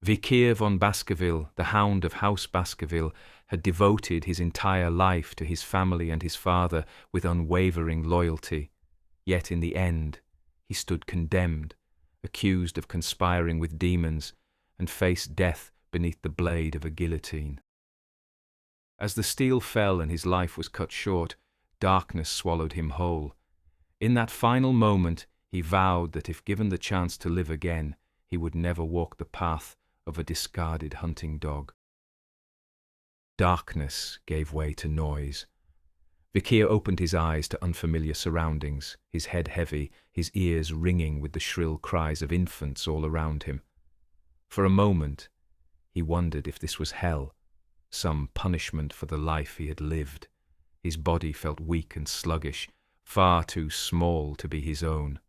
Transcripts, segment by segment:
Vikir von Baskerville, the Hound of House Baskerville, had devoted his entire life to his family and his father with unwavering loyalty. Yet in the end, he stood condemned, accused of conspiring with demons, and faced death beneath the blade of a guillotine. As the steel fell and his life was cut short, darkness swallowed him whole. In that final moment, he vowed that if given the chance to live again, he would never walk the path of a discarded hunting dog. Darkness gave way to noise. Vikir opened his eyes to unfamiliar surroundings, his head heavy, his ears ringing with the shrill cries of infants all around him. For a moment, he wondered if this was hell, some punishment for the life he had lived. His body felt weak and sluggish, far too small to be his own.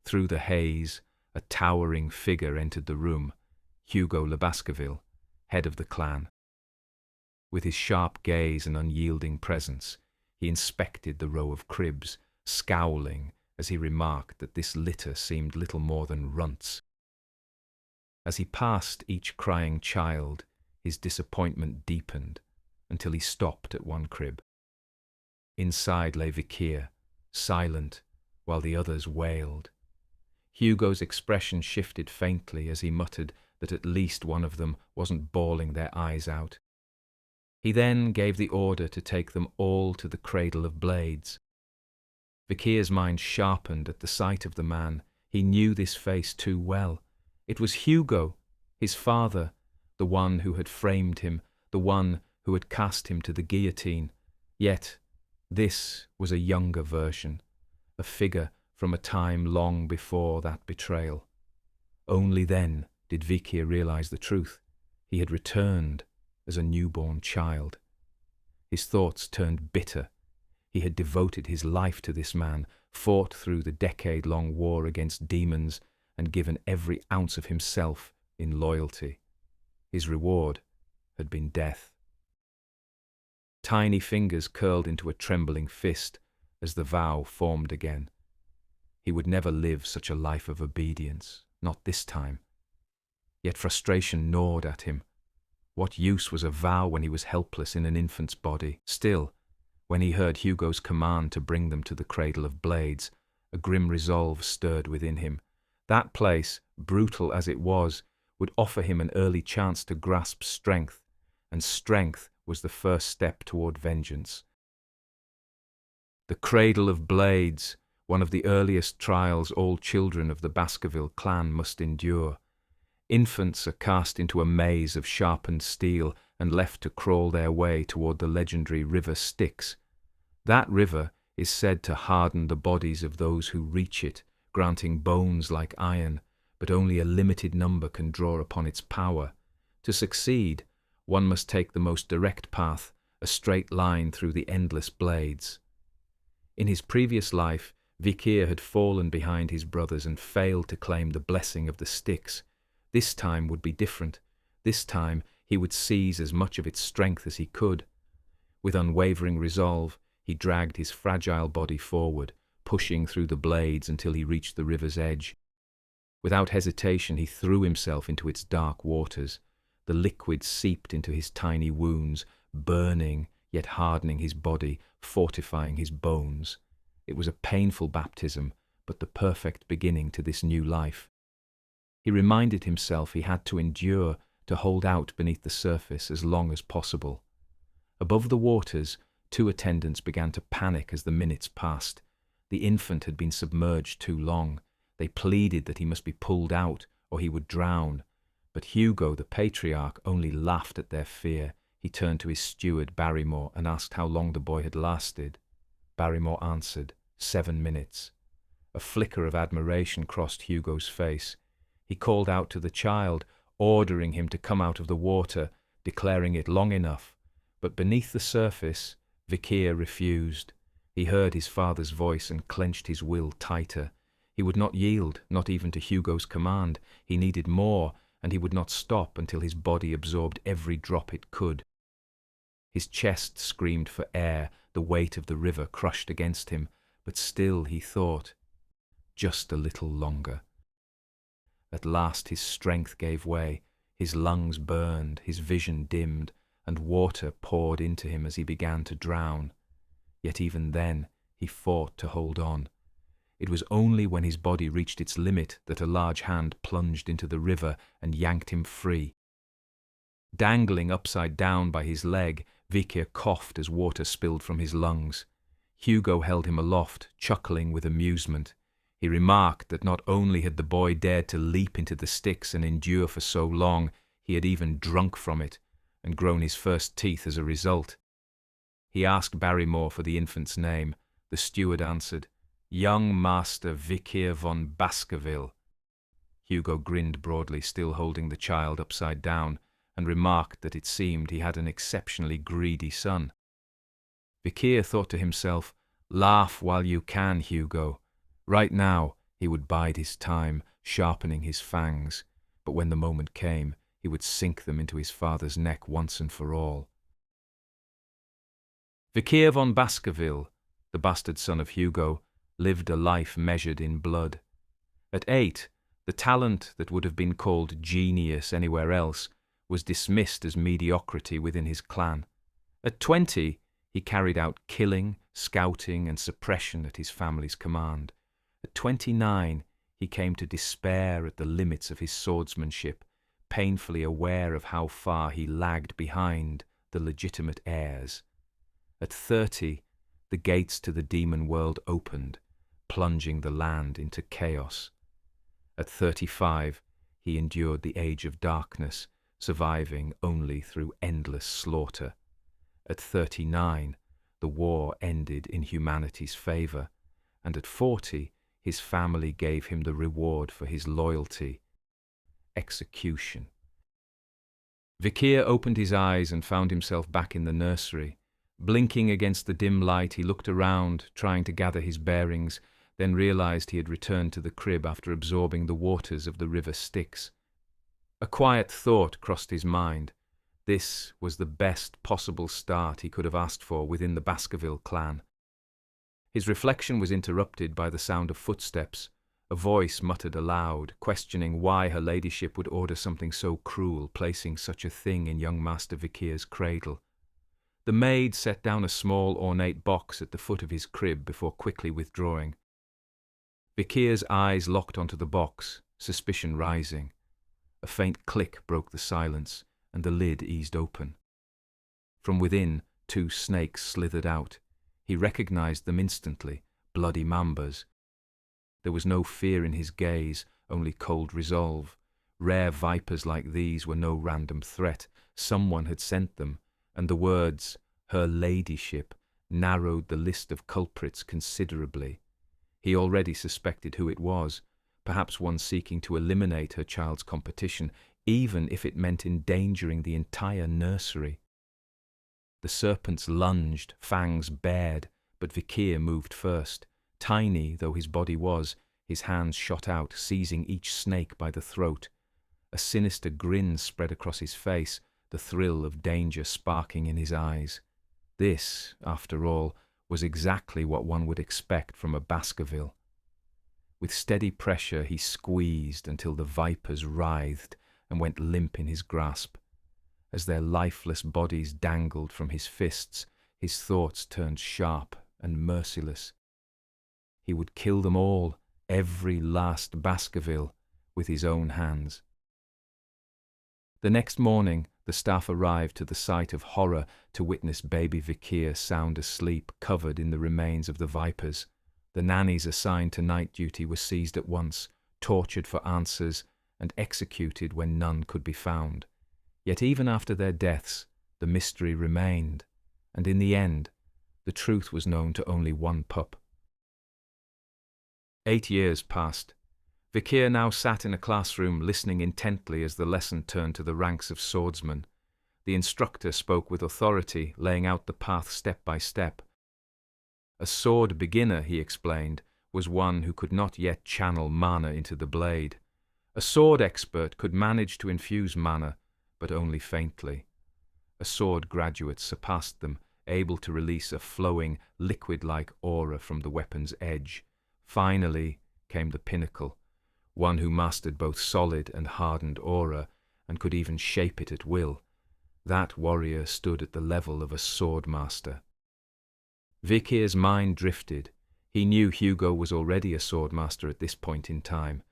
Through the haze, a towering figure entered the room, Hugo le Baskerville, head of the clan. With his sharp gaze and unyielding presence, he inspected the row of cribs, scowling as he remarked that this litter seemed little more than runts. As he passed each crying child, his disappointment deepened until he stopped at one crib. Inside lay Vikir, silent, while the others wailed. Hugo's expression shifted faintly as he muttered that at least one of them wasn't bawling their eyes out. He then gave the order to take them all to the cradle of blades. Vikir's mind sharpened at the sight of the man. He knew this face too well. It was Hugo, his father, the one who had framed him, the one who had cast him to the guillotine. Yet this was a younger version, a figure from a time long before that betrayal. Only then did Vikir realize the truth. He had returned as a newborn child. His thoughts turned bitter. He had devoted his life to this man, fought through the decade-long war against demons, and given every ounce of himself in loyalty. His reward had been death. Tiny fingers curled into a trembling fist as the vow formed again. He would never live such a life of obedience, not this time. Yet frustration gnawed at him. What use was a vow when he was helpless in an infant's body? Still, when he heard Hugo's command to bring them to the cradle of blades, a grim resolve stirred within him. That place, brutal as it was, would offer him an early chance to grasp strength, and strength was the first step toward vengeance. The cradle of blades, one of the earliest trials all children of the Baskerville clan must endure. Infants are cast into a maze of sharpened steel and left to crawl their way toward the legendary river Styx. That river is said to harden the bodies of those who reach it, granting bones like iron, but only a limited number can draw upon its power. To succeed, one must take the most direct path, a straight line through the endless blades. In his previous life, Vikir had fallen behind his brothers and failed to claim the blessing of the Styx. This time would be different. This time he would seize as much of its strength as he could. With unwavering resolve, he dragged his fragile body forward, pushing through the blades until he reached the river's edge. Without hesitation, he threw himself into its dark waters. The liquid seeped into his tiny wounds, burning yet hardening his body, fortifying his bones. It was a painful baptism, but the perfect beginning to this new life. He reminded himself he had to endure, to hold out beneath the surface as long as possible. Above the waters, 2 attendants began to panic as the minutes passed. The infant had been submerged too long. They pleaded that he must be pulled out, or he would drown. But Hugo, the patriarch, only laughed at their fear. He turned to his steward, Barrymore, and asked how long the boy had lasted. Barrymore answered, 7 minutes. A flicker of admiration crossed Hugo's face. He called out to the child, ordering him to come out of the water, declaring it long enough. But beneath the surface, Vikir refused. He heard his father's voice and clenched his will tighter. He would not yield, not even to Hugo's command. He needed more, and he would not stop until his body absorbed every drop it could. His chest screamed for air, the weight of the river crushed against him, but still he thought, just a little longer. At last his strength gave way. His lungs burned, his vision dimmed, and water poured into him as he began to drown. Yet even then, he fought to hold on. It was only when his body reached its limit that a large hand plunged into the river and yanked him free. Dangling upside down by his leg, Vikir coughed as water spilled from his lungs. Hugo held him aloft, chuckling with amusement. He remarked that not only had the boy dared to leap into the Styx and endure for so long, he had even drunk from it, and grown his first teeth as a result. He asked Barrymore for the infant's name. The steward answered, "Young Master Vikir von Baskerville." Hugo grinned broadly, still holding the child upside down, and remarked that it seemed he had an exceptionally greedy son. Vikir thought to himself, "Laugh while you can, Hugo." Right now, he would bide his time, sharpening his fangs, but when the moment came, he would sink them into his father's neck once and for all. Vikir von Baskerville, the bastard son of Hugo, lived a life measured in blood. At 8, the talent that would have been called genius anywhere else was dismissed as mediocrity within his clan. At 20, he carried out killing, scouting, and suppression at his family's command. At 29, he came to despair at the limits of his swordsmanship, painfully aware of how far he lagged behind the legitimate heirs. At 30, the gates to the demon world opened, plunging the land into chaos. At 35, he endured the age of darkness, surviving only through endless slaughter. At 39, the war ended in humanity's favor, and at 40, his family gave him the reward for his loyalty: execution. Vikir opened his eyes and found himself back in the nursery. Blinking against the dim light, he looked around, trying to gather his bearings, then realized he had returned to the crib after absorbing the waters of the river Styx. A quiet thought crossed his mind. This was the best possible start he could have asked for within the Baskerville clan. His reflection was interrupted by the sound of footsteps. A voice muttered aloud, questioning why her ladyship would order something so cruel, placing such a thing in young Master Vikir's cradle. The maid set down a small ornate box at the foot of his crib before quickly withdrawing. Vikir's eyes locked onto the box, suspicion rising. A faint click broke the silence, and the lid eased open. From within, 2 snakes slithered out. He recognized them instantly, bloody mambas. There was no fear in his gaze, only cold resolve. Rare vipers like these were no random threat. Someone had sent them, and the words, "Her Ladyship," narrowed the list of culprits considerably. He already suspected who it was, perhaps one seeking to eliminate her child's competition, even if it meant endangering the entire nursery. The serpents lunged, fangs bared, but Vikir moved first. Tiny though his body was, his hands shot out, seizing each snake by the throat. A sinister grin spread across his face, the thrill of danger sparking in his eyes. This, after all, was exactly what one would expect from a Baskerville. With steady pressure he squeezed until the vipers writhed and went limp in his grasp. As their lifeless bodies dangled from his fists, his thoughts turned sharp and merciless. He would kill them all, every last Baskerville, with his own hands. The next morning, the staff arrived to the site of horror to witness baby Vikir sound asleep, covered in the remains of the vipers. The nannies assigned to night duty were seized at once, tortured for answers, and executed when none could be found. Yet even after their deaths, the mystery remained, and in the end, the truth was known to only one pup. 8 years passed. Vikir now sat in a classroom, listening intently as the lesson turned to the ranks of swordsmen. The instructor spoke with authority, laying out the path step by step. A sword beginner, he explained, was one who could not yet channel mana into the blade. A sword expert could manage to infuse mana, but only faintly. A sword graduate surpassed them, able to release a flowing, liquid-like aura from the weapon's edge. Finally came the pinnacle, one who mastered both solid and hardened aura, and could even shape it at will. That warrior stood at the level of a swordmaster. Vikir's mind drifted. He knew Hugo was already a swordmaster at this point in time.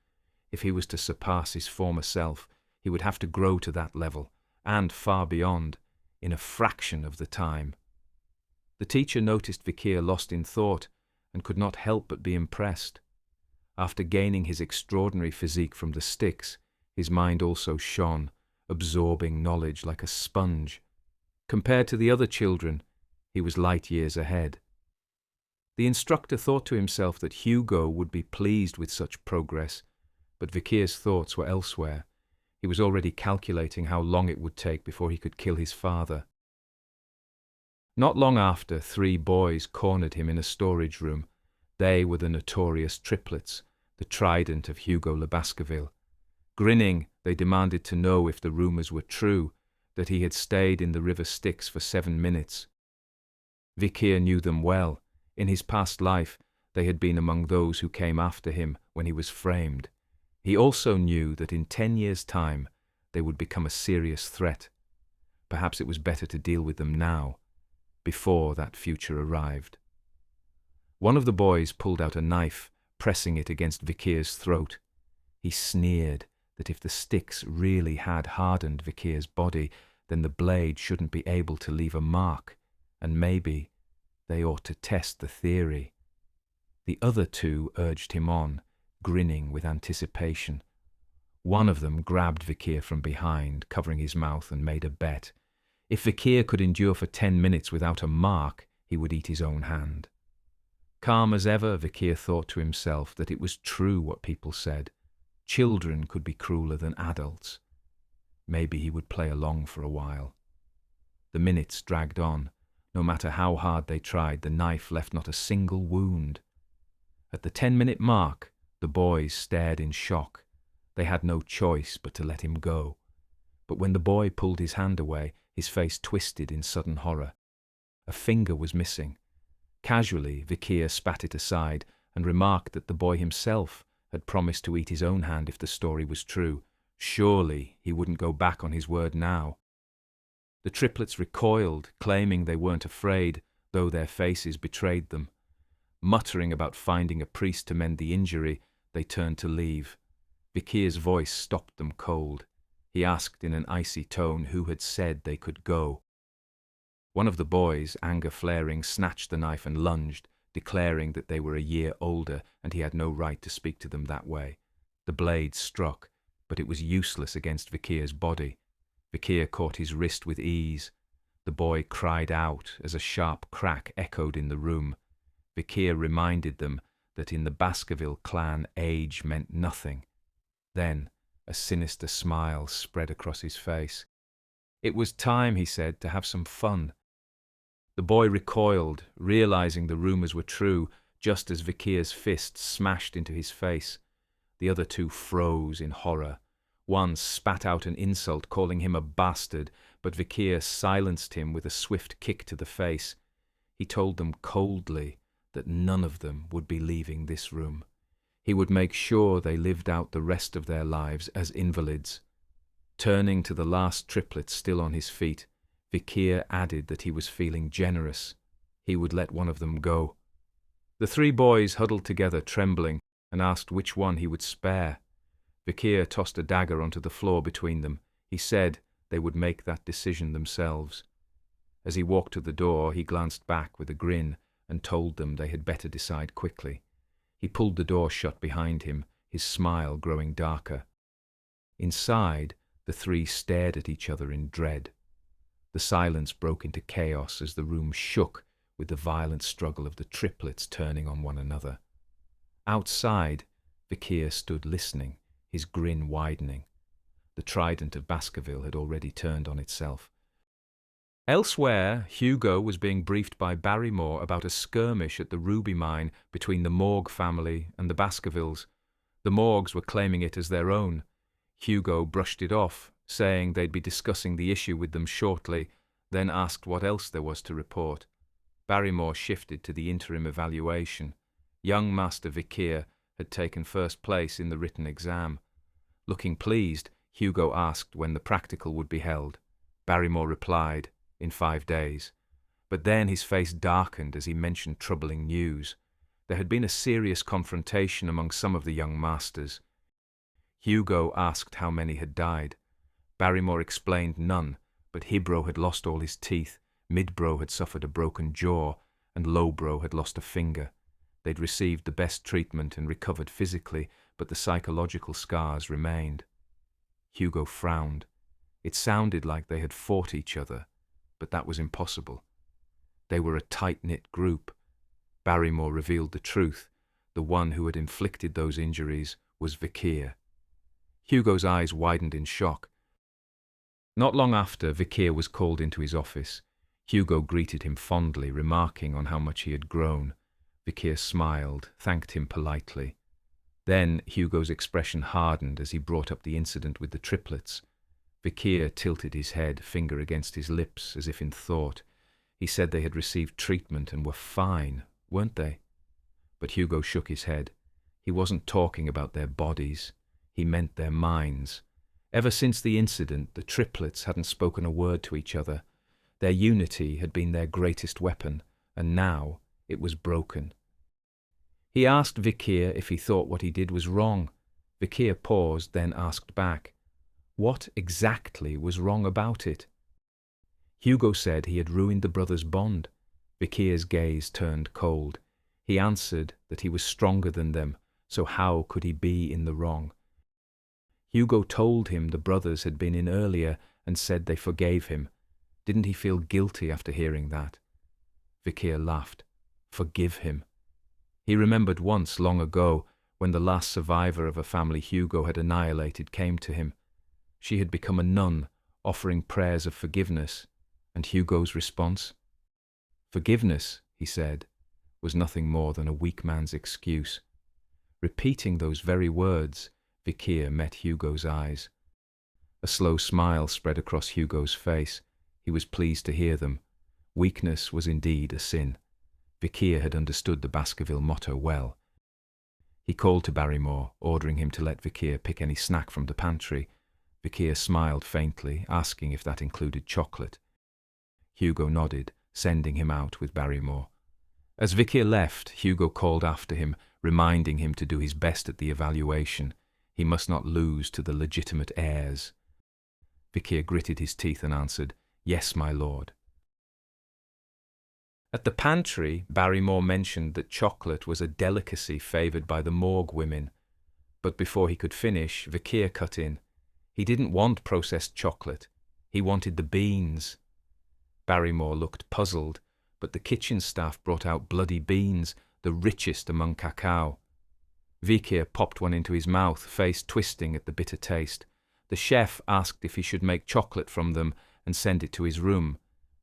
If he was to surpass his former self, he would have to grow to that level, and far beyond, in a fraction of the time. The teacher noticed Vikir lost in thought, and could not help but be impressed. After gaining his extraordinary physique from the sticks, his mind also shone, absorbing knowledge like a sponge. Compared to the other children, he was light years ahead. The instructor thought to himself that Hugo would be pleased with such progress, but Vikir's thoughts were elsewhere. He was already calculating how long it would take before he could kill his father. Not long after, 3 boys cornered him in a storage room. They were the notorious triplets, the trident of Hugo le Baskerville. Grinning, they demanded to know if the rumours were true, that he had stayed in the River Styx for 7 minutes. Vikir knew them well. In his past life, they had been among those who came after him when he was framed. He also knew that in 10 years' time, they would become a serious threat. Perhaps it was better to deal with them now, before that future arrived. One of the boys pulled out a knife, pressing it against Vikir's throat. He sneered that if the sticks really had hardened Vikir's body, then the blade shouldn't be able to leave a mark, and maybe they ought to test the theory. The other 2 urged him on, grinning with anticipation. One of them grabbed Vikir from behind, covering his mouth, and made a bet. If Vikir could endure for 10 minutes without a mark, he would eat his own hand. Calm as ever, Vikir thought to himself that it was true what people said. Children could be crueler than adults. Maybe he would play along for a while. The minutes dragged on. No matter how hard they tried, the knife left not a single wound. At the 10-minute mark, the boys stared in shock. They had no choice but to let him go. But when the boy pulled his hand away, his face twisted in sudden horror. A finger was missing. Casually, Vikir spat it aside and remarked that the boy himself had promised to eat his own hand if the story was true. Surely he wouldn't go back on his word now. The triplets recoiled, claiming they weren't afraid, though their faces betrayed them. Muttering about finding a priest to mend the injury, they turned to leave. Vikir's voice stopped them cold. He asked in an icy tone who had said they could go. One of the boys, anger flaring, snatched the knife and lunged, declaring that they were a year older and he had no right to speak to them that way. The blade struck, but it was useless against Vikir's body. Vikir caught his wrist with ease. The boy cried out as a sharp crack echoed in the room. Vikir reminded them that in the Baskerville clan age meant nothing. Then a sinister smile spread across his face. It was time, he said, to have some fun. The boy recoiled, realizing the rumours were true, just as Vikir's fist smashed into his face. The other 2 froze in horror. One spat out an insult, calling him a bastard, but Vikir silenced him with a swift kick to the face. He told them coldly that none of them would be leaving this room. He would make sure they lived out the rest of their lives as invalids. Turning to the last triplet still on his feet, Vikir added that he was feeling generous. He would let one of them go. The 3 boys huddled together, trembling, and asked which one he would spare. Vikir tossed a dagger onto the floor between them. He said they would make that decision themselves. As he walked to the door, he glanced back with a grin and told them they had better decide quickly. He pulled the door shut behind him, his smile growing darker. Inside, the 3 stared at each other in dread. The silence broke into chaos as the room shook with the violent struggle of the triplets turning on one another. Outside, Vikir stood listening, his grin widening. The trident of Baskerville had already turned on itself. Elsewhere, Hugo was being briefed by Barrymore about a skirmish at the ruby mine between the Morg family and the Baskervilles. The Morgs were claiming it as their own. Hugo brushed it off, saying they'd be discussing the issue with them shortly, then asked what else there was to report. Barrymore shifted to the interim evaluation. Young Master Vikir had taken first place in the written exam. Looking pleased, Hugo asked when the practical would be held. Barrymore replied, in 5 days. But then his face darkened as he mentioned troubling news. There had been a serious confrontation among some of the young masters. Hugo asked how many had died. Barrymore explained none, but Hibbro had lost all his teeth, Midbro had suffered a broken jaw, and Lowbro had lost a finger. They'd received the best treatment and recovered physically, but the psychological scars remained. Hugo frowned. It sounded like they had fought each other, but that was impossible. They were a tight-knit group. Barrymore revealed the truth. The one who had inflicted those injuries was Vikir. Hugo's eyes widened in shock. Not long after, Vikir was called into his office. Hugo greeted him fondly, remarking on how much he had grown. Vikir smiled, thanked him politely. Then Hugo's expression hardened as he brought up the incident with the triplets. Vikir tilted his head, finger against his lips, as if in thought. He said they had received treatment and were fine, weren't they? But Hugo shook his head. He wasn't talking about their bodies. He meant their minds. Ever since the incident, the triplets hadn't spoken a word to each other. Their unity had been their greatest weapon, and now it was broken. He asked Vikir if he thought what he did was wrong. Vikir paused, then asked back, what exactly was wrong about it? Hugo said he had ruined the brothers' bond. Vikir's gaze turned cold. He answered that he was stronger than them, so how could he be in the wrong? Hugo told him the brothers had been in earlier and said they forgave him. Didn't he feel guilty after hearing that? Vikir laughed. Forgive him. He remembered once, long ago, when the last survivor of a family Hugo had annihilated came to him. She had become a nun, offering prayers of forgiveness, and Hugo's response? Forgiveness, he said, was nothing more than a weak man's excuse. Repeating those very words, Vikir met Hugo's eyes. A slow smile spread across Hugo's face. He was pleased to hear them. Weakness was indeed a sin. Vikir had understood the Baskerville motto well. He called to Barrymore, ordering him to let Vikir pick any snack from the pantry. Vikir smiled faintly, asking if that included chocolate. Hugo nodded, sending him out with Barrymore. As Vikir left, Hugo called after him, reminding him to do his best at the evaluation. He must not lose to the legitimate heirs. Vikir gritted his teeth and answered, "Yes, my lord." At the pantry, Barrymore mentioned that chocolate was a delicacy favoured by the morgue women. But before he could finish, Vikir cut in. He didn't want processed chocolate. He wanted the beans. Barrymore looked puzzled, but the kitchen staff brought out bloody beans, the richest among cacao. Vikir popped one into his mouth, face twisting at the bitter taste. The chef asked if he should make chocolate from them and send it to his room.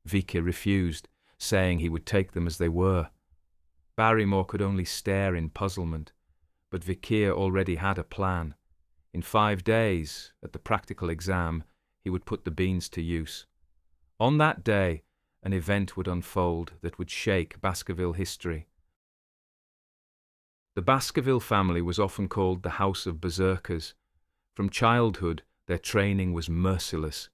Vikir refused, saying he would take them as they were. Barrymore could only stare in puzzlement, but Vikir already had a plan. In 5 days, at the practical exam, he would put the beans to use. On that day, an event would unfold that would shake Baskerville history. The Baskerville family was often called the House of Berserkers. From childhood, their training was merciless.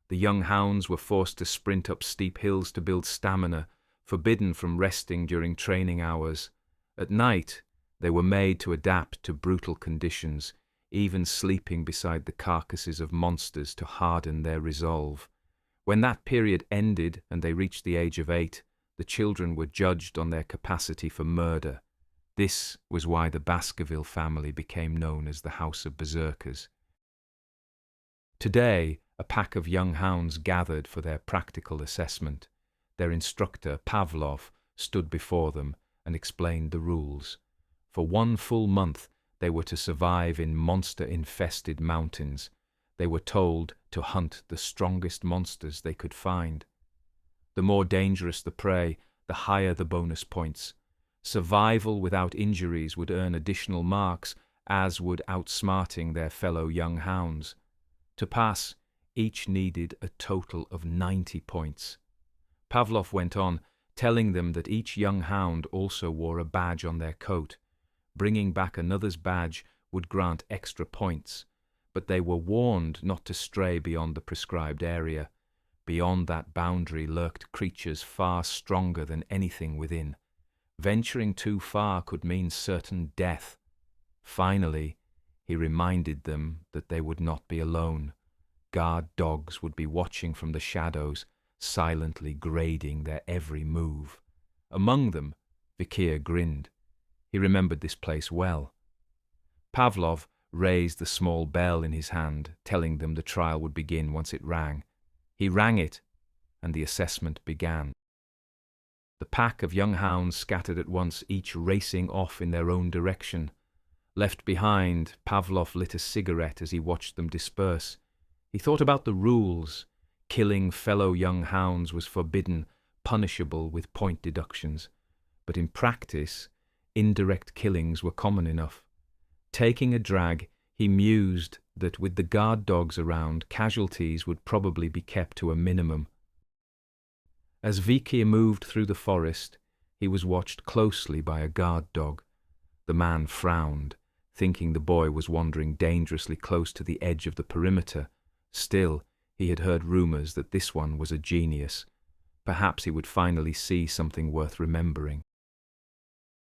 The young hounds were forced to sprint up steep hills to build stamina, forbidden from resting during training hours. At night, they were made to adapt to brutal conditions, even sleeping beside the carcasses of monsters to harden their resolve. When that period ended and they reached the age of 8, the children were judged on their capacity for murder. This was why the Baskerville family became known as the House of Berserkers. Today, a pack of young hounds gathered for their practical assessment. Their instructor, Pavlov, stood before them and explained the rules. For 1 full month, they were to survive in monster-infested mountains. They were told to hunt the strongest monsters they could find. The more dangerous the prey, the higher the bonus points. Survival without injuries would earn additional marks, as would outsmarting their fellow young hounds. To pass, each needed a total of 90 points. Pavlov went on, telling them that each young hound also wore a badge on their coat. Bringing back another's badge would grant extra points. but they were warned not to stray beyond the prescribed area. Beyond that boundary lurked creatures far stronger than anything within. Venturing too far could mean certain death. Finally, he reminded them that they would not be alone. Guard dogs would be watching from the shadows, silently grading their every move. Among them, Vikir grinned. He remembered this place well. Pavlov raised the small bell in his hand, telling them the trial would begin once it rang. He rang it, and the assessment began. The pack of young hounds scattered at once, each racing off in their own direction. Left behind, Pavlov lit a cigarette as he watched them disperse. He thought about the rules. Killing fellow young hounds was forbidden, punishable with point deductions. But in practice, indirect killings were common enough. Taking a drag, he mused that with the guard dogs around, casualties would probably be kept to a minimum. As Vikir moved through the forest, he was watched closely by a guard dog. The man frowned, thinking the boy was wandering dangerously close to the edge of the perimeter. Still, he had heard rumors that this one was a genius. Perhaps he would finally see something worth remembering.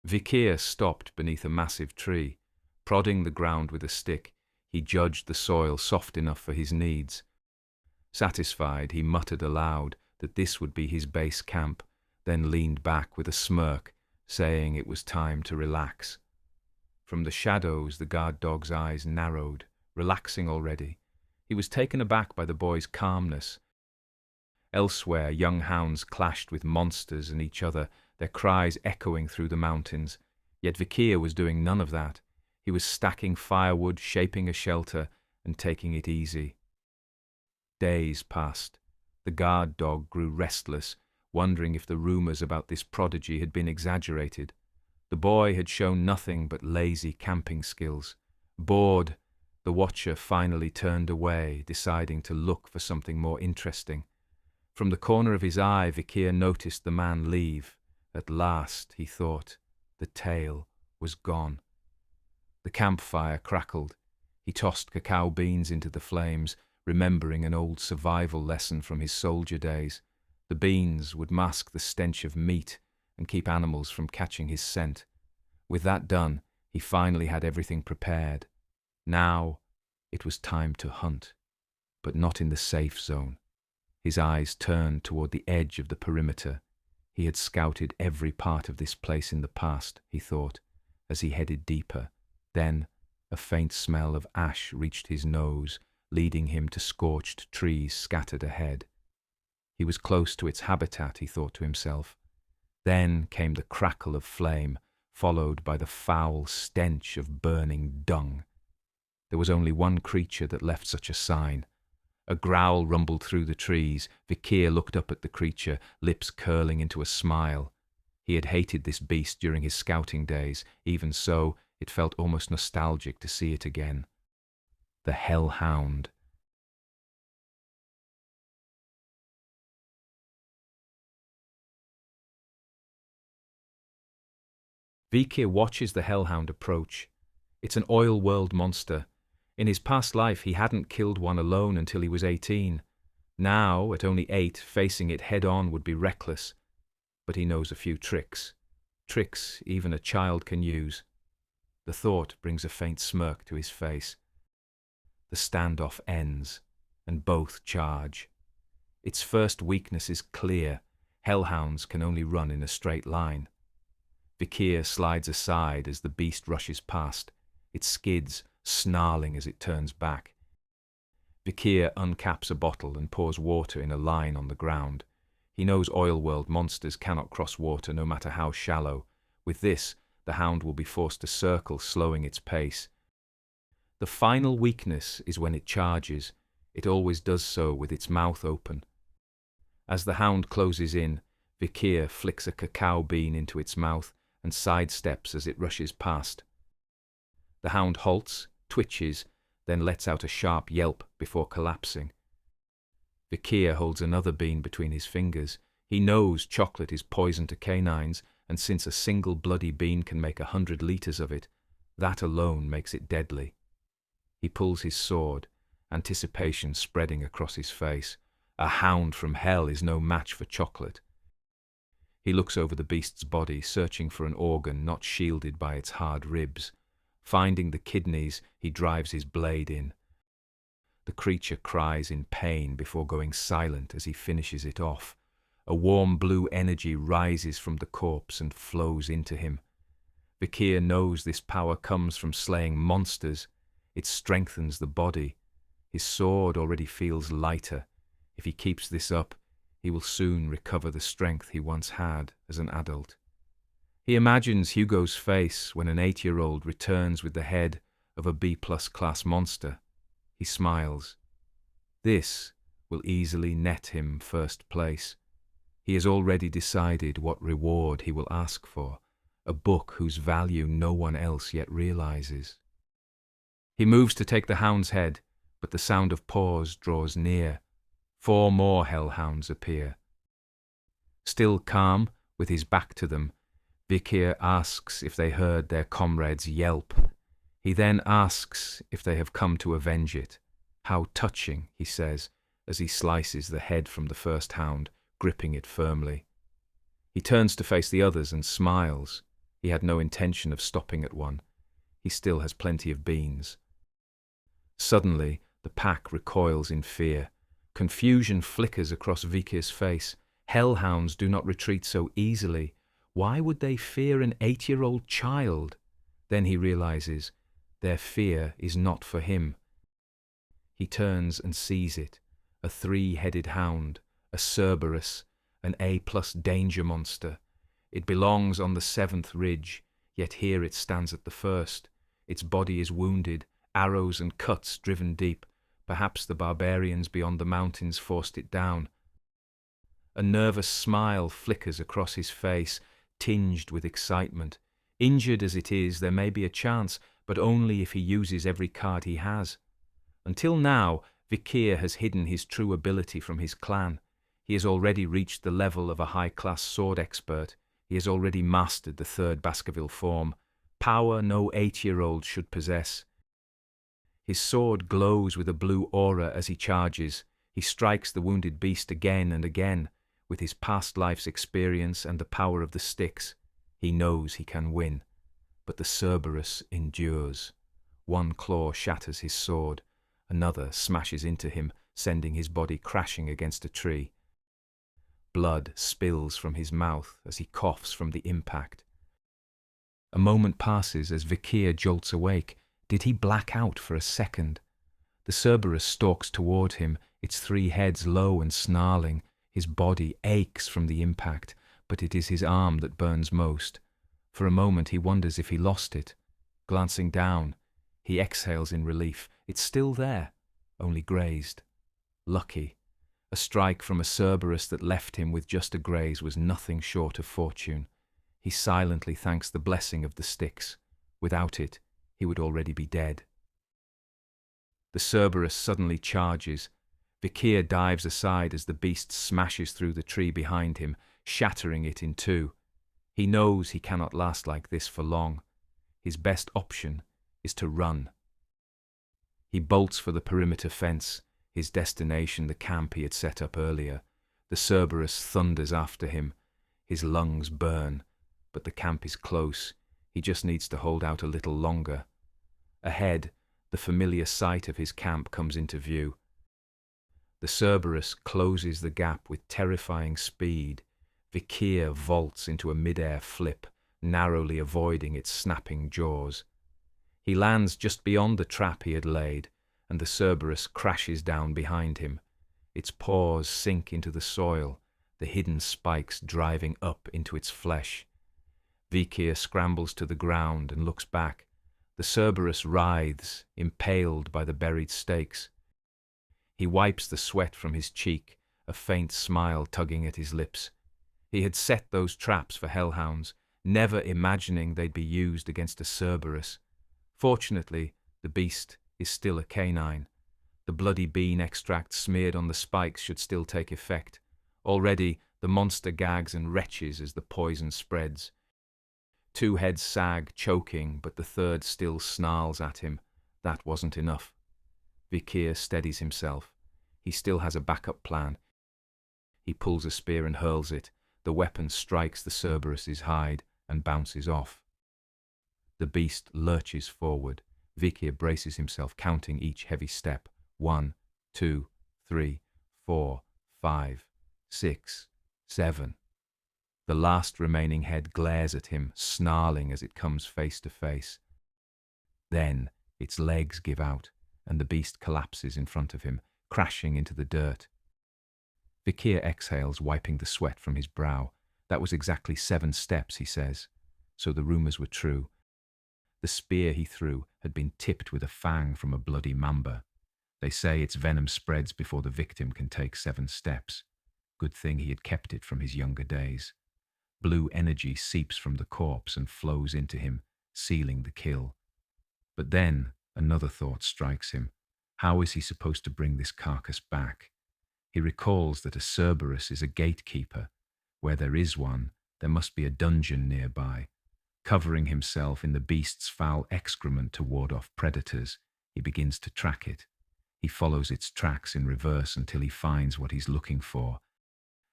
Vikir stopped beneath a massive tree. Prodding the ground with a stick, he judged the soil soft enough for his needs. Satisfied, he muttered aloud that this would be his base camp, then leaned back with a smirk, saying it was time to relax. From the shadows, the guard dog's eyes narrowed, relaxing already. He was taken aback by the boy's calmness. Elsewhere, young hounds clashed with monsters and each other, their cries echoing through the mountains. Yet Vikir was doing none of that. He was stacking firewood, shaping a shelter, and taking it easy. Days passed. The guard dog grew restless, wondering if the rumors about this prodigy had been exaggerated. The boy had shown nothing but lazy camping skills. Bored, the watcher finally turned away, deciding to look for something more interesting. From the corner of his eye, Vikir noticed the man leave. At last, he thought, the tail was gone. The campfire crackled. He tossed cacao beans into the flames, remembering an old survival lesson from his soldier days. The beans would mask the stench of meat and keep animals from catching his scent. With that done, he finally had everything prepared. Now, it was time to hunt, but not in the safe zone. His eyes turned toward the edge of the perimeter. He had scouted every part of this place in the past, he thought, as he headed deeper. Then, a faint smell of ash reached his nose, leading him to scorched trees scattered ahead. He was close to its habitat, he thought to himself. Then came the crackle of flame, followed by the foul stench of burning dung. There was only one creature that left such a sign. A growl rumbled through the trees. Vikir looked up at the creature, lips curling into a smile. He had hated this beast during his scouting days. Even so, it felt almost nostalgic to see it again. The hellhound. Vikir watches the hellhound approach. It's an oil-world monster. In his past life, he hadn't killed one alone until he was 18. Now, at only 8, facing it head-on would be reckless. But he knows a few tricks. Tricks even a child can use. The thought brings a faint smirk to his face. The standoff ends, and both charge. Its first weakness is clear. Hellhounds can only run in a straight line. Vikir slides aside as the beast rushes past. It skids, snarling as it turns back. Vikir uncaps a bottle and pours water in a line on the ground. He knows oil-world monsters cannot cross water no matter how shallow. With this, the hound will be forced to circle, slowing its pace. The final weakness is when it charges. It always does so with its mouth open. As the hound closes in, Vikir flicks a cacao bean into its mouth and sidesteps as it rushes past. The hound halts, twitches, then lets out a sharp yelp before collapsing. Vikir holds another bean between his fingers. He knows chocolate is poison to canines, and since a single bloody bean can make 100 liters of it, that alone makes it deadly. He pulls his sword, anticipation spreading across his face. A hound from hell is no match for chocolate. He looks over the beast's body, searching for an organ not shielded by its hard ribs. Finding the kidneys, he drives his blade in. The creature cries in pain before going silent as he finishes it off. A warm blue energy rises from the corpse and flows into him. Vikir knows this power comes from slaying monsters. It strengthens the body. His sword already feels lighter. If he keeps this up, he will soon recover the strength he once had as an adult. He imagines Hugo's face when an 8-year-old returns with the head of a B-plus class monster. He smiles. This will easily net him first place. He has already decided what reward he will ask for, a book whose value no one else yet realizes. He moves to take the hound's head, but the sound of paws draws near. 4 more hellhounds appear. Still calm, with his back to them, Vikir asks if they heard their comrade's yelp. He then asks if they have come to avenge it. How touching, he says, as he slices the head from the first hound, gripping it firmly. He turns to face the others and smiles. He had no intention of stopping at one. He still has plenty of beans. Suddenly, the pack recoils in fear. Confusion flickers across Vikir's face. Hellhounds do not retreat so easily. Why would they fear an 8-year-old child? Then he realizes their fear is not for him. He turns and sees it, a 3-headed hound, a Cerberus, an A-plus danger monster. It belongs on the 7th ridge, yet here it stands at the 1st. Its body is wounded, arrows and cuts driven deep. Perhaps the barbarians beyond the mountains forced it down. A nervous smile flickers across his face, tinged with excitement. Injured as it is, there may be a chance, but only if he uses every card he has. Until now, Vikir has hidden his true ability from his clan. He has already reached the level of a high-class sword expert. He has already mastered the 3rd Baskerville form, power no 8-year-old should possess. His sword glows with a blue aura as he charges. He strikes the wounded beast again and again. With his past life's experience and the power of the sticks, he knows he can win. But the Cerberus endures. One claw shatters his sword. Another smashes into him, sending his body crashing against a tree. Blood spills from his mouth as he coughs from the impact. A moment passes as Vikir jolts awake. Did he black out for a second? The Cerberus stalks toward him, its 3 heads low and snarling. His body aches from the impact, but it is his arm that burns most. For a moment he wonders if he lost it. Glancing down, he exhales in relief. It's still there, only grazed. Lucky. A strike from a Cerberus that left him with just a graze was nothing short of fortune. He silently thanks the blessing of the sticks. Without it, he would already be dead. The Cerberus suddenly charges. Vikir dives aside as the beast smashes through the tree behind him, shattering it in 2. He knows he cannot last like this for long. His best option is to run. He bolts for the perimeter fence, his destination the camp he had set up earlier. The Cerberus thunders after him. His lungs burn, but the camp is close. He just needs to hold out a little longer. Ahead, the familiar site of his camp comes into view. The Cerberus closes the gap with terrifying speed. Vikir vaults into a mid-air flip, narrowly avoiding its snapping jaws. He lands just beyond the trap he had laid, and the Cerberus crashes down behind him. Its paws sink into the soil, the hidden spikes driving up into its flesh. Vikir scrambles to the ground and looks back. The Cerberus writhes, impaled by the buried stakes. He wipes the sweat from his cheek, a faint smile tugging at his lips. He had set those traps for hellhounds, never imagining they'd be used against a Cerberus. Fortunately, the beast is still a canine. The bloody bean extract smeared on the spikes should still take effect. Already, the monster gags and retches as the poison spreads. 2 heads sag, choking, but the 3rd still snarls at him. That wasn't enough. Vikir steadies himself. He still has a backup plan. He pulls a spear and hurls it. The weapon strikes the Cerberus's hide and bounces off. The beast lurches forward. Vikir braces himself, counting each heavy step. 1, 2, 3, 4, 5, 6, 7. The last remaining head glares at him, snarling as it comes face to face. Then its legs give out, and the beast collapses in front of him, crashing into the dirt. Vikir exhales, wiping the sweat from his brow. That was exactly 7 steps, he says. So the rumors were true. The spear he threw had been tipped with a fang from a bloody mamba. They say its venom spreads before the victim can take 7 steps. Good thing he had kept it from his younger days. Blue energy seeps from the corpse and flows into him, sealing the kill. But then another thought strikes him. How is he supposed to bring this carcass back? He recalls that a Cerberus is a gatekeeper. Where there is one, there must be a dungeon nearby. Covering himself in the beast's foul excrement to ward off predators, he begins to track it. He follows its tracks in reverse until he finds what he's looking for,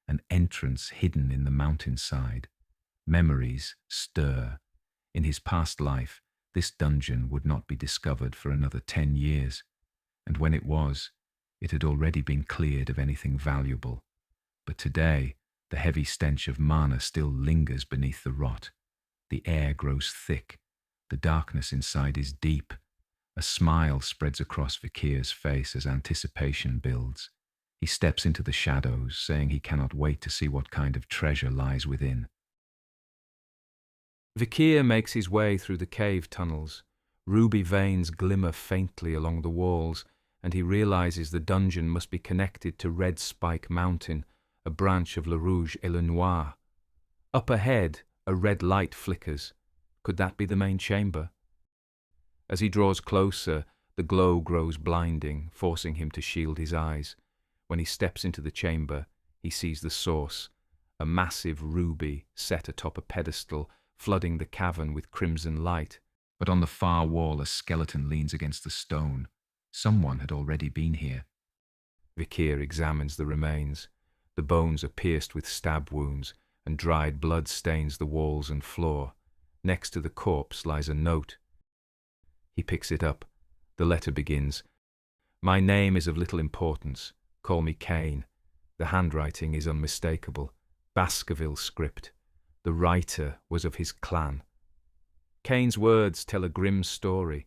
an entrance hidden in the mountainside. Memories stir. In his past life, this dungeon would not be discovered for another 10 years, and when it was, it had already been cleared of anything valuable. But today, the heavy stench of mana still lingers beneath the rot. The air grows thick. The darkness inside is deep. A smile spreads across Vikir's face as anticipation builds. He steps into the shadows, saying he cannot wait to see what kind of treasure lies within. Vikir makes his way through the cave tunnels. Ruby veins glimmer faintly along the walls, and he realizes the dungeon must be connected to Red Spike Mountain, a branch of Le Rouge et Le Noir. Up ahead, a red light flickers. Could that be the main chamber? As he draws closer, the glow grows blinding, forcing him to shield his eyes. When he steps into the chamber, he sees the source, a massive ruby set atop a pedestal, flooding the cavern with crimson light. But on the far wall, a skeleton leans against the stone. Someone had already been here. Vikir examines the remains. The bones are pierced with stab wounds, and dried blood stains the walls and floor. Next to the corpse lies a note. He picks it up. The letter begins, "My name is of little importance. Call me Cain." The handwriting is unmistakable. Baskerville script. The writer was of his clan. Cain's words tell a grim story.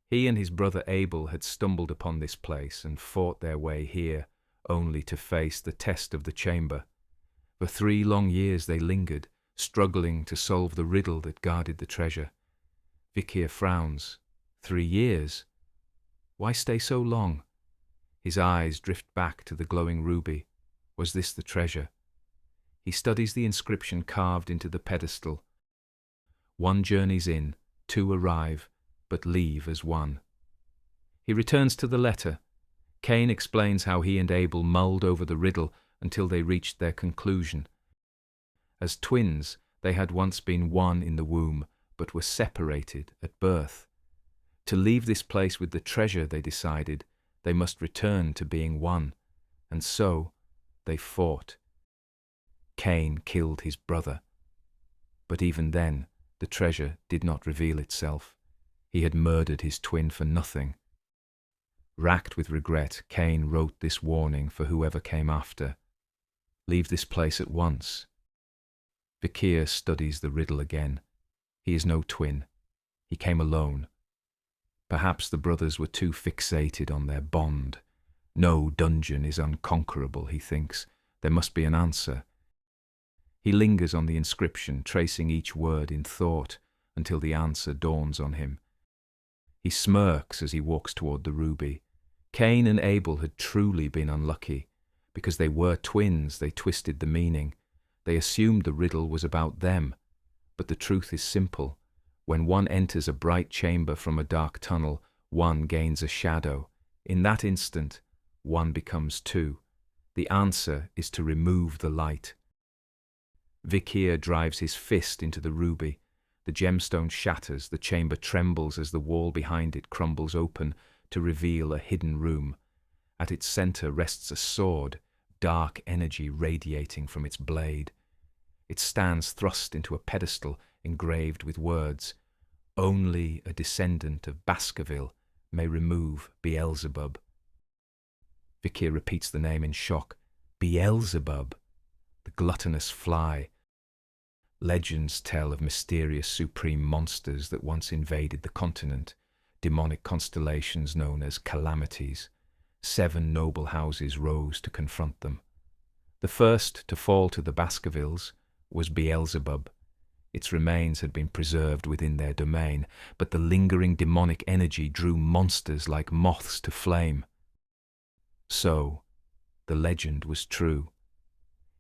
He and his brother Abel had stumbled upon this place and fought their way here, only to face the test of the chamber. For 3 long years they lingered, struggling to solve the riddle that guarded the treasure. Vikir frowns. 3 years? Why stay so long? His eyes drift back to the glowing ruby. Was this the treasure? He studies the inscription carved into the pedestal. 1 journeys in, 2 arrive, but leave as 1. He returns to the letter. Cain explains how he and Abel mulled over the riddle until they reached their conclusion. As twins, they had once been one in the womb, but were separated at birth. To leave this place with the treasure, they decided, they must return to being one, and so they fought. Cain killed his brother. But even then, the treasure did not reveal itself. He had murdered his twin for nothing. Racked with regret, Cain wrote this warning for whoever came after. Leave this place at once. Vikir studies the riddle again. He is no twin. He came alone. Perhaps the brothers were too fixated on their bond. No dungeon is unconquerable, he thinks. There must be an answer. He lingers on the inscription, tracing each word in thought, until the answer dawns on him. He smirks as he walks toward the ruby. Cain and Abel had truly been unlucky. Because they were twins, they twisted the meaning. They assumed the riddle was about them. But the truth is simple. When one enters a bright chamber from a dark tunnel, one gains a shadow. In that instant, one becomes 2. The answer is to remove the light. Vikir drives his fist into the ruby. The gemstone shatters, the chamber trembles as the wall behind it crumbles open to reveal a hidden room. At its center rests a sword, dark energy radiating from its blade. It stands thrust into a pedestal engraved with words, "Only a descendant of Baskerville may remove Beelzebub." Vikir repeats the name in shock. Beelzebub, the gluttonous fly. Legends tell of mysterious supreme monsters that once invaded the continent, demonic constellations known as calamities. 7 noble houses rose to confront them. The first to fall to the Baskervilles was Beelzebub. Its remains had been preserved within their domain, but the lingering demonic energy drew monsters like moths to flame. So, the legend was true.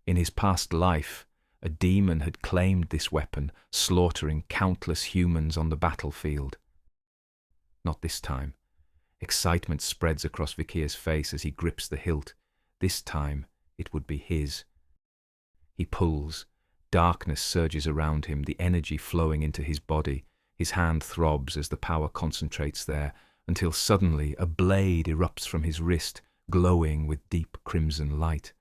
In his past life, a demon had claimed this weapon, slaughtering countless humans on the battlefield. Not this time. Excitement spreads across Vikir's face as he grips the hilt. This time, it would be his. He pulls. Darkness surges around him, the energy flowing into his body. His hand throbs as the power concentrates there, until suddenly a blade erupts from his wrist, glowing with deep crimson light.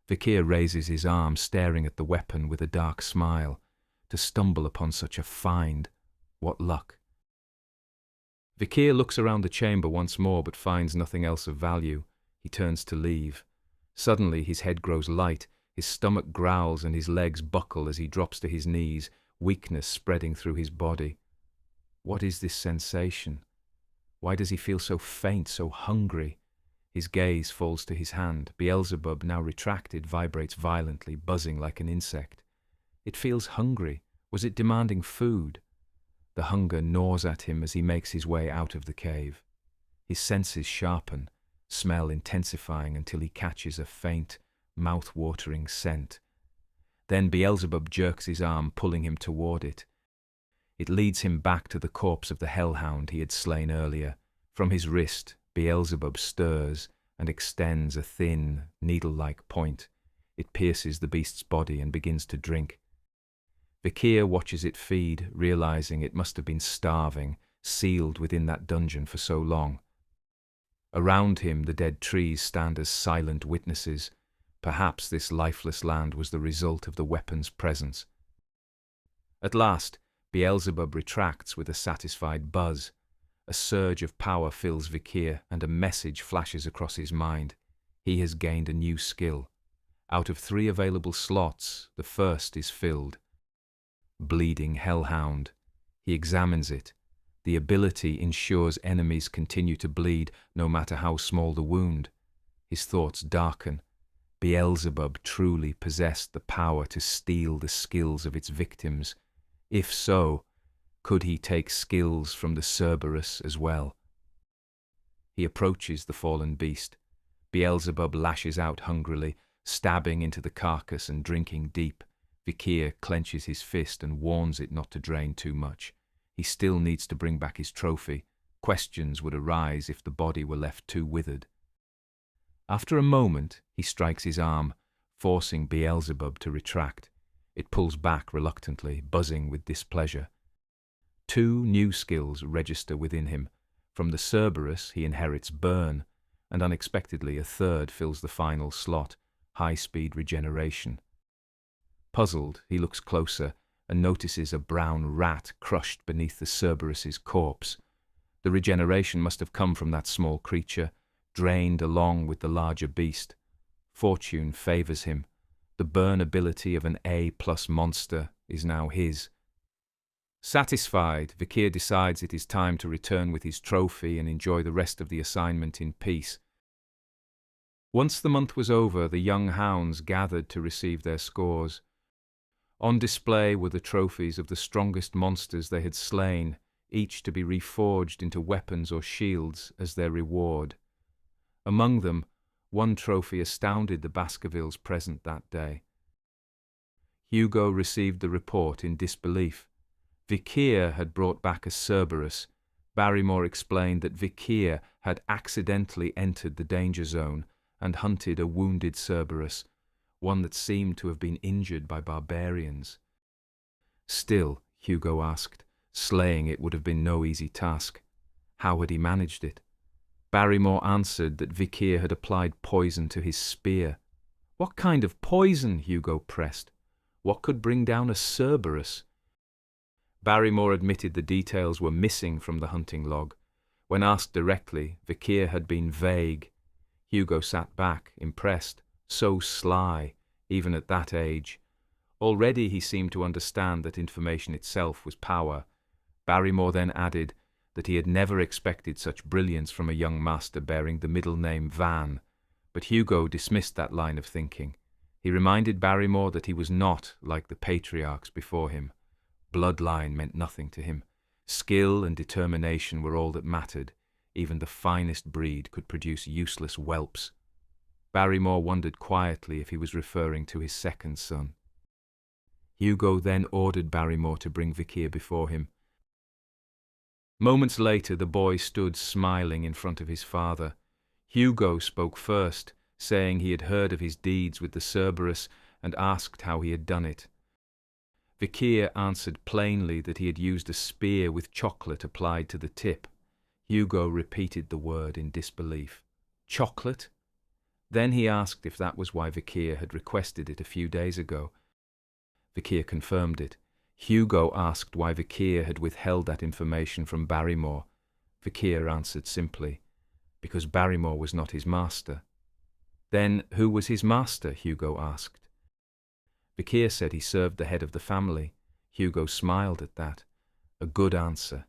Vikir raises his arm, staring at the weapon with a dark smile. To stumble upon such a find, what luck. Vikir looks around the chamber once more but finds nothing else of value. He turns to leave. Suddenly his head grows light, his stomach growls and his legs buckle as he drops to his knees, weakness spreading through his body. What is this sensation? Why does he feel so faint, so hungry? His gaze falls to his hand. Beelzebub, now retracted, vibrates violently, buzzing like an insect. It feels hungry. Was it demanding food? The hunger gnaws at him as he makes his way out of the cave. His senses sharpen, smell intensifying until he catches a faint, mouth-watering scent. Then Beelzebub jerks his arm, pulling him toward it. It leads him back to the corpse of the hellhound he had slain earlier. From his wrist, Beelzebub stirs and extends a thin, needle-like point. It pierces the beast's body and begins to drink. Vikir watches it feed, realizing it must have been starving, sealed within that dungeon for so long. Around him, the dead trees stand as silent witnesses. Perhaps this lifeless land was the result of the weapon's presence. At last, Beelzebub retracts with a satisfied buzz. A surge of power fills Vikir, and a message flashes across his mind. He has gained a new skill. Out of 3 available slots, the first is filled. Bleeding Hellhound. He examines it. The ability ensures enemies continue to bleed, no matter how small the wound. His thoughts darken. Beelzebub truly possessed the power to steal the skills of its victims. If so, could he take skills from the Cerberus as well? He approaches the fallen beast. Beelzebub lashes out hungrily, stabbing into the carcass and drinking deep. Vikir clenches his fist and warns it not to drain too much. He still needs to bring back his trophy. Questions would arise if the body were left too withered. After a moment, he strikes his arm, forcing Beelzebub to retract. It pulls back reluctantly, buzzing with displeasure. 2 new skills register within him. From the Cerberus, he inherits Burn, and unexpectedly a 3rd fills the final slot, high-speed regeneration. Puzzled, he looks closer and notices a brown rat crushed beneath the Cerberus's corpse. The regeneration must have come from that small creature, drained along with the larger beast. Fortune favors him. The burn ability of an A+ monster is now his. Satisfied, Vikir decides it is time to return with his trophy and enjoy the rest of the assignment in peace. Once the month was over, the young hounds gathered to receive their scores. On display were the trophies of the strongest monsters they had slain, each to be reforged into weapons or shields as their reward. Among them, one trophy astounded the Baskervilles present that day. Hugo received the report in disbelief. Vikir had brought back a Cerberus. Barrymore explained that Vikir had accidentally entered the danger zone and hunted a wounded Cerberus, one that seemed to have been injured by barbarians. Still, Hugo asked. Slaying it would have been no easy task. How had he managed it? Barrymore answered that Vikir had applied poison to his spear. What kind of poison? Hugo pressed. What could bring down a Cerberus? Barrymore admitted the details were missing from the hunting log. When asked directly, Vikir had been vague. Hugo sat back, impressed. So sly, even at that age. Already he seemed to understand that information itself was power. Barrymore then added that he had never expected such brilliance from a young master bearing the middle name Van, but Hugo dismissed that line of thinking. He reminded Barrymore that he was not like the patriarchs before him. Bloodline meant nothing to him. Skill and determination were all that mattered. Even the finest breed could produce useless whelps. Barrymore wondered quietly if he was referring to his second son. Hugo then ordered Barrymore to bring Vikir before him. Moments later, the boy stood smiling in front of his father. Hugo spoke first, saying he had heard of his deeds with the Cerberus and asked how he had done it. Vikir answered plainly that he had used a spear with chocolate applied to the tip. Hugo repeated the word in disbelief. Chocolate? Then he asked if that was why Vikir had requested it a few days ago. Vikir confirmed it. Hugo asked why Vikir had withheld that information from Barrymore. Vikir answered simply, because Barrymore was not his master. Then who was his master? Hugo asked. Vikir said he served the head of the family. Hugo smiled at that. A good answer.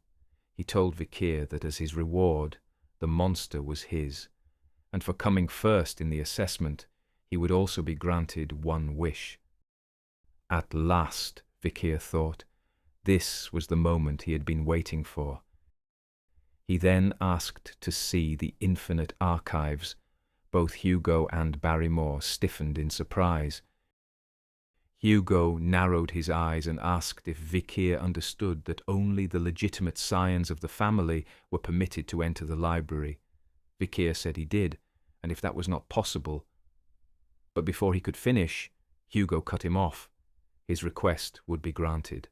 He told Vikir that as his reward, the monster was his, and for coming first in the assessment, he would also be granted one wish. At last, Vikir thought, this was the moment he had been waiting for. He then asked to see the infinite archives. Both Hugo and Barrymore stiffened in surprise. Hugo narrowed his eyes and asked if Vikir understood that only the legitimate scions of the family were permitted to enter the library. Vikir said he did, and if that was not possible. But before he could finish, Hugo cut him off. His request would be granted.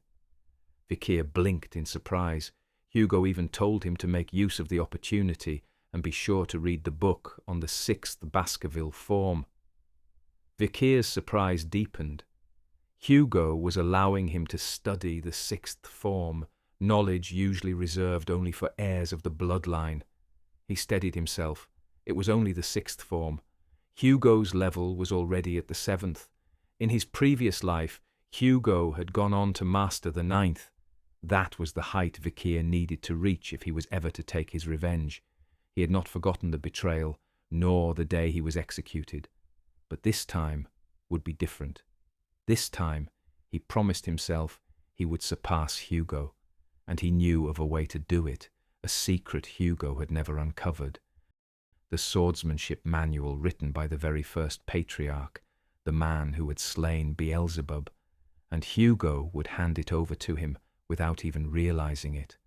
Vikir blinked in surprise. Hugo even told him to make use of the opportunity and be sure to read the book on the 6th Baskerville form. Vikir's surprise deepened. Hugo was allowing him to study the 6th form, knowledge usually reserved only for heirs of the bloodline. He steadied himself. It was only the 6th form. Hugo's level was already at the 7th. In his previous life, Hugo had gone on to master the 9th. That was the height Vikir needed to reach if he was ever to take his revenge. He had not forgotten the betrayal, nor the day he was executed. But this time would be different. This time, he promised himself he would surpass Hugo, and he knew of a way to do it, a secret Hugo had never uncovered. The swordsmanship manual written by the very first patriarch, the man who had slain Beelzebub, and Hugo would hand it over to him without even realizing it.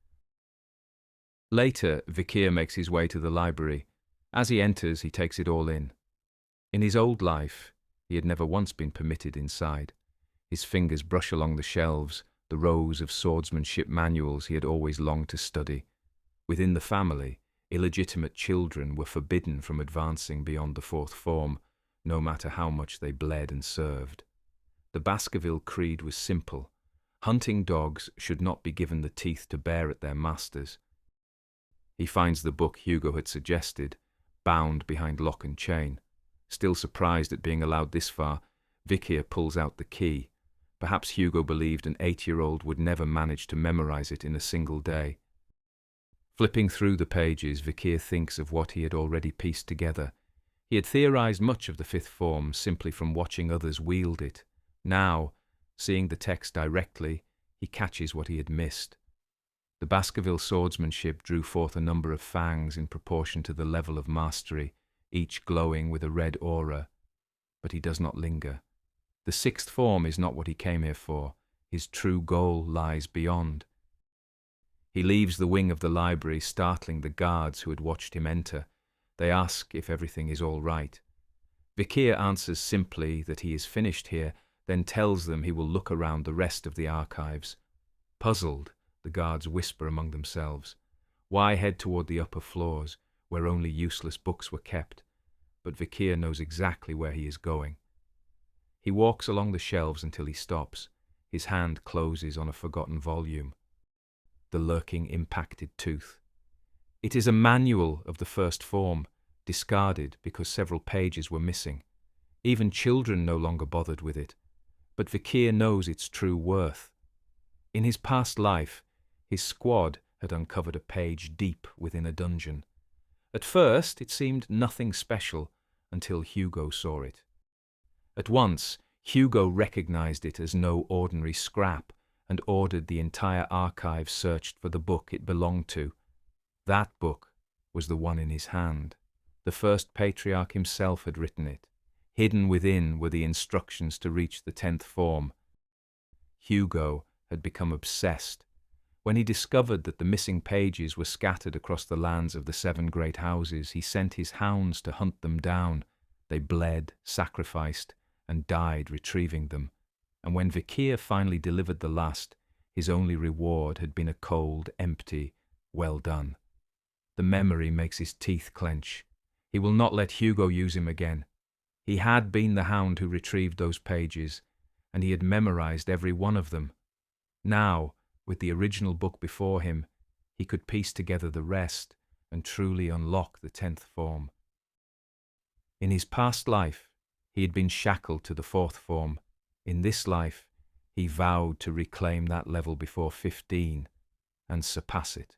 Later, Vikir makes his way to the library. As he enters, he takes it all in. In his old life, he had never once been permitted inside. His fingers brush along the shelves, the rows of swordsmanship manuals he had always longed to study. Within the family, illegitimate children were forbidden from advancing beyond the 4th form, no matter how much they bled and served. The Baskerville creed was simple. Hunting dogs should not be given the teeth to bear at their masters. He finds the book Hugo had suggested, bound behind lock and chain. Still surprised at being allowed this far, Vikir pulls out the key. Perhaps Hugo believed an 8-year-old would never manage to memorize it in a single day. Flipping through the pages, Vikir thinks of what he had already pieced together. He had theorized much of the 5th form simply from watching others wield it. Now, seeing the text directly, he catches what he had missed. The Baskerville swordsmanship drew forth a number of fangs in proportion to the level of mastery, each glowing with a red aura. But he does not linger. The 6th form is not what he came here for. His true goal lies beyond. He leaves the wing of the library, startling the guards who had watched him enter. They ask if everything is all right. Vikir answers simply that he is finished here, then tells them he will look around the rest of the archives. Puzzled, the guards whisper among themselves. Why head toward the upper floors, where only useless books were kept? But Vikir knows exactly where he is going. He walks along the shelves until he stops. His hand closes on a forgotten volume. The lurking impacted tooth. It is a manual of the first form, discarded because several pages were missing. Even children no longer bothered with it. But Vikir knows its true worth. In his past life, his squad had uncovered a page deep within a dungeon. At first, it seemed nothing special until Hugo saw it. At once, Hugo recognized it as no ordinary scrap and ordered the entire archive searched for the book it belonged to. That book was the one in his hand. The first patriarch himself had written it. Hidden within were the instructions to reach the 10th form. Hugo had become obsessed. When he discovered that the missing pages were scattered across the lands of the 7 great houses, he sent his hounds to hunt them down. They bled, sacrificed, and died retrieving them. And when Vikir finally delivered the last, his only reward had been a cold, empty, "well done." The memory makes his teeth clench. He will not let Hugo use him again. He had been the hound who retrieved those pages, and he had memorized every one of them. Now, with the original book before him, he could piece together the rest and truly unlock the 10th form. In his past life, he had been shackled to the 4th form. In this life, he vowed to reclaim that level before 15 and surpass it.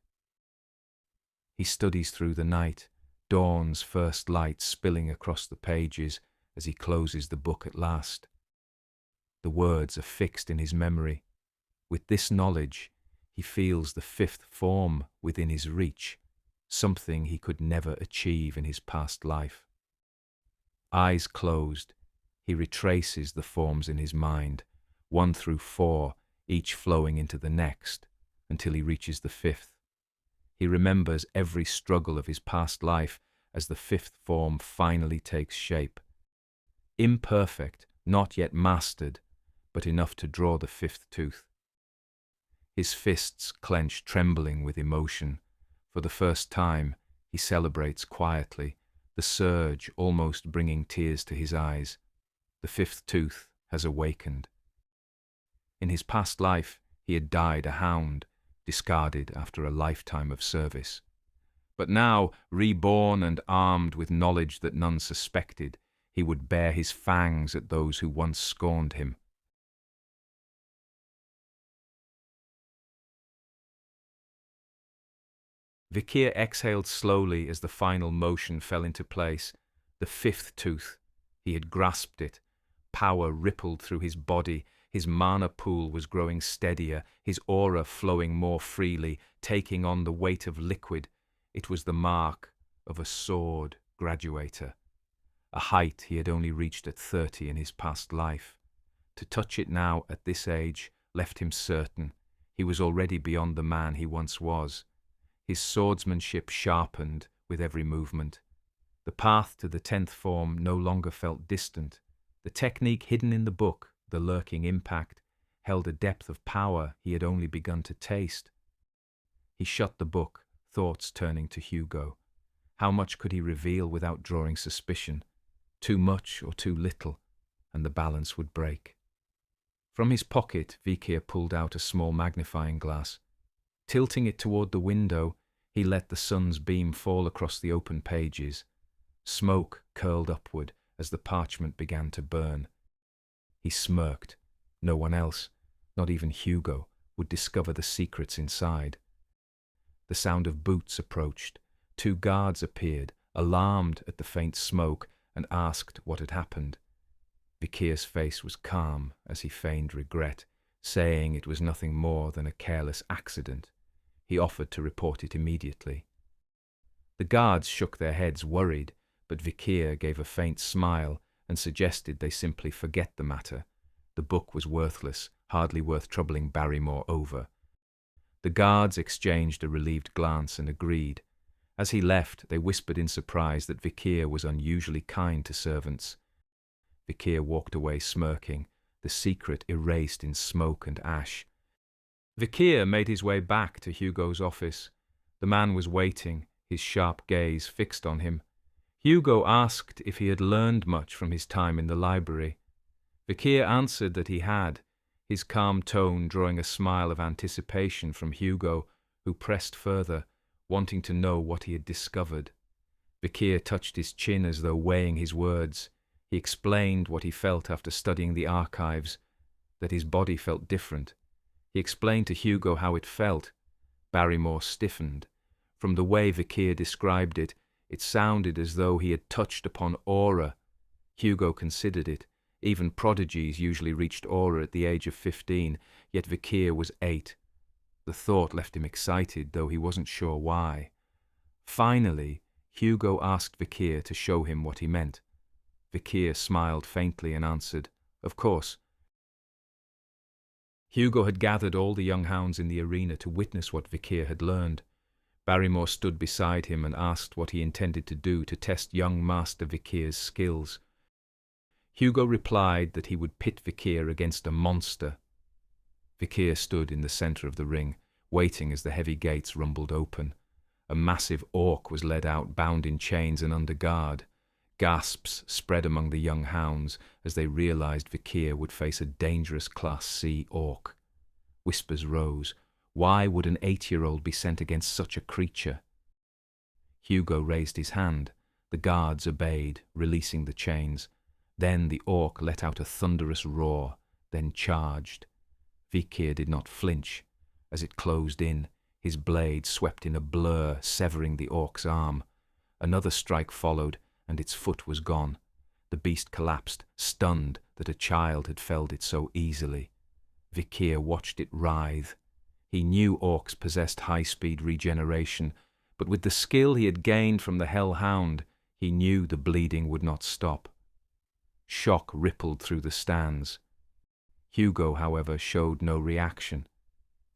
He studies through the night, dawn's first light spilling across the pages as he closes the book at last. The words are fixed in his memory. With this knowledge, he feels the 5th form within his reach, something he could never achieve in his past life. Eyes closed, he retraces the forms in his mind, 1 through 4, each flowing into the next, until he reaches the 5th. He remembers every struggle of his past life as the 5th form finally takes shape. Imperfect, not yet mastered, but enough to draw the 5th tooth. His fists clench, trembling with emotion. For the first time, he celebrates quietly, the surge almost bringing tears to his eyes. The 5th tooth has awakened. In his past life, he had died a hound, discarded after a lifetime of service. But now, reborn and armed with knowledge that none suspected, he would bare his fangs at those who once scorned him. Vikir exhaled slowly as the final motion fell into place. The 5th tooth. He had grasped it. Power rippled through his body. His mana pool was growing steadier, his aura flowing more freely, taking on the weight of liquid. It was the mark of a sword graduator, a height he had only reached at 30 in his past life. To touch it now at this age left him certain he was already beyond the man he once was. His swordsmanship sharpened with every movement. The path to the 10th form no longer felt distant. The technique hidden in the book, the lurking impact, held a depth of power he had only begun to taste. He shut the book, thoughts turning to Hugo. How much could he reveal without drawing suspicion? Too much or too little, and the balance would break. From his pocket, Vikir pulled out a small magnifying glass. Tilting it toward the window, he let the sun's beam fall across the open pages. Smoke curled upward as the parchment began to burn. He smirked. No one else, not even Hugo, would discover the secrets inside. The sound of boots approached. 2 guards appeared, alarmed at the faint smoke, and asked what had happened. Vikir's face was calm as he feigned regret, saying it was nothing more than a careless accident. He offered to report it immediately. The guards shook their heads, worried, but Vikir gave a faint smile and suggested they simply forget the matter. The book was worthless, hardly worth troubling Barrymore over. The guards exchanged a relieved glance and agreed. As he left, they whispered in surprise that Vikir was unusually kind to servants. Vikir walked away smirking, the secret erased in smoke and ash. Vikir made his way back to Hugo's office. The man was waiting, his sharp gaze fixed on him. Hugo asked if he had learned much from his time in the library. Vikir answered that he had, his calm tone drawing a smile of anticipation from Hugo, who pressed further, wanting to know what he had discovered. Vikir touched his chin as though weighing his words. He explained what he felt after studying the archives, that his body felt different. He explained to Hugo how it felt. Barrymore stiffened. From the way Vikir described it, it sounded as though he had touched upon aura. Hugo considered it. Even prodigies usually reached aura at the age of 15, yet Vikir was 8. The thought left him excited, though he wasn't sure why. Finally, Hugo asked Vikir to show him what he meant. Vikir smiled faintly and answered, "Of course." Hugo had gathered all the young hounds in the arena to witness what Vikir had learned. Barrymore stood beside him and asked what he intended to do to test young Master Vikir's skills. Hugo replied that he would pit Vikir against a monster. Vikir stood in the centre of the ring, waiting as the heavy gates rumbled open. A massive orc was led out, bound in chains and under guard. Gasps spread among the young hounds as they realized Vikir would face a dangerous Class C orc. Whispers rose. Why would an 8-year-old be sent against such a creature? Hugo raised his hand. The guards obeyed, releasing the chains. Then the orc let out a thunderous roar, then charged. Vikir did not flinch. As it closed in, his blade swept in a blur, severing the orc's arm. Another strike followed, and its foot was gone. The beast collapsed, stunned that a child had felled it so easily. Vikir watched it writhe. He knew orcs possessed high-speed regeneration, but with the skill he had gained from the hellhound, he knew the bleeding would not stop. Shock rippled through the stands. Hugo, however, showed no reaction.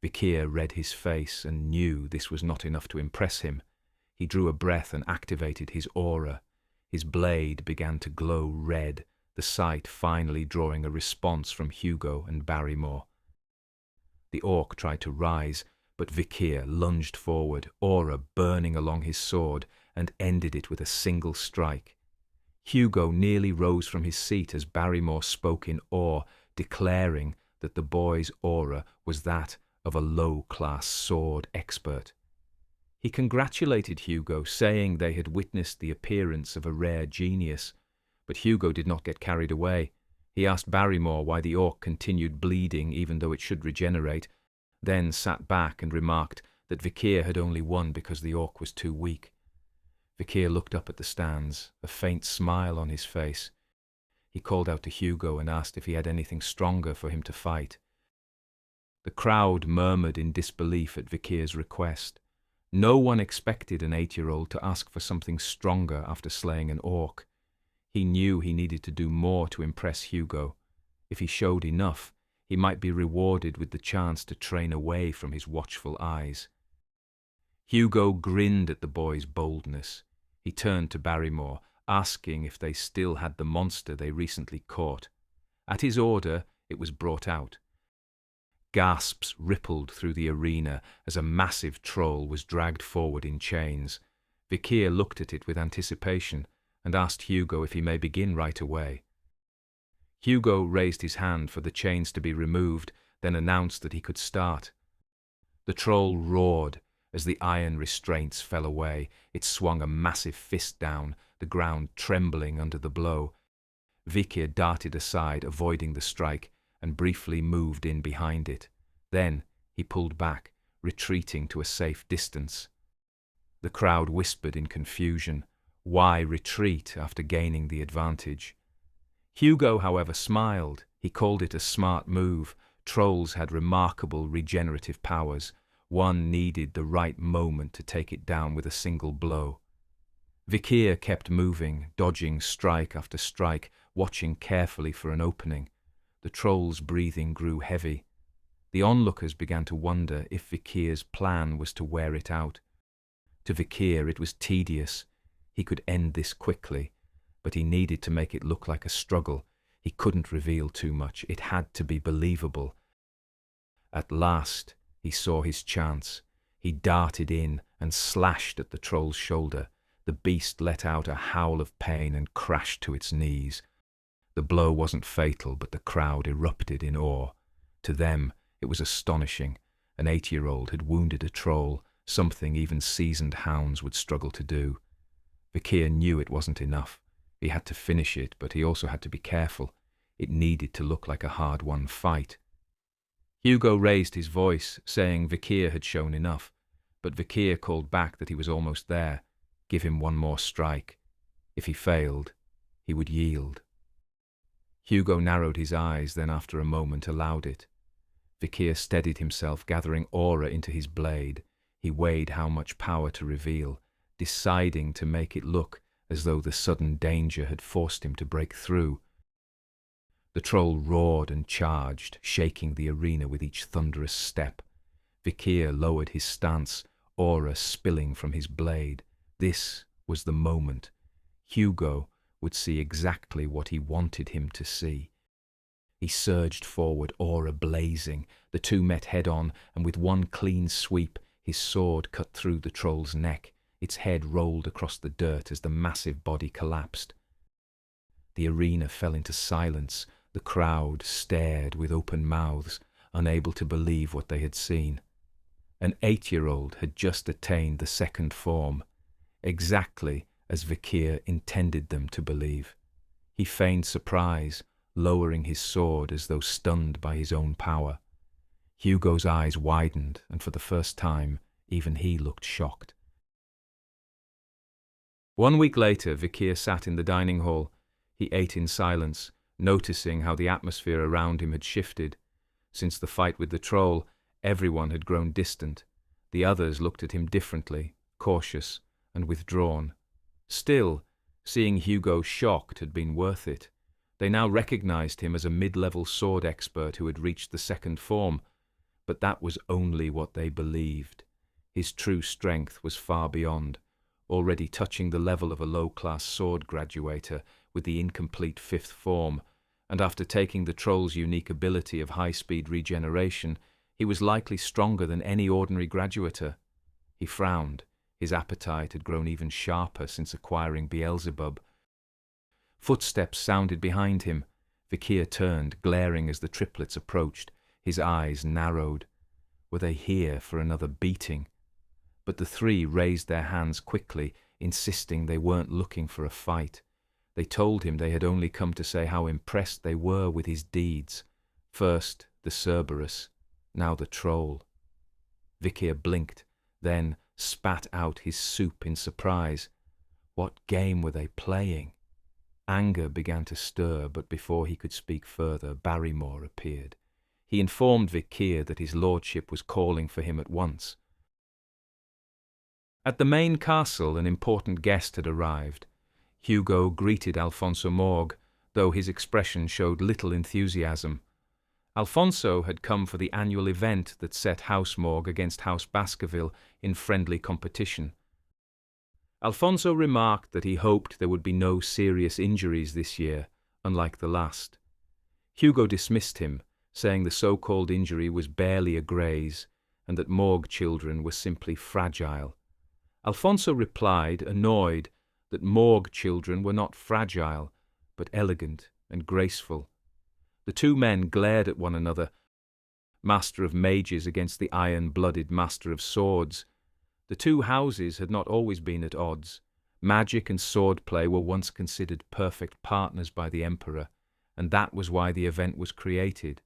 Vikir read his face and knew this was not enough to impress him. He drew a breath and activated his aura. His blade began to glow red, the sight finally drawing a response from Hugo and Barrymore. The orc tried to rise, but Vikir lunged forward, aura burning along his sword, and ended it with a single strike. Hugo nearly rose from his seat as Barrymore spoke in awe, declaring that the boy's aura was that of a low-class sword expert. He congratulated Hugo, saying they had witnessed the appearance of a rare genius, but Hugo did not get carried away. He asked Barrymore why the orc continued bleeding even though it should regenerate, then sat back and remarked that Vikir had only won because the orc was too weak. Vikir looked up at the stands, a faint smile on his face. He called out to Hugo and asked if he had anything stronger for him to fight. The crowd murmured in disbelief at Vikir's request. No one expected an 8-year-old to ask for something stronger after slaying an orc. He knew he needed to do more to impress Hugo. If he showed enough, he might be rewarded with the chance to train away from his watchful eyes. Hugo grinned at the boy's boldness. He turned to Barrymore, asking if they still had the monster they recently caught. At his order, it was brought out. Gasps rippled through the arena as a massive troll was dragged forward in chains. Vikir looked at it with anticipation and asked Hugo if he may begin right away. Hugo raised his hand for the chains to be removed, then announced that he could start. The troll roared as the iron restraints fell away. It swung a massive fist down, the ground trembling under the blow. Vikir darted aside, avoiding the strike, and briefly moved in behind it. Then he pulled back, retreating to a safe distance. The crowd whispered in confusion. Why retreat after gaining the advantage? Hugo, however, smiled. He called it a smart move. Trolls had remarkable regenerative powers. One needed the right moment to take it down with a single blow. Vikir kept moving, dodging strike after strike, watching carefully for an opening. The troll's breathing grew heavy. The onlookers began to wonder if Vikir's plan was to wear it out. To Vikir it was tedious. He could end this quickly, but he needed to make it look like a struggle. He couldn't reveal too much. It had to be believable. At last, He saw his chance. He darted in and slashed at the troll's shoulder. The beast let out a howl of pain and crashed to its knees. The blow wasn't fatal, but the crowd erupted in awe. To them, it was astonishing. An 8-year-old had wounded a troll, something even seasoned hounds would struggle to do. Vikir knew it wasn't enough. He had to finish it, but he also had to be careful. It needed to look like a hard-won fight. Hugo raised his voice, saying Vikir had shown enough, but Vikir called back that he was almost there. Give him one more strike. If he failed, he would yield. Hugo narrowed his eyes, then after a moment allowed it. Vikir steadied himself, gathering aura into his blade. He weighed how much power to reveal, deciding to make it look as though the sudden danger had forced him to break through. The troll roared and charged, shaking the arena with each thunderous step. Vikir lowered his stance, aura spilling from his blade. This was the moment. Hugo would see exactly what he wanted him to see. He surged forward, aura blazing. The two met head-on, and with one clean sweep, his sword cut through the troll's neck. Its head rolled across the dirt as the massive body collapsed. The arena fell into silence. The crowd stared with open mouths, unable to believe what they had seen. An 8-year-old had just attained the second form, exactly as Vikir intended them to believe. He feigned surprise, lowering his sword as though stunned by his own power. Hugo's eyes widened, and for the first time, even he looked shocked. 1 week later, Vikir sat in the dining hall. He ate in silence, noticing how the atmosphere around him had shifted. Since the fight with the troll, everyone had grown distant. The others looked at him differently, cautious and withdrawn. Still, seeing Hugo shocked had been worth it. They now recognized him as a mid-level sword expert who had reached the second form, but that was only what they believed. His true strength was far beyond, already touching the level of a low-class sword graduator with the incomplete 5th form, and after taking the troll's unique ability of high-speed regeneration, he was likely stronger than any ordinary graduator. He frowned. His appetite had grown even sharper since acquiring Beelzebub. Footsteps sounded behind him. Vikir turned, glaring as the triplets approached. His eyes narrowed. Were they here for another beating? But the three raised their hands quickly, insisting they weren't looking for a fight. They told him they had only come to say how impressed they were with his deeds. First the Cerberus, now the troll. Vikir blinked, then spat out his soup in surprise. What game were they playing? Anger began to stir, but before he could speak further, Barrymore appeared. He informed Vikir that his lordship was calling for him at once. At the main castle, an important guest had arrived. Hugo greeted Alfonso Morg, though his expression showed little enthusiasm. Alfonso had come for the annual event that set House Morg against House Baskerville in friendly competition. Alfonso remarked that he hoped there would be no serious injuries this year, unlike the last. Hugo dismissed him, saying the so-called injury was barely a graze, and that Morg children were simply fragile. Alfonso replied, annoyed, that Morg children were not fragile, but elegant and graceful. The two men glared at one another, Master of Mages against the iron-blooded Master of Swords. The two houses had not always been at odds. Magic and swordplay were once considered perfect partners by the Emperor, and that was why the event was created.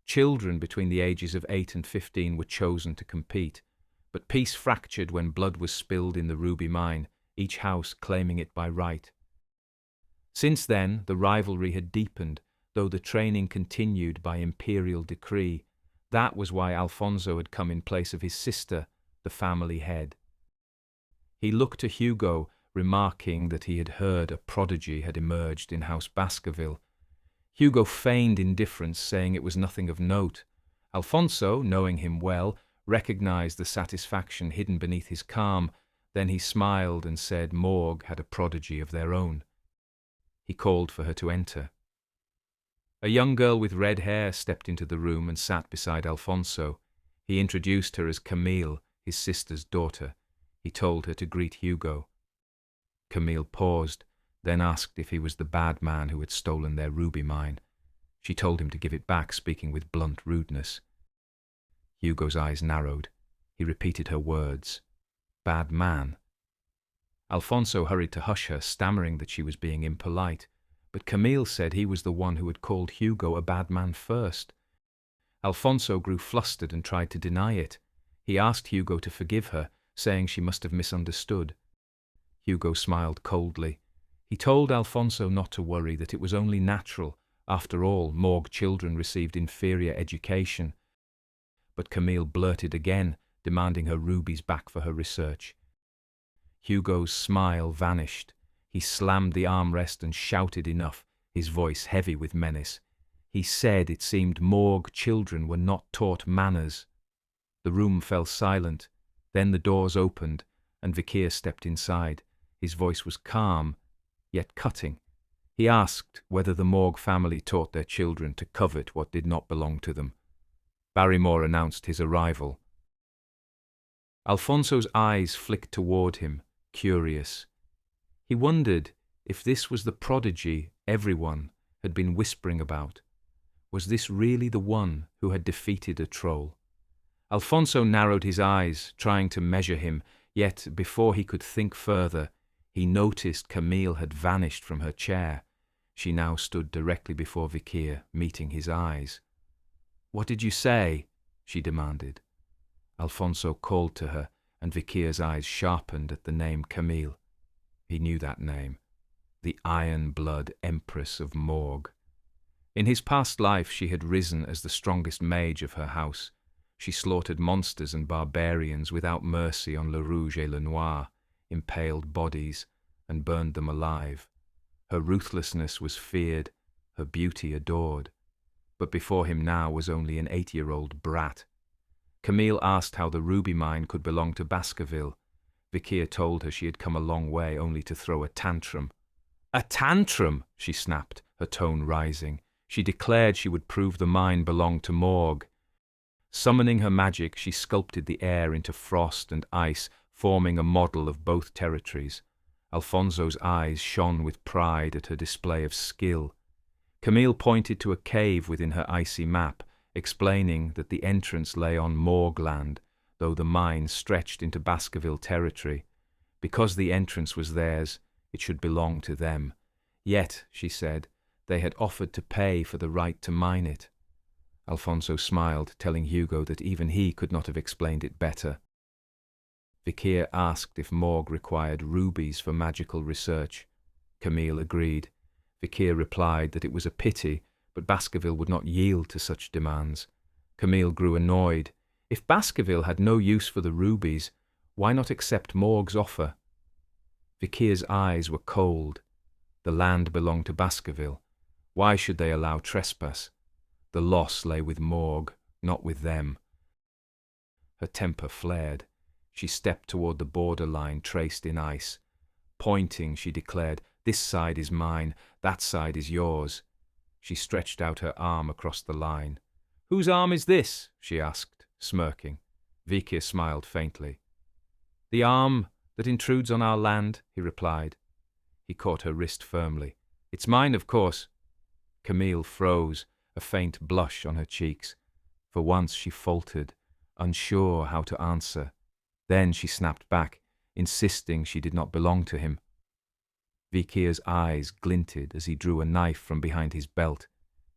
Children between the ages of 8 and 15 were chosen to compete, but peace fractured when blood was spilled in the ruby mine, each house claiming it by right. Since then, the rivalry had deepened, though the training continued by imperial decree. That was why Alfonso had come in place of his sister, the family head. He looked to Hugo, remarking that he had heard a prodigy had emerged in House Baskerville. Hugo feigned indifference, saying it was nothing of note. Alfonso, knowing him well, recognized the satisfaction hidden beneath his calm. Then he smiled and said Morg had a prodigy of their own. He called for her to enter. A young girl with red hair stepped into the room and sat beside Alfonso. He introduced her as Camille, his sister's daughter. He told her to greet Hugo. Camille paused, then asked if he was the bad man who had stolen their ruby mine. She told him to give it back, speaking with blunt rudeness. Hugo's eyes narrowed. He repeated her words. Bad man. Alfonso hurried to hush her, stammering that she was being impolite, but Camille said he was the one who had called Hugo a bad man first. Alfonso grew flustered and tried to deny it. He asked Hugo to forgive her, saying she must have misunderstood. Hugo smiled coldly. He told Alfonso not to worry, that it was only natural. After all, Morgue children received inferior education. But Camille blurted again, demanding her rubies back for her research. Hugo's smile vanished. He slammed the armrest and shouted enough, his voice heavy with menace. He said it seemed Morgue children were not taught manners. The room fell silent. Then the doors opened, and Vikir stepped inside. His voice was calm, yet cutting. He asked whether the Morgue family taught their children to covet what did not belong to them. Barrymore announced his arrival. Alfonso's eyes flicked toward him, curious. He wondered if this was the prodigy everyone had been whispering about. Was this really the one who had defeated a troll? Alfonso narrowed his eyes, trying to measure him, yet before he could think further, he noticed Camille had vanished from her chair. She now stood directly before Vikir, meeting his eyes. "What did you say?" she demanded. Alfonso called to her, and Vikir's eyes sharpened at the name Camille. He knew that name, the Iron Blood Empress of Morgue. In his past life she had risen as the strongest mage of her house. She slaughtered monsters and barbarians without mercy on Le Rouge et Le Noir, impaled bodies, and burned them alive. Her ruthlessness was feared, her beauty adored. But before him now was only an 8-year-old brat. Camille asked how the ruby mine could belong to Baskerville. Vikir told her she had come a long way only to throw a tantrum. "A tantrum!" she snapped, her tone rising. She declared she would prove the mine belonged to Morgue. Summoning her magic, she sculpted the air into frost and ice, forming a model of both territories. Alfonso's eyes shone with pride at her display of skill. Camille pointed to a cave within her icy map, explaining that the entrance lay on Morgue land, though the mine stretched into Baskerville territory. Because the entrance was theirs, it should belong to them. Yet, she said, they had offered to pay for the right to mine it. Alfonso smiled, telling Hugo that even he could not have explained it better. Vikir asked if Morgue required rubies for magical research. Camille agreed. Vikir replied that it was a pity, but Baskerville would not yield to such demands. Camille grew annoyed. If Baskerville had no use for the rubies, why not accept Morgue's offer? Vikir's eyes were cold. The land belonged to Baskerville. Why should they allow trespass? The loss lay with Morgue, not with them. Her temper flared. She stepped toward the borderline traced in ice. Pointing, she declared, "This side is mine, that side is yours." She stretched out her arm across the line. "Whose arm is this?" she asked, smirking. Vikir smiled faintly. "The arm that intrudes on our land," he replied. He caught her wrist firmly. "It's mine, of course." Camille froze, a faint blush on her cheeks. For once she faltered, unsure how to answer. Then she snapped back, insisting she did not belong to him. Vikir's eyes glinted as he drew a knife from behind his belt.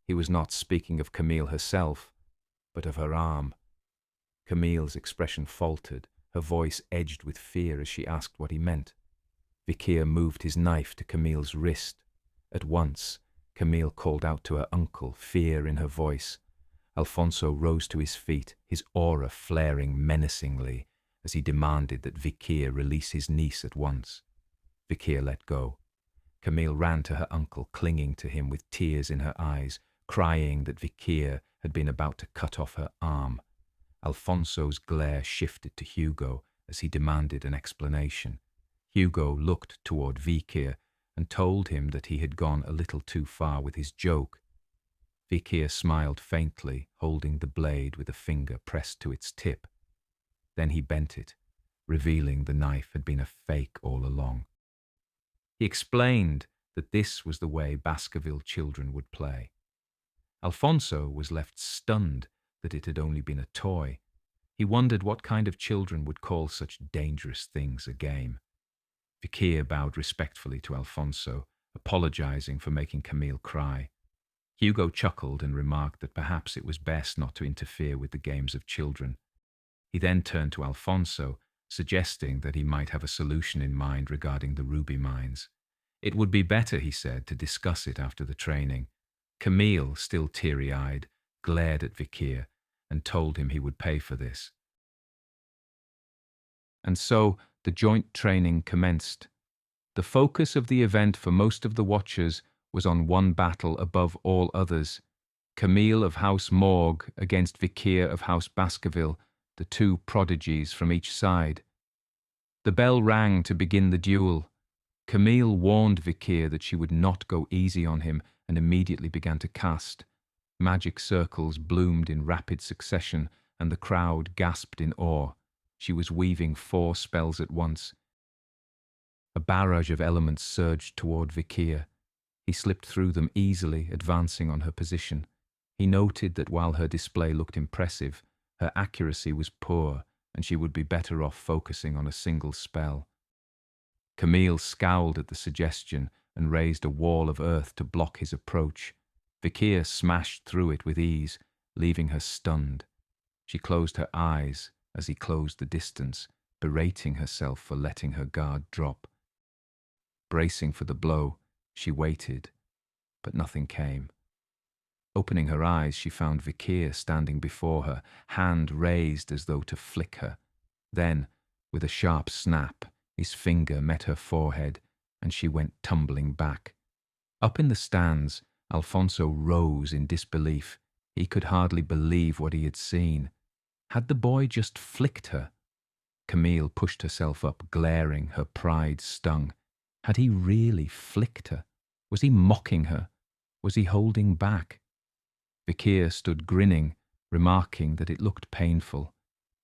He was not speaking of Camille herself, but of her arm. Camille's expression faltered, her voice edged with fear as she asked what he meant. Vikir moved his knife to Camille's wrist. At once, Camille called out to her uncle, fear in her voice. Alfonso rose to his feet, his aura flaring menacingly, as he demanded that Vikir release his niece at once. Vikir let go. Camille ran to her uncle, clinging to him with tears in her eyes, crying that Vikir had been about to cut off her arm. Alfonso's glare shifted to Hugo as he demanded an explanation. Hugo looked toward Vikir and told him that he had gone a little too far with his joke. Vikir smiled faintly, holding the blade with a finger pressed to its tip. Then he bent it, revealing the knife had been a fake all along. He explained that this was the way Baskerville children would play. Alfonso was left stunned that it had only been a toy. He wondered what kind of children would call such dangerous things a game. Vikir bowed respectfully to Alfonso, apologizing for making Camille cry. Hugo chuckled and remarked that perhaps it was best not to interfere with the games of children. He then turned to Alfonso, suggesting that he might have a solution in mind regarding the ruby mines. It would be better, he said, to discuss it after the training. Camille, still teary-eyed, glared at Vikir and told him he would pay for this. And so the joint training commenced. The focus of the event for most of the watchers was on one battle above all others: Camille of House Morgue against Vikir of House Baskerville, the two prodigies from each side. The bell rang to begin the duel. Camille warned Vikir that she would not go easy on him and immediately began to cast. Magic circles bloomed in rapid succession and the crowd gasped in awe. She was weaving 4 spells at once. A barrage of elements surged toward Vikir. He slipped through them easily, advancing on her position. He noted that while her display looked impressive, her accuracy was poor, and she would be better off focusing on a single spell. Camille scowled at the suggestion and raised a wall of earth to block his approach. Vikir smashed through it with ease, leaving her stunned. She closed her eyes as he closed the distance, berating herself for letting her guard drop. Bracing for the blow, she waited, but nothing came. Opening her eyes, she found Vikir standing before her, hand raised as though to flick her. Then, with a sharp snap, his finger met her forehead, and she went tumbling back. Up in the stands, Alfonso rose in disbelief. He could hardly believe what he had seen. Had the boy just flicked her? Camille pushed herself up, glaring, her pride stung. Had he really flicked her? Was he mocking her? Was he holding back? Vikir stood grinning, remarking that it looked painful.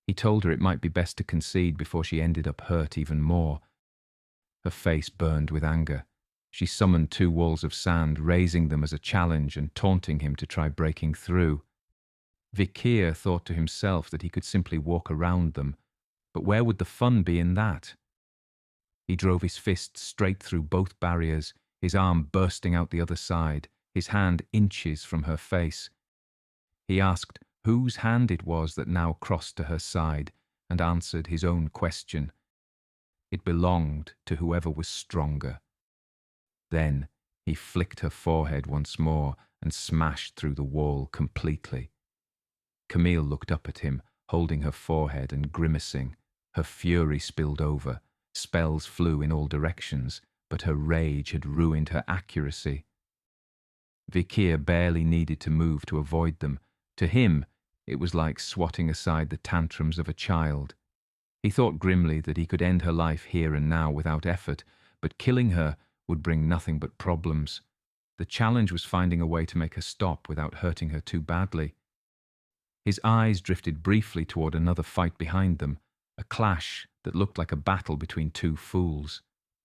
He told her it might be best to concede before she ended up hurt even more. Her face burned with anger. She summoned 2 walls of sand, raising them as a challenge and taunting him to try breaking through. Vikir thought to himself that he could simply walk around them, but where would the fun be in that? He drove his fist straight through both barriers, his arm bursting out the other side, his hand inches from her face. He asked whose hand it was that now crossed to her side, and answered his own question. It belonged to whoever was stronger. Then he flicked her forehead once more and smashed through the wall completely. Camille looked up at him, holding her forehead and grimacing. Her fury spilled over. Spells flew in all directions, but her rage had ruined her accuracy. Vikir barely needed to move to avoid them. To him, it was like swatting aside the tantrums of a child. He thought grimly that he could end her life here and now without effort, but killing her would bring nothing but problems. The challenge was finding a way to make her stop without hurting her too badly. His eyes drifted briefly toward another fight behind them, a clash that looked like a battle between 2 fools.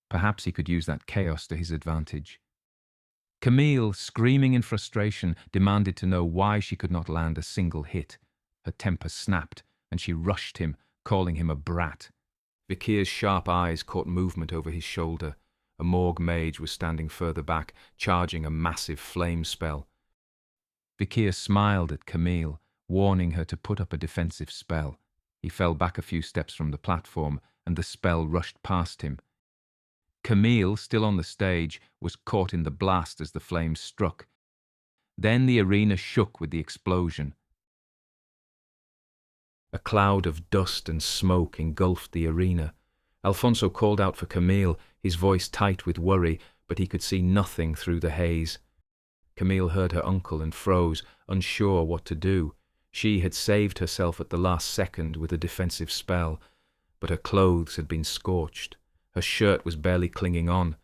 Perhaps he could use that chaos to his advantage. Camille, screaming in frustration, demanded to know why she could not land a single hit. Her temper snapped, and she rushed him, calling him a brat. Vikir's sharp eyes caught movement over his shoulder. A morgue mage was standing further back, charging a massive flame spell. Vikir smiled at Camille, warning her to put up a defensive spell. He fell back a few steps from the platform, and the spell rushed past him. Camille, still on the stage, was caught in the blast as the flames struck. Then the arena shook with the explosion. A cloud of dust and smoke engulfed the arena. Alfonso called out for Camille, his voice tight with worry, but he could see nothing through the haze. Camille heard her uncle and froze, unsure what to do. She had saved herself at the last second with a defensive spell, but her clothes had been scorched. Her shirt was barely clinging on,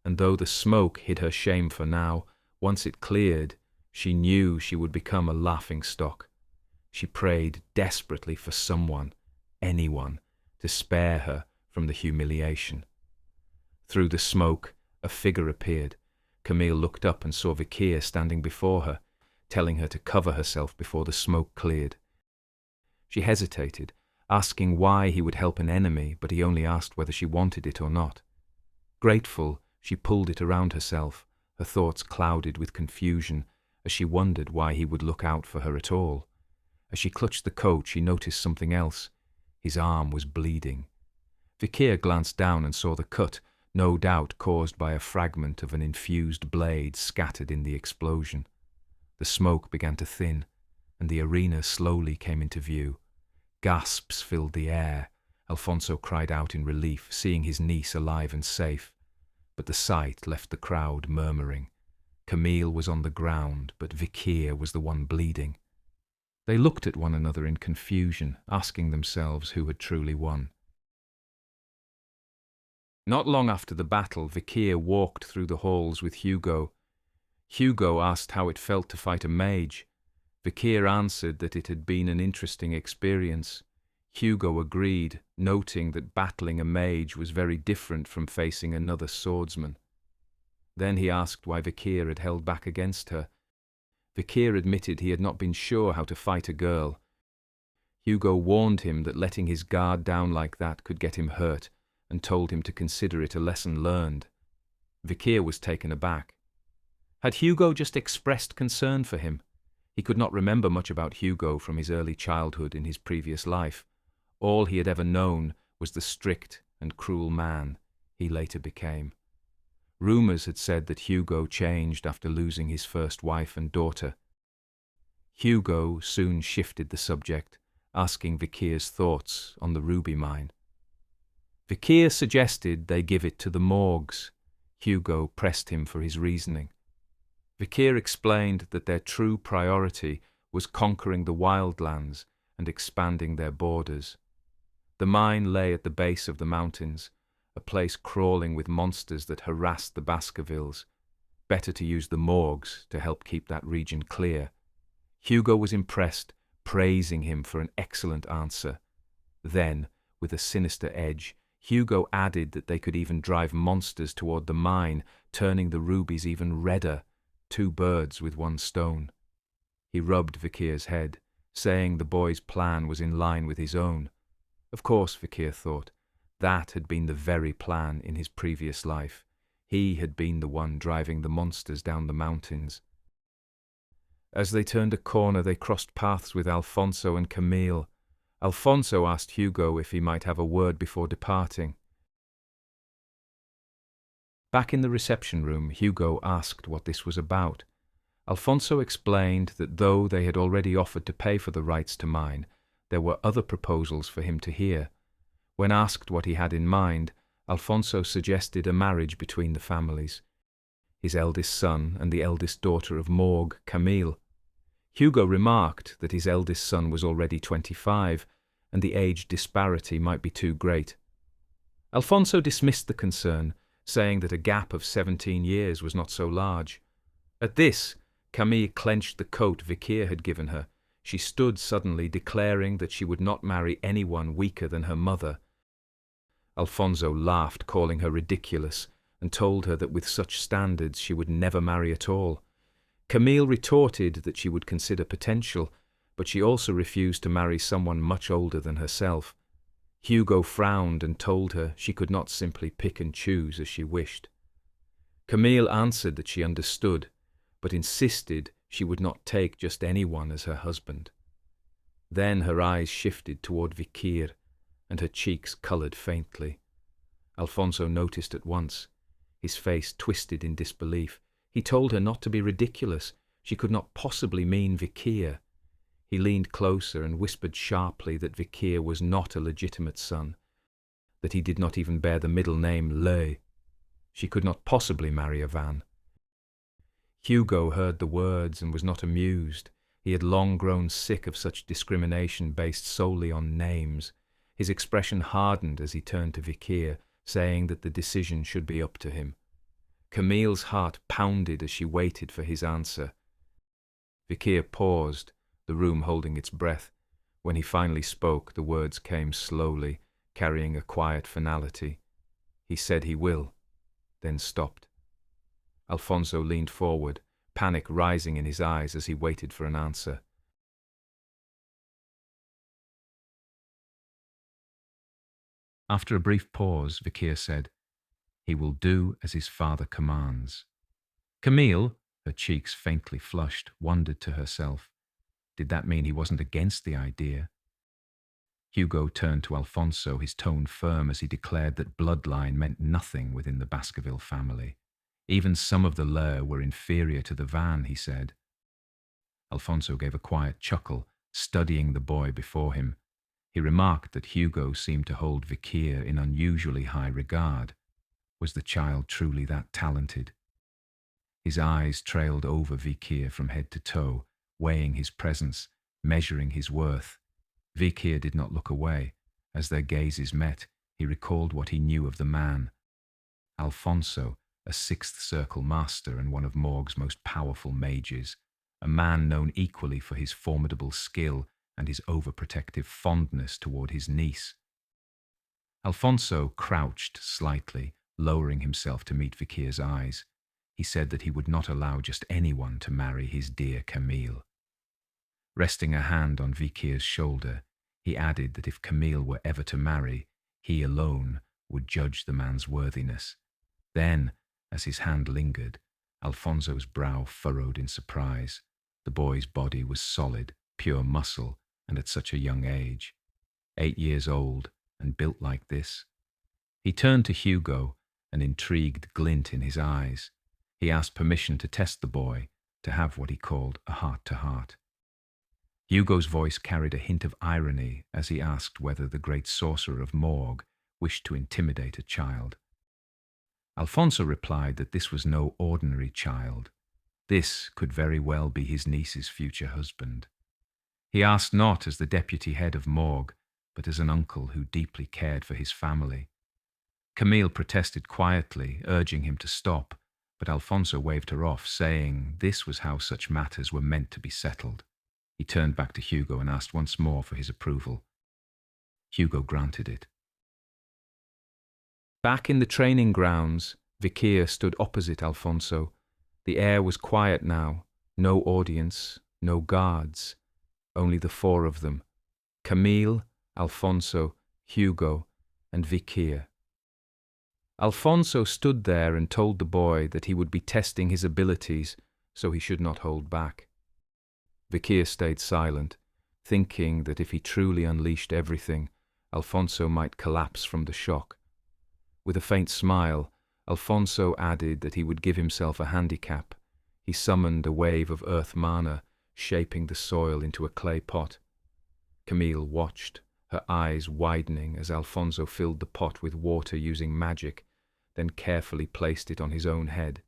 and though the smoke hid her shame for now, once it cleared, She knew she would become a laughingstock. She prayed desperately for someone, anyone, to spare her from the humiliation. Through the smoke, a figure appeared. Camille looked up and saw Vikir standing before her, telling her to cover herself before the smoke cleared. She hesitated, asking why he would help an enemy, but he only asked whether she wanted it or not. Grateful, she pulled it around herself, her thoughts clouded with confusion as she wondered why he would look out for her at all. As she clutched the coat, she noticed something else. His arm was bleeding. Vikir glanced down and saw the cut, no doubt caused by a fragment of an infused blade scattered in the explosion. The smoke began to thin, and the arena slowly came into view. Gasps filled the air. Alfonso cried out in relief, seeing his niece alive and safe. But the sight left the crowd murmuring. Camille was on the ground, but Vikir was the one bleeding. They looked at one another in confusion, asking themselves who had truly won. Not long after the battle, Vikir walked through the halls with Hugo. Hugo asked how it felt to fight a mage. Vikir answered that it had been an interesting experience. Hugo agreed, noting that battling a mage was very different from facing another swordsman. Then he asked why Vikir had held back against her. Vikir admitted he had not been sure how to fight a girl. Hugo warned him that letting his guard down like that could get him hurt, and told him to consider it a lesson learned. Vikir was taken aback. Had Hugo just expressed concern for him? He could not remember much about Hugo from his early childhood in his previous life. All he had ever known was the strict and cruel man he later became. Rumours had said that Hugo changed after losing his first wife and daughter. Hugo soon shifted the subject, asking Vikir's thoughts on the ruby mine. Vikir suggested they give it to the Morgs. Hugo pressed him for his reasoning. Vikir explained that their true priority was conquering the wildlands and expanding their borders. The mine lay at the base of the mountains, a place crawling with monsters that harassed the Baskervilles. Better to use the Morgs to help keep that region clear. Hugo was impressed, praising him for an excellent answer. Then, with a sinister edge, Hugo added that they could even drive monsters toward the mine, turning the rubies even redder. 2 birds with 1 stone. He rubbed Vikir's head, saying the boy's plan was in line with his own. Of course, Vikir thought, that had been the very plan in his previous life. He had been the one driving the monsters down the mountains. As they turned a corner, they crossed paths with Alfonso and Camille. Alfonso asked Hugo if he might have a word before departing. Back in the reception room, Hugo asked what this was about. Alfonso explained that though they had already offered to pay for the rights to mine, there were other proposals for him to hear. When asked what he had in mind, Alfonso suggested a marriage between the families. His eldest son and the eldest daughter of Morg, Camille. Hugo remarked that his eldest son was already 25, and the age disparity might be too great. Alfonso dismissed the concern, saying that a gap of 17 years was not so large. At this, Camille clenched the coat Vikir had given her. She stood suddenly, declaring that she would not marry anyone weaker than her mother. Alfonso laughed, calling her ridiculous, and told her that with such standards she would never marry at all. Camille retorted that she would consider potential, but she also refused to marry someone much older than herself. Hugo frowned and told her she could not simply pick and choose as she wished. Camille answered that she understood, but insisted she would not take just anyone as her husband. Then her eyes shifted toward Vikir, and her cheeks coloured faintly. Alfonso noticed at once. His face twisted in disbelief. He told her not to be ridiculous. She could not possibly mean Vikir. He leaned closer and whispered sharply that Vikir was not a legitimate son, that he did not even bear the middle name Le. She could not possibly marry a Van. Hugo heard the words and was not amused. He had long grown sick of such discrimination based solely on names. His expression hardened as he turned to Vikir, saying that the decision should be up to him. Camille's heart pounded as she waited for his answer. Vikir paused, the room holding its breath. When he finally spoke, the words came slowly, carrying a quiet finality. He said he will, then stopped. Alfonso leaned forward, panic rising in his eyes as he waited for an answer. After a brief pause, Vikir said, "He will do as his father commands." Camille, her cheeks faintly flushed, wondered to herself, did that mean he wasn't against the idea? Hugo turned to Alfonso, his tone firm as he declared that bloodline meant nothing within the Baskerville family. Even some of the Lair were inferior to the Van, he said. Alfonso gave a quiet chuckle, studying the boy before him. He remarked that Hugo seemed to hold Vikir in unusually high regard. Was the child truly that talented? His eyes trailed over Vikir from head to toe, weighing his presence, measuring his worth. Vikir did not look away. As their gazes met, he recalled what he knew of the man. Alfonso, a sixth circle master and one of Morg's most powerful mages, a man known equally for his formidable skill and his overprotective fondness toward his niece. Alfonso crouched slightly, lowering himself to meet Vikir's eyes. He said that he would not allow just anyone to marry his dear Camille. Resting a hand on Vikir's shoulder, he added that if Camille were ever to marry, he alone would judge the man's worthiness. Then, as his hand lingered, Alfonso's brow furrowed in surprise. The boy's body was solid, pure muscle, and at such a young age. 8 years old, and built like this. He turned to Hugo, an intrigued glint in his eyes. He asked permission to test the boy, to have what he called a heart-to-heart. Hugo's voice carried a hint of irony as he asked whether the great sorcerer of Morg wished to intimidate a child. Alfonso replied that this was no ordinary child. This could very well be his niece's future husband. He asked not as the deputy head of Morg, but as an uncle who deeply cared for his family. Camille protested quietly, urging him to stop, but Alfonso waved her off, saying this was how such matters were meant to be settled. He turned back to Hugo and asked once more for his approval. Hugo granted it. Back in the training grounds, Vikir stood opposite Alfonso. The air was quiet now, no audience, no guards, only the 4 of them, Camille, Alfonso, Hugo, and Vikir. Alfonso stood there and told the boy that he would be testing his abilities, so he should not hold back. Vikir stayed silent, thinking that if he truly unleashed everything, Alfonso might collapse from the shock. With a faint smile, Alfonso added that he would give himself a handicap. He summoned a wave of earth mana, shaping the soil into a clay pot. Camille watched, her eyes widening as Alfonso filled the pot with water using magic, then carefully placed it on his own head.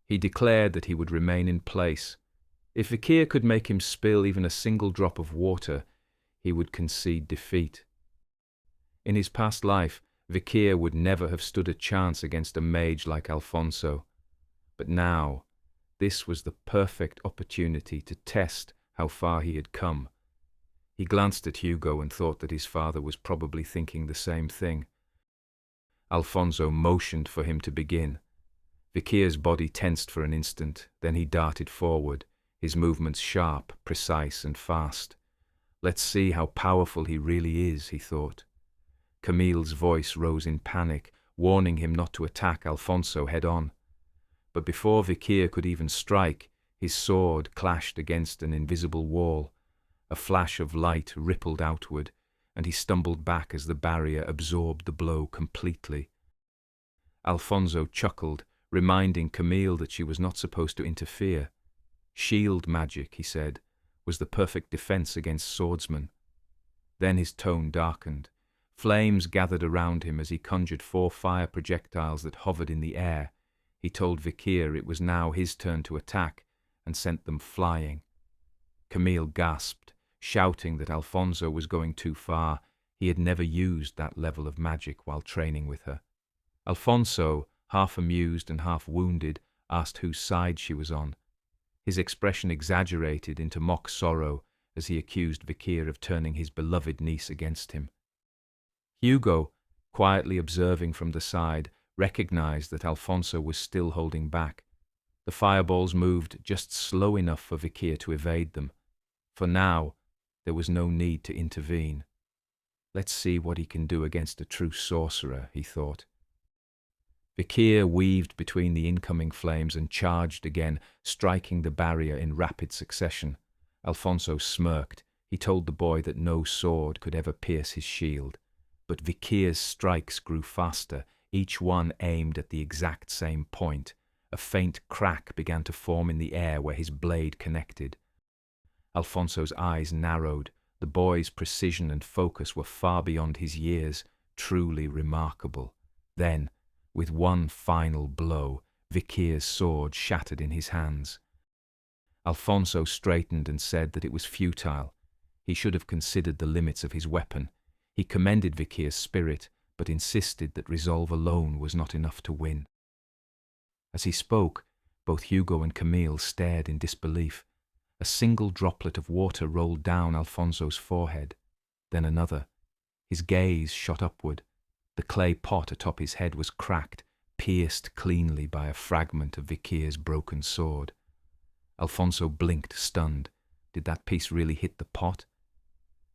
He declared that he would remain in place. If Vikir could make him spill even a single drop of water, he would concede defeat. In his past life, Vikir would never have stood a chance against a mage like Alfonso. But now, this was the perfect opportunity to test how far he had come. He glanced at Hugo and thought that his father was probably thinking the same thing. Alfonso motioned for him to begin. Vikir's body tensed for an instant, then he darted forward, his movements sharp, precise, and fast. Let's see how powerful he really is, he thought. Camille's voice rose in panic, warning him not to attack Alfonso head-on. But before Vikir could even strike, his sword clashed against an invisible wall. A flash of light rippled outward, and he stumbled back as the barrier absorbed the blow completely. Alfonso chuckled, reminding Camille that she was not supposed to interfere. Shield magic, he said, was the perfect defense against swordsmen. Then his tone darkened. Flames gathered around him as he conjured 4 fire projectiles that hovered in the air. He told Vikir it was now his turn to attack, and sent them flying. Camille gasped, shouting that Alfonso was going too far. He had never used that level of magic while training with her. Alfonso, half amused and half wounded, asked whose side she was on. his expression exaggerated into mock sorrow as he accused Vikir of turning his beloved niece against him. Hugo, quietly observing from the side, recognized that Alfonso was still holding back. The fireballs moved just slow enough for Vikir to evade them. For now, there was no need to intervene. Let's see what he can do against a true sorcerer, he thought. Vikir weaved between the incoming flames and charged again, striking the barrier in rapid succession. Alfonso smirked. He told the boy that no sword could ever pierce his shield. But Vikir's strikes grew faster, each one aimed at the exact same point. A faint crack began to form in the air where his blade connected. Alfonso's eyes narrowed. The boy's precision and focus were far beyond his years, truly remarkable. Then, with one final blow, Vikir's sword shattered in his hands. Alfonso straightened and said that it was futile. He should have considered the limits of his weapon. He commended Vikir's spirit, but insisted that resolve alone was not enough to win. As he spoke, both Hugo and Camille stared in disbelief. A single droplet of water rolled down Alfonso's forehead, then another. His gaze shot upward. The clay pot atop his head was cracked, pierced cleanly by a fragment of Vikir's broken sword. Alfonso blinked, stunned. Did that piece really hit the pot?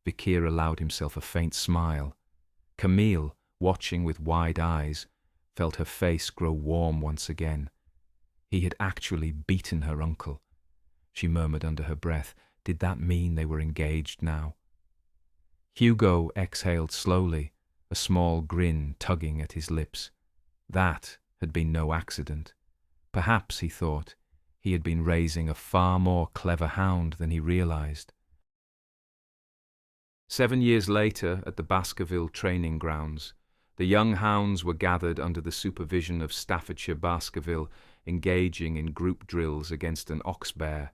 Vikir allowed himself a faint smile. Camille, watching with wide eyes, felt her face grow warm once again. He had actually beaten her uncle. She murmured under her breath, did that mean they were engaged now? Hugo exhaled slowly, a small grin tugging at his lips. That had been no accident. Perhaps, he thought, he had been raising a far more clever hound than he realized. 7 years later, at the Baskerville training grounds, the young hounds were gathered under the supervision of Staffordshire Baskerville, engaging in group drills against an ox bear.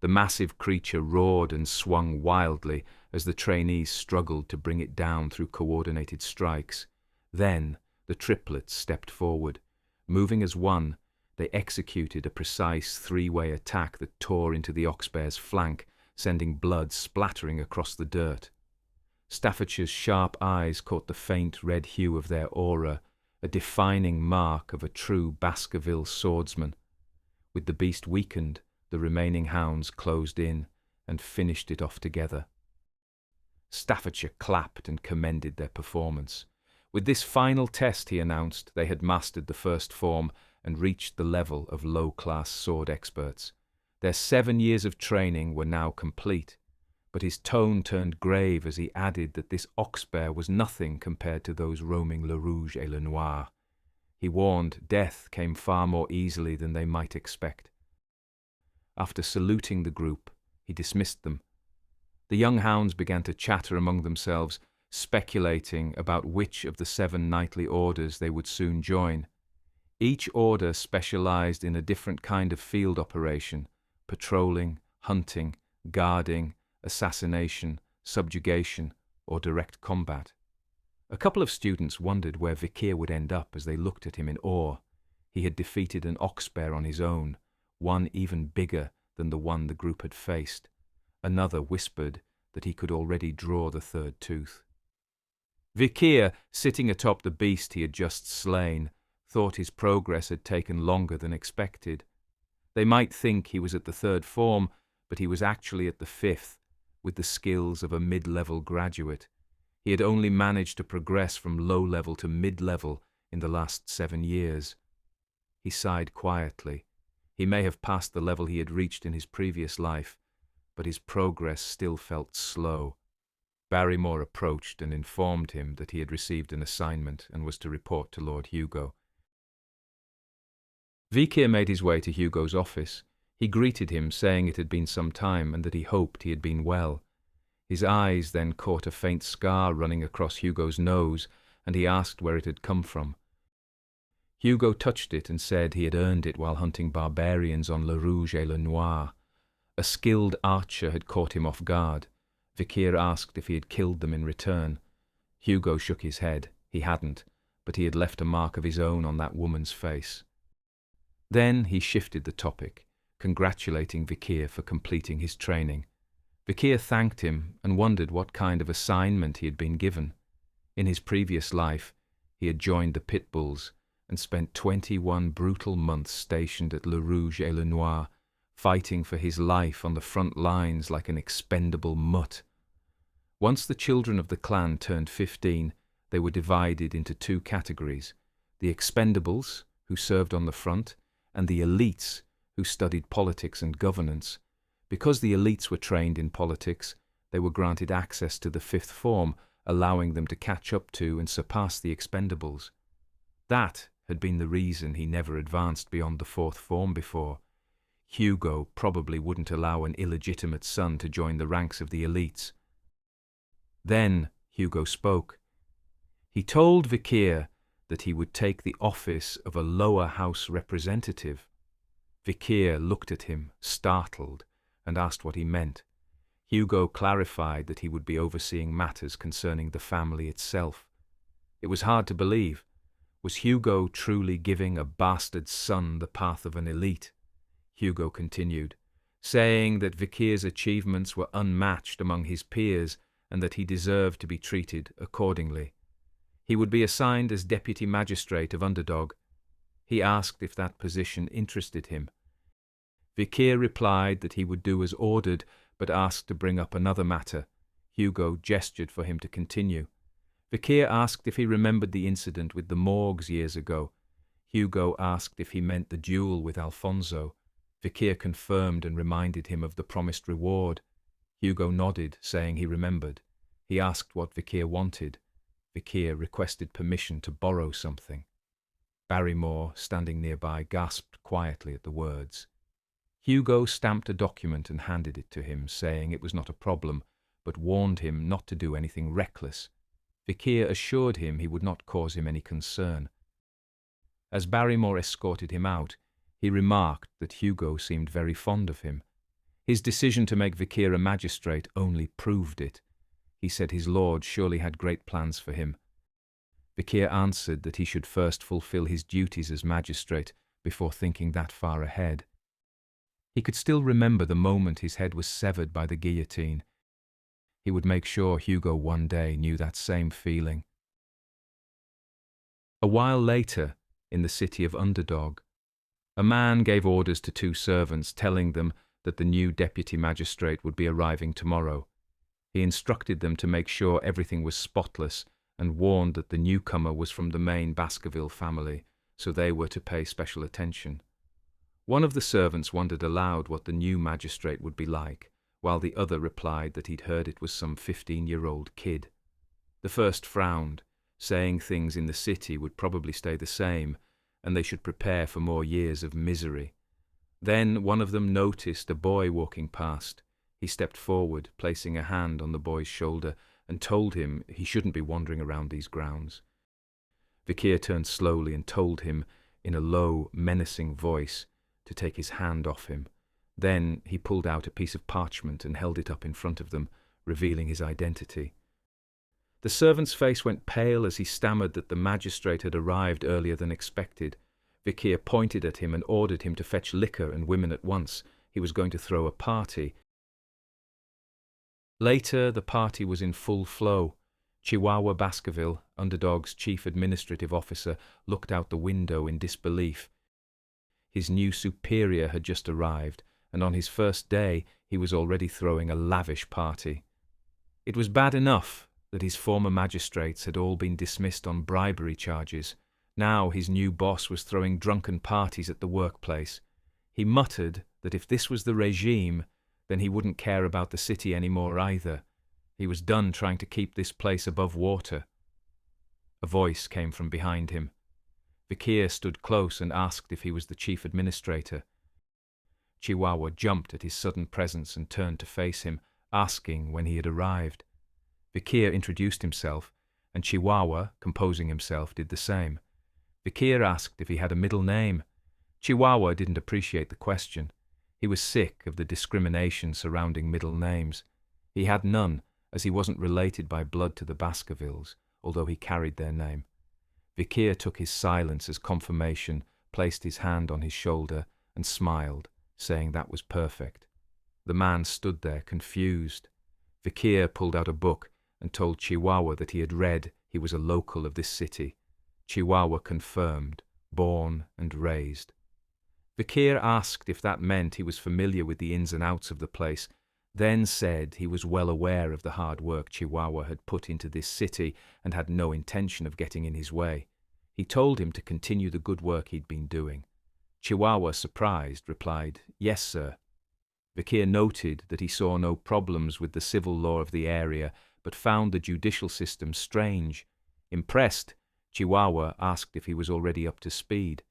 The massive creature roared and swung wildly as the trainees struggled to bring it down through coordinated strikes. Then the triplets stepped forward. Moving as one, they executed a precise three-way attack that tore into the ox bear's flank, sending blood splattering across the dirt. Staffordshire's sharp eyes caught the faint red hue of their aura, a defining mark of a true Baskerville swordsman. With the beast weakened, the remaining hounds closed in and finished it off together. Staffordshire clapped and commended their performance. With this final test, he announced, they had mastered the first form and reached the level of low-class sword experts. Their 7 years of training were now complete, but his tone turned grave as he added that this ox-bear was nothing compared to those roaming Le Rouge et Le Noir. He warned death came far more easily than they might expect. After saluting the group, he dismissed them. The young hounds began to chatter among themselves, speculating about which of the 7 knightly orders they would soon join. Each order specialized in a different kind of field operation: patrolling, hunting, guarding, assassination, subjugation, or direct combat. A couple of students wondered where Vikir would end up as they looked at him in awe. He had defeated an ox-bear on his own, one even bigger than the one the group had faced. Another whispered that he could already draw the third tooth. Vikir, sitting atop the beast he had just slain, thought his progress had taken longer than expected. They might think he was at the 3rd form, but he was actually at the 5th, with the skills of a mid-level graduate. He had only managed to progress from low-level to mid-level in the last 7 years. He sighed quietly. He may have passed the level he had reached in his previous life, but his progress still felt slow. Barrymore approached and informed him that he had received an assignment and was to report to Lord Hugo. Vikir made his way to Hugo's office. He greeted him, saying it had been some time and that he hoped he had been well. His eyes then caught a faint scar running across Hugo's nose, and he asked where it had come from. Hugo touched it and said he had earned it while hunting barbarians on Le Rouge et Le Noir. A skilled archer had caught him off guard. Vikir asked if he had killed them in return. Hugo shook his head. He hadn't, but he had left a mark of his own on that woman's face. Then he shifted the topic, congratulating Vikir for completing his training. Vikir thanked him and wondered what kind of assignment he had been given. In his previous life, he had joined the Pit Bulls and spent 21 brutal months stationed at Le Rouge et Le Noir, fighting for his life on the front lines like an expendable mutt. Once the children of the clan turned 15, they were divided into two categories: the expendables, who served on the front, and the elites, who studied politics and governance. Because the elites were trained in politics, they were granted access to the fifth form, allowing them to catch up to and surpass the expendables. That had been the reason he never advanced beyond the fourth form before. Hugo probably wouldn't allow an illegitimate son to join the ranks of the elites. Then Hugo spoke. He told Vikir that he would take the office of a lower house representative. Vikir looked at him, startled, and asked what he meant. Hugo clarified that he would be overseeing matters concerning the family itself. It was hard to believe. Was Hugo truly giving a bastard son the path of an elite? Hugo continued, saying that Vikir's achievements were unmatched among his peers and that he deserved to be treated accordingly. He would be assigned as deputy magistrate of Underdog. He asked if that position interested him. Vikir replied that he would do as ordered, but asked to bring up another matter. Hugo gestured for him to continue. Vikir asked if he remembered the incident with the Morgs years ago. Hugo asked if he meant the duel with Alfonso. Vikir confirmed and reminded him of the promised reward. Hugo nodded, saying he remembered. He asked what Vikir wanted. Vikir requested permission to borrow something. Barrymore, standing nearby, gasped quietly at the words. Hugo stamped a document and handed it to him, saying it was not a problem, but warned him not to do anything reckless. Vikir assured him he would not cause him any concern. As Barrymore escorted him out, he remarked that Hugo seemed very fond of him. His decision to make Vikir a magistrate only proved it. He said his lord surely had great plans for him. Vikir answered that he should first fulfill his duties as magistrate before thinking that far ahead. He could still remember the moment his head was severed by the guillotine. He would make sure Hugo one day knew that same feeling. A while later, in the city of Underdog, a man gave orders to two servants, telling them that the new deputy magistrate would be arriving tomorrow. He instructed them to make sure everything was spotless and warned that the newcomer was from the main Baskerville family, so they were to pay special attention. One of the servants wondered aloud what the new magistrate would be like, while the other replied that he'd heard it was some 15-year-old kid. The first frowned, saying things in the city would probably stay the same, and they should prepare for more years of misery. Then one of them noticed a boy walking past. He stepped forward, placing a hand on the boy's shoulder, and told him he shouldn't be wandering around these grounds. Vikir turned slowly and told him, in a low, menacing voice, to take his hand off him. Then he pulled out a piece of parchment and held it up in front of them, revealing his identity. The servant's face went pale as he stammered that the magistrate had arrived earlier than expected. Vikir pointed at him and ordered him to fetch liquor and women at once. He was going to throw a party. Later, the party was in full flow. Chihuahua Baskerville, Underdog's chief administrative officer, looked out the window in disbelief. His new superior had just arrived, and on his first day he was already throwing a lavish party. It was bad enough that his former magistrates had all been dismissed on bribery charges. Now his new boss was throwing drunken parties at the workplace. He muttered that if this was the regime, then he wouldn't care about the city anymore either. He was done trying to keep this place above water. A voice came from behind him. Vikir stood close and asked if he was the chief administrator. Chihuahua jumped at his sudden presence and turned to face him, asking when he had arrived. Vikir introduced himself, and Chihuahua, composing himself, did the same. Vikir asked if he had a middle name. Chihuahua didn't appreciate the question. He was sick of the discrimination surrounding middle names. He had none, as he wasn't related by blood to the Baskervilles, although he carried their name. Vikir took his silence as confirmation, placed his hand on his shoulder, and smiled, saying that was perfect. The man stood there, confused. Vikir pulled out a book and told Chihuahua that he had read he was a local of this city. Chihuahua confirmed, born and raised. Vikir asked if that meant he was familiar with the ins and outs of the place, then said he was well aware of the hard work Chihuahua had put into this city and had no intention of getting in his way. He told him to continue the good work he'd been doing. Chihuahua, surprised, replied, "Yes, sir." Vikir noted that he saw no problems with the civil law of the area, but found the judicial system strange. Impressed, Chihuahua asked if he was already up to speed.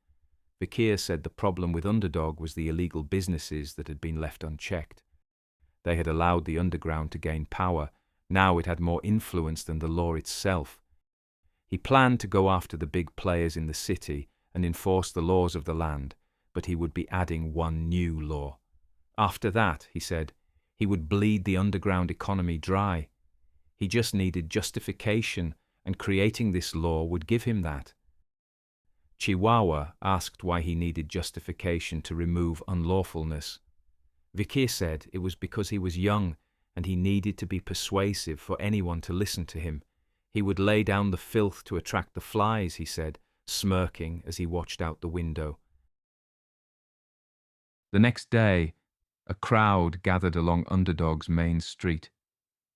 Vikir said the problem with Underdog was the illegal businesses that had been left unchecked. They had allowed the underground to gain power. Now it had more influence than the law itself. He planned to go after the big players in the city and enforce the laws of the land, but he would be adding one new law. After that, he said, he would bleed the underground economy dry. He just needed justification, and creating this law would give him that. Chihuahua asked why he needed justification to remove unlawfulness. Vikir said it was because he was young and he needed to be persuasive for anyone to listen to him. He would lay down the filth to attract the flies, he said, smirking as he watched out the window. The next day, a crowd gathered along Underdog's main street.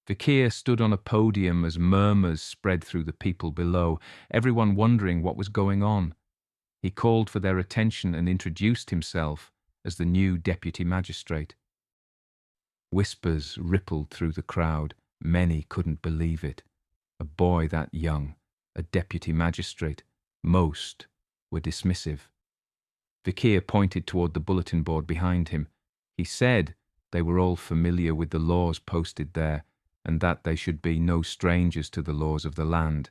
Vikir stood on a podium as murmurs spread through the people below, everyone wondering what was going on. He called for their attention and introduced himself as the new deputy magistrate. Whispers rippled through the crowd. Many couldn't believe it. A boy that young, a deputy magistrate. Most were dismissive. Vikir pointed toward the bulletin board behind him. He said they were all familiar with the laws posted there, and that they should be no strangers to the laws of the land.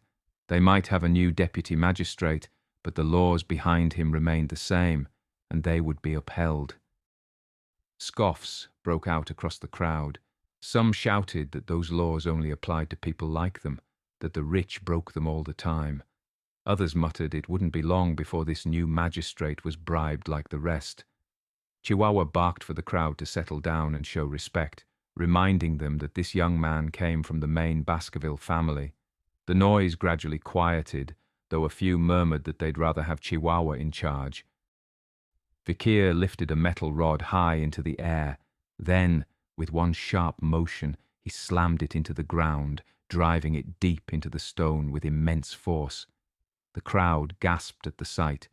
They might have a new deputy magistrate, but the laws behind him remained the same, and they would be upheld. Scoffs broke out across the crowd. Some shouted that those laws only applied to people like them, that the rich broke them all the time. Others muttered it wouldn't be long before this new magistrate was bribed like the rest. Chihuahua barked for the crowd to settle down and show respect, reminding them that this young man came from the main Baskerville family. The noise gradually quieted, though a few murmured that they'd rather have Chihuahua in charge. Vikir lifted a metal rod high into the air. Then, with one sharp motion, he slammed it into the ground, driving it deep into the stone with immense force. The crowd gasped at the sight.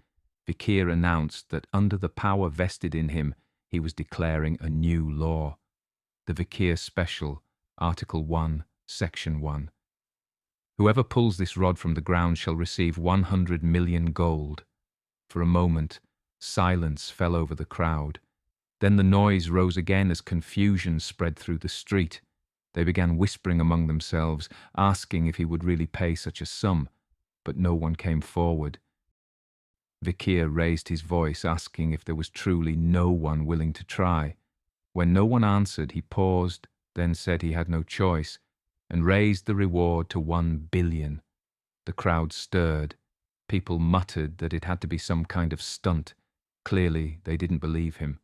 Vikir announced that under the power vested in him, he was declaring a new law. The Vikir Special, Article 1, Section 1. Whoever pulls this rod from the ground shall receive 100 million gold. For a moment, silence fell over the crowd. Then the noise rose again as confusion spread through the street. They began whispering among themselves, asking if he would really pay such a sum, but no one came forward. Vikir raised his voice, asking if there was truly no one willing to try. When no one answered, he paused, then said he had no choice, and raised the reward to 1 billion. The crowd stirred. People muttered that it had to be some kind of stunt. Clearly, they didn't believe him.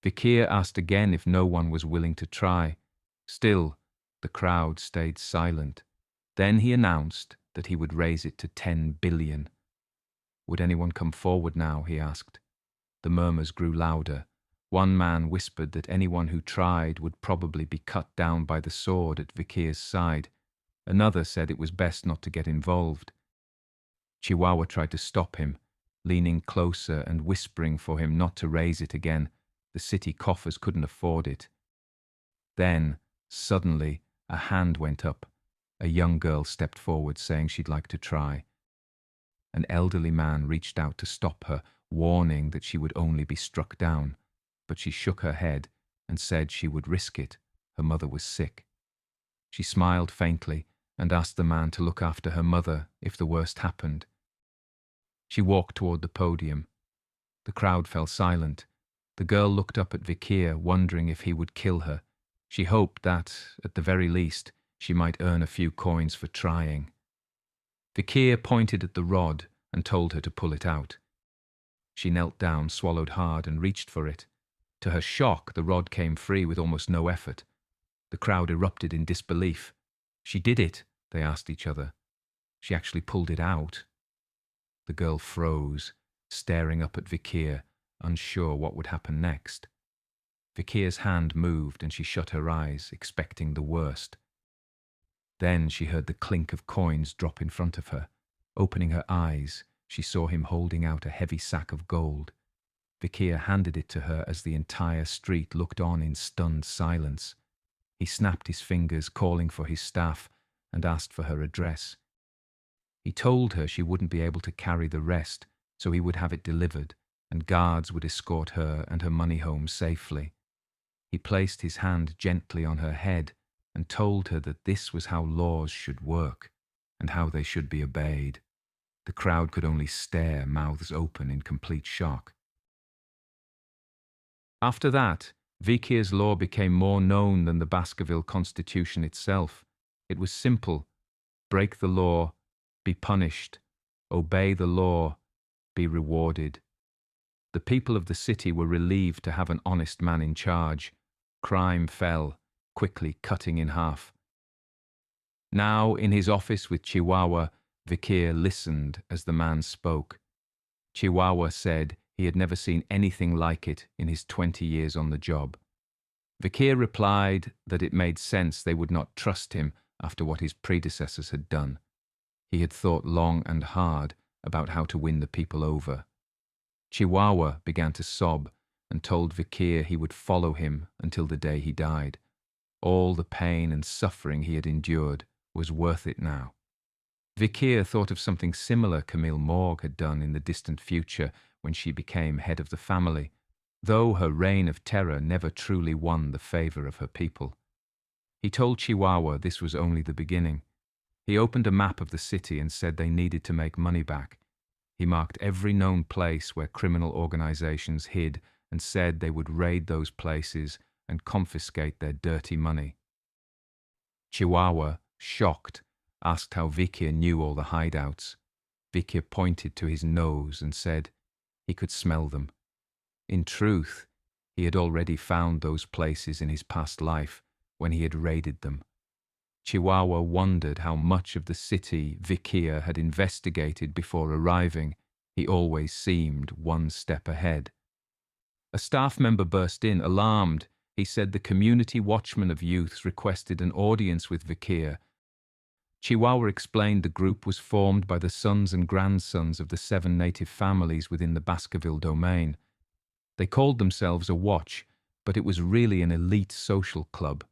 Vikir asked again if no one was willing to try. Still, the crowd stayed silent. Then he announced that he would raise it to 10 billion. Would anyone come forward now, he asked. The murmurs grew louder. One man whispered that anyone who tried would probably be cut down by the sword at Vikir's side. Another said it was best not to get involved. Chihuahua tried to stop him, leaning closer and whispering for him not to raise it again. The city coffers couldn't afford it. Then, suddenly, a hand went up. A young girl stepped forward, saying she'd like to try. An elderly man reached out to stop her, warning that she would only be struck down, but she shook her head and said she would risk it. Her mother was sick. She smiled faintly and asked the man to look after her mother if the worst happened. She walked toward the podium. The crowd fell silent. The girl looked up at Vikir, wondering if he would kill her. She hoped that, at the very least, she might earn a few coins for trying. Vikir pointed at the rod and told her to pull it out. She knelt down, swallowed hard, and reached for it. To her shock, the rod came free with almost no effort. The crowd erupted in disbelief. "She did it," they asked each other. "She actually pulled it out." The girl froze, staring up at Vikir, unsure what would happen next. Vikir's hand moved and she shut her eyes, expecting the worst. Then she heard the clink of coins drop in front of her. Opening her eyes, she saw him holding out a heavy sack of gold. Vikir handed it to her as the entire street looked on in stunned silence. He snapped his fingers, calling for his staff, and asked for her address. He told her she wouldn't be able to carry the rest, so he would have it delivered, and guards would escort her and her money home safely. He placed his hand gently on her head and told her that this was how laws should work and how they should be obeyed. The crowd could only stare, mouths open in complete shock. After that, Vikir's law became more known than the Baskerville Constitution itself. It was simple: break the law, be punished; obey the law, be rewarded. The people of the city were relieved to have an honest man in charge. Crime fell, quickly cutting in half. Now, in his office with Chihuahua, Vikir listened as the man spoke. Chihuahua said he had never seen anything like it in his 20 years on the job. Vikir replied that it made sense they would not trust him after what his predecessors had done. He had thought long and hard about how to win the people over. Chihuahua began to sob and told Vikir he would follow him until the day he died. All the pain and suffering he had endured was worth it now. Vikir thought of something similar Camille Morgue had done in the distant future when she became head of the family, though her reign of terror never truly won the favor of her people. He told Chihuahua this was only the beginning. He opened a map of the city and said they needed to make money back. He marked every known place where criminal organizations hid and said they would raid those places and confiscate their dirty money. Chihuahua, shocked, asked how Vikir knew all the hideouts. Vikir pointed to his nose and said he could smell them. In truth, he had already found those places in his past life when he had raided them. Chihuahua wondered how much of the city Vikir had investigated before arriving. He always seemed one step ahead. A staff member burst in, alarmed. He said the community watchman of youths requested an audience with Vikir. Chihuahua explained the group was formed by the sons and grandsons of the 7 native families within the Baskerville domain. They called themselves a watch, but it was really an elite social club.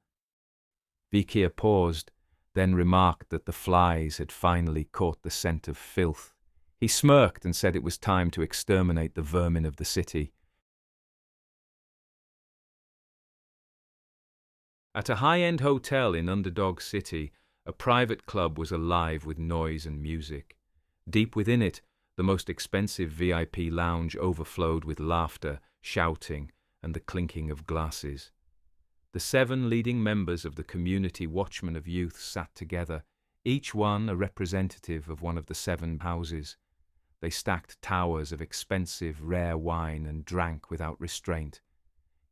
Vikir paused, then remarked that the flies had finally caught the scent of filth. He smirked and said it was time to exterminate the vermin of the city. At a high-end hotel in Underdog City, a private club was alive with noise and music. Deep within it, the most expensive VIP lounge overflowed with laughter, shouting, and the clinking of glasses. The 7 leading members of the community watchmen of youth sat together, each one a representative of one of the 7 houses. They stacked towers of expensive, rare wine and drank without restraint.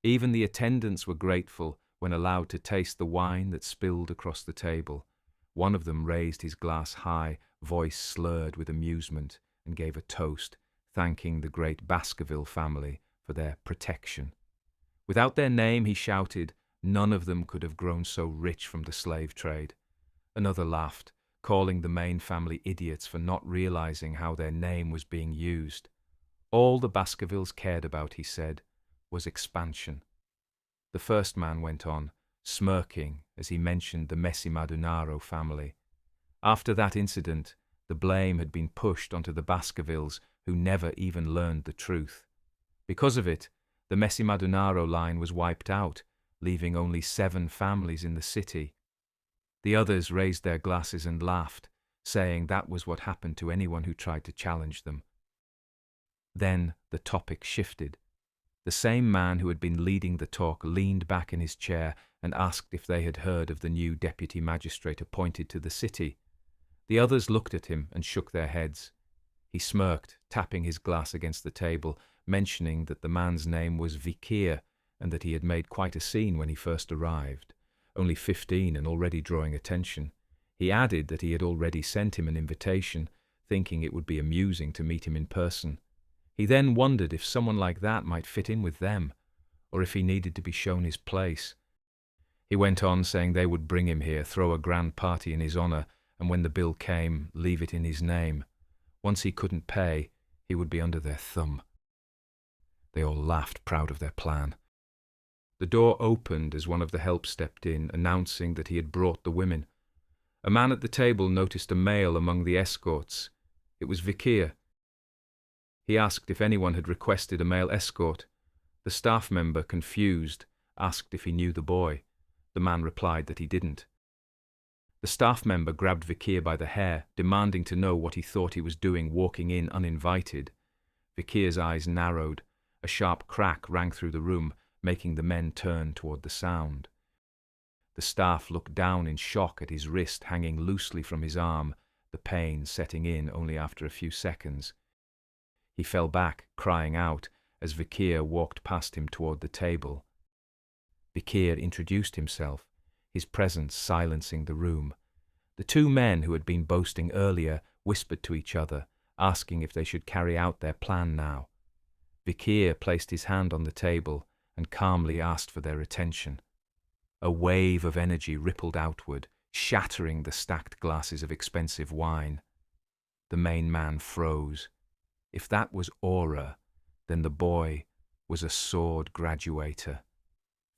Even the attendants were grateful when allowed to taste the wine that spilled across the table. One of them raised his glass high, voice slurred with amusement, and gave a toast, thanking the great Baskerville family for their protection. Without their name, he shouted, none of them could have grown so rich from the slave trade. Another laughed, calling the main family idiots for not realizing how their name was being used. All the Baskervilles cared about, he said, was expansion. The first man went on, smirking as he mentioned the Messi Madunaro family. After that incident, the blame had been pushed onto the Baskervilles, who never even learned the truth. Because of it, the Messi Madunaro line was wiped out, leaving only 7 families in the city. The others raised their glasses and laughed, saying that was what happened to anyone who tried to challenge them. Then the topic shifted. The same man who had been leading the talk leaned back in his chair and asked if they had heard of the new deputy magistrate appointed to the city. The others looked at him and shook their heads. He smirked, tapping his glass against the table, mentioning that the man's name was Vikir, and that he had made quite a scene when he first arrived, only 15 and already drawing attention. He added that he had already sent him an invitation, thinking it would be amusing to meet him in person. He then wondered if someone like that might fit in with them, or if he needed to be shown his place. He went on saying they would bring him here, throw a grand party in his honor, and when the bill came, leave it in his name. Once he couldn't pay, he would be under their thumb. They all laughed, proud of their plan. The door opened as one of the help stepped in, announcing that he had brought the women. A man at the table noticed a male among the escorts. It was Vikir. He asked if anyone had requested a male escort. The staff member, confused, asked if he knew the boy. The man replied that he didn't. The staff member grabbed Vikir by the hair, demanding to know what he thought he was doing walking in uninvited. Vikir's eyes narrowed. A sharp crack rang through the room, making the men turn toward the sound. The staff looked down in shock at his wrist hanging loosely from his arm, the pain setting in only after a few seconds. He fell back, crying out, as Vikir walked past him toward the table. Vikir introduced himself, his presence silencing the room. The two men who had been boasting earlier whispered to each other, asking if they should carry out their plan now. Vikir placed his hand on the table and calmly asked for their attention. A wave of energy rippled outward, shattering the stacked glasses of expensive wine. The main man froze. If that was aura, then the boy was a sword graduator.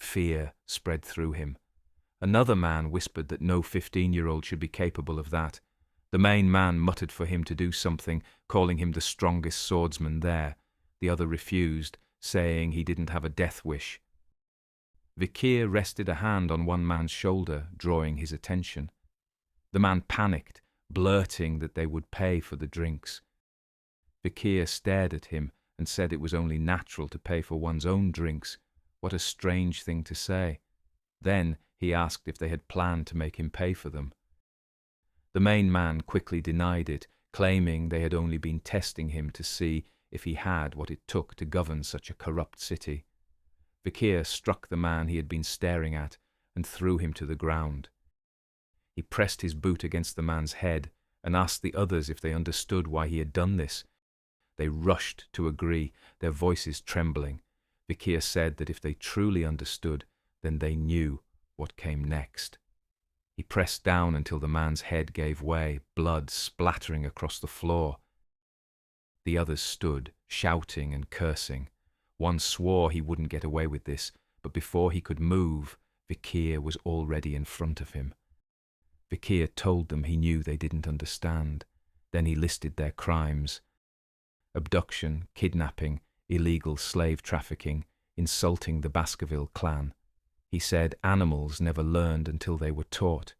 Fear spread through him. Another man whispered that no 15-year-old should be capable of that. The main man muttered for him to do something, calling him the strongest swordsman there. The other refused, saying he didn't have a death wish. Vikir rested a hand on one man's shoulder, drawing his attention. The man panicked, blurting that they would pay for the drinks. Vikir stared at him and said it was only natural to pay for one's own drinks. What a strange thing to say. Then he asked if they had planned to make him pay for them. The main man quickly denied it, claiming they had only been testing him to see if he had what it took to govern such a corrupt city. Vikir struck the man he had been staring at and threw him to the ground. He pressed his boot against the man's head and asked the others if they understood why he had done this. They rushed to agree, their voices trembling. Vikir said that if they truly understood, then they knew what came next. He pressed down until the man's head gave way, blood splattering across the floor. The others stood, shouting and cursing. One swore he wouldn't get away with this, but before he could move, Vikir was already in front of him. Vikir told them he knew they didn't understand. Then he listed their crimes: abduction, kidnapping, illegal slave trafficking, insulting the Baskerville clan. He said animals never learned until they were taught.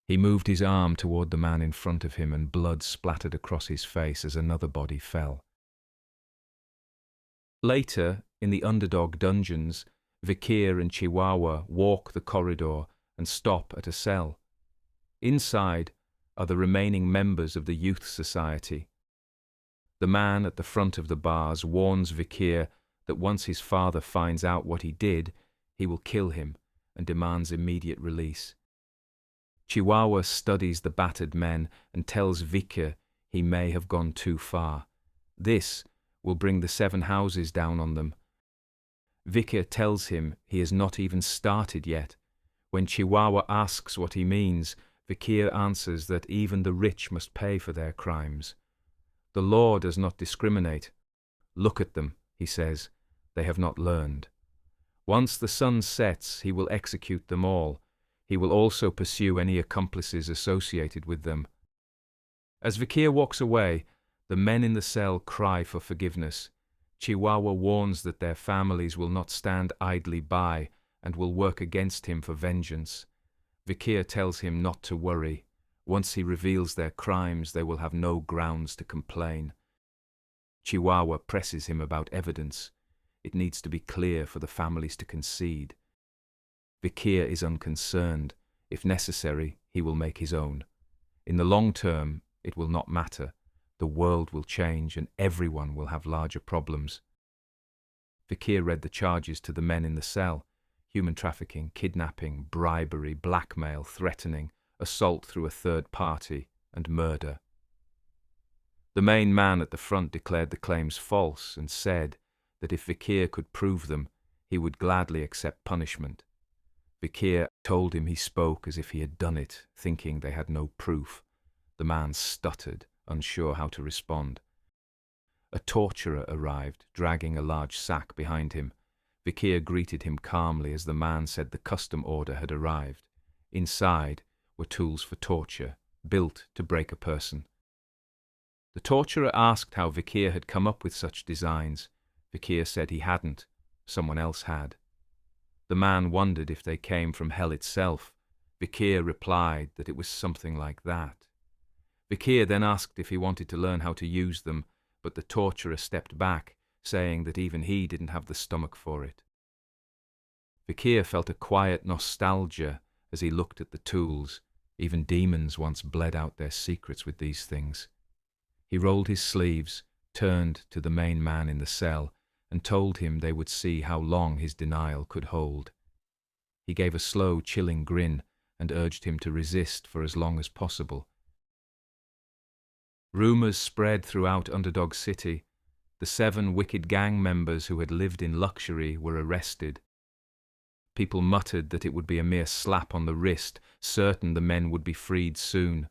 He moved his arm toward the man in front of him and blood splattered across his face as another body fell. Later, in the underdog dungeons, Vikir and Chihuahua walk the corridor and stop at a cell. Inside are the remaining members of the youth society. The man at the front of the bars warns Vikir that once his father finds out what he did, he will kill him and demands immediate release. Chihuahua studies the battered men and tells Vikir he may have gone too far. This will bring the 7 houses down on them. Vikir tells him he has not even started yet. When Chihuahua asks what he means, Vikir answers that even the rich must pay for their crimes. The law does not discriminate. Look at them, he says. They have not learned. Once the sun sets, he will execute them all. He will also pursue any accomplices associated with them. As Vikir walks away, the men in the cell cry for forgiveness. Chihuahua warns that their families will not stand idly by and will work against him for vengeance. Vikir tells him not to worry. Once he reveals their crimes, they will have no grounds to complain. Chihuahua presses him about evidence. It needs to be clear for the families to concede. Vikir is unconcerned. If necessary, he will make his own. In the long term, it will not matter. The world will change and everyone will have larger problems. Vikir read the charges to the men in the cell: human trafficking, kidnapping, bribery, blackmail, threatening, assault through a third party, and murder. The main man at the front declared the claims false and said that if Vikir could prove them, he would gladly accept punishment. Vikir told him he spoke as if he had done it, thinking they had no proof. The man stuttered, unsure how to respond. A torturer arrived, dragging a large sack behind him. Vikir greeted him calmly as the man said the custom order had arrived. Inside were tools for torture, built to break a person. The torturer asked how Vikir had come up with such designs. Vikir said he hadn't, someone else had. The man wondered if they came from hell itself. Vikir replied that it was something like that. Vikir then asked if he wanted to learn how to use them, but the torturer stepped back, saying that even he didn't have the stomach for it. Vikir felt a quiet nostalgia as he looked at the tools. Even demons once bled out their secrets with these things. He rolled his sleeves, turned to the main man in the cell, and told him they would see how long his denial could hold. He gave a slow, chilling grin and urged him to resist for as long as possible. Rumours spread throughout Underdog City. The 7 wicked gang members who had lived in luxury were arrested. People muttered that it would be a mere slap on the wrist, certain the men would be freed soon.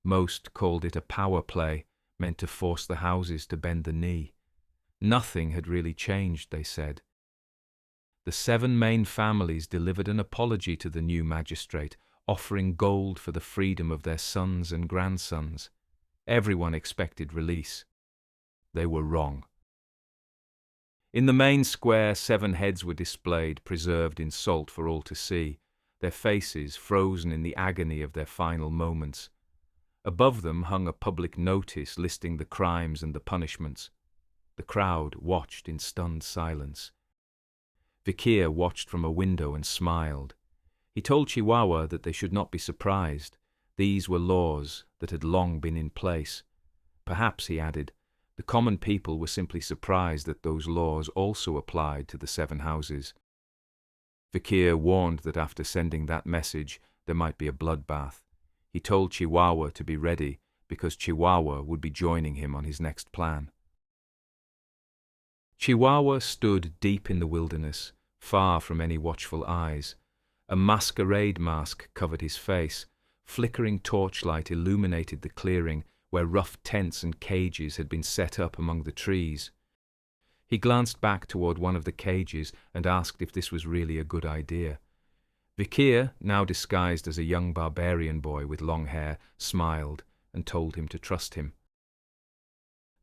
Most called it a power play, meant to force the houses to bend the knee. Nothing had really changed, they said. The 7 main families delivered an apology to the new magistrate, offering gold for the freedom of their sons and grandsons. Everyone expected release. They were wrong. In the main square, 7 heads were displayed, preserved in salt for all to see, their faces frozen in the agony of their final moments. Above them hung a public notice listing the crimes and the punishments. The crowd watched in stunned silence. Vikir watched from a window and smiled. He told Chihuahua that they should not be surprised. These were laws that had long been in place. Perhaps, he added, the common people were simply surprised that those laws also applied to the 7 houses. Vikir warned that after sending that message, there might be a bloodbath. He told Chihuahua to be ready because Chihuahua would be joining him on his next plan. Chihuahua stood deep in the wilderness, far from any watchful eyes. A masquerade mask covered his face. Flickering torchlight illuminated the clearing where rough tents and cages had been set up among the trees. He glanced back toward one of the cages and asked if this was really a good idea. Vikir, now disguised as a young barbarian boy with long hair, smiled and told him to trust him.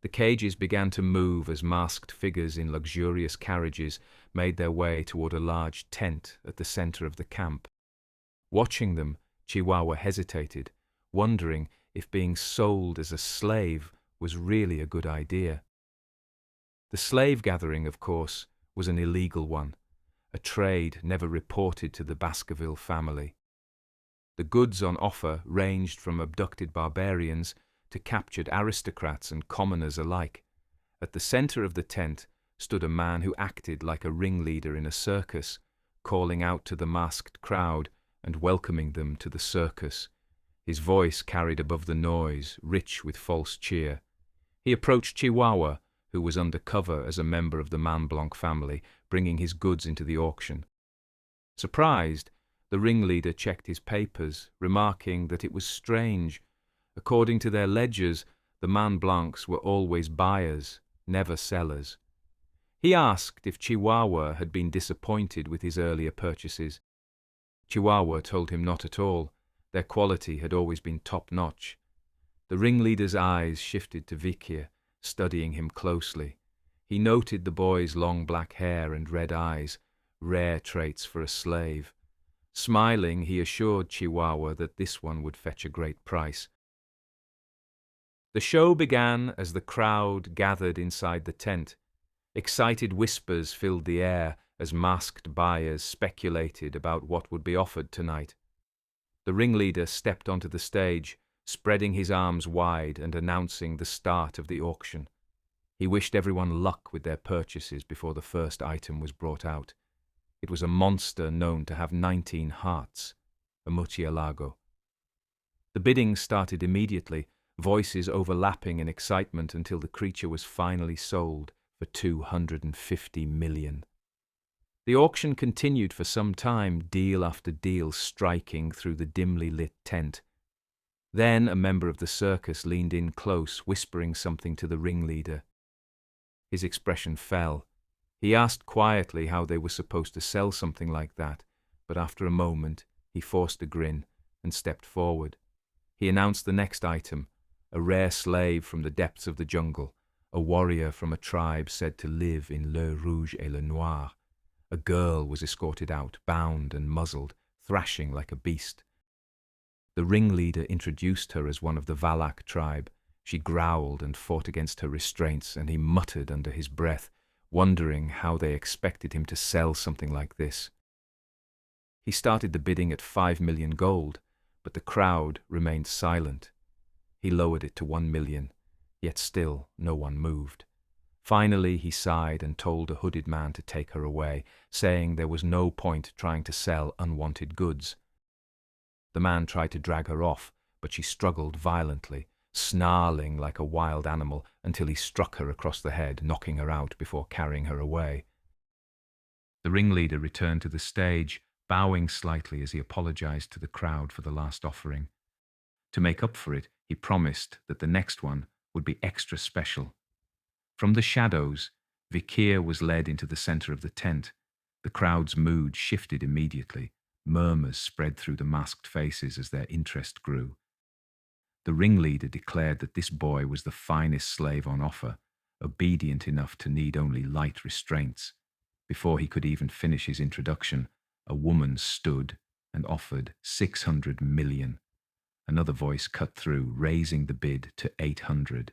The cages began to move as masked figures in luxurious carriages made their way toward a large tent at the center of the camp. Watching them, Chihuahua hesitated, wondering if being sold as a slave was really a good idea. The slave gathering, of course, was an illegal one, a trade never reported to the Baskerville family. The goods on offer ranged from abducted barbarians to captured aristocrats and commoners alike. At the center of the tent stood a man who acted like a ringleader in a circus, calling out to the masked crowd and welcoming them to the circus. His voice carried above the noise, rich with false cheer. He approached Chihuahua, who was under cover as a member of the Manblanc family, bringing his goods into the auction. Surprised, the ringleader checked his papers, remarking that it was strange. According to their ledgers, the Manblancs were always buyers, never sellers. He asked if Chihuahua had been disappointed with his earlier purchases. Chihuahua told him not at all. Their quality had always been top-notch. The ringleader's eyes shifted to Vikir, studying him closely. He noted the boy's long black hair and red eyes, rare traits for a slave. Smiling, he assured Chihuahua that this one would fetch a great price. The show began as the crowd gathered inside the tent. Excited whispers filled the air as masked buyers speculated about what would be offered tonight. The ringleader stepped onto the stage, spreading his arms wide and announcing the start of the auction. He wished everyone luck with their purchases before the first item was brought out. It was a monster known to have 19 hearts, a murcielago. The bidding started immediately, voices overlapping in excitement until the creature was finally sold for 250 million. The auction continued for some time, deal after deal striking through the dimly lit tent. Then a member of the circus leaned in close, whispering something to the ringleader. His expression fell. He asked quietly how they were supposed to sell something like that, but after a moment he forced a grin and stepped forward. He announced the next item, a rare slave from the depths of the jungle, a warrior from a tribe said to live in Le Rouge et le Noir. A girl was escorted out, bound and muzzled, thrashing like a beast. The ringleader introduced her as one of the Valak tribe. She growled and fought against her restraints, and he muttered under his breath, wondering how they expected him to sell something like this. He started the bidding at 5 million gold, but the crowd remained silent. He lowered it to 1 million, yet still no one moved. Finally he sighed and told a hooded man to take her away, saying there was no point trying to sell unwanted goods. The man tried to drag her off, but she struggled violently, snarling like a wild animal until he struck her across the head, knocking her out before carrying her away. The ringleader returned to the stage, bowing slightly as he apologized to the crowd for the last offering. To make up for it, he promised that the next one would be extra special. From the shadows, Vikir was led into the center of the tent. The crowd's mood shifted immediately. Murmurs spread through the masked faces as their interest grew. The ringleader declared that this boy was the finest slave on offer, obedient enough to need only light restraints. Before he could even finish his introduction, a woman stood and offered 600 million. Another voice cut through, raising the bid to 800.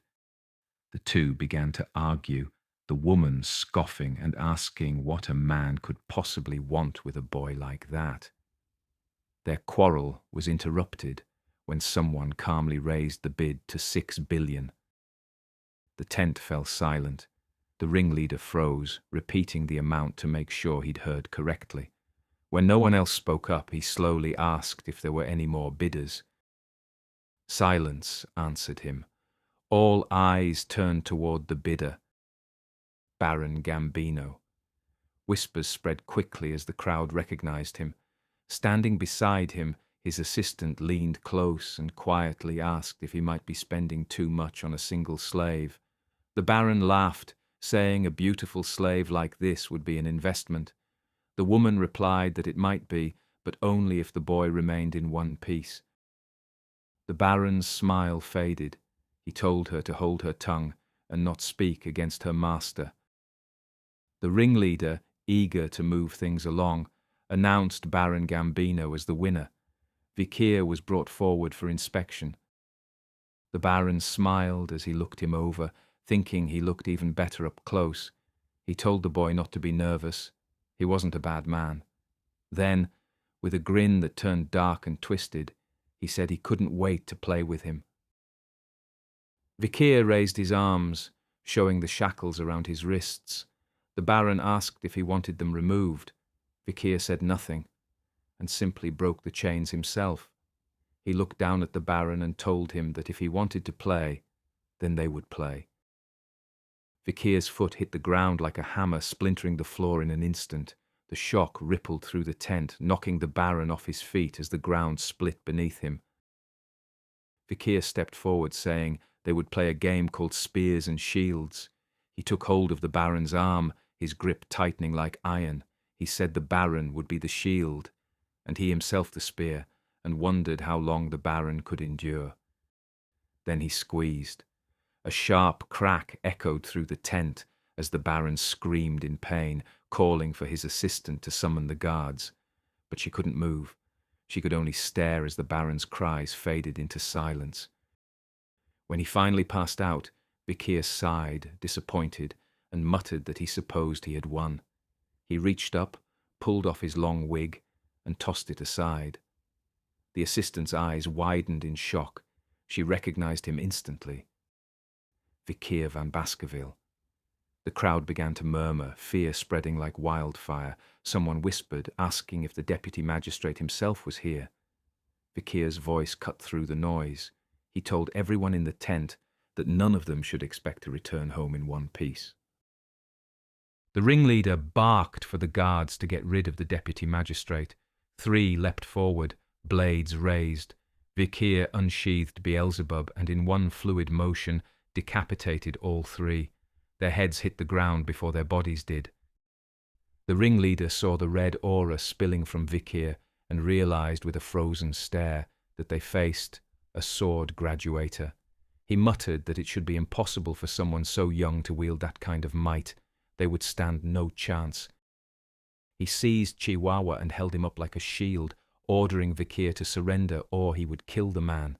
The two began to argue, the woman scoffing and asking what a man could possibly want with a boy like that. Their quarrel was interrupted when someone calmly raised the bid to 6 billion. The tent fell silent. The ringleader froze, repeating the amount to make sure he'd heard correctly. When no one else spoke up, he slowly asked if there were any more bidders. Silence answered him. All eyes turned toward the bidder, Baron Gambino. Whispers spread quickly as the crowd recognized him. Standing beside him, his assistant leaned close and quietly asked if he might be spending too much on a single slave. The Baron laughed, saying a beautiful slave like this would be an investment. The woman replied that it might be, but only if the boy remained in one piece. The Baron's smile faded. He told her to hold her tongue and not speak against her master. The ringleader, eager to move things along, announced Baron Gambino as the winner. Vikir was brought forward for inspection. The Baron smiled as he looked him over, thinking he looked even better up close. He told the boy not to be nervous. He wasn't a bad man. Then, with a grin that turned dark and twisted, he said he couldn't wait to play with him. Vikir raised his arms, showing the shackles around his wrists. The Baron asked if he wanted them removed. Vikir said nothing, and simply broke the chains himself. He looked down at the Baron and told him that if he wanted to play, then they would play. Vikir's foot hit the ground like a hammer, splintering the floor in an instant. The shock rippled through the tent, knocking the Baron off his feet as the ground split beneath him. Vikir stepped forward, saying they would play a game called Spears and Shields. He took hold of the Baron's arm, his grip tightening like iron. He said the Baron would be the shield, and he himself the spear, and wondered how long the Baron could endure. Then he squeezed. A sharp crack echoed through the tent as the Baron screamed in pain, calling for his assistant to summon the guards. But she couldn't move. She could only stare as the Baron's cries faded into silence. When he finally passed out, Vikir sighed, disappointed, and muttered that he supposed he had won. He reached up, pulled off his long wig, and tossed it aside. The assistant's eyes widened in shock. She recognized him instantly. Vikir van Baskerville. The crowd began to murmur, fear spreading like wildfire. Someone whispered, asking if the deputy magistrate himself was here. Vikir's voice cut through the noise. He told everyone in the tent that none of them should expect to return home in one piece. The ringleader barked for the guards to get rid of the deputy magistrate. 3 leapt forward, blades raised. Vikir unsheathed Beelzebub and in one fluid motion decapitated all 3. Their heads hit the ground before their bodies did. The ringleader saw the red aura spilling from Vikir and realized with a frozen stare that they faced a sword graduator. He muttered that it should be impossible for someone so young to wield that kind of might. They would stand no chance. He seized Chihuahua and held him up like a shield, ordering Vikir to surrender or he would kill the man.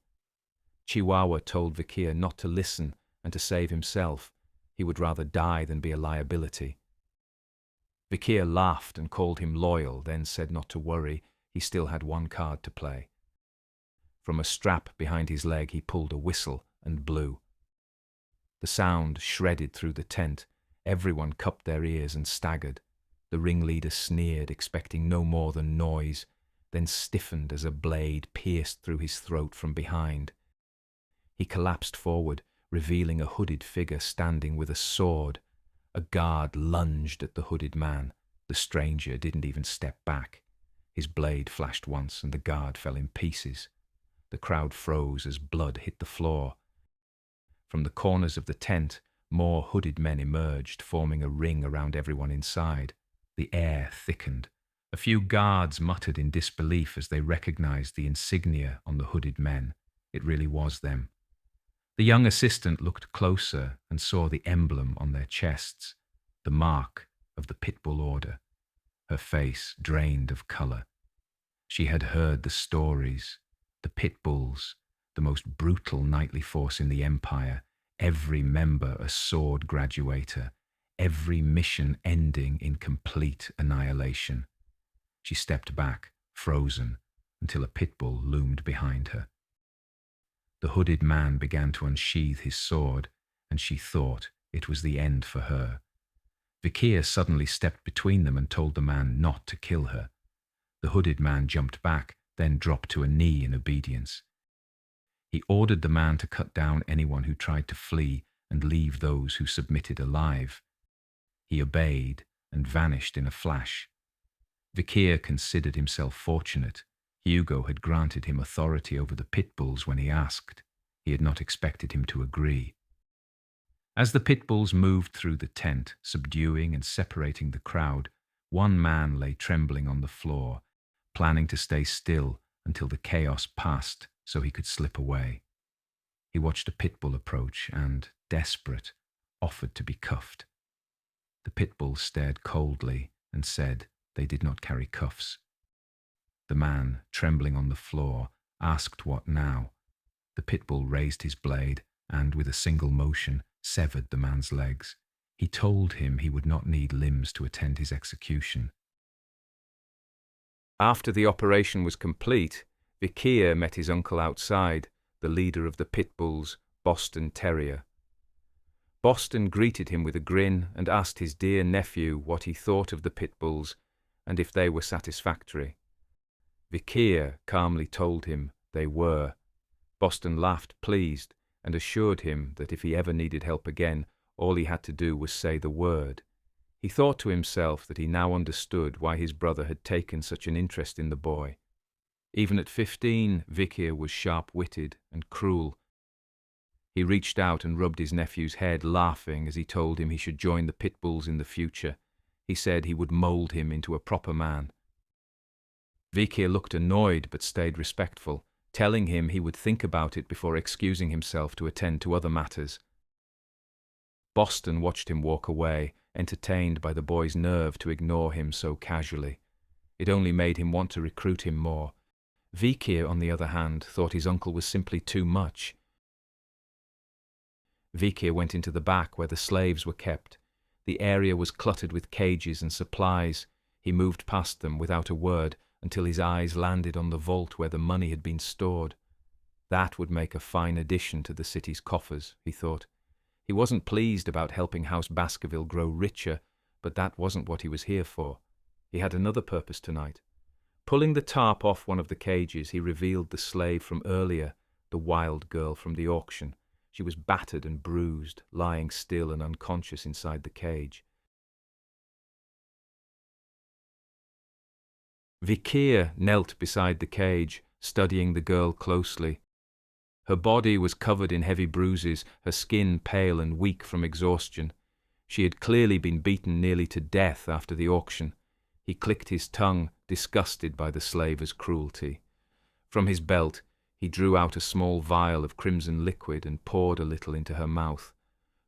Chihuahua told Vikir not to listen and to save himself. He would rather die than be a liability. Vikir laughed and called him loyal, then said not to worry, he still had one card to play. From a strap behind his leg he pulled a whistle and blew. The sound shredded through the tent. Everyone cupped their ears and staggered. The ringleader sneered, expecting no more than noise, then stiffened as a blade pierced through his throat from behind. He collapsed forward, revealing a hooded figure standing with a sword. A guard lunged at the hooded man. The stranger didn't even step back. His blade flashed once and the guard fell in pieces. The crowd froze as blood hit the floor. From the corners of the tent, more hooded men emerged, forming a ring around everyone inside. The air thickened. A few guards muttered in disbelief as they recognized the insignia on the hooded men. It really was them. The young assistant looked closer and saw the emblem on their chests, the mark of the Pitbull Order. Her face drained of color. She had heard the stories, the Pitbulls, the most brutal nightly force in the Empire, every member a sword graduator, every mission ending in complete annihilation. She stepped back, frozen, until a pitbull loomed behind her. The hooded man began to unsheath his sword, and she thought it was the end for her. Vikir suddenly stepped between them and told the man not to kill her. The hooded man jumped back, then dropped to a knee in obedience. He ordered the man to cut down anyone who tried to flee and leave those who submitted alive. He obeyed and vanished in a flash. Vikir considered himself fortunate. Hugo had granted him authority over the pitbulls when he asked. He had not expected him to agree. As the pitbulls moved through the tent, subduing and separating the crowd, one man lay trembling on the floor, planning to stay still until the chaos passed so he could slip away. He watched a pitbull approach and, desperate, offered to be cuffed. The pitbull stared coldly and said they did not carry cuffs. The man, trembling on the floor, asked what now. The pitbull raised his blade and, with a single motion, severed the man's legs. He told him he would not need limbs to attend his execution. After the operation was complete, Vikir met his uncle outside, the leader of the pitbulls, Boston Terrier. Boston greeted him with a grin and asked his dear nephew what he thought of the pitbulls and if they were satisfactory. Vikir calmly told him they were. Boston laughed, pleased, and assured him that if he ever needed help again, all he had to do was say the word. He thought to himself that he now understood why his brother had taken such an interest in the boy. Even at 15, Vikir was sharp-witted and cruel. He reached out and rubbed his nephew's head, laughing as he told him he should join the pitbulls in the future. He said he would mould him into a proper man. Vikir looked annoyed but stayed respectful, telling him he would think about it before excusing himself to attend to other matters. Boston watched him walk away, entertained by the boy's nerve to ignore him so casually. It only made him want to recruit him more. Vikir, on the other hand, thought his uncle was simply too much. Vikir went into the back where the slaves were kept. The area was cluttered with cages and supplies. He moved past them without a word until his eyes landed on the vault where the money had been stored. That would make a fine addition to the city's coffers, he thought. He wasn't pleased about helping House Baskerville grow richer, but that wasn't what he was here for. He had another purpose tonight. Pulling the tarp off one of the cages, he revealed the slave from earlier, the wild girl from the auction. She was battered and bruised, lying still and unconscious inside the cage. Vikir knelt beside the cage, studying the girl closely. Her body was covered in heavy bruises, her skin pale and weak from exhaustion. She had clearly been beaten nearly to death after the auction. He clicked his tongue, disgusted by the slaver's cruelty. From his belt, he drew out a small vial of crimson liquid and poured a little into her mouth.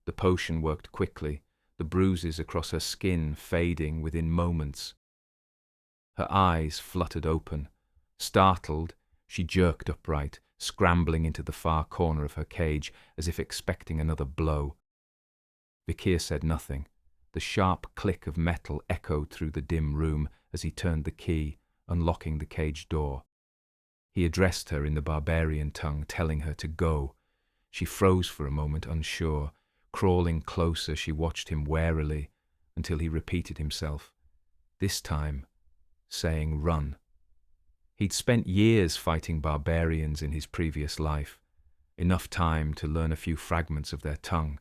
The potion worked quickly, the bruises across her skin fading within moments. Her eyes fluttered open. Startled, she jerked upright, scrambling into the far corner of her cage as if expecting another blow. Vikir said nothing. The sharp click of metal echoed through the dim room as he turned the key, unlocking the cage door. He addressed her in the barbarian tongue, telling her to go. She froze for a moment, unsure. Crawling closer, she watched him warily until he repeated himself, this time saying run. He'd spent years fighting barbarians in his previous life, enough time to learn a few fragments of their tongue.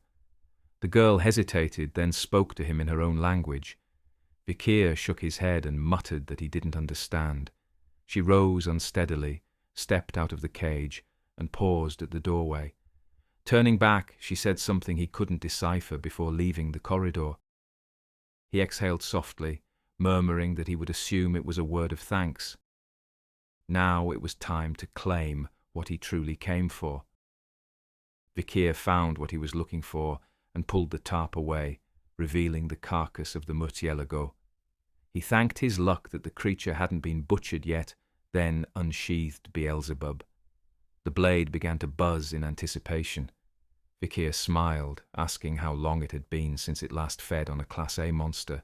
The girl hesitated, then spoke to him in her own language. Vikir shook his head and muttered that he didn't understand. She rose unsteadily, stepped out of the cage, and paused at the doorway. Turning back, she said something he couldn't decipher before leaving the corridor. He exhaled softly, murmuring that he would assume it was a word of thanks. Now it was time to claim what he truly came for. Vikir found what he was looking for and pulled the tarp away, revealing the carcass of the murcielago. He thanked his luck that the creature hadn't been butchered yet, then unsheathed Beelzebub. The blade began to buzz in anticipation. Vikir smiled, asking how long it had been since it last fed on a Class A monster.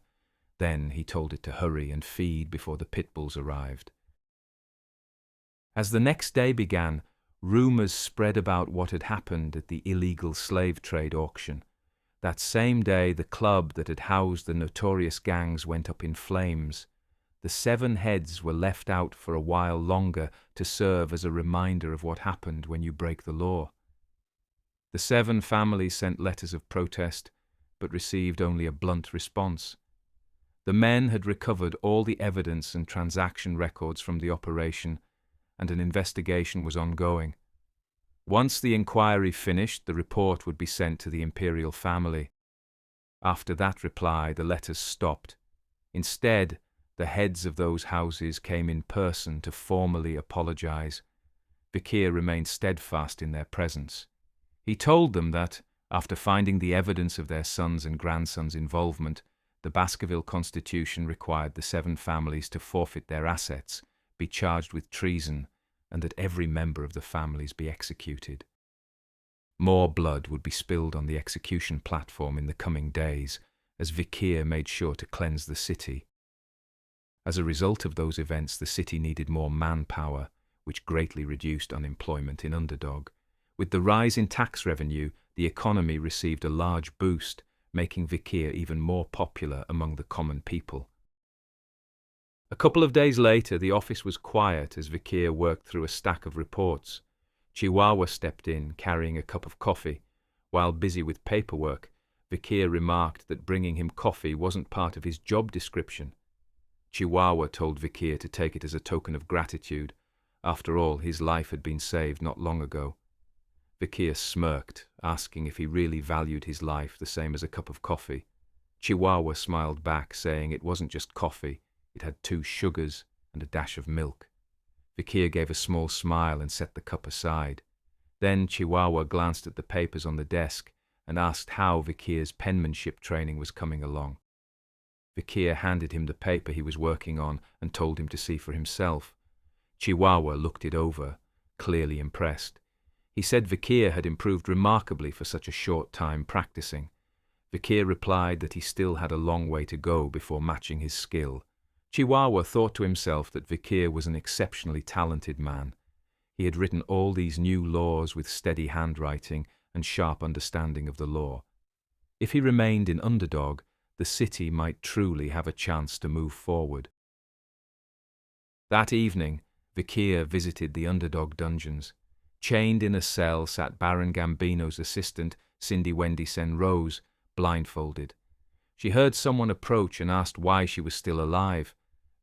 Then he told it to hurry and feed before the pit bulls arrived. As the next day began, rumours spread about what had happened at the illegal slave trade auction. That same day, the club that had housed the notorious gangs went up in flames. The 7 heads were left out for a while longer to serve as a reminder of what happened when you break the law. The 7 families sent letters of protest, but received only a blunt response. The men had recovered all the evidence and transaction records from the operation, and an investigation was ongoing. Once the inquiry finished, the report would be sent to the imperial family. After that reply, the letters stopped. Instead, the heads of those houses came in person to formally apologize. Vikir remained steadfast in their presence. He told them that, after finding the evidence of their sons' and grandsons' involvement, the Baskerville Constitution required the 7 families to forfeit their assets, be charged with treason, and that every member of the families be executed. More blood would be spilled on the execution platform in the coming days, as Vikir made sure to cleanse the city. As a result of those events, the city needed more manpower, which greatly reduced unemployment in Underdog. With the rise in tax revenue, the economy received a large boost, making Vikir even more popular among the common people. A couple of days later, the office was quiet as Vikir worked through a stack of reports. Chihuahua stepped in, carrying a cup of coffee. While busy with paperwork, Vikir remarked that bringing him coffee wasn't part of his job description. Chihuahua told Vikir to take it as a token of gratitude. After all, his life had been saved not long ago. Vikir smirked, asking if he really valued his life the same as a cup of coffee. Chihuahua smiled back, saying it wasn't just coffee. It had 2 sugars and a dash of milk. Vikir gave a small smile and set the cup aside. Then Chihuahua glanced at the papers on the desk and asked how Vikir's penmanship training was coming along. Vikir handed him the paper he was working on and told him to see for himself. Chihuahua looked it over, clearly impressed. He said Vikir had improved remarkably for such a short time practicing. Vikir replied that he still had a long way to go before matching his skill. Chihuahua thought to himself that Vikir was an exceptionally talented man. He had written all these new laws with steady handwriting and sharp understanding of the law. If he remained in underdog, the city might truly have a chance to move forward. That evening, Vikir visited the underdog dungeons. Chained in a cell sat Baron Gambino's assistant, Cindy Wendy Sen Rose, blindfolded. She heard someone approach and asked why she was still alive.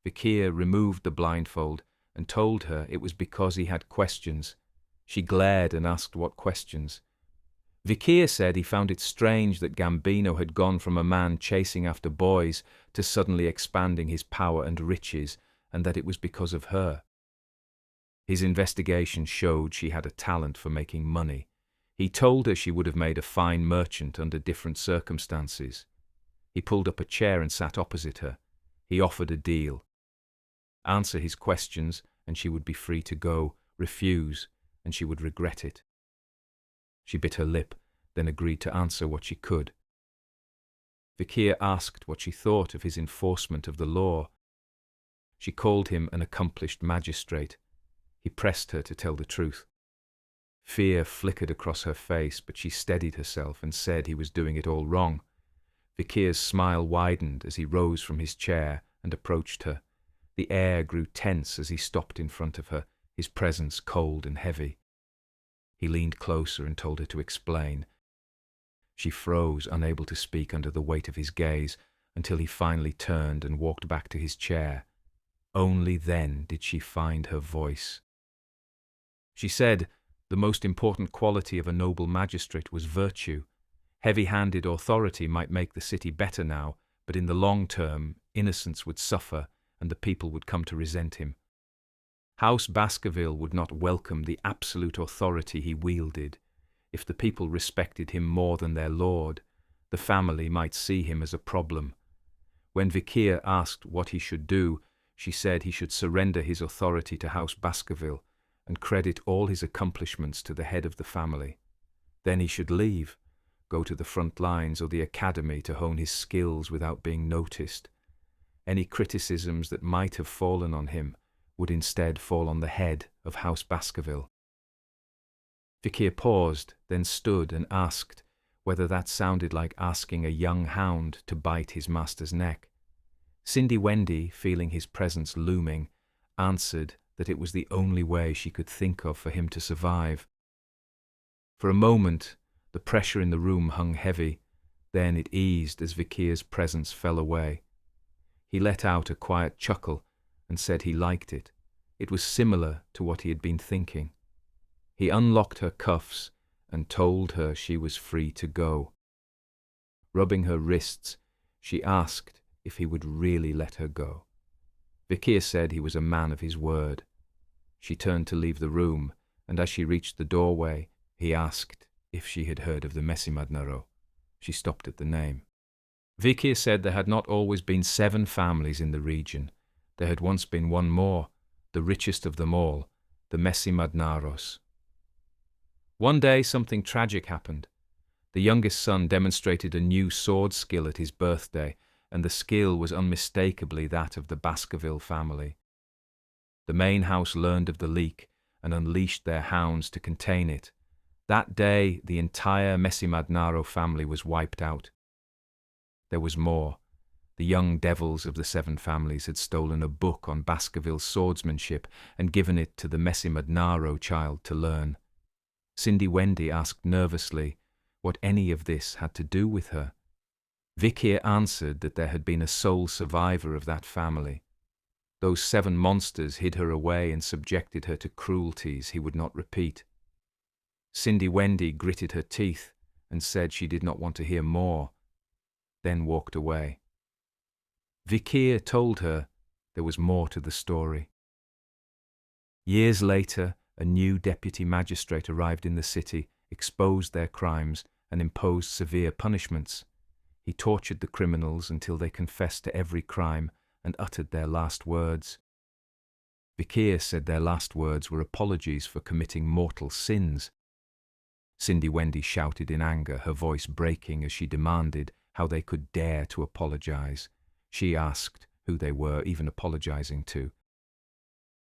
Vikir removed the blindfold and told her it was because he had questions. She glared and asked what questions. Vikir said he found it strange that Gambino had gone from a man chasing after boys to suddenly expanding his power and riches, and that it was because of her. His investigation showed she had a talent for making money. He told her she would have made a fine merchant under different circumstances. He pulled up a chair and sat opposite her. He offered a deal. Answer his questions and she would be free to go. Refuse and she would regret it. She bit her lip, then agreed to answer what she could. Vikir asked what she thought of his enforcement of the law. She called him an accomplished magistrate. He pressed her to tell the truth. Fear flickered across her face, but she steadied herself and said he was doing it all wrong. Vikir's smile widened as he rose from his chair and approached her. The air grew tense as he stopped in front of her, his presence cold and heavy. He leaned closer and told her to explain. She froze, unable to speak under the weight of his gaze, until he finally turned and walked back to his chair. Only then did she find her voice. She said the most important quality of a noble magistrate was virtue. Heavy-handed authority might make the city better now, but in the long term, innocence would suffer and the people would come to resent him. House Baskerville would not welcome the absolute authority he wielded. If the people respected him more than their lord, the family might see him as a problem. When Vikir asked what he should do, she said he should surrender his authority to House Baskerville and credit all his accomplishments to the head of the family. Then he should leave, go to the front lines or the academy to hone his skills without being noticed. Any criticisms that might have fallen on him would instead fall on the head of House Baskerville. Vikir paused, then stood and asked whether that sounded like asking a young hound to bite his master's neck. Cindy Wendy, feeling his presence looming, answered that it was the only way she could think of for him to survive. For a moment, the pressure in the room hung heavy, then it eased as Vikir's presence fell away. He let out a quiet chuckle and said he liked it. It was similar to what he had been thinking. He unlocked her cuffs and told her she was free to go. Rubbing her wrists, she asked if he would really let her go. Vikir said he was a man of his word. She turned to leave the room, and as she reached the doorway, he asked if she had heard of the Messimadnaro. She stopped at the name. Vikir said there had not always been 7 families in the region. There had once been one more, the richest of them all, the Messimadnaros. One day something tragic happened. The youngest son demonstrated a new sword skill at his birthday, and the skill was unmistakably that of the Baskerville family. The main house learned of the leak and unleashed their hounds to contain it. That day, the entire Messimadnaro family was wiped out. There was more. The young devils of the 7 families had stolen a book on Baskerville swordsmanship and given it to the Messimadnaro child to learn. Cindy Wendy asked nervously what any of this had to do with her. Vikir answered that there had been a sole survivor of that family. Those 7 monsters hid her away and subjected her to cruelties he would not repeat. Cindy Wendy gritted her teeth and said she did not want to hear more, then walked away. Vikir told her there was more to the story. Years later, a new deputy magistrate arrived in the city, exposed their crimes, and imposed severe punishments. He tortured the criminals until they confessed to every crime and uttered their last words. Vikir said their last words were apologies for committing mortal sins. Cindy Wendy shouted in anger, her voice breaking as she demanded how they could dare to apologize. She asked who they were even apologizing to.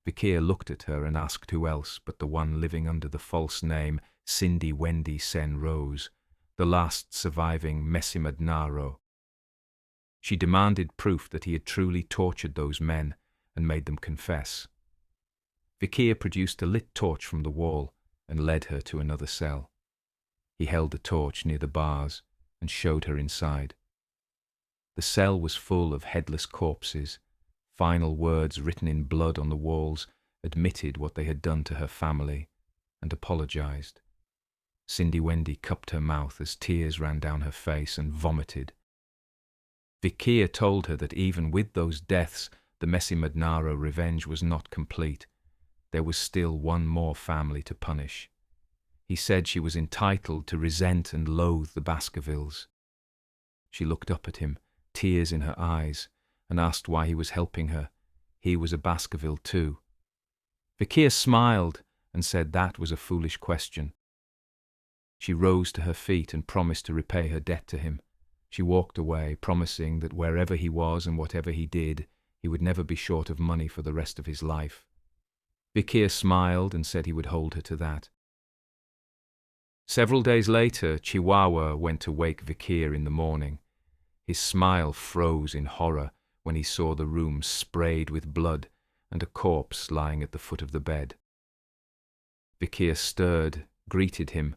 Vikir looked at her and asked who else but the one living under the false name Cindy Wendy Sen Rose, the last surviving Mesimadnaro. She demanded proof that he had truly tortured those men and made them confess. Vikir produced a lit torch from the wall and led her to another cell. He held the torch near the bars and showed her inside. The cell was full of headless corpses. Final words written in blood on the walls admitted what they had done to her family and apologized. Cindy Wendy cupped her mouth as tears ran down her face and vomited. Vikir told her that even with those deaths, the Mesimadnaro revenge was not complete. There was still one more family to punish. He said she was entitled to resent and loathe the Baskervilles. She looked up at him, tears in her eyes, and asked why he was helping her. He was a Baskerville too. Vikir smiled and said that was a foolish question. She rose to her feet and promised to repay her debt to him. She walked away, promising that wherever he was and whatever he did, he would never be short of money for the rest of his life. Vikir smiled and said he would hold her to that. Several days later, Chihuahua went to wake Vikir in the morning. His smile froze in horror when he saw the room sprayed with blood and a corpse lying at the foot of the bed. Vikir stirred, greeted him,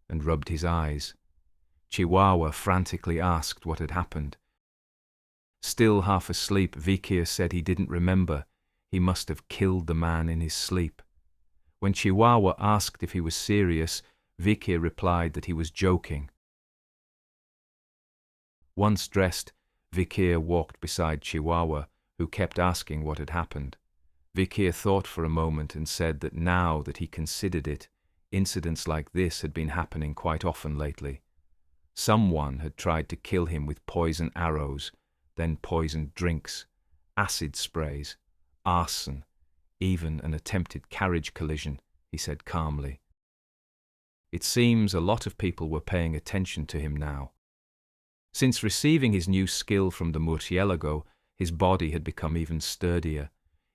and rubbed his eyes. Chihuahua frantically asked what had happened. Still half asleep, Vikir said he didn't remember. He must have killed the man in his sleep. When Chihuahua asked if he was serious, Vikir replied that he was joking. Once dressed, Vikir walked beside Chihuahua, who kept asking what had happened. Vikir thought for a moment and said that now that he considered it, incidents like this had been happening quite often lately. Someone had tried to kill him with poison arrows, then poisoned drinks, acid sprays, arson, even an attempted carriage collision, he said calmly. It seems a lot of people were paying attention to him now. Since receiving his new skill from the Murcielago, his body had become even sturdier.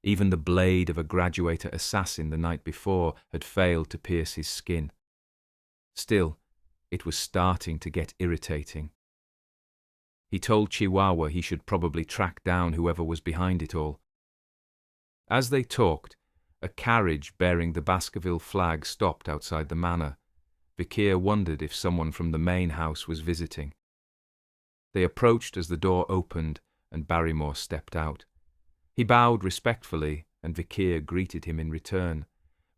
Even the blade of a graduator assassin the night before had failed to pierce his skin. Still, it was starting to get irritating. He told Chihuahua he should probably track down whoever was behind it all. As they talked, a carriage bearing the Baskerville flag stopped outside the manor. Vikir wondered if someone from the main house was visiting. They approached as the door opened and Barrymore stepped out. He bowed respectfully and Vikir greeted him in return.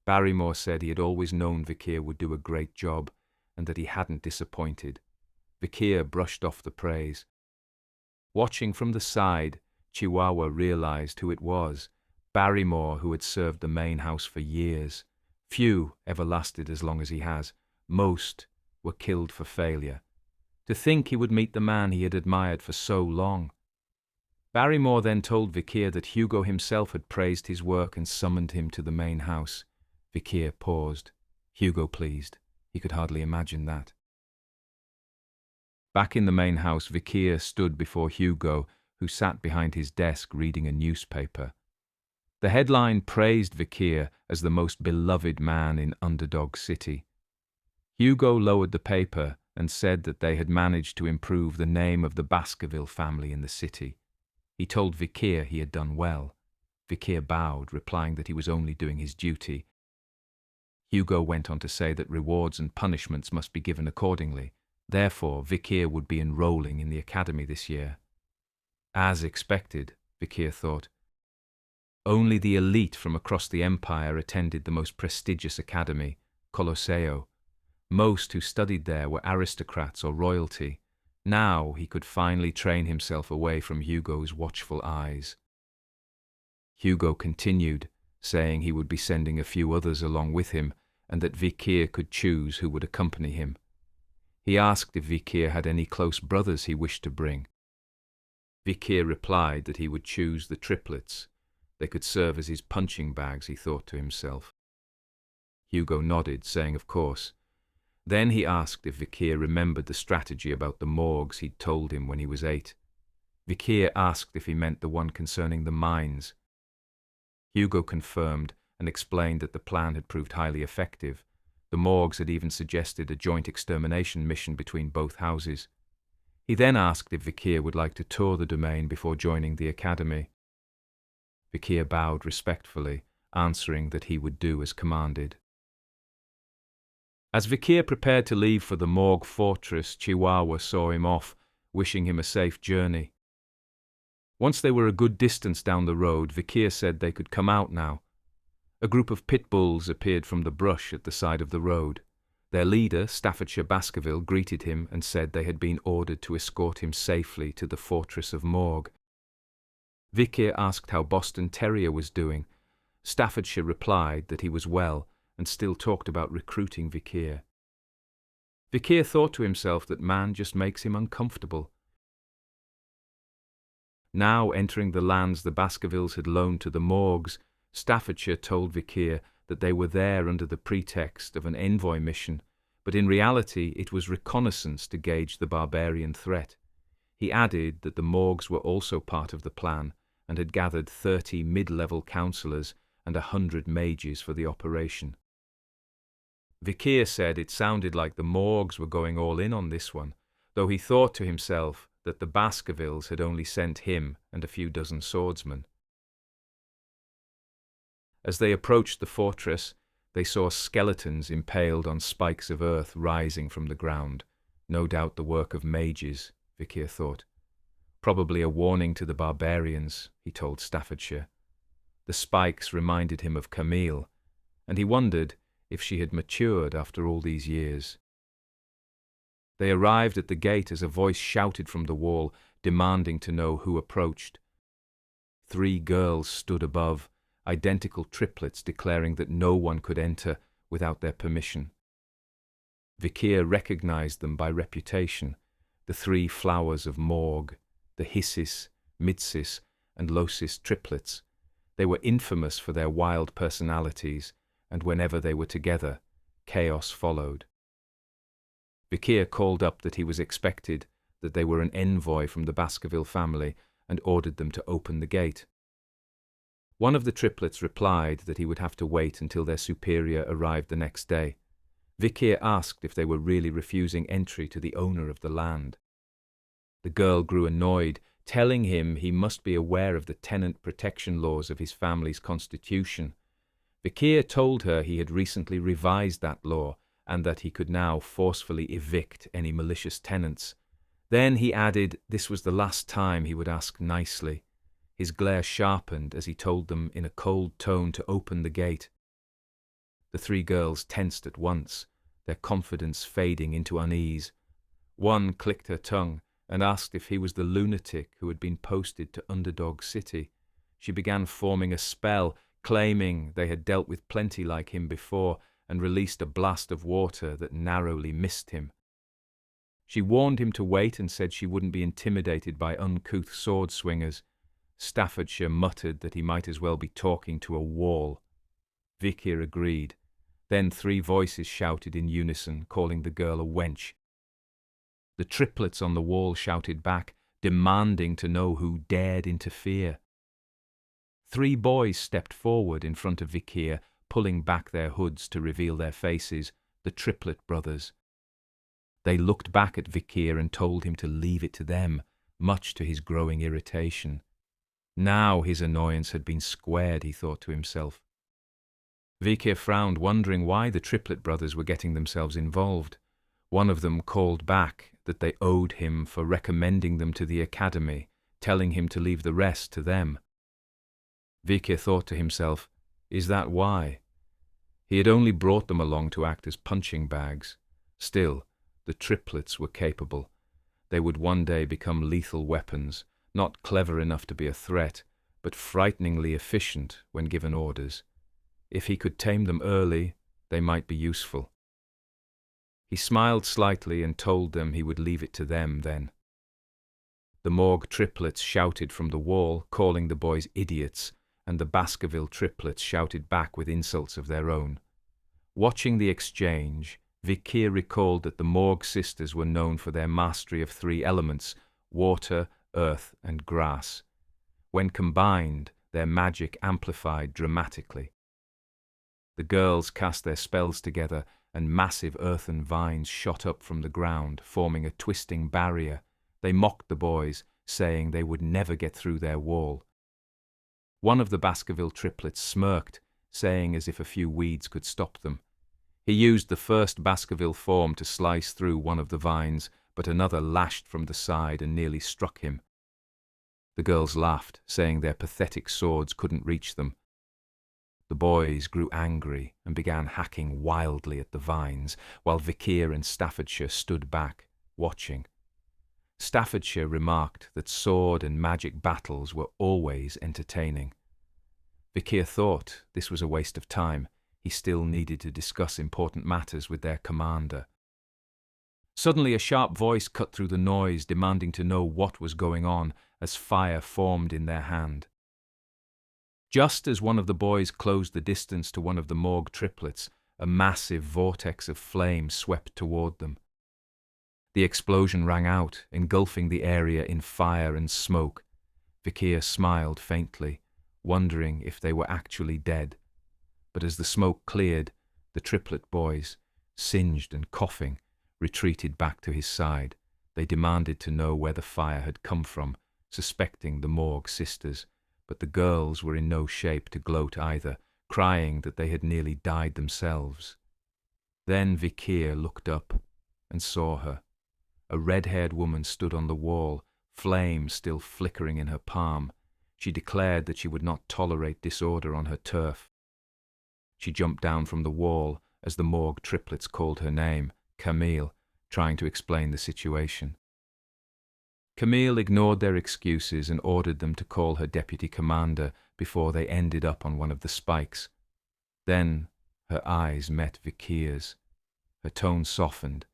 Barrymore said he had always known Vikir would do a great job and that he hadn't disappointed. Vikir brushed off the praise. Watching from the side, Chihuahua realized who it was, Barrymore, who had served the main house for years. Few ever lasted as long as he has. Most were killed for failure. To think he would meet the man he had admired for so long. Barrymore then told Vikir that Hugo himself had praised his work and summoned him to the main house. Vikir paused. Hugo pleased. He could hardly imagine that. Back in the main house, Vikir stood before Hugo, who sat behind his desk reading a newspaper. The headline praised Vikir as the most beloved man in Underdog City. Hugo lowered the paper and said that they had managed to improve the name of the Baskerville family in the city. He told Vikir he had done well. Vikir bowed, replying that he was only doing his duty. Hugo went on to say that rewards and punishments must be given accordingly. Therefore, Vikir would be enrolling in the academy this year. As expected, Vikir thought. Only the elite from across the empire attended the most prestigious academy, Colosseo. Most who studied there were aristocrats or royalty. Now he could finally train himself away from Hugo's watchful eyes. Hugo continued, saying he would be sending a few others along with him and that Vikir could choose who would accompany him. He asked if Vikir had any close brothers he wished to bring. Vikir replied that he would choose the triplets. They could serve as his punching bags, he thought to himself. Hugo nodded, saying of course. Then he asked if Vikir remembered the strategy about the morgues he'd told him when he was 8. Vikir asked if he meant the one concerning the mines. Hugo confirmed and explained that the plan had proved highly effective. The Morgs had even suggested a joint extermination mission between both houses. He then asked if Vikir would like to tour the domain before joining the academy. Vikir bowed respectfully, answering that he would do as commanded. As Vikir prepared to leave for the Morg fortress, Chihuahua saw him off, wishing him a safe journey. Once they were a good distance down the road, Vikir said they could come out now. A group of pit bulls appeared from the brush at the side of the road. Their leader, Staffordshire Baskerville, greeted him and said they had been ordered to escort him safely to the fortress of Morg. Vikir asked how Boston Terrier was doing. Staffordshire replied that he was well and still talked about recruiting Vikir. Vikir thought to himself that man just makes him uncomfortable. Now entering the lands the Baskervilles had loaned to the Morgs, Staffordshire told Vikir that they were there under the pretext of an envoy mission, but in reality it was reconnaissance to gauge the barbarian threat. He added that the Morgs were also part of the plan and had gathered 30 mid-level councillors and 100 mages for the operation. Vikir said it sounded like the Morgs were going all in on this one, though he thought to himself that the Baskervilles had only sent him and a few dozen swordsmen. As they approached the fortress, they saw skeletons impaled on spikes of earth rising from the ground, no doubt the work of mages, Vikir thought. Probably a warning to the barbarians, he told Staffordshire. The spikes reminded him of Camille, and he wondered if she had matured after all these years. They arrived at the gate as a voice shouted from the wall, demanding to know who approached. 3 girls stood above, identical triplets declaring that no one could enter without their permission. Vikir recognized them by reputation, the 3 flowers of Morg, the Hissis, Midsis, and Losis triplets. They were infamous for their wild personalities, and whenever they were together, chaos followed. Vikir called up that he was expected, that they were an envoy from the Baskerville family, and ordered them to open the gate. One of the triplets replied that he would have to wait until their superior arrived the next day. Vikir asked if they were really refusing entry to the owner of the land. The girl grew annoyed, telling him he must be aware of the tenant protection laws of his family's constitution. Vikir told her he had recently revised that law and that he could now forcefully evict any malicious tenants. Then he added this was the last time he would ask nicely. His glare sharpened as he told them in a cold tone to open the gate. The 3 girls tensed at once, their confidence fading into unease. One clicked her tongue and asked if he was the lunatic who had been posted to Underdog City. She began forming a spell, claiming they had dealt with plenty like him before, and released a blast of water that narrowly missed him. She warned him to wait and said she wouldn't be intimidated by uncouth sword swingers. Staffordshire muttered that he might as well be talking to a wall. Vikir agreed. Then 3 voices shouted in unison, calling the girl a wench. The triplets on the wall shouted back, demanding to know who dared interfere. 3 boys stepped forward in front of Vikir, pulling back their hoods to reveal their faces, the triplet brothers. They looked back at Vikir and told him to leave it to them, much to his growing irritation. Now his annoyance had been squared, he thought to himself. Vikir frowned, wondering why the triplet brothers were getting themselves involved. One of them called back that they owed him for recommending them to the academy, telling him to leave the rest to them. Vikir thought to himself, is that why? He had only brought them along to act as punching bags. Still, the triplets were capable. They would one day become lethal weapons, not clever enough to be a threat, but frighteningly efficient when given orders. If he could tame them early, they might be useful. He smiled slightly and told them he would leave it to them then. The Morg triplets shouted from the wall, calling the boys idiots, and the Baskerville triplets shouted back with insults of their own. Watching the exchange, Vikir recalled that the Morg sisters were known for their mastery of 3 elements, water, earth, and grass. When combined, their magic amplified dramatically. The girls cast their spells together, and massive earthen vines shot up from the ground, forming a twisting barrier. They mocked the boys, saying they would never get through their wall. One of the Baskerville triplets smirked, saying as if a few weeds could stop them. He used the first Baskerville form to slice through one of the vines, but another lashed from the side and nearly struck him. The girls laughed, saying their pathetic swords couldn't reach them. The boys grew angry and began hacking wildly at the vines, while Vikir and Staffordshire stood back, watching. Staffordshire remarked that sword and magic battles were always entertaining. Vikir thought this was a waste of time. He still needed to discuss important matters with their commander. Suddenly a sharp voice cut through the noise, demanding to know what was going on, as fire formed in their hand. Just as one of the boys closed the distance to one of the Morg triplets, a massive vortex of flame swept toward them. The explosion rang out, engulfing the area in fire and smoke. Vikir smiled faintly, wondering if they were actually dead. But as the smoke cleared, the triplet boys, singed and coughing, retreated back to his side. They demanded to know where the fire had come from, suspecting the Morg sisters, but the girls were in no shape to gloat either, crying that they had nearly died themselves. Then Vikir looked up and saw her. A red-haired woman stood on the wall, flame still flickering in her palm. She declared that she would not tolerate disorder on her turf. She jumped down from the wall as the Morg triplets called her name, Camille, trying to explain the situation. Camille ignored their excuses and ordered them to call her deputy commander before they ended up on one of the spikes. Then her eyes met Vikir's. Her tone softened,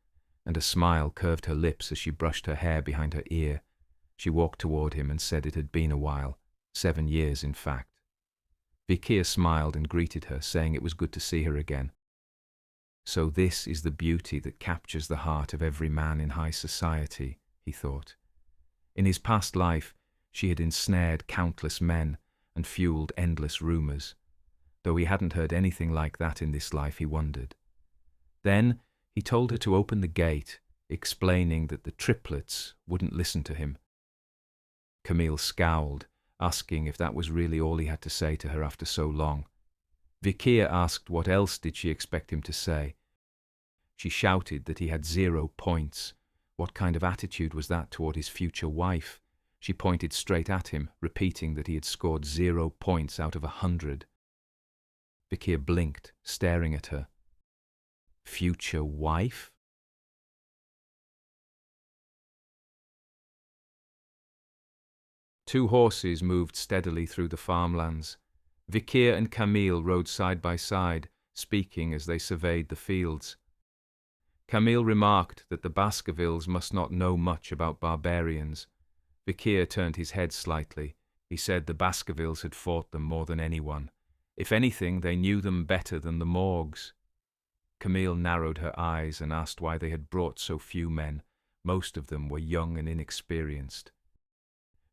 and a smile curved her lips as she brushed her hair behind her ear. She walked toward him and said it had been a while, 7 years in fact. Vikir smiled and greeted her, saying it was good to see her again. So this is the beauty that captures the heart of every man in high society, he thought. In his past life, she had ensnared countless men and fueled endless rumours. Though he hadn't heard anything like that in this life, he wondered. Then he told her to open the gate, explaining that the triplets wouldn't listen to him. Camille scowled, asking if that was really all he had to say to her after so long. Vikir asked what else did she expect him to say. She shouted that he had 0 points. What kind of attitude was that toward his future wife? She pointed straight at him, repeating that he had scored 0 points out of 100. Vikir blinked, staring at her. Future wife? Two horses moved steadily through the farmlands. Vikir and Camille rode side by side, speaking as they surveyed the fields. Camille remarked that the Baskervilles must not know much about barbarians. Vikir turned his head slightly. He said the Baskervilles had fought them more than anyone. If anything, they knew them better than the Morgs. Camille narrowed her eyes and asked why they had brought so few men. Most of them were young and inexperienced.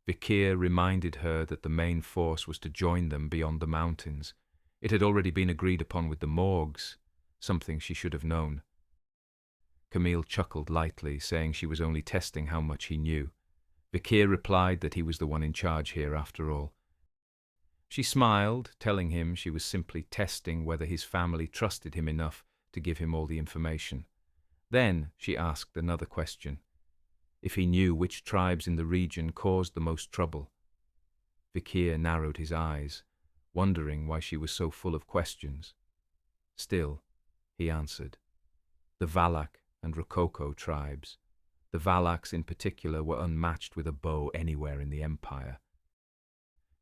Vikir reminded her that the main force was to join them beyond the mountains. It had already been agreed upon with the Morgs, something she should have known. Camille chuckled lightly, saying she was only testing how much he knew. Vikir replied that he was the one in charge here after all. She smiled, telling him she was simply testing whether his family trusted him enough to give him all the information. Then she asked another question. If he knew which tribes in the region caused the most trouble. Vikir narrowed his eyes, wondering why she was so full of questions. Still, he answered. The Valak and Rococo tribes. The Valaks in particular were unmatched with a bow anywhere in the empire.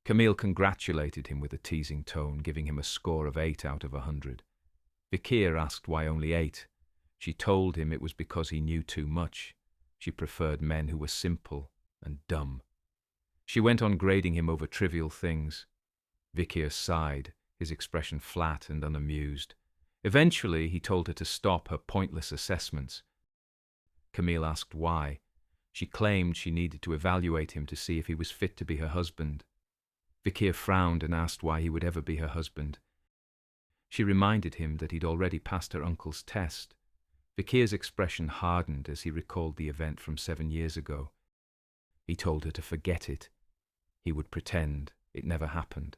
Camille congratulated him with a teasing tone, giving him a score of 8 out of 100. Vikir asked why only 8. She told him it was because he knew too much. She preferred men who were simple and dumb. She went on grading him over trivial things. Vikir sighed, his expression flat and unamused. Eventually, he told her to stop her pointless assessments. Camille asked why. She claimed she needed to evaluate him to see if he was fit to be her husband. Vikir frowned and asked why he would ever be her husband. She reminded him that he'd already passed her uncle's test. Vikir's expression hardened as he recalled the event from 7 years ago. He told her to forget it. He would pretend it never happened.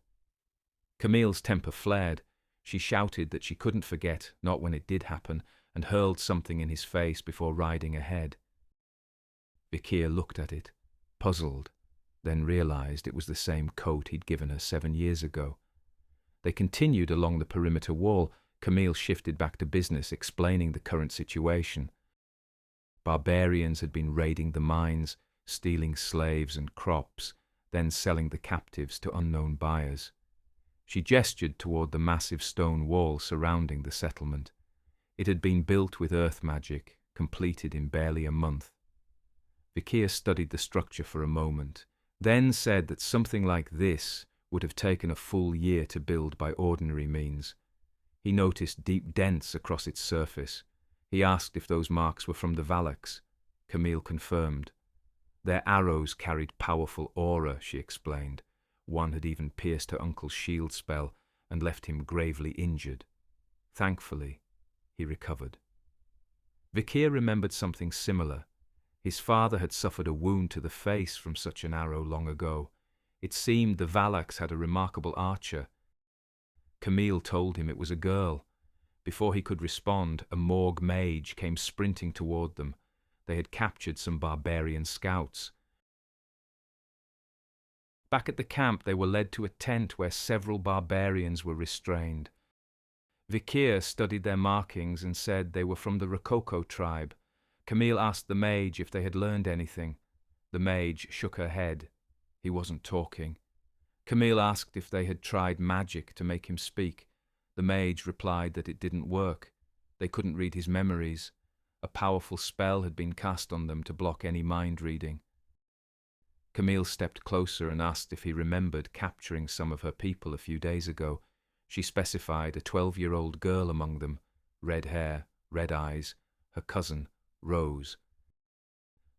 Camille's temper flared. She shouted that she couldn't forget, not when it did happen, and hurled something in his face before riding ahead. Vikir looked at it, puzzled, then realized it was the same coat he'd given her 7 years ago. They continued along the perimeter wall. Camille shifted back to business, explaining the current situation. Barbarians had been raiding the mines, stealing slaves and crops, then selling the captives to unknown buyers. She gestured toward the massive stone wall surrounding the settlement. It had been built with earth magic, completed in barely a month. Vikir studied the structure for a moment, then said that something like this would have taken a full year to build by ordinary means. He noticed deep dents across its surface. He asked if those marks were from the Valaks. Camille confirmed. Their arrows carried powerful aura, she explained. One had even pierced her uncle's shield spell and left him gravely injured. Thankfully, he recovered. Vikir remembered something similar. His father had suffered a wound to the face from such an arrow long ago. It seemed the Valaks had a remarkable archer. Camille told him it was a girl. Before he could respond, a Morg mage came sprinting toward them. They had captured some barbarian scouts. Back at the camp, they were led to a tent where several barbarians were restrained. Vikir studied their markings and said they were from the Rococo tribe. Camille asked the mage if they had learned anything. The mage shook her head. He wasn't talking. Camille asked if they had tried magic to make him speak. The mage replied that it didn't work. They couldn't read his memories. A powerful spell had been cast on them to block any mind reading. Camille stepped closer and asked if he remembered capturing some of her people a few days ago. She specified a 12-year-old girl among them, red hair, red eyes, her cousin, Rose.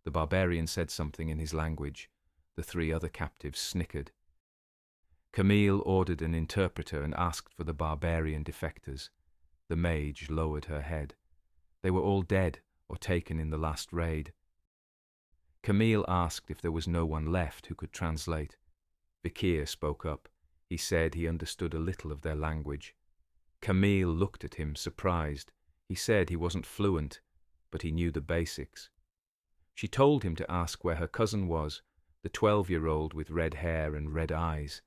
The barbarian said something in his language. The 3 other captives snickered. Camille ordered an interpreter and asked for the barbarian defectors. The mage lowered her head. They were all dead or taken in the last raid. Camille asked if there was no one left who could translate. Vikir spoke up. He said he understood a little of their language. Camille looked at him, surprised. He said he wasn't fluent, but he knew the basics. She told him to ask where her cousin was, the 12-year-old with red hair and red eyes.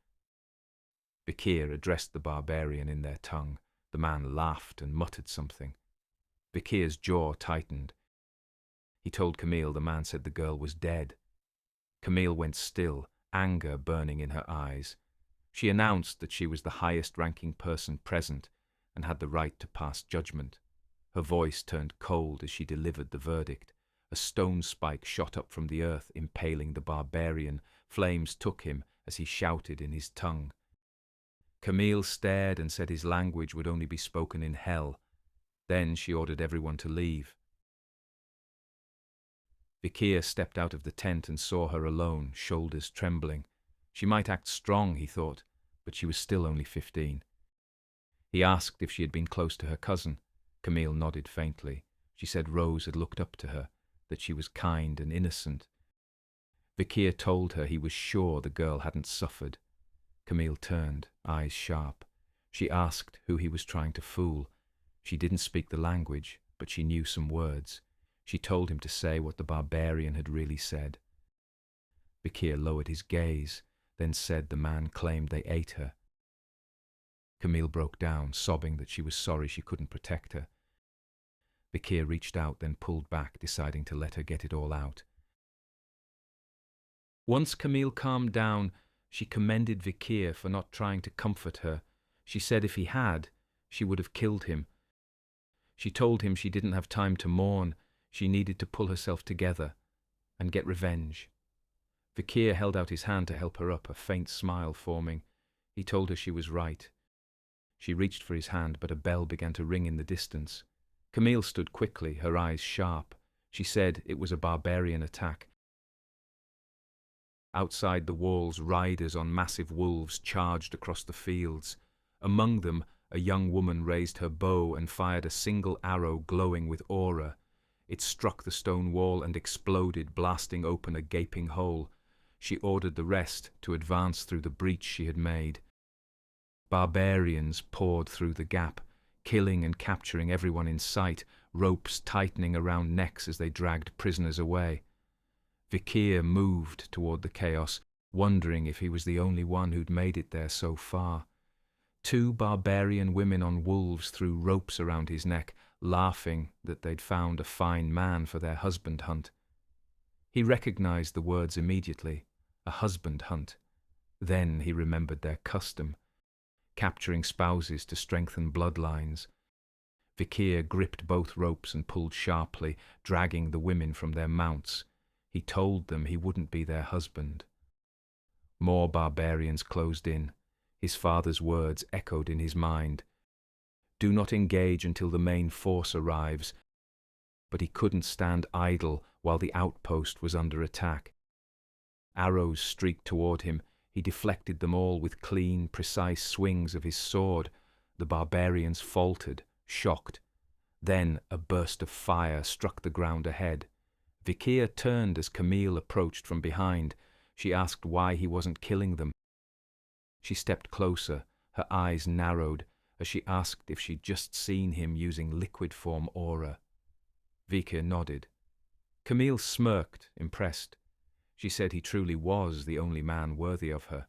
Vikir addressed the barbarian in their tongue. The man laughed and muttered something. Vikir's jaw tightened. He told Camille the man said the girl was dead. Camille went still, anger burning in her eyes. She announced that she was the highest-ranking person present and had the right to pass judgment. Her voice turned cold as she delivered the verdict. A stone spike shot up from the earth, impaling the barbarian. Flames took him as he shouted in his tongue. Camille stared and said his language would only be spoken in hell. Then she ordered everyone to leave. Vikir stepped out of the tent and saw her alone, shoulders trembling. She might act strong, he thought, but she was still only 15. He asked if she had been close to her cousin. Camille nodded faintly. She said Rose had looked up to her, that she was kind and innocent. Vikir told her he was sure the girl hadn't suffered. Camille turned, eyes sharp. She asked who he was trying to fool. She didn't speak the language, but she knew some words. She told him to say what the barbarian had really said. Vikir lowered his gaze, then said the man claimed they ate her. Camille broke down, sobbing that she was sorry she couldn't protect her. Vikir reached out, then pulled back, deciding to let her get it all out. Once Camille calmed down, she commended Vikir for not trying to comfort her. She said if he had, she would have killed him. She told him she didn't have time to mourn. She needed to pull herself together and get revenge. Vikir held out his hand to help her up, a faint smile forming. He told her she was right. She reached for his hand, but a bell began to ring in the distance. Camille stood quickly, her eyes sharp. She said it was a barbarian attack. Outside the walls, riders on massive wolves charged across the fields. Among them, A young woman raised her bow and fired a single arrow glowing with aura. It struck the stone wall and exploded, blasting open a gaping hole. She ordered the rest to advance through the breach she had made. Barbarians poured through the gap, killing and capturing everyone in sight, ropes tightening around necks as they dragged prisoners away. Vikir moved toward the chaos, wondering if he was the only one who'd made it there so far. 2 barbarian women on wolves threw ropes around his neck, laughing that they'd found a fine man for their husband hunt. He recognized the words immediately, a husband hunt. Then he remembered their custom, capturing spouses to strengthen bloodlines. Vikir gripped both ropes and pulled sharply, dragging the women from their mounts. He told them he wouldn't be their husband. More barbarians closed in. His father's words echoed in his mind. Do not engage until the main force arrives. But he couldn't stand idle while the outpost was under attack. Arrows streaked toward him. He deflected them all with clean, precise swings of his sword. The barbarians faltered, shocked. Then a burst of fire struck the ground ahead. Vikir turned as Camille approached from behind. She asked why he wasn't killing them. She stepped closer, her eyes narrowed, as she asked if she'd just seen him using liquid form aura. Vikir nodded. Camille smirked, impressed. She said he truly was the only man worthy of her.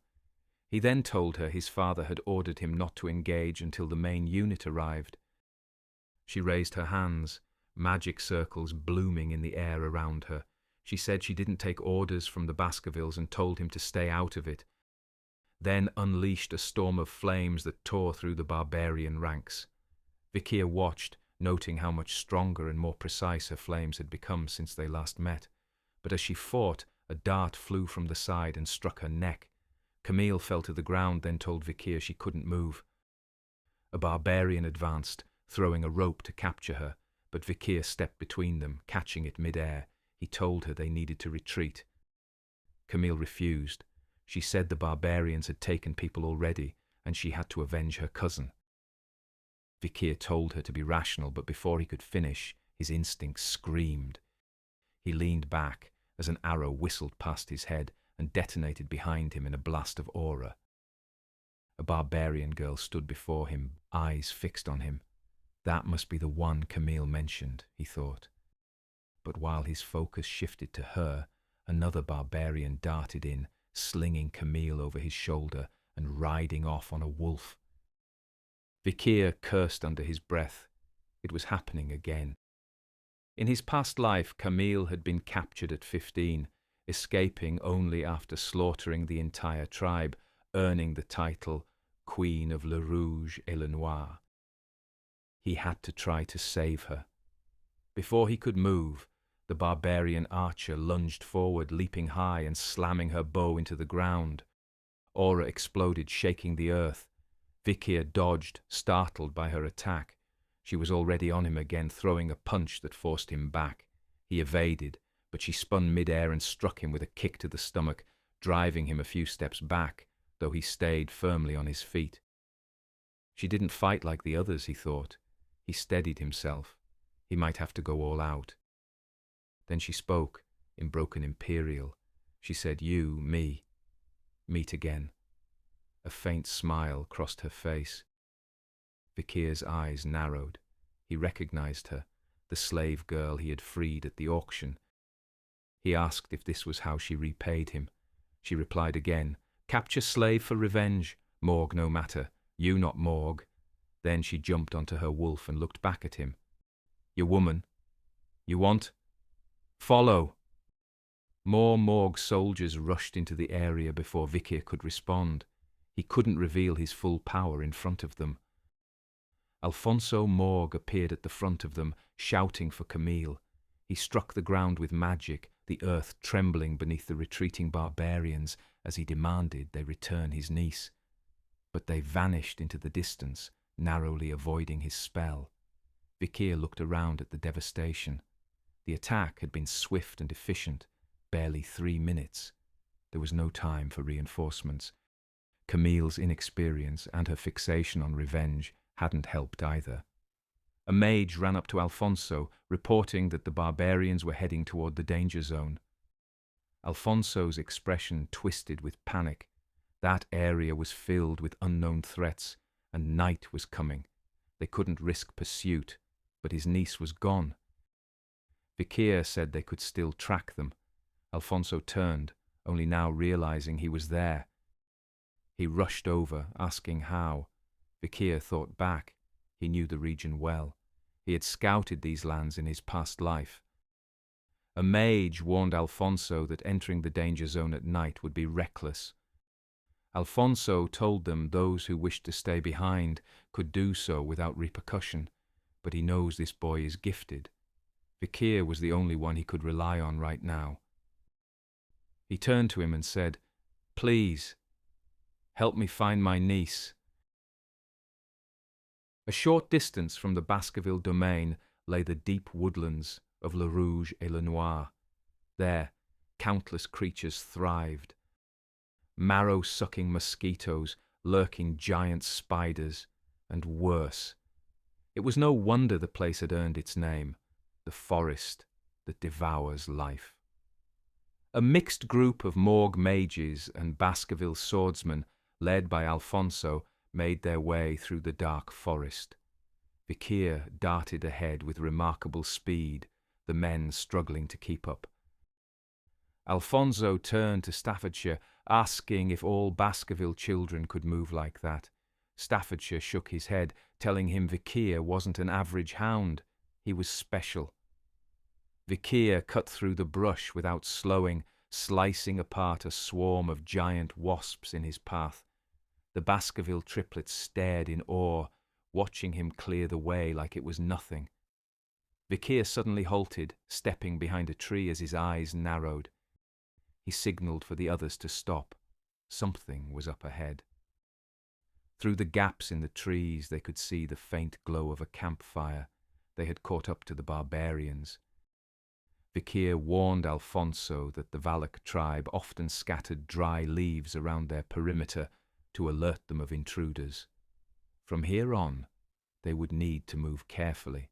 He then told her his father had ordered him not to engage until the main unit arrived. She raised her hands, magic circles blooming in the air around her. She said she didn't take orders from the Baskervilles and told him to stay out of it. Then unleashed a storm of flames that tore through the barbarian ranks. Vikir watched, noting how much stronger and more precise her flames had become since they last met. But as she fought, a dart flew from the side and struck her neck. Camille fell to the ground, then told Vikir she couldn't move. A barbarian advanced, throwing a rope to capture her, but Vikir stepped between them, catching it mid-air. He told her they needed to retreat. Camille refused. She said the barbarians had taken people already, and she had to avenge her cousin. Vikir told her to be rational, but before he could finish, his instincts screamed. He leaned back as an arrow whistled past his head and detonated behind him in a blast of aura. A barbarian girl stood before him, eyes fixed on him. That must be the one Camille mentioned, he thought. But while his focus shifted to her, another barbarian darted in, slinging Camille over his shoulder and riding off on a wolf. Vikir cursed under his breath. It was happening again. In his past life, Camille had been captured at 15, escaping only after slaughtering the entire tribe, earning the title Queen of Le Rouge et Le Noir. He had to try to save her. Before he could move, the barbarian archer lunged forward, leaping high and slamming her bow into the ground. Aura exploded, shaking the earth. Vikir dodged, startled by her attack. She was already on him again, throwing a punch that forced him back. He evaded, but she spun mid-air and struck him with a kick to the stomach, driving him a few steps back, though he stayed firmly on his feet. She didn't fight like the others, he thought. He steadied himself. He might have to go all out. Then she spoke, in broken Imperial. She said, "You, me, meet again." A faint smile crossed her face. Vikir's eyes narrowed. He recognized her, the slave girl he had freed at the auction. He asked if this was how she repaid him. She replied again, "Capture slave for revenge. Morg no matter. You not Morg." Then she jumped onto her wolf and looked back at him. "You woman. You want? Follow." More Morg soldiers rushed into the area before Vikir could respond. He couldn't reveal his full power in front of them. Alfonso Morg appeared at the front of them, shouting for Camille. He struck the ground with magic, the earth trembling beneath the retreating barbarians as he demanded they return his niece. But they vanished into the distance, narrowly avoiding his spell. Vikir looked around at the devastation. The attack had been swift and efficient, barely 3 minutes. There was no time for reinforcements. Camille's inexperience and her fixation on revenge hadn't helped either. A mage ran up to Alfonso, reporting that the barbarians were heading toward the danger zone. Alfonso's expression twisted with panic. That area was filled with unknown threats, and night was coming. They couldn't risk pursuit, but his niece was gone. Vikir said they could still track them. Alfonso turned, only now realizing he was there. He rushed over, asking how. Vikir thought back. He knew the region well. He had scouted these lands in his past life. A mage warned Alfonso that entering the danger zone at night would be reckless. Alfonso told them those who wished to stay behind could do so without repercussion, but he knows this boy is gifted. Vikir was the only one he could rely on right now. He turned to him and said, "Please, help me find my niece." A short distance from the Baskerville domain lay the deep woodlands of Le Rouge et Le Noir. There, countless creatures thrived. Marrow-sucking mosquitoes, lurking giant spiders, and worse. It was no wonder the place had earned its name, the forest that devours life. A mixed group of Morgue mages and Baskerville swordsmen, led by Alfonso, made their way through the dark forest. Vikir darted ahead with remarkable speed, the men struggling to keep up. Alfonso turned to Staffordshire, asking if all Baskerville children could move like that. Staffordshire shook his head, telling him Vikir wasn't an average hound. He was special. Vikir cut through the brush without slowing, slicing apart a swarm of giant wasps in his path. The Baskerville triplets stared in awe, watching him clear the way like it was nothing. Vikir suddenly halted, stepping behind a tree as his eyes narrowed. He signalled for the others to stop. Something was up ahead. Through the gaps in the trees they could see the faint glow of a campfire. They had caught up to the barbarians. Vikir warned Alfonso that the Valak tribe often scattered dry leaves around their perimeter to alert them of intruders. From here on, they would need to move carefully.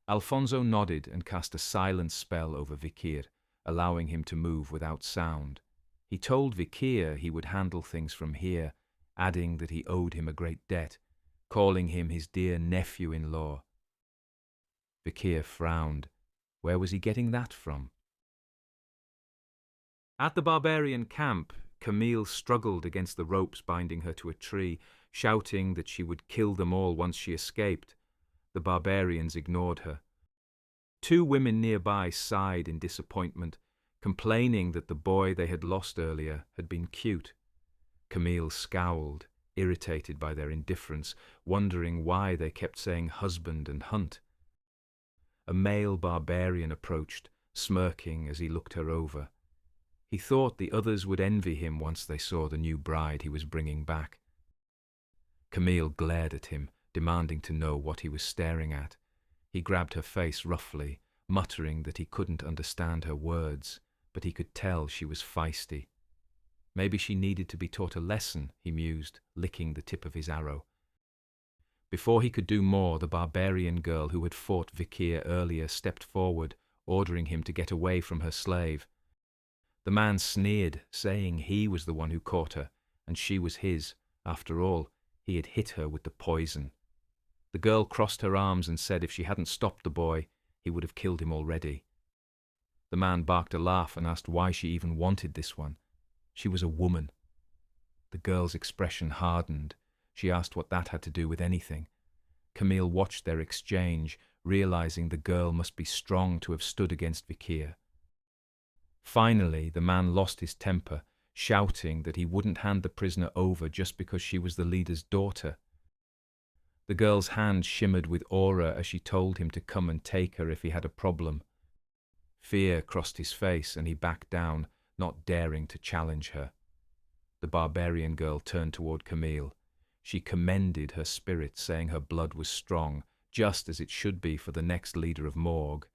Alfonso nodded and cast a silent spell over Vikir, allowing him to move without sound. He told Vikir he would handle things from here, adding that he owed him a great debt, calling him his dear nephew-in-law. Vikir frowned. Where was he getting that from? At the barbarian camp, Camille struggled against the ropes binding her to a tree, shouting that she would kill them all once she escaped. The barbarians ignored her. Two women nearby sighed in disappointment, complaining that the boy they had lost earlier had been cute. Camille scowled, irritated by their indifference, wondering why they kept saying husband and hunt. A male barbarian approached, smirking as he looked her over. He thought the others would envy him once they saw the new bride he was bringing back. Camille glared at him, demanding to know what he was staring at. He grabbed her face roughly, muttering that he couldn't understand her words, but he could tell she was feisty. Maybe she needed to be taught a lesson, he mused, licking the tip of his arrow. Before he could do more, the barbarian girl who had fought Vikir earlier stepped forward, ordering him to get away from her slave. The man sneered, saying he was the one who caught her, and she was his. After all, he had hit her with the poison. The girl crossed her arms and said if she hadn't stopped the boy, he would have killed him already. The man barked a laugh and asked why she even wanted this one. She was a woman. The girl's expression hardened. She asked what that had to do with anything. Camille watched their exchange, realizing the girl must be strong to have stood against Vikir. Finally, the man lost his temper, shouting that he wouldn't hand the prisoner over just because she was the leader's daughter. The girl's hand shimmered with aura as she told him to come and take her if he had a problem. Fear crossed his face and he backed down, not daring to challenge her. The barbarian girl turned toward Camille. She commended her spirit, saying her blood was strong, just as it should be for the next leader of Morgue.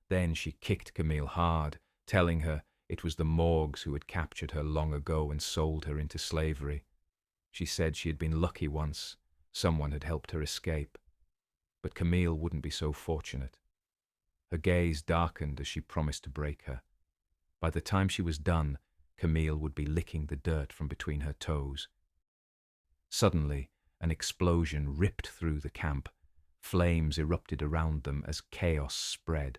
Then she kicked Camille hard, telling her it was the Morgues who had captured her long ago and sold her into slavery. She said she had been lucky once, Someone had helped her escape, but Camille wouldn't be so fortunate. Her gaze darkened as she promised to break her. By the time she was done, Camille would be licking the dirt from between her toes. Suddenly, an explosion ripped through the camp. Flames erupted around them as chaos spread.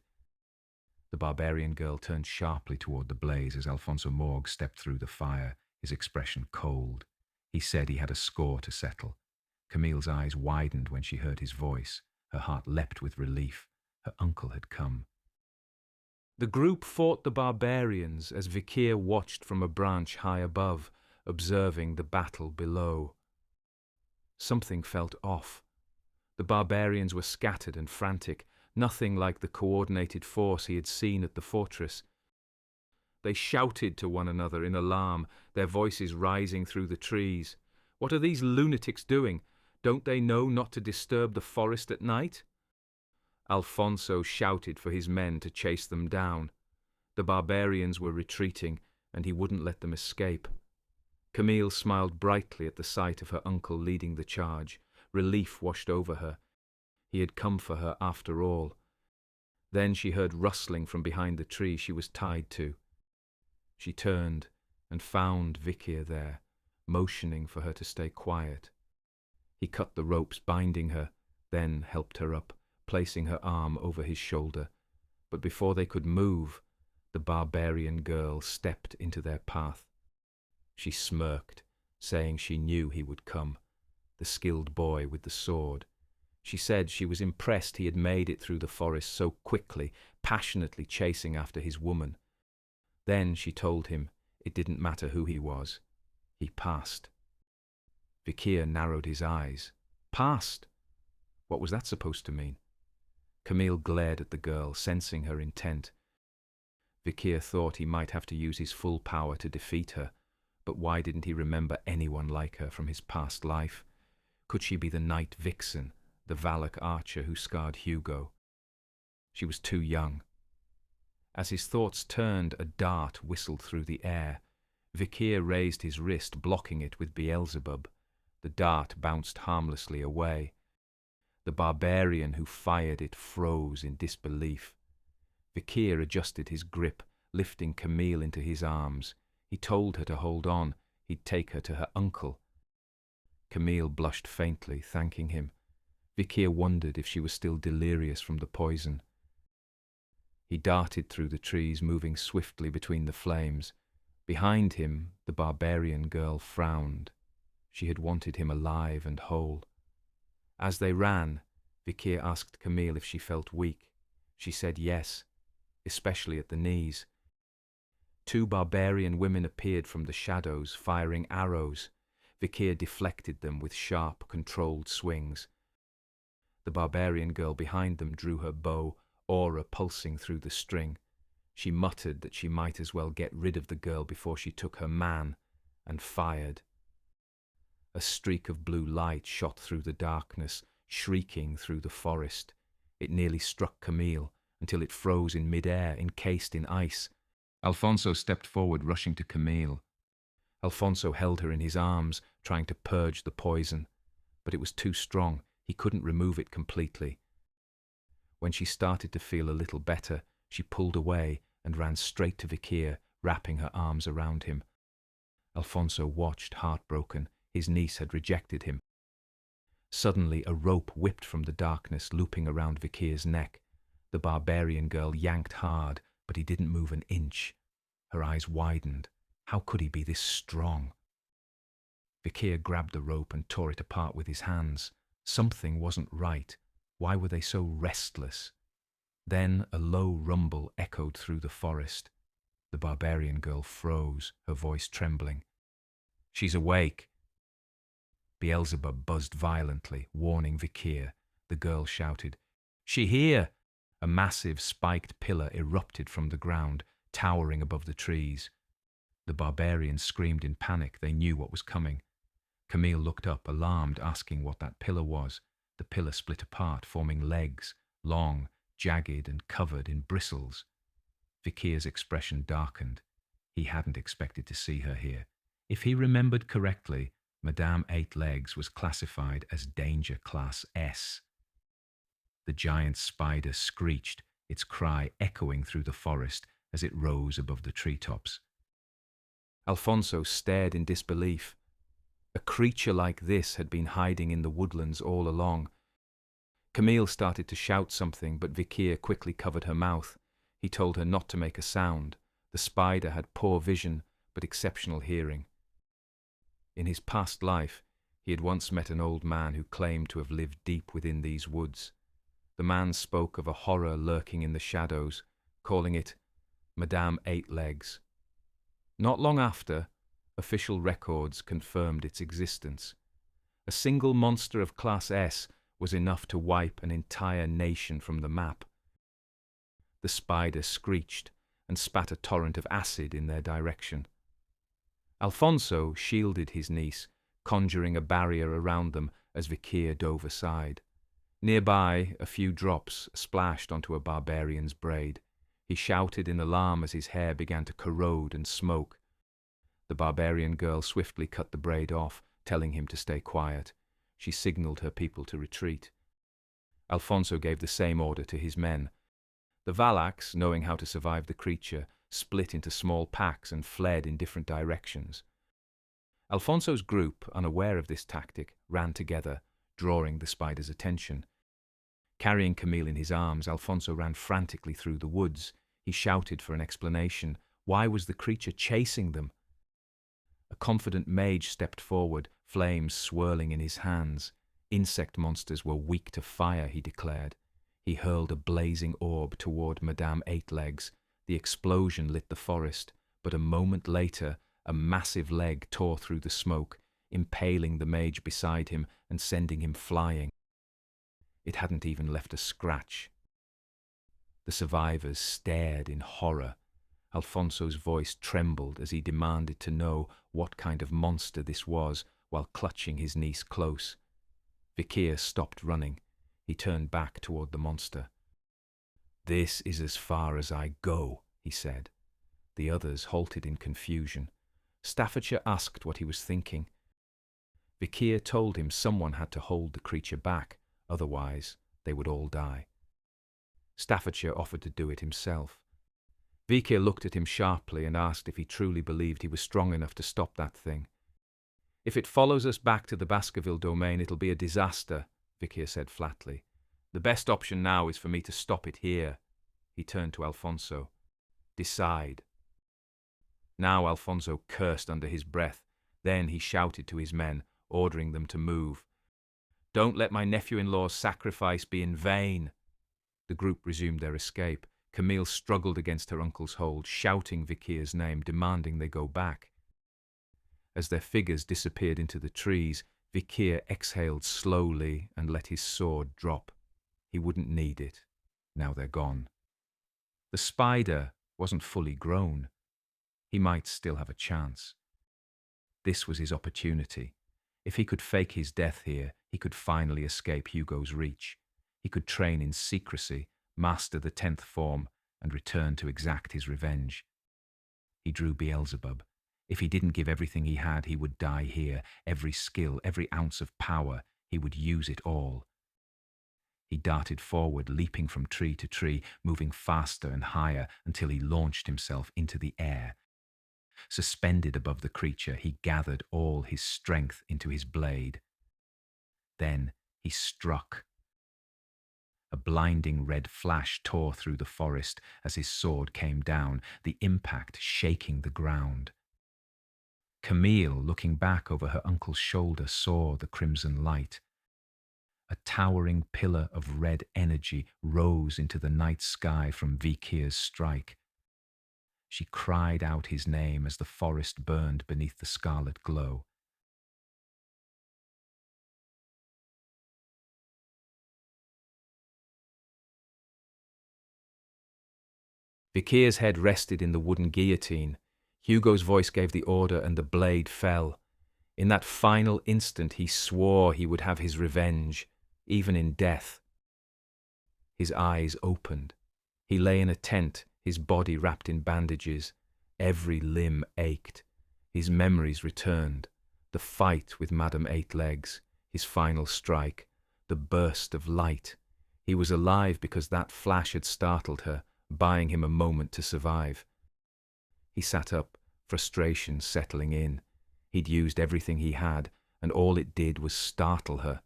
The barbarian girl turned sharply toward the blaze as Alfonso Morg stepped through the fire, his expression cold. He said he had a score to settle. Camille's eyes widened when she heard his voice. Her heart leapt with relief. Her uncle had come. The group fought the barbarians as Vikir watched from a branch high above, observing the battle below. Something felt off. The barbarians were scattered and frantic, nothing like the coordinated force he had seen at the fortress. They shouted to one another in alarm, their voices rising through the trees. "What are these lunatics doing? Don't they know not to disturb the forest at night?" Alfonso shouted for his men to chase them down. The barbarians were retreating, and he wouldn't let them escape. Camille smiled brightly at the sight of her uncle leading the charge. Relief washed over her. He had come for her after all. Then she heard rustling from behind the tree she was tied to. She turned and found Vikir there, motioning for her to stay quiet. He cut the ropes binding her, then helped her up, placing her arm over his shoulder. But before they could move, the barbarian girl stepped into their path. She smirked, saying she knew he would come, the skilled boy with the sword. She said she was impressed he had made it through the forest so quickly, passionately chasing after his woman. Then she told him it didn't matter who he was. He passed. Vikir narrowed his eyes. Passed? What was that supposed to mean? Camille glared at the girl, sensing her intent. Vikir thought he might have to use his full power to defeat her, but why didn't he remember anyone like her from his past life? Could she be the knight vixen, the Valak archer who scarred Hugo? She was too young. As his thoughts turned, a dart whistled through the air. Vikir raised his wrist, blocking it with Beelzebub. The dart bounced harmlessly away. The barbarian who fired it froze in disbelief. Vikir adjusted his grip, lifting Camille into his arms. He told her to hold on. He'd take her to her uncle. Camille blushed faintly, thanking him. Vikir wondered if she was still delirious from the poison. He darted through the trees, moving swiftly between the flames. Behind him, the barbarian girl frowned. She had wanted him alive and whole. As they ran, Vikir asked Camille if she felt weak. She said yes, especially at the knees. Two barbarian women appeared from the shadows, firing arrows. Vikir deflected them with sharp, controlled swings. The barbarian girl behind them drew her bow, aura pulsing through the string. She muttered that she might as well get rid of the girl before she took her man, and fired. A streak of blue light shot through the darkness, shrieking through the forest. It nearly struck Camille, until it froze in mid-air, encased in ice. Alfonso stepped forward, rushing to Camille. Alfonso held her in his arms, trying to purge the poison, but it was too strong. He couldn't remove it completely. When she started to feel a little better, she pulled away and ran straight to Vikir, wrapping her arms around him. Alfonso watched, heartbroken. His niece had rejected him. Suddenly, a rope whipped from the darkness, looping around Vikir's neck. The barbarian girl yanked hard, but he didn't move an inch. Her eyes widened. How could he be this strong? Vikir grabbed the rope and tore it apart with his hands. Something wasn't right. Why were they so restless? Then a low rumble echoed through the forest. The barbarian girl froze, her voice trembling. "She's awake." Beelzebub buzzed violently, warning Vikir. The girl shouted, "She here!" A massive spiked pillar erupted from the ground, towering above the trees. The barbarians screamed in panic. They knew what was coming. Camille looked up, alarmed, asking what that pillar was. The pillar split apart, forming legs, long, jagged and covered in bristles. Vikir's expression darkened. He hadn't expected to see her here. If he remembered correctly, Madame Eight Legs was classified as Danger Class S. The giant spider screeched, its cry echoing through the forest as it rose above the treetops. Alfonso stared in disbelief. A creature like this had been hiding in the woodlands all along. Camille started to shout something, but Vikir quickly covered her mouth. He told her not to make a sound. The spider had poor vision, but exceptional hearing. In his past life, he had once met an old man who claimed to have lived deep within these woods. The man spoke of a horror lurking in the shadows, calling it Madame Eight Legs. Not long after, official records confirmed its existence. A single monster of Class S was enough to wipe an entire nation from the map. The spider screeched and spat a torrent of acid in their direction. Alfonso shielded his niece, conjuring a barrier around them as Vikir dove aside. Nearby, a few drops splashed onto a barbarian's braid. He shouted in alarm as his hair began to corrode and smoke. The barbarian girl swiftly cut the braid off, telling him to stay quiet. She signaled her people to retreat. Alfonso gave the same order to his men. The Valacs, knowing how to survive the creature, split into small packs and fled in different directions. Alfonso's group, unaware of this tactic, ran together, drawing the spider's attention. Carrying Camille in his arms, Alfonso ran frantically through the woods. He shouted for an explanation. Why was the creature chasing them? A confident mage stepped forward, flames swirling in his hands. Insect monsters were weak to fire, he declared. He hurled a blazing orb toward Madame Eight Legs. The explosion lit the forest, but a moment later, a massive leg tore through the smoke, impaling the mage beside him and sending him flying. It hadn't even left a scratch. The survivors stared in horror. Alfonso's voice trembled as he demanded to know what kind of monster this was while clutching his niece close. Vikir stopped running. He turned back toward the monster. "This is as far as I go," he said. The others halted in confusion. Staffordshire asked what he was thinking. Vikir told him someone had to hold the creature back, otherwise they would all die. Staffordshire offered to do it himself. Vikir looked at him sharply and asked if he truly believed he was strong enough to stop that thing. "If it follows us back to the Baskerville domain, it'll be a disaster," Vikir said flatly. "The best option now is for me to stop it here." He turned to Alfonso. "Decide." Now Alfonso cursed under his breath. Then he shouted to his men, ordering them to move. "Don't let my nephew-in-law's sacrifice be in vain." The group resumed their escape. Camille struggled against her uncle's hold, shouting Vikir's name, demanding they go back. As their figures disappeared into the trees, Vikir exhaled slowly and let his sword drop. He wouldn't need it. Now they're gone. The spider wasn't fully grown. He might still have a chance. This was his opportunity. If he could fake his death here, he could finally escape Hugo's reach. He could train in secrecy, master the 10th form, and return to exact his revenge. He drew Beelzebub. If he didn't give everything he had, he would die here. Every skill, every ounce of power, he would use it all. He darted forward, leaping from tree to tree, moving faster and higher until he launched himself into the air. Suspended above the creature, he gathered all his strength into his blade. Then he struck. A blinding red flash tore through the forest as his sword came down, the impact shaking the ground. Camille, looking back over her uncle's shoulder, saw the crimson light. A towering pillar of red energy rose into the night sky from Vikir's strike. She cried out his name as the forest burned beneath the scarlet glow. Vikir's head rested in the wooden guillotine. Hugo's voice gave the order and the blade fell. In that final instant he swore he would have his revenge, even in death. His eyes opened. He lay in a tent, his body wrapped in bandages. Every limb ached. His memories returned. The fight with Madame Eight Legs, his final strike, the burst of light. He was alive because that flash had startled her, buying him a moment to survive. He sat up, frustration settling in. He'd used everything he had, and all it did was startle her.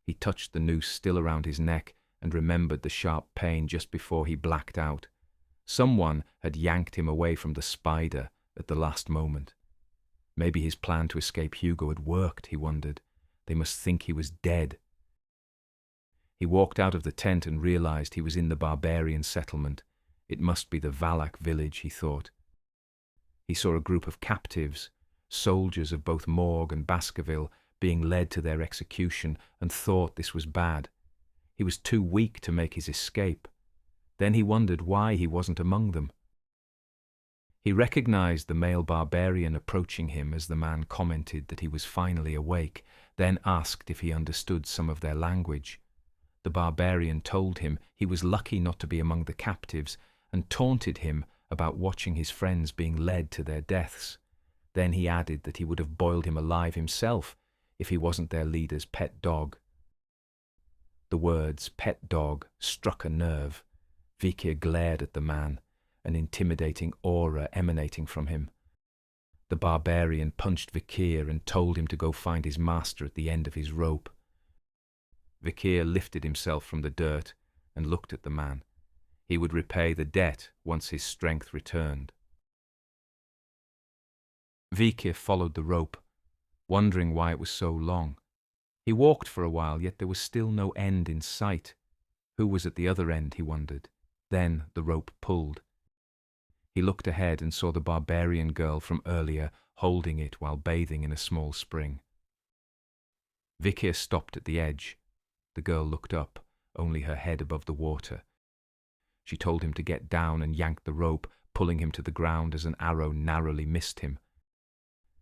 He touched the noose still around his neck and remembered the sharp pain just before he blacked out. Someone had yanked him away from the spider at the last moment. Maybe his plan to escape Hugo had worked, he wondered. They must think he was dead. He walked out of the tent and realized he was in the barbarian settlement. It must be the Valak village, he thought. He saw a group of captives, soldiers of both Morgue and Baskerville, being led to their execution, and thought this was bad. He was too weak to make his escape. Then he wondered why he wasn't among them. He recognized the male barbarian approaching him as the man commented that he was finally awake, then asked if he understood some of their language. The barbarian told him he was lucky not to be among the captives and taunted him about watching his friends being led to their deaths. Then he added that he would have boiled him alive himself if he wasn't their leader's pet dog. The words pet dog struck a nerve. Vikir glared at the man, an intimidating aura emanating from him. The barbarian punched Vikir and told him to go find his master at the end of his rope. Vikir lifted himself from the dirt and looked at the man. He would repay the debt once his strength returned. Vikir followed the rope, wondering why it was so long. He walked for a while, yet there was still no end in sight. Who was at the other end, he wondered. Then the rope pulled. He looked ahead and saw the barbarian girl from earlier holding it while bathing in a small spring. Vikir stopped at the edge. The girl looked up, only her head above the water. She told him to get down and yanked the rope, pulling him to the ground as an arrow narrowly missed him.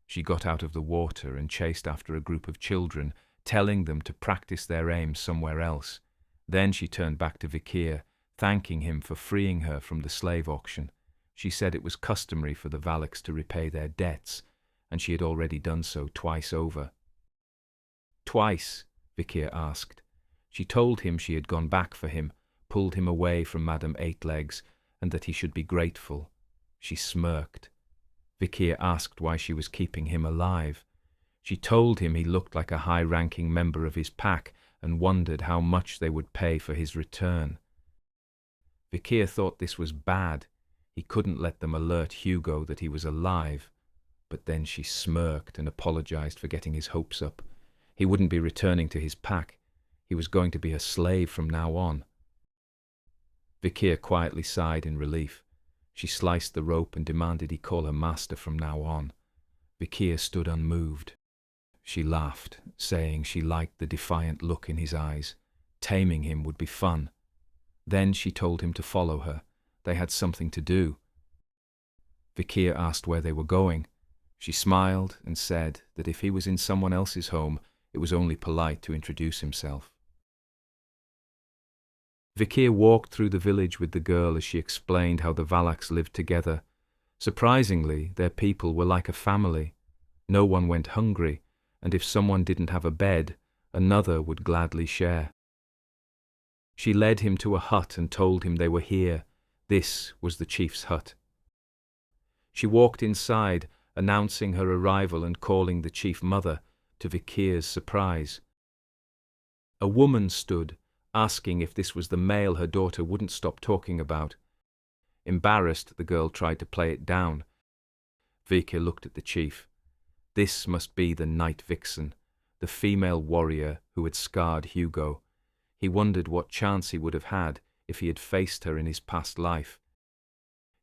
She got out of the water and chased after a group of children, telling them to practice their aim somewhere else. Then she turned back to Vikir, thanking him for freeing her from the slave auction. She said it was customary for the Valaks to repay their debts, and she had already done so twice over. Twice? Vikir asked. She told him she had gone back for him, pulled him away from Madame Eight Legs, and that he should be grateful. She smirked. Vikir asked why she was keeping him alive. She told him he looked like a high-ranking member of his pack and wondered how much they would pay for his return. Vikir thought this was bad. He couldn't let them alert Hugo that he was alive. But then she smirked and apologized for getting his hopes up. He wouldn't be returning to his pack. He was going to be a slave from now on. Vikir quietly sighed in relief. She sliced the rope and demanded he call her master from now on. Vikir stood unmoved. She laughed, saying she liked the defiant look in his eyes. Taming him would be fun. Then she told him to follow her. They had something to do. Vikir asked where they were going. She smiled and said that if he was in someone else's home, it was only polite to introduce himself. Vikir walked through the village with the girl as she explained how the Valaks lived together. Surprisingly, their people were like a family. No one went hungry, and if someone didn't have a bed, another would gladly share. She led him to a hut and told him they were here. This was the chief's hut. She walked inside, announcing her arrival and calling the chief mother, to Vikir's surprise. A woman stood, asking if this was the male her daughter wouldn't stop talking about. Embarrassed, the girl tried to play it down. Vikir looked at the chief. This must be the Night Vixen, the female warrior who had scarred Hugo. He wondered what chance he would have had if he had faced her in his past life.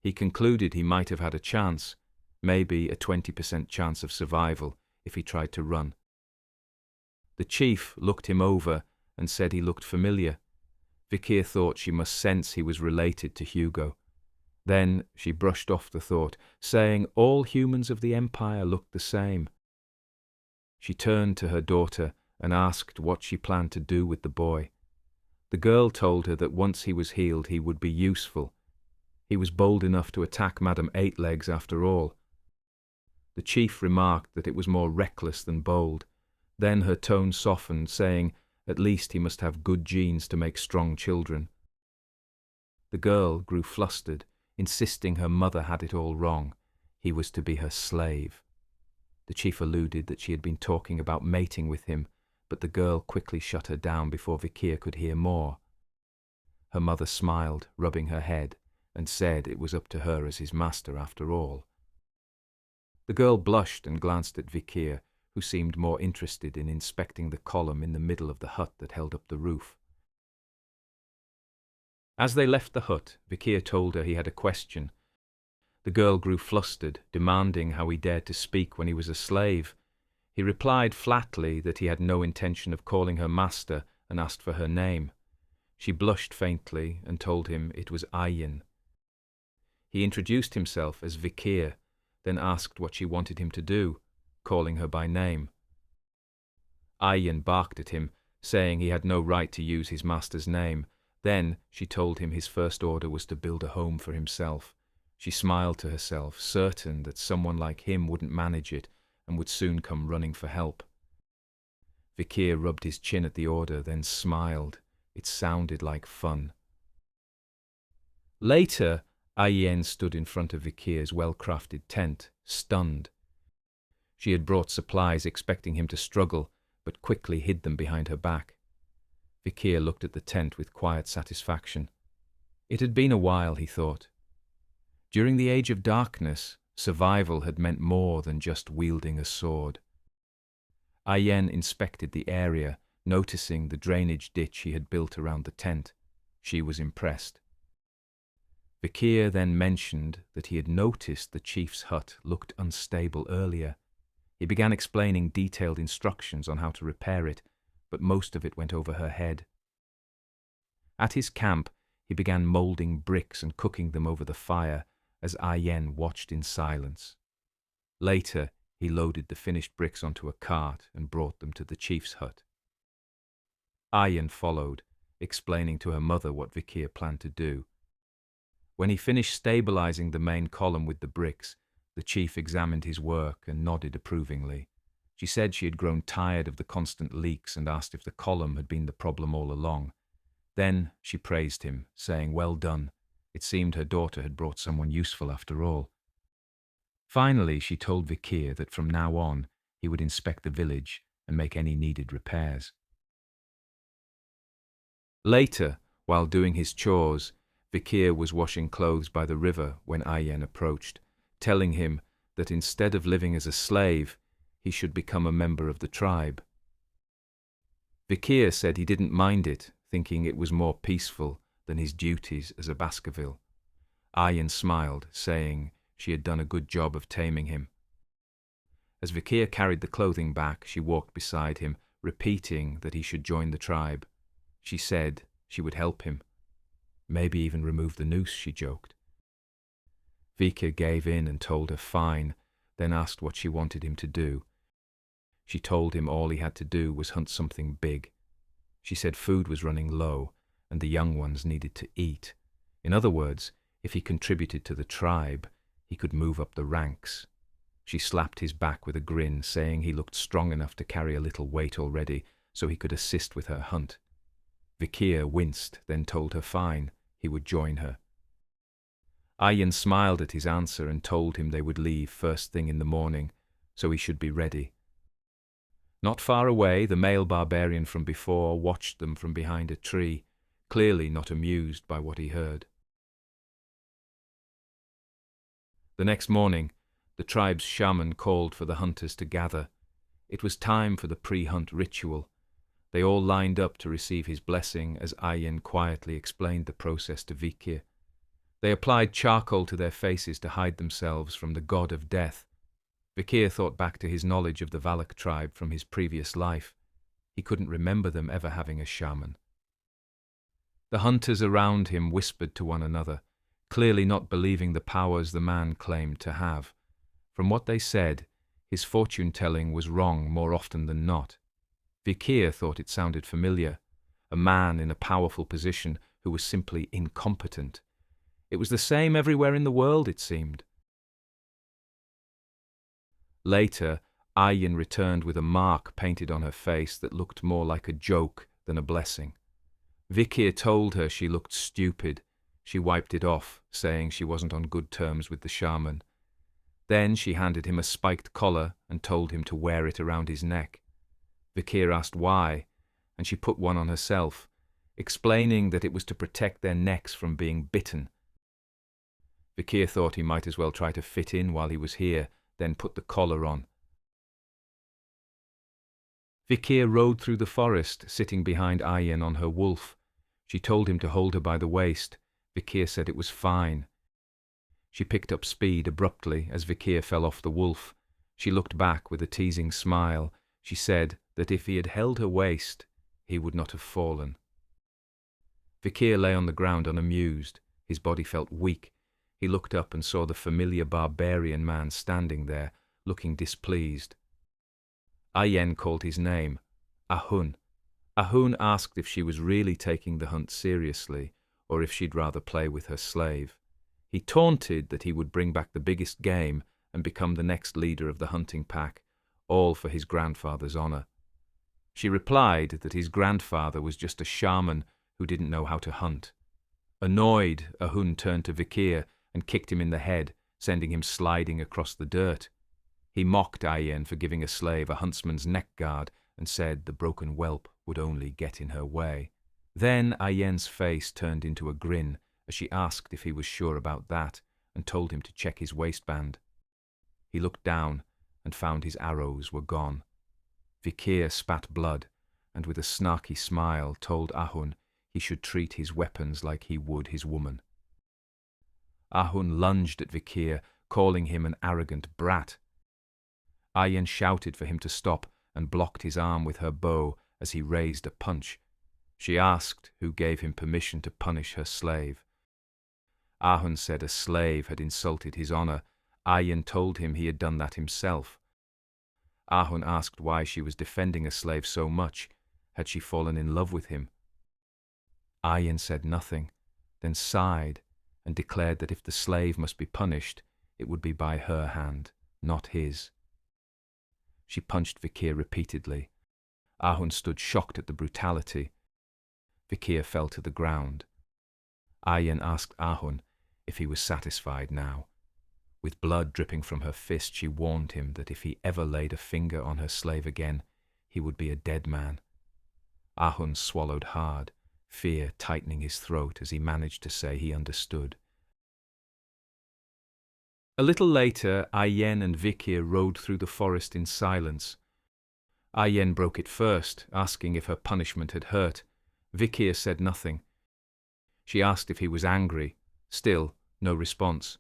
He concluded he might have had a chance, maybe a 20% chance of survival if he tried to run. The chief looked him over and said he looked familiar. Vikir thought she must sense he was related to Hugo. Then she brushed off the thought, saying all humans of the Empire looked the same. She turned to her daughter and asked what she planned to do with the boy. The girl told her that once he was healed he would be useful. He was bold enough to attack Madame Eight Legs after all. The chief remarked that it was more reckless than bold. Then her tone softened, saying, at least he must have good genes to make strong children. The girl grew flustered, insisting her mother had it all wrong. He was to be her slave. The chief alluded that she had been talking about mating with him, but the girl quickly shut her down before Vikir could hear more. Her mother smiled, rubbing her head, and said it was up to her as his master after all. The girl blushed and glanced at Vikir, who seemed more interested in inspecting the column in the middle of the hut that held up the roof. As they left the hut, Vikir told her he had a question. The girl grew flustered, demanding how he dared to speak when he was a slave. He replied flatly that he had no intention of calling her master and asked for her name. She blushed faintly and told him it was Ayin. He introduced himself as Vikir, then asked what she wanted him to do, calling her by name. Ayin barked at him, saying he had no right to use his master's name. Then she told him his first order was to build a home for himself. She smiled to herself, certain that someone like him wouldn't manage it and would soon come running for help. Vikir rubbed his chin at the order, then smiled. It sounded like fun. Later, Ayin stood in front of Vikir's well-crafted tent, stunned. She had brought supplies expecting him to struggle, but quickly hid them behind her back. Vikir looked at the tent with quiet satisfaction. It had been a while, he thought. During the Age of Darkness, survival had meant more than just wielding a sword. Ayin inspected the area, noticing the drainage ditch he had built around the tent. She was impressed. Vikir then mentioned that he had noticed the chief's hut looked unstable earlier. He began explaining detailed instructions on how to repair it, but most of it went over her head. At his camp, he began moulding bricks and cooking them over the fire as Ayin watched in silence. Later, he loaded the finished bricks onto a cart and brought them to the chief's hut. Ayin followed, explaining to her mother what Vikir planned to do. When he finished stabilizing the main column with the bricks, the chief examined his work and nodded approvingly. She said she had grown tired of the constant leaks and asked if the column had been the problem all along. Then she praised him, saying, "Well done." It seemed her daughter had brought someone useful after all. Finally, she told Vikir that from now on he would inspect the village and make any needed repairs. Later, while doing his chores, Vikir was washing clothes by the river when Ayin approached, telling him that instead of living as a slave, he should become a member of the tribe. Vikir said he didn't mind it, thinking it was more peaceful than his duties as a Baskerville. Ayin smiled, saying she had done a good job of taming him. As Vikir carried the clothing back, she walked beside him, repeating that he should join the tribe. She said she would help him. Maybe even remove the noose, she joked. Vikir gave in and told her fine, then asked what she wanted him to do. She told him all he had to do was hunt something big. She said food was running low, and the young ones needed to eat. In other words, if he contributed to the tribe, he could move up the ranks. She slapped his back with a grin, saying he looked strong enough to carry a little weight already, so he could assist with her hunt. Vikir winced, then told her fine, he would join her. Ayin smiled at his answer and told him they would leave first thing in the morning, so he should be ready. Not far away, the male barbarian from before watched them from behind a tree, clearly not amused by what he heard. The next morning, the tribe's shaman called for the hunters to gather. It was time for the pre-hunt ritual. They all lined up to receive his blessing as Ayin quietly explained the process to Vikir. They applied charcoal to their faces to hide themselves from the god of death. Vikir thought back to his knowledge of the Valak tribe from his previous life. He couldn't remember them ever having a shaman. The hunters around him whispered to one another, clearly not believing the powers the man claimed to have. From what they said, his fortune-telling was wrong more often than not. Vikir thought it sounded familiar, a man in a powerful position who was simply incompetent. It was the same everywhere in the world, it seemed. Later, Ayin returned with a mark painted on her face that looked more like a joke than a blessing. Vikir told her she looked stupid. She wiped it off, saying she wasn't on good terms with the shaman. Then she handed him a spiked collar and told him to wear it around his neck. Vikir asked why, and she put one on herself, explaining that it was to protect their necks from being bitten. Vikir thought he might as well try to fit in while he was here, then put the collar on. Vikir rode through the forest, sitting behind Ayin on her wolf. She told him to hold her by the waist. Vikir said it was fine. She picked up speed abruptly as Vikir fell off the wolf. She looked back with a teasing smile. She said that if he had held her waist, he would not have fallen. Vikir lay on the ground unamused. His body felt weak. He looked up and saw the familiar barbarian man standing there, looking displeased. Ayin called his name, Ahun. Ahun asked if she was really taking the hunt seriously, or if she'd rather play with her slave. He taunted that he would bring back the biggest game and become the next leader of the hunting pack, all for his grandfather's honor. She replied that his grandfather was just a shaman who didn't know how to hunt. Annoyed, Ahun turned to Vikir and kicked him in the head, sending him sliding across the dirt. He mocked Ayin for giving a slave a huntsman's neck guard and said the broken whelp would only get in her way. Then Ayin's face turned into a grin as she asked if he was sure about that and told him to check his waistband. He looked down and found his arrows were gone. Vikir spat blood and with a snarky smile told Ahun he should treat his weapons like he would his woman. Ahun lunged at Vikir, calling him an arrogant brat. Ayin shouted for him to stop and blocked his arm with her bow as he raised a punch. She asked who gave him permission to punish her slave. Ahun said a slave had insulted his honor. Ayin told him he had done that himself. Ahun asked why she was defending a slave so much. Had she fallen in love with him? Ayin said nothing, then sighed and declared that if the slave must be punished, it would be by her hand, not his. She punched Vikir repeatedly. Ahun stood shocked at the brutality. Vikir fell to the ground. Ayin asked Ahun if he was satisfied now. With blood dripping from her fist, she warned him that if he ever laid a finger on her slave again, he would be a dead man. Ahun swallowed hard, fear tightening his throat as he managed to say he understood. A little later, Ayin and Vikir rode through the forest in silence. Ayin broke it first, asking if her punishment had hurt. Vikir said nothing. She asked if he was angry. Still, no response.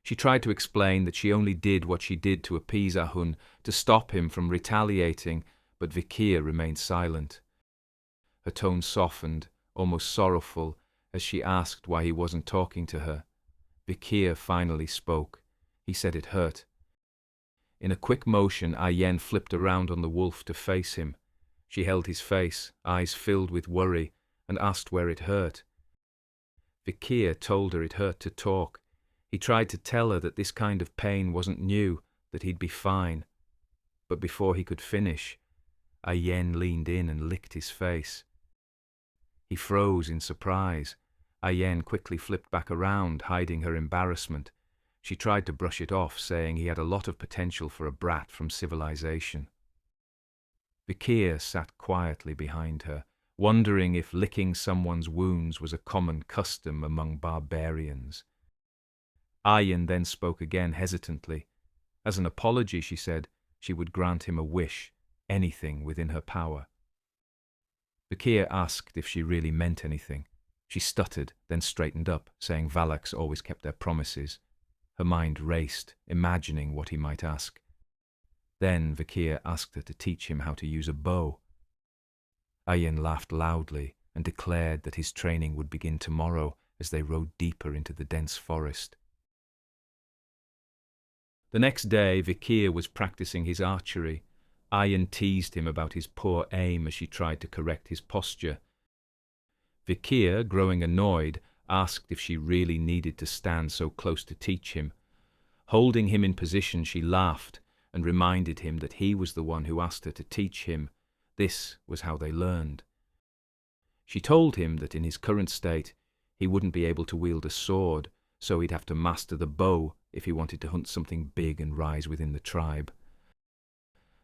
She tried to explain that she only did what she did to appease Ahun, to stop him from retaliating, but Vikir remained silent. Her tone softened, almost sorrowful, as she asked why he wasn't talking to her. Vikir finally spoke. He said it hurt. In a quick motion, Ayin flipped around on the wolf to face him. She held his face, eyes filled with worry, and asked where it hurt. Vikir told her it hurt to talk. He tried to tell her that this kind of pain wasn't new, that he'd be fine. But before he could finish, Ayin leaned in and licked his face. He froze in surprise. Ayin quickly flipped back around, hiding her embarrassment. She tried to brush it off, saying he had a lot of potential for a brat from civilization. Vikir sat quietly behind her, wondering if licking someone's wounds was a common custom among barbarians. Ayin then spoke again hesitantly. As an apology, she said, she would grant him a wish, anything within her power. Vikir asked if she really meant anything. She stuttered, then straightened up, saying Valaks always kept their promises. Her mind raced, imagining what he might ask. Then Vikir asked her to teach him how to use a bow. Ayin laughed loudly and declared that his training would begin tomorrow as they rode deeper into the dense forest. The next day, Vikir was practicing his archery. Ayin teased him about his poor aim as she tried to correct his posture. Vikir, growing annoyed, asked if she really needed to stand so close to teach him. Holding him in position, she laughed, and reminded him that he was the one who asked her to teach him. This was how they learned. She told him that in his current state he wouldn't be able to wield a sword, so he'd have to master the bow if he wanted to hunt something big and rise within the tribe.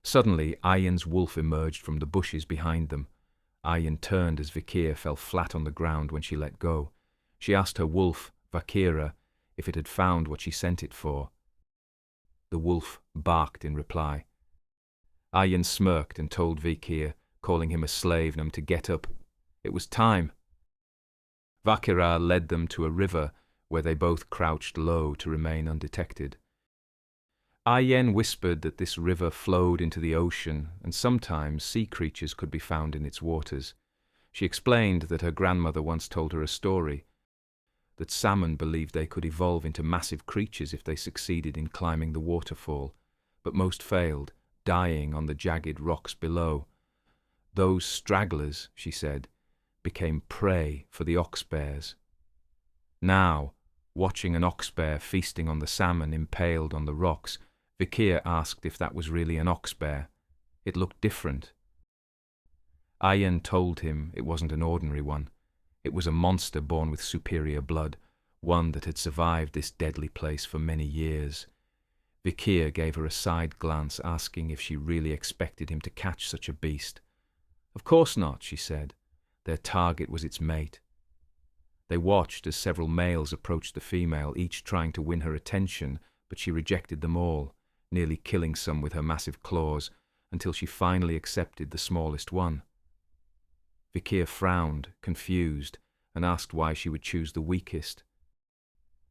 Suddenly, Ayen's wolf emerged from the bushes behind them. Ayen turned as Vikir fell flat on the ground when she let go. She asked her wolf, Vakira, if it had found what she sent it for. The wolf barked in reply. Ayen smirked and told Vikir, calling him a slave, to get up. It was time. Vakira led them to a river where they both crouched low to remain undetected. Ayen whispered that this river flowed into the ocean and sometimes sea creatures could be found in its waters. She explained that her grandmother once told her a story, that salmon believed they could evolve into massive creatures if they succeeded in climbing the waterfall, but most failed, dying on the jagged rocks below. Those stragglers, she said, became prey for the ox bears. Now, watching an ox bear feasting on the salmon impaled on the rocks, Vikir asked if that was really an ox bear. It looked different. Ayen told him it wasn't an ordinary one. It was a monster born with superior blood, one that had survived this deadly place for many years. Vikir gave her a side glance, asking if she really expected him to catch such a beast. Of course not, she said. Their target was its mate. They watched as several males approached the female, each trying to win her attention, but she rejected them all, nearly killing some with her massive claws, until she finally accepted the smallest one. Vikir frowned, confused, and asked why she would choose the weakest.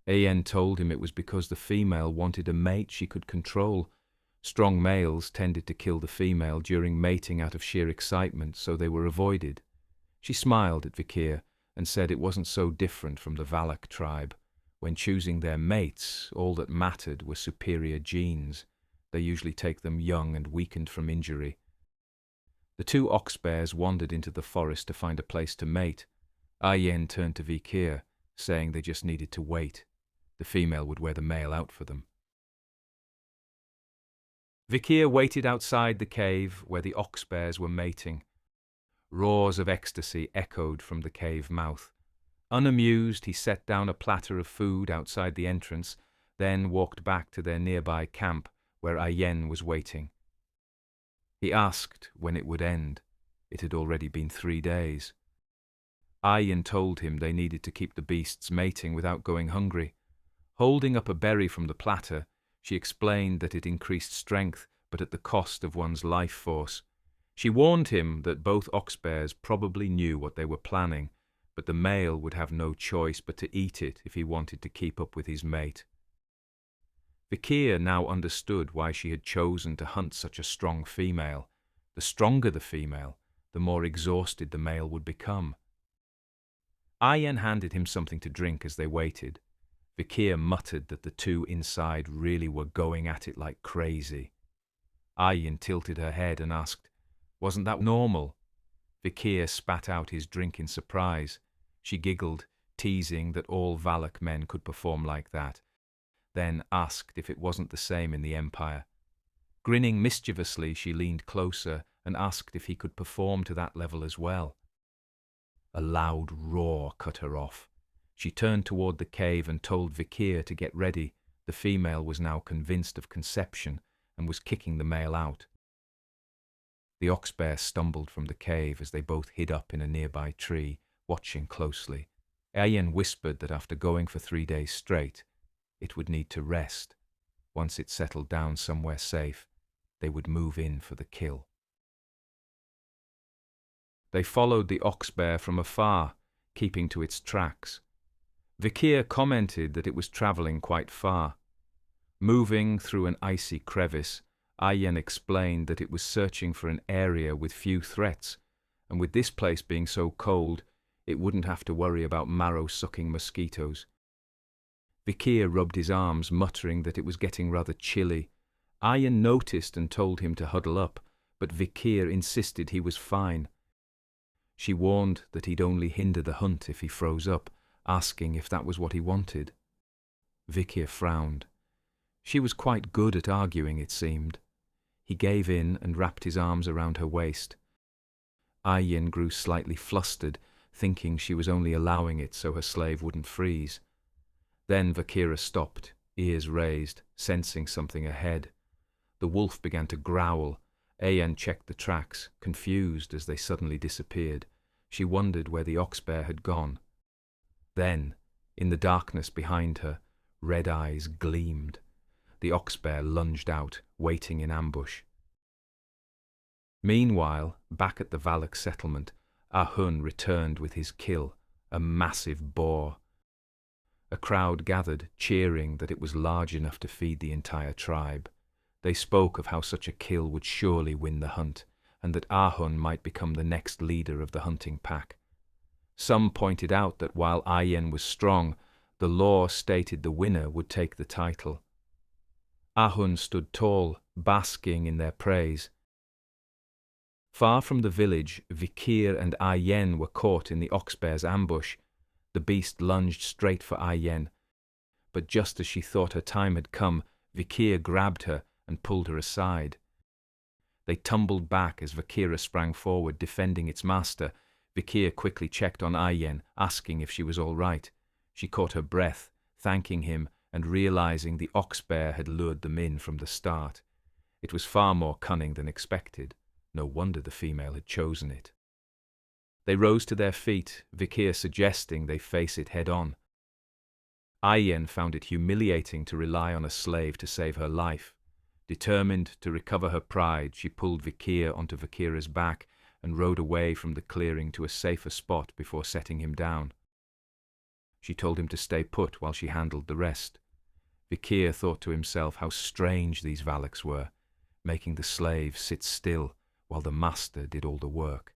Ayen told him it was because the female wanted a mate she could control. Strong males tended to kill the female during mating out of sheer excitement, so they were avoided. She smiled at Vikir and said it wasn't so different from the Valak tribe. When choosing their mates, all that mattered were superior genes. They usually take them young and weakened from injury. The two ox bears wandered into the forest to find a place to mate. Ayen turned to Vikir, saying they just needed to wait. The female would wear the male out for them. Vikir waited outside the cave where the ox bears were mating. Roars of ecstasy echoed from the cave mouth. Unamused, he set down a platter of food outside the entrance, then walked back to their nearby camp where Ayen was waiting. He asked when it would end. It had already been 3 days. Ayen told him they needed to keep the beasts mating without going hungry. Holding up a berry from the platter, she explained that it increased strength, but at the cost of one's life force. She warned him that both ox bears probably knew what they were planning, but the male would have no choice but to eat it if he wanted to keep up with his mate. Vikir now understood why she had chosen to hunt such a strong female. The stronger the female, the more exhausted the male would become. Ayen handed him something to drink as they waited. Vikir muttered that the two inside really were going at it like crazy. Ayen tilted her head and asked, "Wasn't that normal?" Vikir spat out his drink in surprise. She giggled, teasing that all Valak men could perform like that, then asked if it wasn't the same in the Empire. Grinning mischievously, she leaned closer and asked if he could perform to that level as well. A loud roar cut her off. She turned toward the cave and told Vikir to get ready. The female was now convinced of conception and was kicking the male out. The ox bear stumbled from the cave as they both hid up in a nearby tree, watching closely. Ayen whispered that after going for 3 days straight, it would need to rest. Once it settled down somewhere safe, they would move in for the kill. They followed the ox bear from afar, keeping to its tracks. Vikir commented that it was travelling quite far. Moving through an icy crevice, Ayen explained that it was searching for an area with few threats, and with this place being so cold, it wouldn't have to worry about marrow-sucking mosquitoes. Vikir rubbed his arms, muttering that it was getting rather chilly. Ayen noticed and told him to huddle up, but Vikir insisted he was fine. She warned that he'd only hinder the hunt if he froze up, asking if that was what he wanted. Vikir frowned. She was quite good at arguing, it seemed. He gave in and wrapped his arms around her waist. Ayin grew slightly flustered, thinking she was only allowing it so her slave wouldn't freeze. Then Vikir stopped, ears raised, sensing something ahead. The wolf began to growl. Ayin checked the tracks, confused as they suddenly disappeared. She wondered where the ox-bear had gone. Then, in the darkness behind her, red eyes gleamed. The ox-bear lunged out, waiting in ambush. Meanwhile, back at the Valak settlement, Ahun returned with his kill, a massive boar. A crowd gathered, cheering that it was large enough to feed the entire tribe. They spoke of how such a kill would surely win the hunt, and that Ahun might become the next leader of the hunting pack. Some pointed out that while Ayin was strong, the law stated the winner would take the title. Ahun stood tall, basking in their praise. Far from the village, Vikir and Ayin were caught in the ox-bear's ambush. The beast lunged straight for Ayin, but just as she thought her time had come, Vikir grabbed her and pulled her aside. They tumbled back as Vikir sprang forward, defending its master. Vikir quickly checked on Ayin, asking if she was all right. She caught her breath, thanking him and realizing the ox-bear had lured them in from the start. It was far more cunning than expected. No wonder the female had chosen it. They rose to their feet, Vikir suggesting they face it head-on. Ayin found it humiliating to rely on a slave to save her life. Determined to recover her pride, she pulled Vikir onto Vikira's back and rode away from the clearing to a safer spot before setting him down. She told him to stay put while she handled the rest. Vikir thought to himself how strange these Valaks were, making the slave sit still while the master did all the work.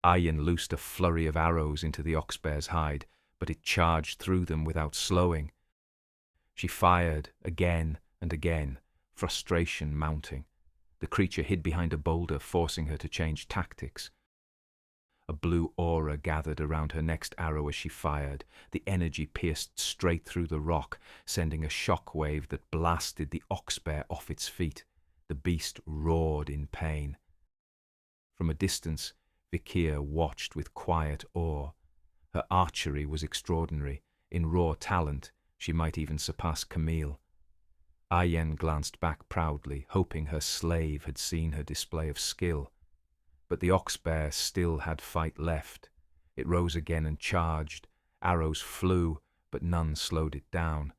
Ayin loosed a flurry of arrows into the ox-bear's hide, but it charged through them without slowing. She fired again and again, frustration mounting. The creature hid behind a boulder, forcing her to change tactics. A blue aura gathered around her next arrow as she fired. The energy pierced straight through the rock, sending a shock wave that blasted the ox-bear off its feet. The beast roared in pain. From a distance, Vikir watched with quiet awe. Her archery was extraordinary. In raw talent, she might even surpass Camille. Ayin glanced back proudly, hoping her slave had seen her display of skill. But the ox-bear still had fight left. It rose again and charged. Arrows flew, but none slowed it down.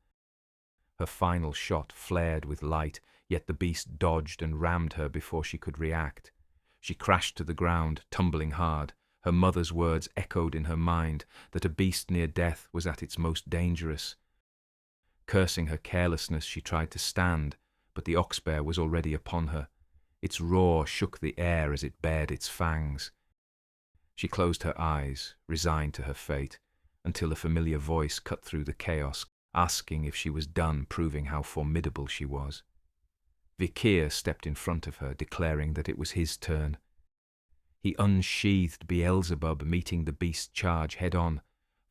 Her final shot flared with light, yet the beast dodged and rammed her before she could react. She crashed to the ground, tumbling hard. Her mother's words echoed in her mind, that a beast near death was at its most dangerous. Cursing her carelessness, she tried to stand, but the ox-bear was already upon her. Its roar shook the air as it bared its fangs. She closed her eyes, resigned to her fate, until a familiar voice cut through the chaos, asking if she was done proving how formidable she was. Vikir stepped in front of her, declaring that it was his turn. He unsheathed Beelzebub, meeting the beast's charge head-on.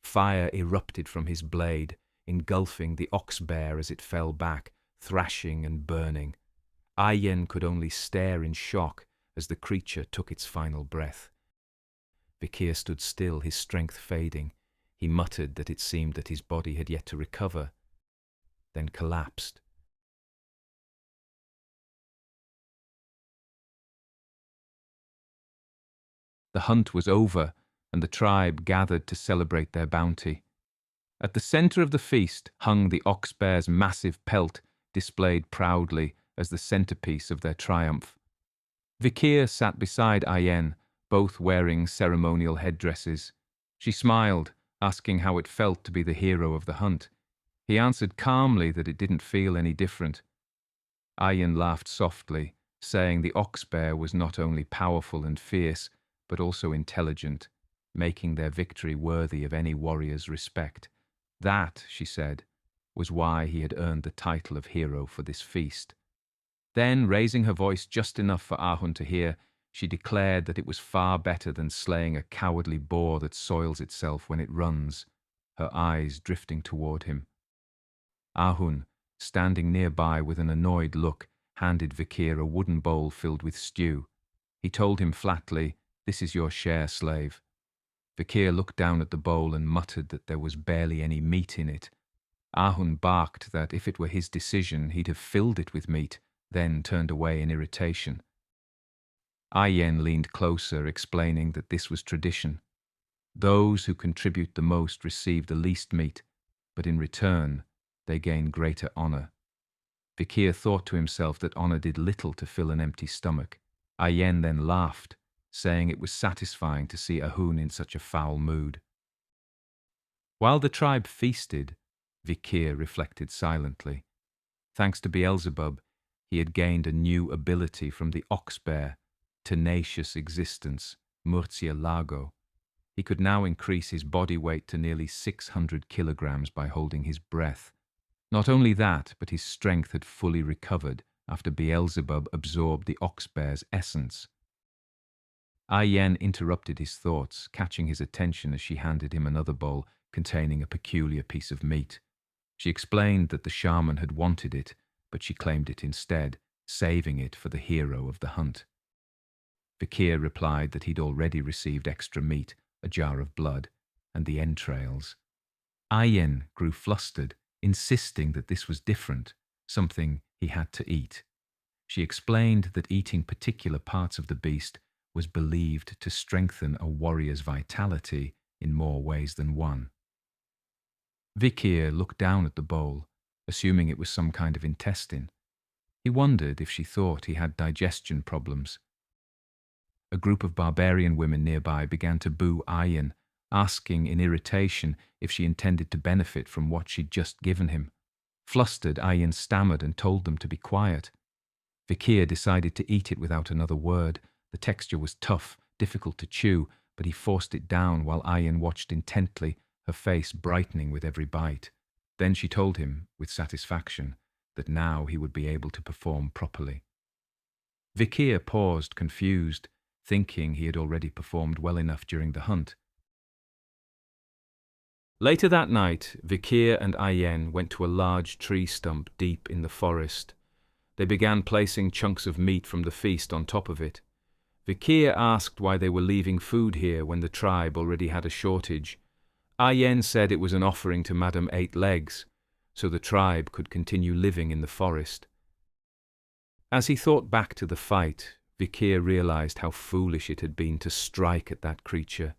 Fire erupted from his blade, engulfing the ox-bear as it fell back, thrashing and burning. Ayin could only stare in shock as the creature took its final breath. Vikir stood still, his strength fading. He muttered that it seemed that his body had yet to recover, then collapsed. The hunt was over, and the tribe gathered to celebrate their bounty. At the center of the feast hung the ox-bear's massive pelt, displayed proudly as the centerpiece of their triumph. Vikir sat beside Ayin, both wearing ceremonial headdresses. She smiled, asking how it felt to be the hero of the hunt. He answered calmly that it didn't feel any different. Ayin laughed softly, saying the ox-bear was not only powerful and fierce, but also intelligent, making their victory worthy of any warrior's respect. That, she said, was why he had earned the title of hero for this feast. Then, raising her voice just enough for Ahun to hear, she declared that it was far better than slaying a cowardly boar that soils itself when it runs, her eyes drifting toward him. Ahun, standing nearby with an annoyed look, handed Vikir a wooden bowl filled with stew. He told him flatly, "This is your share, slave." Vikir looked down at the bowl and muttered that there was barely any meat in it. Ahun barked that if it were his decision, he'd have filled it with meat, then turned away in irritation. Ayen leaned closer, explaining that this was tradition. Those who contribute the most receive the least meat, but in return, they gain greater honor. Vikir thought to himself that honor did little to fill an empty stomach. Ayen then laughed, saying it was satisfying to see Ahun in such a foul mood. While the tribe feasted, Vikir reflected silently. Thanks to Beelzebub, he had gained a new ability from the ox-bear, tenacious existence, Murcielago. He could now increase his body weight to nearly 600 kilograms by holding his breath. Not only that, but his strength had fully recovered after Beelzebub absorbed the ox-bear's essence. Ayen interrupted his thoughts, catching his attention as she handed him another bowl containing a peculiar piece of meat. She explained that the shaman had wanted it, but she claimed it instead, saving it for the hero of the hunt. Vikir replied that he'd already received extra meat, a jar of blood, and the entrails. Ayen grew flustered, insisting that this was different, something he had to eat. She explained that eating particular parts of the beast was believed to strengthen a warrior's vitality in more ways than one. Vikir looked down at the bowl, assuming it was some kind of intestine. He wondered if she thought he had digestion problems. A group of barbarian women nearby began to boo Ayen, asking in irritation if she intended to benefit from what she'd just given him. Flustered, Ayen stammered and told them to be quiet. Vikir decided to eat it without another word. The texture was tough, difficult to chew, but he forced it down while Ayen watched intently, her face brightening with every bite. Then she told him, with satisfaction, that now he would be able to perform properly. Vikir paused, confused, thinking he had already performed well enough during the hunt. Later that night, Vikir and Ayen went to a large tree stump deep in the forest. They began placing chunks of meat from the feast on top of it. Vikir asked why they were leaving food here when the tribe already had a shortage. Ayen said it was an offering to Madame Eight Legs, so the tribe could continue living in the forest. As he thought back to the fight, Vikir realized how foolish it had been to strike at that creature.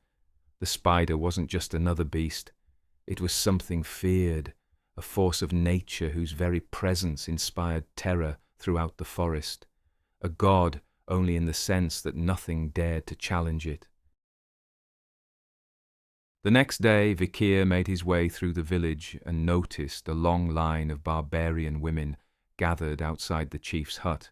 The spider wasn't just another beast. It was something feared, a force of nature whose very presence inspired terror throughout the forest, a god only in the sense that nothing dared to challenge it. The next day, Vikir made his way through the village and noticed a long line of barbarian women gathered outside the chief's hut.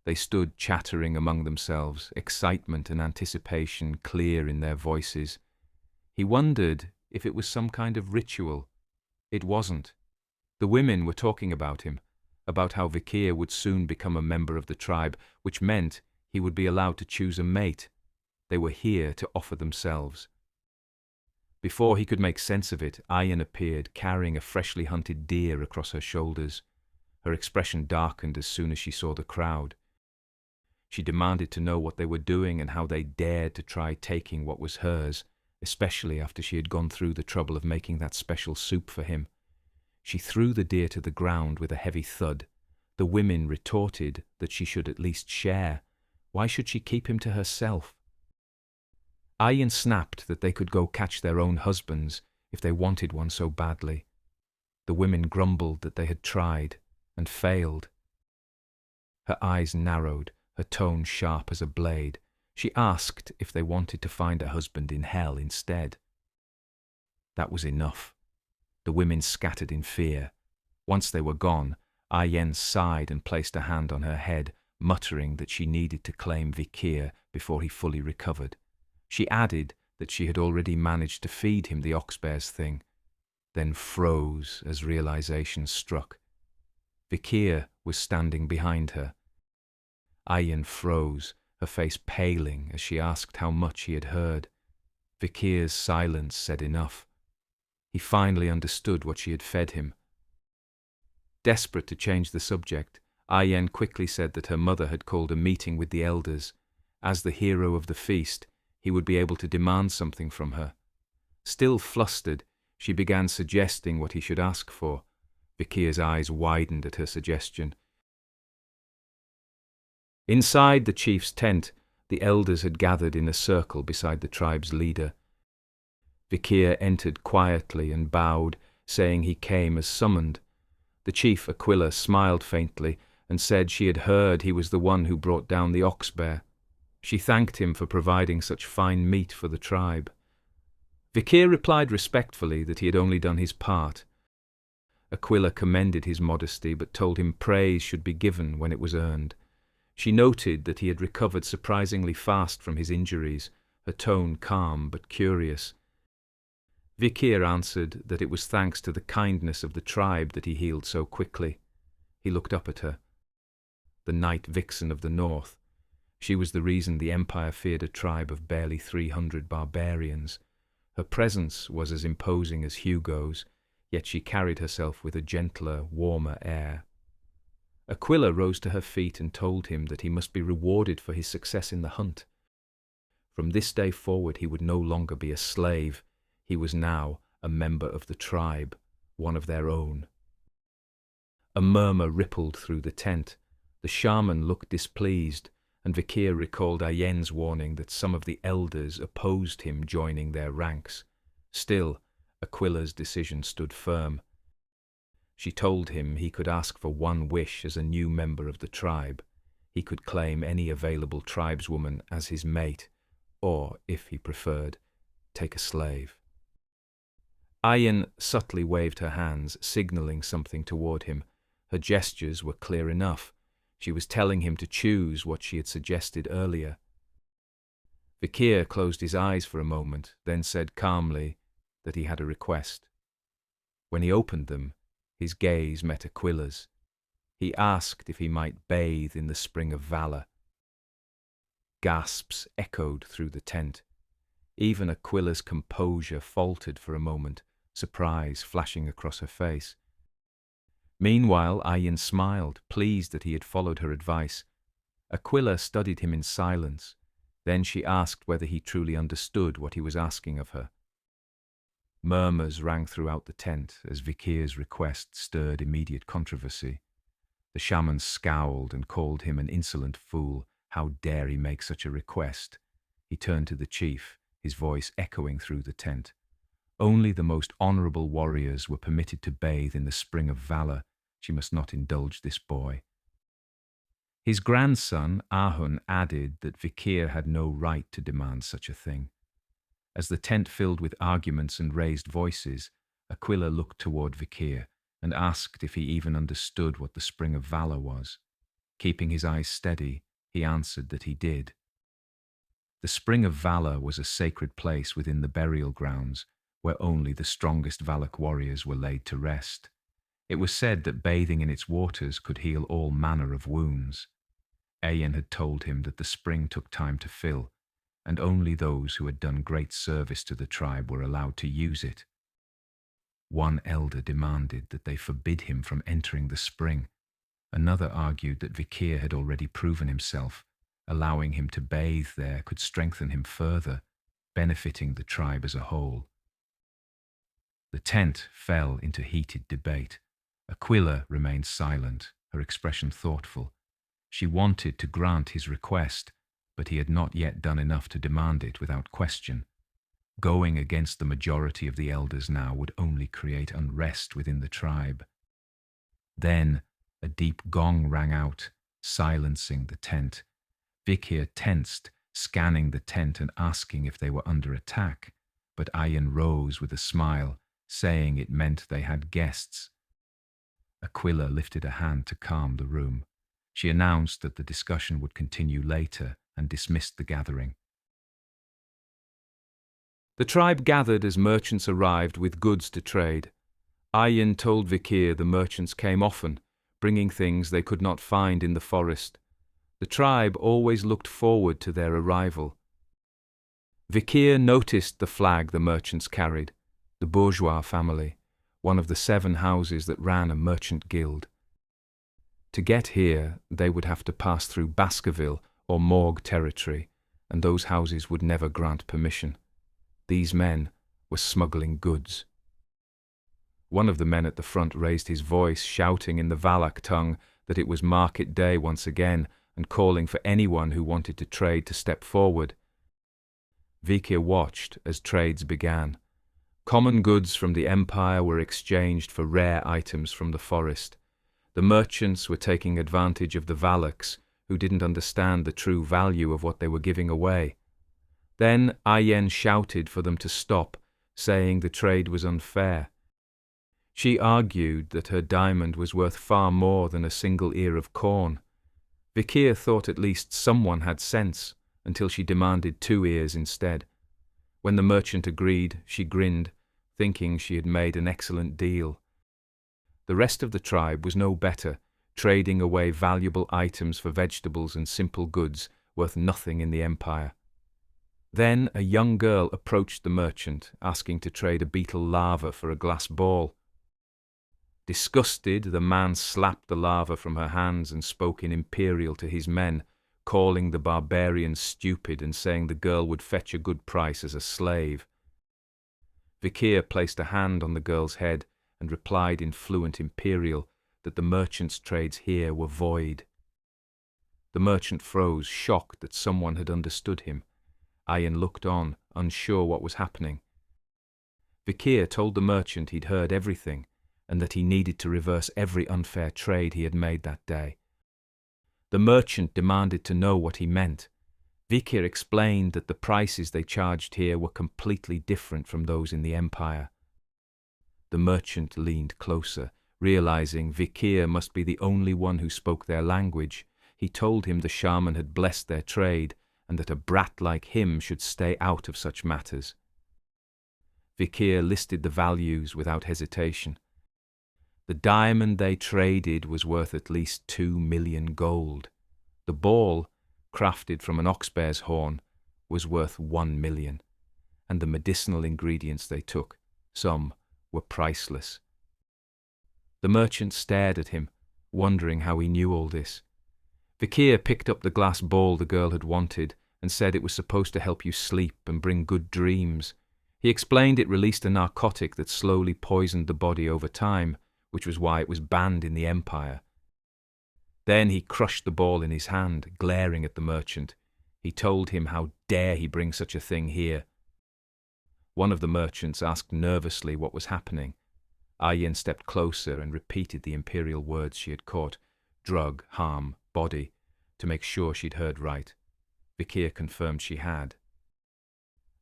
They stood chattering among themselves, excitement and anticipation clear in their voices. He wondered if it was some kind of ritual. It wasn't. The women were talking about him, about how Vikir would soon become a member of the tribe, which meant he would be allowed to choose a mate. They were here to offer themselves. Before he could make sense of it, Ayen appeared, carrying a freshly hunted deer across her shoulders. Her expression darkened as soon as she saw the crowd. She demanded to know what they were doing and how they dared to try taking what was hers, especially after she had gone through the trouble of making that special soup for him. She threw the deer to the ground with a heavy thud. The women retorted that she should at least share. Why should she keep him to herself? Ayen snapped that they could go catch their own husbands if they wanted one so badly. The women grumbled that they had tried and failed. Her eyes narrowed, her tone sharp as a blade. She asked if they wanted to find a husband in hell instead. That was enough. The women scattered in fear. Once they were gone, Ayen sighed and placed a hand on her head, muttering that she needed to claim Vikir before he fully recovered. She added that she had already managed to feed him the ox-bear's thing, then froze as realization struck. Vikir was standing behind her. Ayen froze, her face paling as she asked how much he had heard. Vikir's silence said enough. He finally understood what she had fed him. Desperate to change the subject, Ayen quickly said that her mother had called a meeting with the elders. As the hero of the feast, he would be able to demand something from her. Still flustered, she began suggesting what he should ask for. Vikir's eyes widened at her suggestion. Inside the chief's tent, the elders had gathered in a circle beside the tribe's leader. Vikir entered quietly and bowed, saying he came as summoned. The chief, Aquila, smiled faintly and said she had heard he was the one who brought down the ox-bear. She thanked him for providing such fine meat for the tribe. Vikir replied respectfully that he had only done his part. Aquila commended his modesty but told him praise should be given when it was earned. She noted that he had recovered surprisingly fast from his injuries, her tone calm but curious. Vikir answered that it was thanks to the kindness of the tribe that he healed so quickly. He looked up at her. The night vixen of the north. She was the reason the empire feared a tribe of barely 300 barbarians. Her presence was as imposing as Hugo's, yet she carried herself with a gentler, warmer air. Aquila rose to her feet and told him that he must be rewarded for his success in the hunt. From this day forward he would no longer be a slave. He was now a member of the tribe, one of their own. A murmur rippled through the tent. The shaman looked displeased, and Vikir recalled Ayen's warning that some of the elders opposed him joining their ranks. Still, Aquila's decision stood firm. She told him he could ask for one wish as a new member of the tribe. He could claim any available tribeswoman as his mate, or, if he preferred, take a slave. Ayen subtly waved her hands, signalling something toward him. Her gestures were clear enough. She was telling him to choose what she had suggested earlier. Vikir closed his eyes for a moment, then said calmly that he had a request. When he opened them, his gaze met Aquila's. He asked if he might bathe in the spring of valor. Gasps echoed through the tent. Even Aquila's composure faltered for a moment, surprise flashing across her face. Meanwhile, Ayen smiled, pleased that he had followed her advice. Aquila studied him in silence. Then she asked whether he truly understood what he was asking of her. Murmurs rang throughout the tent as Vikir's request stirred immediate controversy. The shaman scowled and called him an insolent fool. How dare he make such a request? He turned to the chief, his voice echoing through the tent. Only the most honorable warriors were permitted to bathe in the spring of valor. She must not indulge this boy. His grandson, Ahun, added that Vikir had no right to demand such a thing. As the tent filled with arguments and raised voices, Aquila looked toward Vikir and asked if he even understood what the spring of valor was. Keeping his eyes steady, he answered that he did. The spring of valor was a sacred place within the burial grounds, where only the strongest Valak warriors were laid to rest. It was said that bathing in its waters could heal all manner of wounds. Ayen had told him that the spring took time to fill, and only those who had done great service to the tribe were allowed to use it. One elder demanded that they forbid him from entering the spring. Another argued that Vikir had already proven himself. Allowing him to bathe there could strengthen him further, benefiting the tribe as a whole. The tent fell into heated debate. Aquila remained silent, her expression thoughtful. She wanted to grant his request, but he had not yet done enough to demand it without question. Going against the majority of the elders now would only create unrest within the tribe. Then a deep gong rang out, silencing the tent. Vikir tensed, scanning the tent and asking if they were under attack, but Ayen rose with a smile, saying it meant they had guests. Aquila lifted a hand to calm the room. She announced that the discussion would continue later and dismissed the gathering. The tribe gathered as merchants arrived with goods to trade. Ayen told Vikir the merchants came often, bringing things they could not find in the forest. The tribe always looked forward to their arrival. Vikir noticed the flag the merchants carried, the bourgeois family, one of the 7 houses that ran a merchant guild. To get here, they would have to pass through Baskerville or Morgue territory, and those houses would never grant permission. These men were smuggling goods. One of the men at the front raised his voice, shouting in the Valak tongue that it was market day once again and calling for anyone who wanted to trade to step forward. Vikir watched as trades began. Common goods from the empire were exchanged for rare items from the forest. The merchants were taking advantage of the Valaks, who didn't understand the true value of what they were giving away. Then Ayen shouted for them to stop, saying the trade was unfair. She argued that her diamond was worth far more than a single ear of corn. Vikir thought at least someone had sense, until she demanded 2 ears instead. When the merchant agreed, she grinned, thinking she had made an excellent deal. The rest of the tribe was no better, trading away valuable items for vegetables and simple goods worth nothing in the empire. Then a young girl approached the merchant, asking to trade a beetle larva for a glass ball. Disgusted, the man slapped the larva from her hands and spoke in Imperial to his men, calling the barbarians stupid and saying the girl would fetch a good price as a slave. Vikir placed a hand on the girl's head and replied in fluent Imperial that the merchant's trades here were void. The merchant froze, shocked that someone had understood him. Ayen looked on, unsure what was happening. Vikir told the merchant he'd heard everything and that he needed to reverse every unfair trade he had made that day. The merchant demanded to know what he meant. Vikir explained that the prices they charged here were completely different from those in the empire. The merchant leaned closer, realizing Vikir must be the only one who spoke their language. He told him the shaman had blessed their trade and that a brat like him should stay out of such matters. Vikir listed the values without hesitation. The diamond they traded was worth at least 2 million gold. The ball, crafted from an ox-bear's horn, was worth 1 million, and the medicinal ingredients they took, some, were priceless. The merchant stared at him, wondering how he knew all this. Vikir picked up the glass ball the girl had wanted and said it was supposed to help you sleep and bring good dreams. He explained it released a narcotic that slowly poisoned the body over time, which was why it was banned in the empire. Then he crushed the ball in his hand, glaring at the merchant. He told him how dare he bring such a thing here. One of the merchants asked nervously what was happening. Ayen stepped closer and repeated the imperial words she had caught, drug, harm, body, to make sure she'd heard right. Vikir confirmed she had.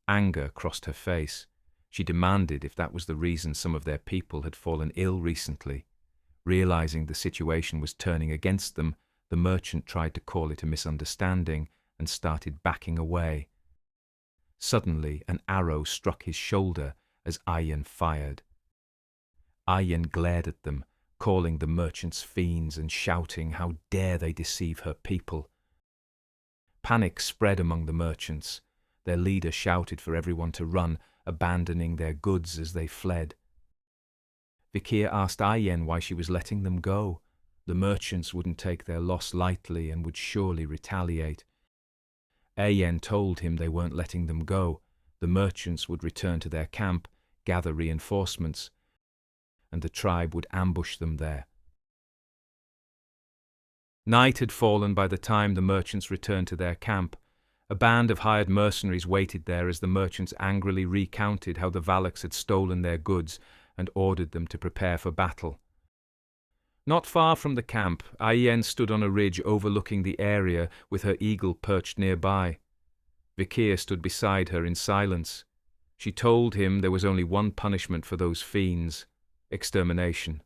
Anger crossed her face. She demanded if that was the reason some of their people had fallen ill recently. Realizing the situation was turning against them, the merchant tried to call it a misunderstanding and started backing away. Suddenly, an arrow struck his shoulder as Ayen fired. Ayen glared at them, calling the merchants fiends and shouting how dare they deceive her people. Panic spread among the merchants. Their leader shouted for everyone to run, abandoning their goods as they fled. Vikir asked Ayen why she was letting them go. The merchants wouldn't take their loss lightly and would surely retaliate. Ayen told him they weren't letting them go. The merchants would return to their camp, gather reinforcements, and the tribe would ambush them there. Night had fallen by the time the merchants returned to their camp. A band of hired mercenaries waited there as the merchants angrily recounted how the Valaks had stolen their goods and ordered them to prepare for battle. Not far from the camp, Ayen stood on a ridge overlooking the area with her eagle perched nearby. Vikir stood beside her in silence. She told him there was only one punishment for those fiends: extermination.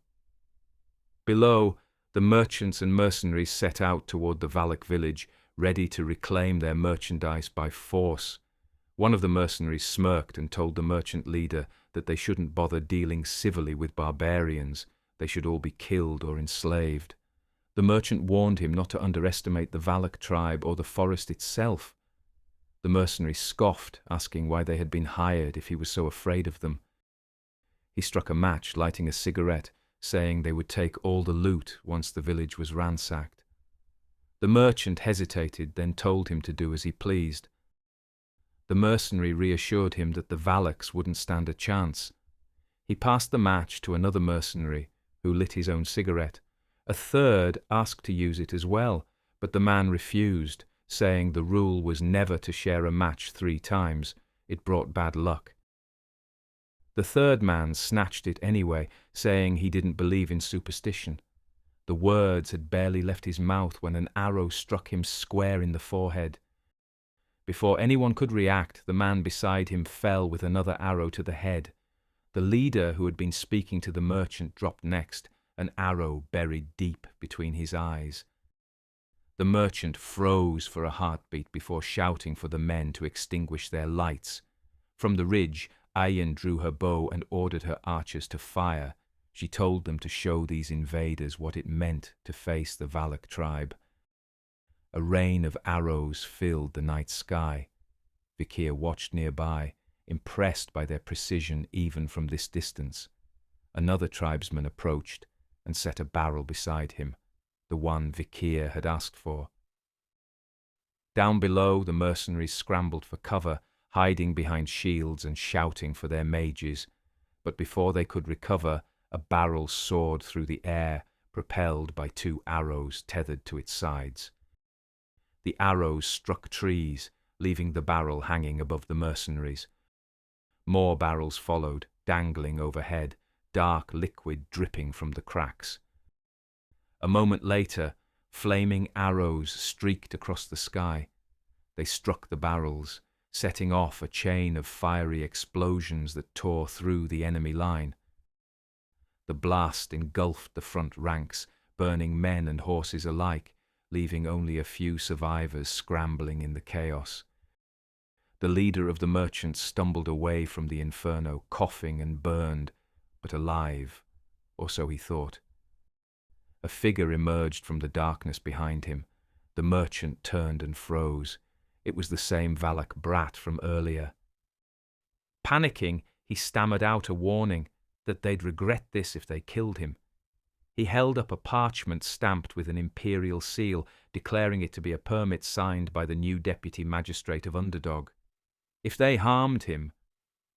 Below, the merchants and mercenaries set out toward the Valak village, ready to reclaim their merchandise by force. One of the mercenaries smirked and told the merchant leader that they shouldn't bother dealing civilly with barbarians. They should all be killed or enslaved. The merchant warned him not to underestimate the Valak tribe or the forest itself. The mercenary scoffed, asking why they had been hired if he was so afraid of them. He struck a match, lighting a cigarette, saying they would take all the loot once the village was ransacked. The merchant hesitated, then told him to do as he pleased. The mercenary reassured him that the Valaks wouldn't stand a chance. He passed the match to another mercenary, who lit his own cigarette. A third asked to use it as well, but the man refused, saying the rule was never to share a match 3 times. It brought bad luck. The third man snatched it anyway, saying he didn't believe in superstition. The words had barely left his mouth when an arrow struck him square in the forehead. Before anyone could react, the man beside him fell with another arrow to the head. The leader who had been speaking to the merchant dropped next, an arrow buried deep between his eyes. The merchant froze for a heartbeat before shouting for the men to extinguish their lights. From the ridge, Ayan drew her bow and ordered her archers to fire. She told them to show these invaders what it meant to face the Valak tribe. A rain of arrows filled the night sky. Vikir watched nearby, impressed by their precision even from this distance. Another tribesman approached and set a barrel beside him, the one Vikir had asked for. Down below, the mercenaries scrambled for cover, hiding behind shields and shouting for their mages. But before they could recover, a barrel soared through the air, propelled by 2 arrows tethered to its sides. The arrows struck trees, leaving the barrel hanging above the mercenaries. More barrels followed, dangling overhead, dark liquid dripping from the cracks. A moment later, flaming arrows streaked across the sky. They struck the barrels, setting off a chain of fiery explosions that tore through the enemy line. The blast engulfed the front ranks, burning men and horses alike, leaving only a few survivors scrambling in the chaos. The leader of the merchants stumbled away from the inferno, coughing and burned, but alive, or so he thought. A figure emerged from the darkness behind him. The merchant turned and froze. It was the same Valak brat from earlier. Panicking, he stammered out a warning that they'd regret this if they killed him. He held up a parchment stamped with an imperial seal, declaring it to be a permit signed by the new deputy magistrate of Underdog. If they harmed him,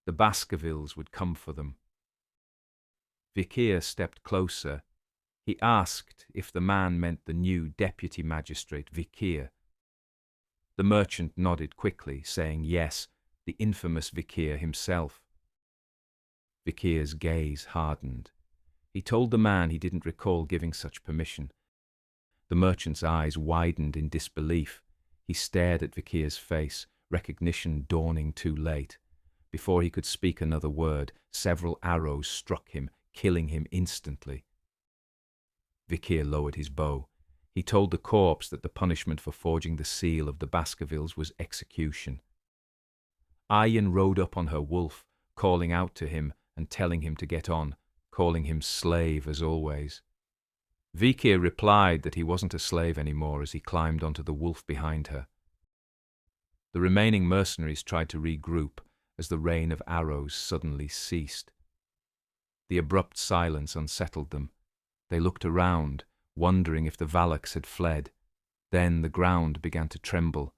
the Baskervilles would come for them. Vikir stepped closer. He asked if the man meant the new deputy magistrate, Vikir. The merchant nodded quickly, saying yes, the infamous Vikir himself. Vikir's gaze hardened. He told the man he didn't recall giving such permission. The merchant's eyes widened in disbelief. He stared at Vikir's face, recognition dawning too late. Before he could speak another word, several arrows struck him, killing him instantly. Vikir lowered his bow. He told the corpse that the punishment for forging the seal of the Baskervilles was execution. Ayan rode up on her wolf, calling out to him and telling him to get on, calling him slave as always. Vikir replied that he wasn't a slave anymore as he climbed onto the wolf behind her. The remaining mercenaries tried to regroup as the rain of arrows suddenly ceased. The abrupt silence unsettled them. They looked around, wondering if the Valaks had fled. Then the ground began to tremble.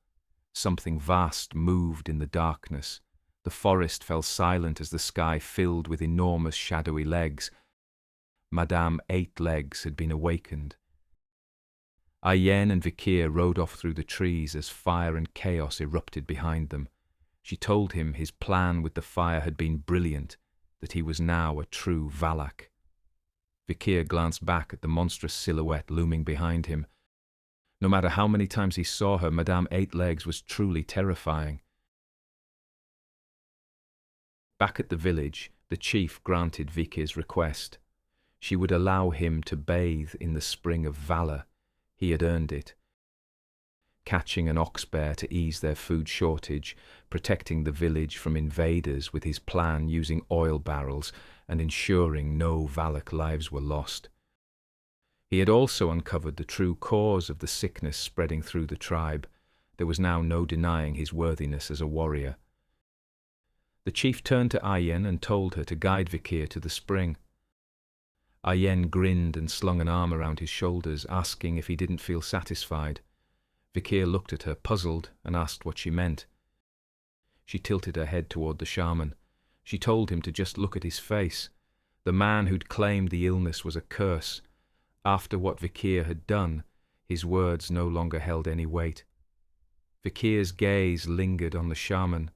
Something vast moved in the darkness. The forest fell silent as the sky filled with enormous shadowy legs. Madame Eight Legs had been awakened. Ayen and Vikir rode off through the trees as fire and chaos erupted behind them. She told him his plan with the fire had been brilliant, that he was now a true Valak. Vikir glanced back at the monstrous silhouette looming behind him. No matter how many times he saw her, Madame Eight Legs was truly terrifying. Back at the village, the chief granted Vikir's request. She would allow him to bathe in the spring of valor. He had earned it. Catching an ox bear to ease their food shortage, protecting the village from invaders with his plan using oil barrels, and ensuring no Valak lives were lost. He had also uncovered the true cause of the sickness spreading through the tribe. There was now no denying his worthiness as a warrior. The chief turned to Ayen and told her to guide Vikir to the spring. Ayen grinned and slung an arm around his shoulders, asking if he didn't feel satisfied. Vikir looked at her, puzzled, and asked what she meant. She tilted her head toward the shaman. She told him to just look at his face. The man who'd claimed the illness was a curse. After what Vikir had done, his words no longer held any weight. Vikir's gaze lingered on the shaman.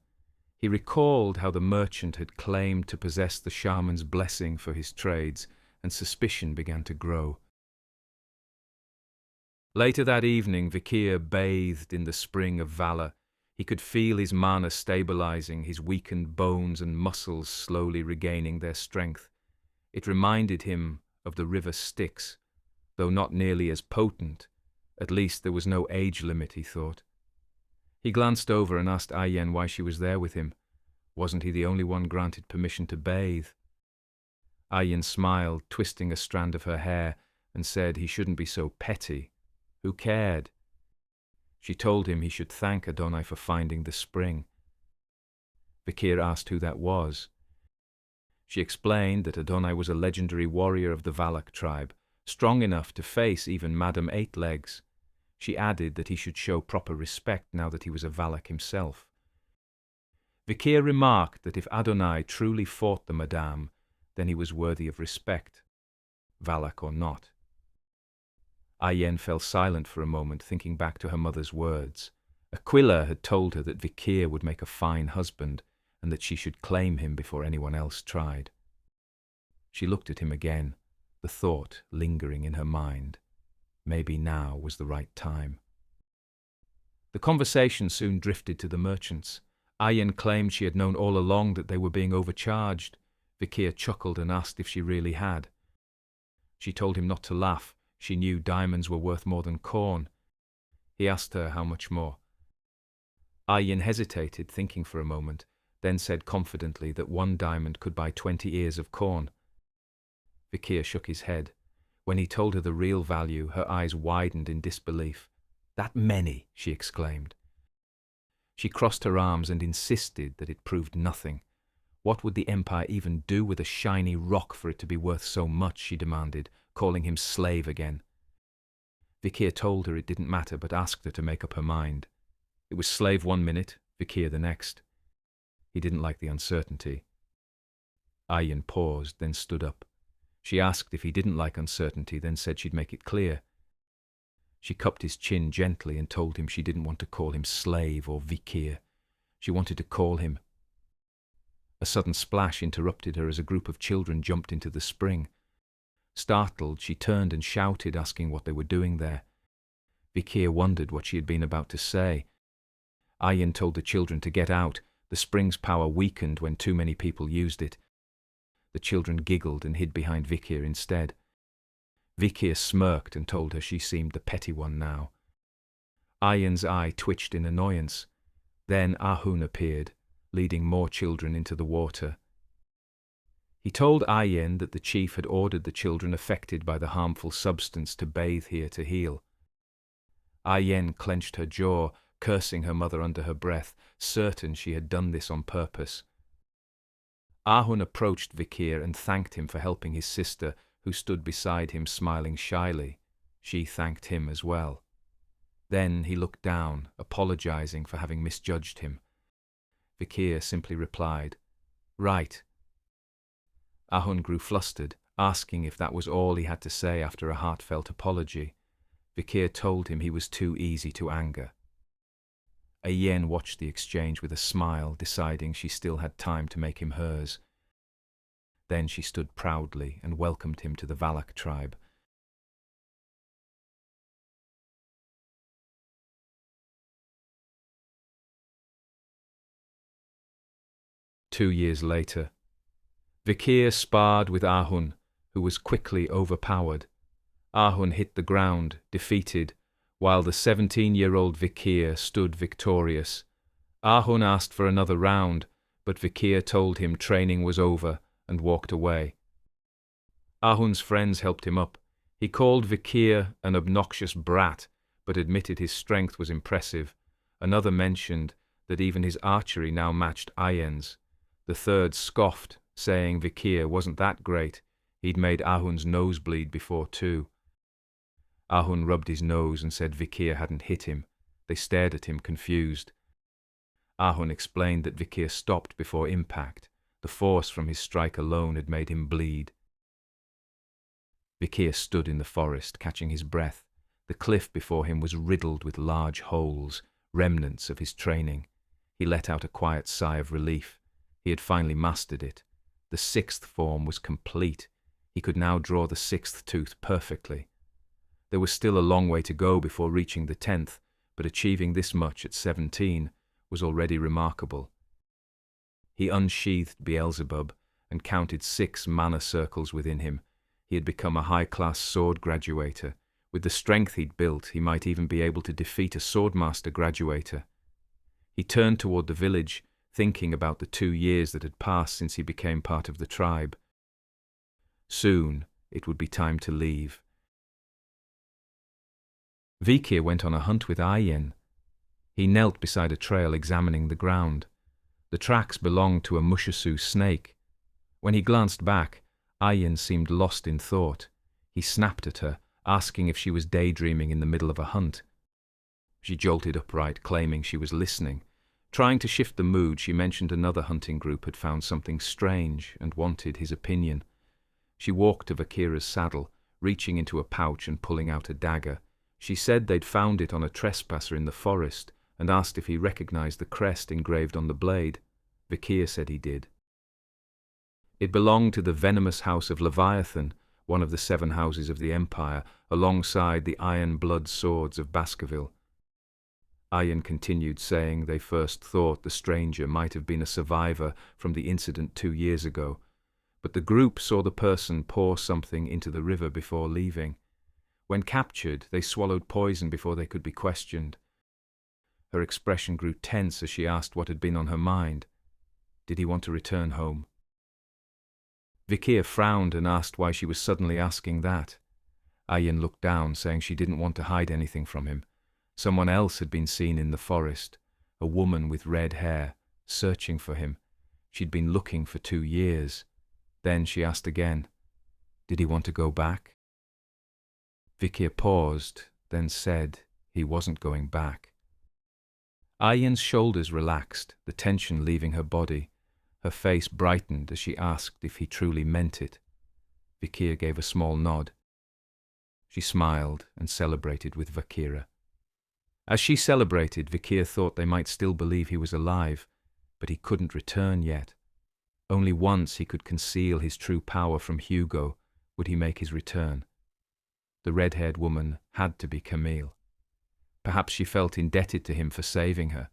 He recalled how the merchant had claimed to possess the shaman's blessing for his trades, and suspicion began to grow. Later that evening, Vikir bathed in the spring of valor. He could feel his mana stabilizing, his weakened bones and muscles slowly regaining their strength. It reminded him of the river Styx, though not nearly as potent. At least there was no age limit, he thought. He glanced over and asked Ayen why she was there with him. Wasn't he the only one granted permission to bathe? Ayen smiled, twisting a strand of her hair, and said he shouldn't be so petty. Who cared? She told him he should thank Adonai for finding the spring. Vikir asked who that was. She explained that Adonai was a legendary warrior of the Valak tribe, strong enough to face even Madame Eightlegs. She added that he should show proper respect now that he was a Valak himself. Vikir remarked that if Adonai truly fought the Madame, then he was worthy of respect, Valak or not. Ayen fell silent for a moment, thinking back to her mother's words. Aquila had told her that Vikir would make a fine husband, and that she should claim him before anyone else tried. She looked at him again, the thought lingering in her mind. Maybe now was the right time. The conversation soon drifted to the merchants. Ayen claimed she had known all along that they were being overcharged. Vikir chuckled and asked if she really had. She told him not to laugh. She knew diamonds were worth more than corn. He asked her how much more. Ayen hesitated, thinking for a moment, then said confidently that 1 diamond could buy 20 ears of corn. Vikir shook his head. When he told her the real value, her eyes widened in disbelief. "That many!" she exclaimed. She crossed her arms and insisted that it proved nothing. What would the Empire even do with a shiny rock for it to be worth so much, she demanded, calling him slave again. Vikir told her it didn't matter, but asked her to make up her mind. It was slave 1 minute, Vikir the next. He didn't like the uncertainty. Ayen paused, then stood up. She asked if he didn't like uncertainty, then said she'd make it clear. She cupped his chin gently and told him she didn't want to call him slave or Vikir. She wanted to call him. A sudden splash interrupted her as a group of children jumped into the spring. Startled, she turned and shouted, asking what they were doing there. Vikir wondered what she had been about to say. Ayen told the children to get out. The spring's power weakened when too many people used it. The children giggled and hid behind Vikir instead. Vikir smirked and told her she seemed the petty one now. Ayen's eye twitched in annoyance. Then Ahun appeared, leading more children into the water. He told Ayen that the chief had ordered the children affected by the harmful substance to bathe here to heal. Ayen clenched her jaw, cursing her mother under her breath, certain she had done this on purpose. Ahun approached Vikir and thanked him for helping his sister, who stood beside him smiling shyly. She thanked him as well. Then he looked down, apologizing for having misjudged him. Vikir simply replied, "Right." Ahun grew flustered, asking if that was all he had to say after a heartfelt apology. Vikir told him he was too easy to anger. Ayen watched the exchange with a smile, deciding she still had time to make him hers. Then she stood proudly and welcomed him to the Valak tribe. Two years later, Vikir sparred with Ahun, who was quickly overpowered. Ahun hit the ground, defeated, while the 17-year-old Vikir stood victorious. Ahun asked for another round, but Vikir told him training was over and walked away. Ahun's friends helped him up. He called Vikir an obnoxious brat, but admitted his strength was impressive. Another mentioned that even his archery now matched Ayen's. The third scoffed, saying Vikir wasn't that great. He'd made Ahun's nose bleed before too. Ahun rubbed his nose and said Vikir hadn't hit him. They stared at him, confused. Ahun explained that Vikir stopped before impact. The force from his strike alone had made him bleed. Vikir stood in the forest, catching his breath. The cliff before him was riddled with large holes, remnants of his training. He let out a quiet sigh of relief. He had finally mastered it. The sixth form was complete. He could now draw the sixth tooth perfectly. There was still a long way to go before reaching the 10th, but achieving this much at 17 was already remarkable. He unsheathed Beelzebub and counted 6 mana circles within him. He had become a high-class sword graduator. With the strength he'd built, he might even be able to defeat a swordmaster graduator. He turned toward the village, thinking about the 2 years that had passed since he became part of the tribe. Soon, it would be time to leave. Vikir went on a hunt with Ayen. He knelt beside a trail examining the ground. The tracks belonged to a Mushasu snake. When he glanced back, Ayen seemed lost in thought. He snapped at her, asking if she was daydreaming in the middle of a hunt. She jolted upright, claiming she was listening. Trying to shift the mood, she mentioned another hunting group had found something strange and wanted his opinion. She walked to Vikira's saddle, reaching into a pouch and pulling out a dagger. She said they'd found it on a trespasser in the forest and asked if he recognized the crest engraved on the blade. Vikir said he did. It belonged to the venomous house of Leviathan, one of the 7 houses of the Empire, alongside the iron blood swords of Baskerville. Ayen continued, saying they first thought the stranger might have been a survivor from the incident 2 years ago, but the group saw the person pour something into the river before leaving. When captured, they swallowed poison before they could be questioned. Her expression grew tense as she asked what had been on her mind. Did he want to return home? Vikir frowned and asked why she was suddenly asking that. Ayen looked down, saying she didn't want to hide anything from him. Someone else had been seen in the forest, a woman with red hair, searching for him. She'd been looking for 2 years. Then she asked again, did he want to go back? Vikir paused, then said he wasn't going back. Ayen's shoulders relaxed, the tension leaving her body. Her face brightened as she asked if he truly meant it. Vikir gave a small nod. She smiled and celebrated with Vikira. As she celebrated, Vikir thought they might still believe he was alive, but he couldn't return yet. Only once he could conceal his true power from Hugo would he make his return. The red-haired woman had to be Camille. Perhaps she felt indebted to him for saving her.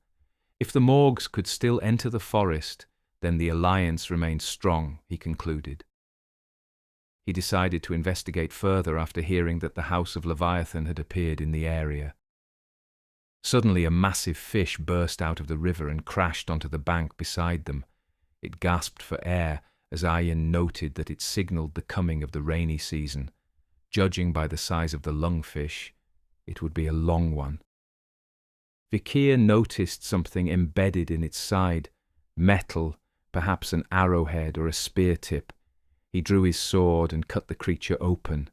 If the Morgs could still enter the forest, then the alliance remained strong, he concluded. He decided to investigate further after hearing that the House of Leviathan had appeared in the area. Suddenly a massive fish burst out of the river and crashed onto the bank beside them. It gasped for air as Ayen noted that it signaled the coming of the rainy season. Judging by the size of the lungfish, it would be a long one. Vikir noticed something embedded in its side, metal, perhaps an arrowhead or a spear tip. He drew his sword and cut the creature open.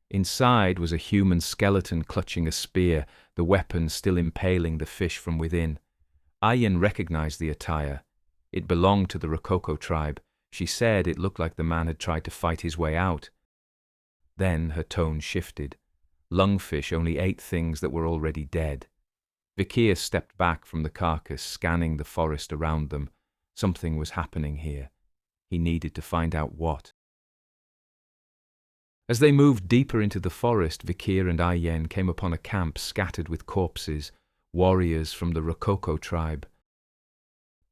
Inside was a human skeleton clutching a spear, the weapon still impaling the fish from within. Ayen recognized the attire. It belonged to the Rococo tribe. She said it looked like the man had tried to fight his way out. Then her tone shifted. Lungfish only ate things that were already dead. Vikir stepped back from the carcass, scanning the forest around them. Something was happening here. He needed to find out what. As they moved deeper into the forest, Vikir and Ayen came upon a camp scattered with corpses, warriors from the Rococo tribe.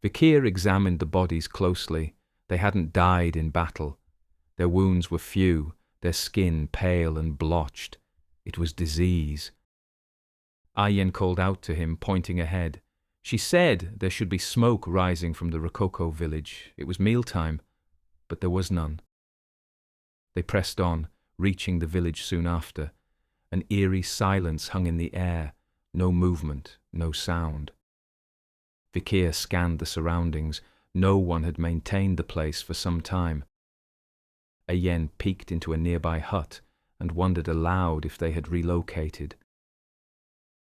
Vikir examined the bodies closely. They hadn't died in battle. Their wounds were few, their skin pale and blotched. It was disease. Ayen called out to him, pointing ahead. She said there should be smoke rising from the Rococo village. It was mealtime, but there was none. They pressed on, reaching the village soon after. An eerie silence hung in the air, no movement, no sound. Vikir scanned the surroundings. No one had maintained the place for some time. Ayen peeked into a nearby hut and wondered aloud if they had relocated.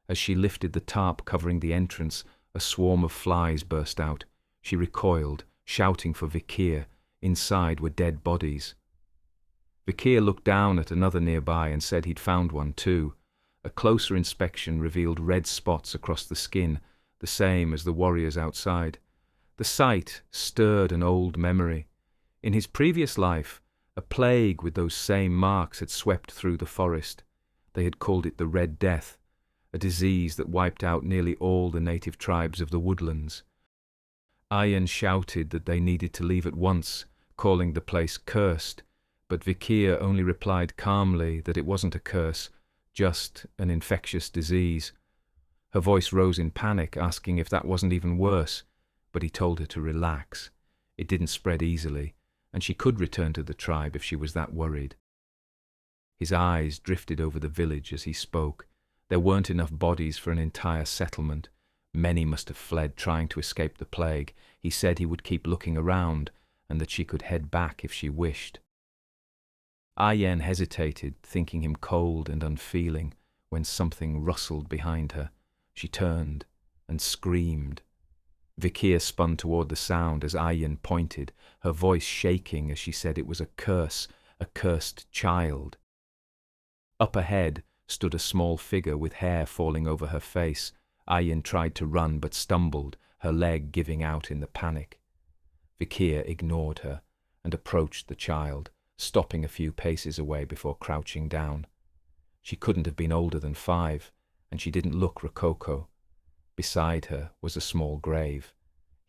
As she lifted the tarp covering the entrance, a swarm of flies burst out. She recoiled, shouting for Vikir. Inside were dead bodies. Vikir looked down at another nearby and said he'd found one too. A closer inspection revealed red spots across the skin, the same as the warriors outside. The sight stirred an old memory. In his previous life, a plague with those same marks had swept through the forest. They had called it the Red Death, a disease that wiped out nearly all the native tribes of the woodlands. Ayen shouted that they needed to leave at once, calling the place cursed, but Vikir only replied calmly that it wasn't a curse, just an infectious disease. Her voice rose in panic, asking if that wasn't even worse, but he told her to relax. It didn't spread easily, and she could return to the tribe if she was that worried. His eyes drifted over the village as he spoke. There weren't enough bodies for an entire settlement. Many must have fled trying to escape the plague. He said he would keep looking around, and that she could head back if she wished. Ayen hesitated, thinking him cold and unfeeling, when something rustled behind her. She turned and screamed. Vikir spun toward the sound as Ayen pointed, her voice shaking as she said it was a curse, a cursed child. Up ahead stood a small figure with hair falling over her face. Ayen tried to run but stumbled, her leg giving out in the panic. Vikir ignored her and approached the child, stopping a few paces away before crouching down. She couldn't have been older than 5, and she didn't look rococo. Beside her was a small grave.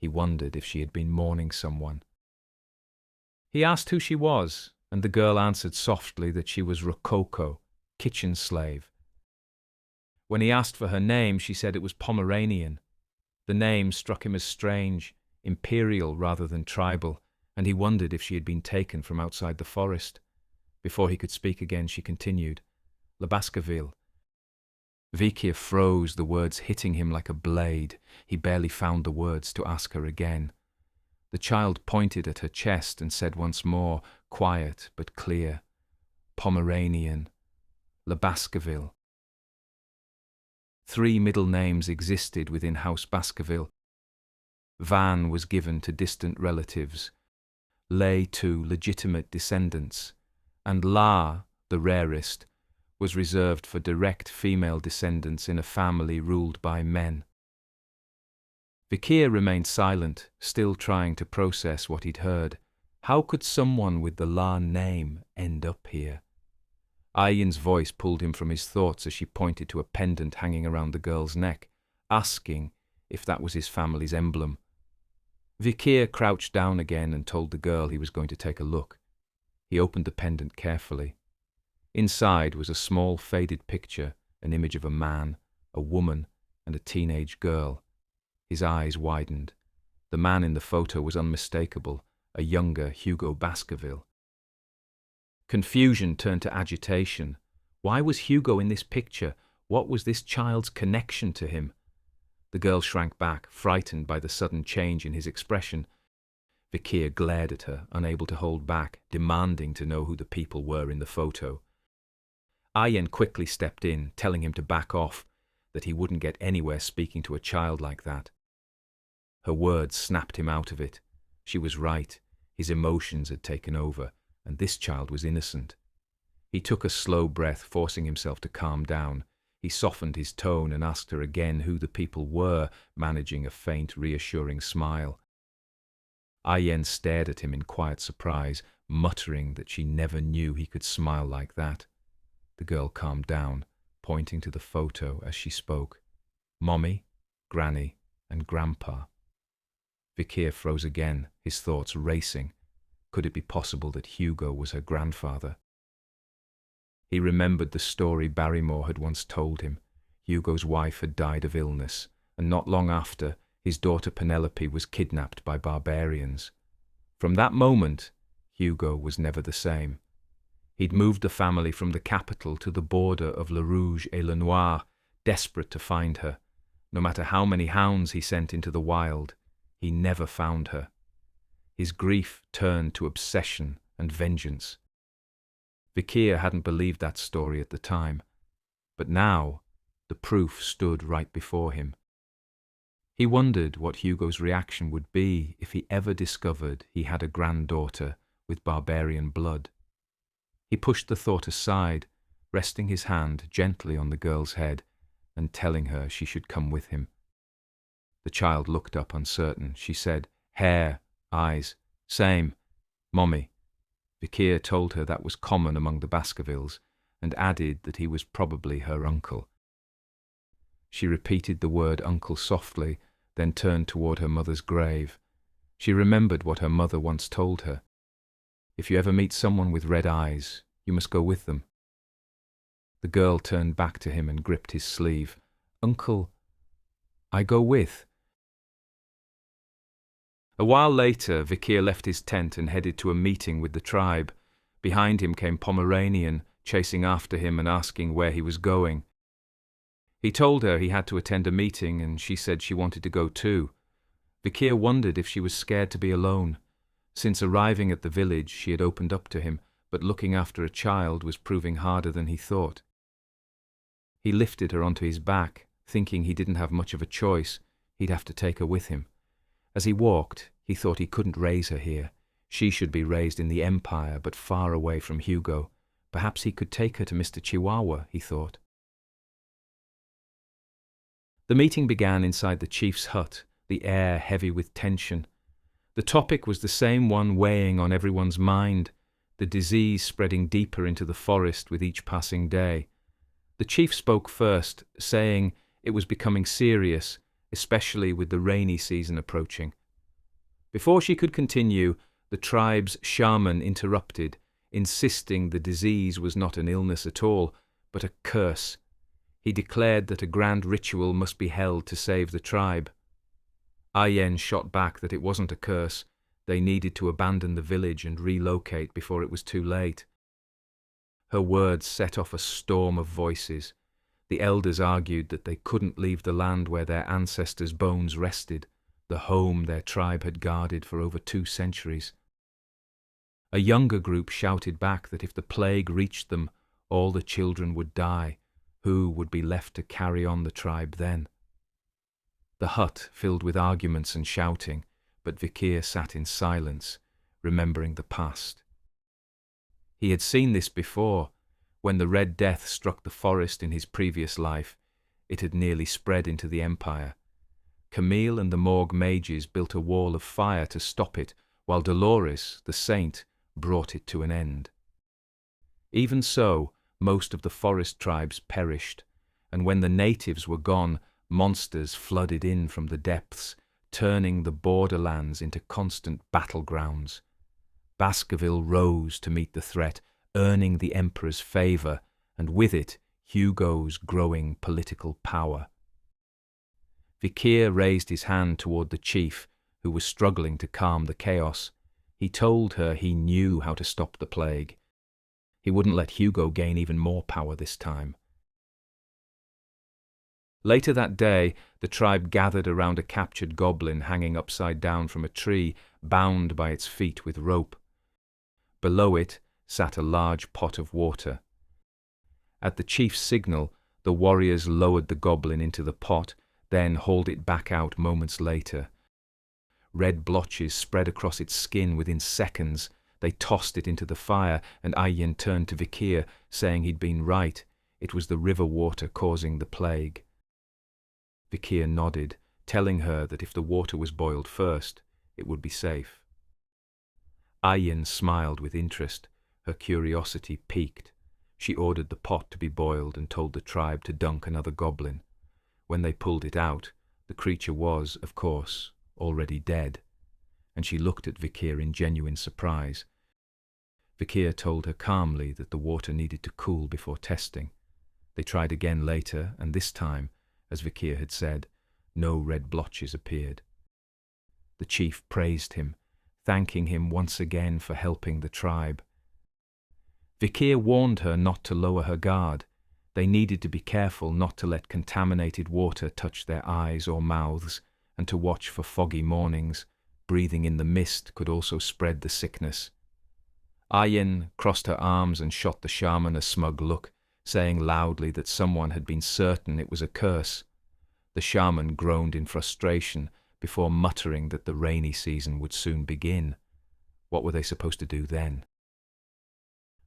He wondered if she had been mourning someone. He asked who she was, and the girl answered softly that she was Rococo, kitchen slave. When he asked for her name, she said it was Pomeranian. The name struck him as strange, imperial rather than tribal, and he wondered if she had been taken from outside the forest. Before he could speak again, she continued, "Le Baskerville." Vikir froze, the words hitting him like a blade. He barely found the words to ask her again. The child pointed at her chest and said once more, quiet but clear, "Pomeranian, Le Baskerville." 3 middle names existed within House Baskerville. Van was given to distant relatives, Lay to legitimate descendants, and La, the rarest, was reserved for direct female descendants in a family ruled by men. Vikir remained silent, still trying to process what he'd heard. How could someone with the La name end up here? Ayen's voice pulled him from his thoughts as she pointed to a pendant hanging around the girl's neck, asking if that was his family's emblem. Vikir crouched down again and told the girl he was going to take a look. He opened the pendant carefully. Inside was a small faded picture, an image of a man, a woman, and a teenage girl. His eyes widened. The man in the photo was unmistakable, a younger Hugo Baskerville. Confusion turned to agitation. Why was Hugo in this picture? What was this child's connection to him? The girl shrank back, frightened by the sudden change in his expression. Vikir glared at her, unable to hold back, demanding to know who the people were in the photo. Ayen quickly stepped in, telling him to back off, that he wouldn't get anywhere speaking to a child like that. Her words snapped him out of it. She was right. His emotions had taken over, and this child was innocent. He took a slow breath, forcing himself to calm down. He softened his tone and asked her again who the people were, managing a faint, reassuring smile. Ayen stared at him in quiet surprise, muttering that she never knew he could smile like that. The girl calmed down, pointing to the photo as she spoke. Mommy, Granny, and Grandpa. Vikir froze again, his thoughts racing. Could it be possible that Hugo was her grandfather? He remembered the story Barrymore had once told him. Hugo's wife had died of illness, and not long after, his daughter Penelope was kidnapped by barbarians. From that moment, Hugo was never the same. He'd moved the family from the capital to the border of Le Rouge et Le Noir, desperate to find her. No matter how many hounds he sent into the wild, he never found her. His grief turned to obsession and vengeance. Vikir hadn't believed that story at the time, but now the proof stood right before him. He wondered what Hugo's reaction would be if he ever discovered he had a granddaughter with barbarian blood. He pushed the thought aside, resting his hand gently on the girl's head and telling her she should come with him. The child looked up uncertain. She said, "Hair, eyes, same, Mommy." Vikir told her that was common among the Baskervilles and added that he was probably her uncle. She repeated the word uncle softly, then turned toward her mother's grave. She remembered what her mother once told her. If you ever meet someone with red eyes, you must go with them. The girl turned back to him and gripped his sleeve. "Uncle, I go with." A while later, Vikir left his tent and headed to a meeting with the tribe. Behind him came Pomeranian, chasing after him and asking where he was going. He told her he had to attend a meeting, and she said she wanted to go too. Vikir wondered if she was scared to be alone. Since arriving at the village, she had opened up to him, but looking after a child was proving harder than he thought. He lifted her onto his back, thinking he didn't have much of a choice. He'd have to take her with him. As he walked, he thought he couldn't raise her here. She should be raised in the Empire, but far away from Hugo. Perhaps he could take her to Mr. Chihuahua, he thought. The meeting began inside the chief's hut, the air heavy with tension. The topic was the same one weighing on everyone's mind, the disease spreading deeper into the forest with each passing day. The chief spoke first, saying it was becoming serious, especially with the rainy season approaching. Before she could continue, the tribe's shaman interrupted, insisting the disease was not an illness at all, but a curse. He declared that a grand ritual must be held to save the tribe. Ayen shot back that it wasn't a curse. They needed to abandon the village and relocate before it was too late. Her words set off a storm of voices. The elders argued that they couldn't leave the land where their ancestors' bones rested, the home their tribe had guarded for over 2 centuries. A younger group shouted back that if the plague reached them, all the children would die. Who would be left to carry on the tribe then? The hut filled with arguments and shouting, but Vikir sat in silence, remembering the past. He had seen this before. When the Red Death struck the forest in his previous life, it had nearly spread into the Empire. Camille and the Morgue mages built a wall of fire to stop it, while Dolores, the saint, brought it to an end. Even so, most of the forest tribes perished, and when the natives were gone, monsters flooded in from the depths, turning the borderlands into constant battlegrounds. Baskerville rose to meet the threat, earning the Emperor's favour, and with it, Hugo's growing political power. Vikir raised his hand toward the chief, who was struggling to calm the chaos. He told her he knew how to stop the plague. He wouldn't let Hugo gain even more power this time. Later that day, the tribe gathered around a captured goblin hanging upside down from a tree, bound by its feet with rope. Below it sat a large pot of water. At the chief's signal, the warriors lowered the goblin into the pot, then hauled it back out moments later. Red blotches spread across its skin within seconds. They tossed it into the fire, and Ayen turned to Vikir, saying he'd been right. It was the river water causing the plague. Vikir nodded, telling her that if the water was boiled first, it would be safe. Ayen smiled with interest. Her curiosity piqued. She ordered the pot to be boiled and told the tribe to dunk another goblin. When they pulled it out, the creature was, of course, already dead, and she looked at Vikir in genuine surprise. Vikir told her calmly that the water needed to cool before testing. They tried again later, and this time, as Vikir had said, no red blotches appeared. The chief praised him, thanking him once again for helping the tribe. Vikir warned her not to lower her guard. They needed to be careful not to let contaminated water touch their eyes or mouths, and to watch for foggy mornings. Breathing in the mist could also spread the sickness. Ayin crossed her arms and shot the shaman a smug look, saying loudly that someone had been certain it was a curse. The shaman groaned in frustration before muttering that the rainy season would soon begin. What were they supposed to do then?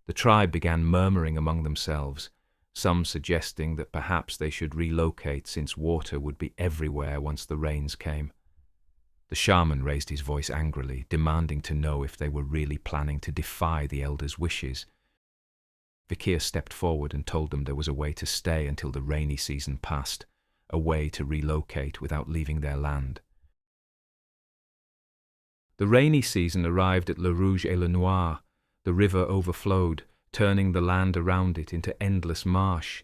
The tribe began murmuring among themselves, some suggesting that perhaps they should relocate since water would be everywhere once the rains came. The shaman raised his voice angrily, demanding to know if they were really planning to defy the elders' wishes. Vikir stepped forward and told them there was a way to stay until the rainy season passed, a way to relocate without leaving their land. The rainy season arrived at Le Rouge et le Noir. The river overflowed, turning the land around it into endless marsh.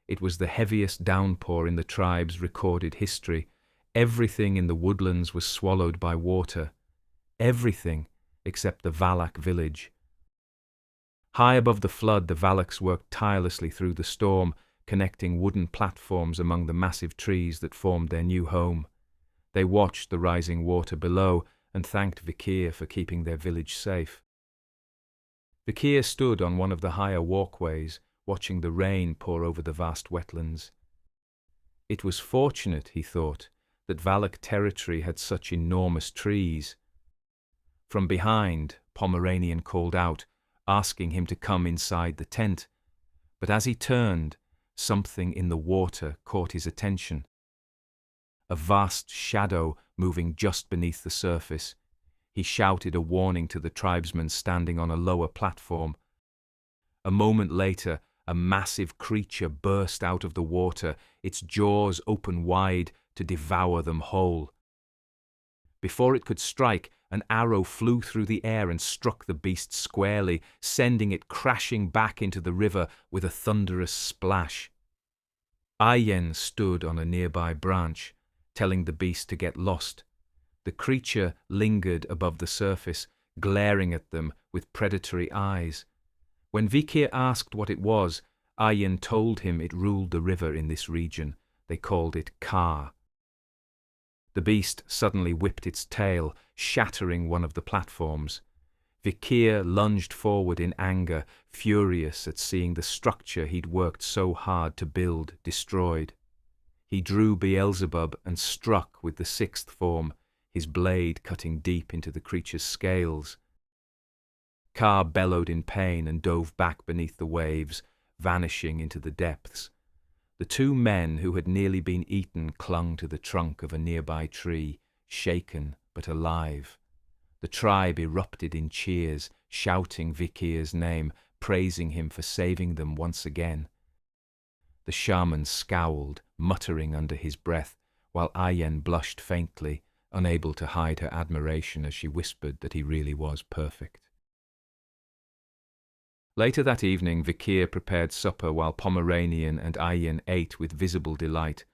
It was the heaviest downpour in the tribe's recorded history. Everything in the woodlands was swallowed by water. Everything except the Valak village. High above the flood, the Valaks worked tirelessly through the storm, connecting wooden platforms among the massive trees that formed their new home. They watched the rising water below and thanked Vikir for keeping their village safe. Vikir stood on one of the higher walkways, watching the rain pour over the vast wetlands. It was fortunate, he thought, that Valak territory had such enormous trees. From behind, Pomeranian called out, asking him to come inside the tent. But as he turned, something in the water caught his attention. A vast shadow moving just beneath the surface. He shouted a warning to the tribesmen standing on a lower platform. A moment later, a massive creature burst out of the water, its jaws open wide to devour them whole. Before it could strike, an arrow flew through the air and struck the beast squarely, sending it crashing back into the river with a thunderous splash. Ayen stood on a nearby branch, telling the beast to get lost. The creature lingered above the surface, glaring at them with predatory eyes. When Vikir asked what it was, Ayen told him it ruled the river in this region. They called it Ka. The beast suddenly whipped its tail, shattering one of the platforms. Vikir lunged forward in anger, furious at seeing the structure he'd worked so hard to build destroyed. He drew Beelzebub and struck with the sixth form, his blade cutting deep into the creature's scales. Ka bellowed in pain and dove back beneath the waves, vanishing into the depths. The two men who had nearly been eaten clung to the trunk of a nearby tree, shaken but alive. The tribe erupted in cheers, shouting Vikir's name, praising him for saving them once again. The shaman scowled, muttering under his breath, while Ayen blushed faintly, unable to hide her admiration as she whispered that he really was perfect. Later that evening, Vikir prepared supper while Pomeranian and Ayen ate with visible delight.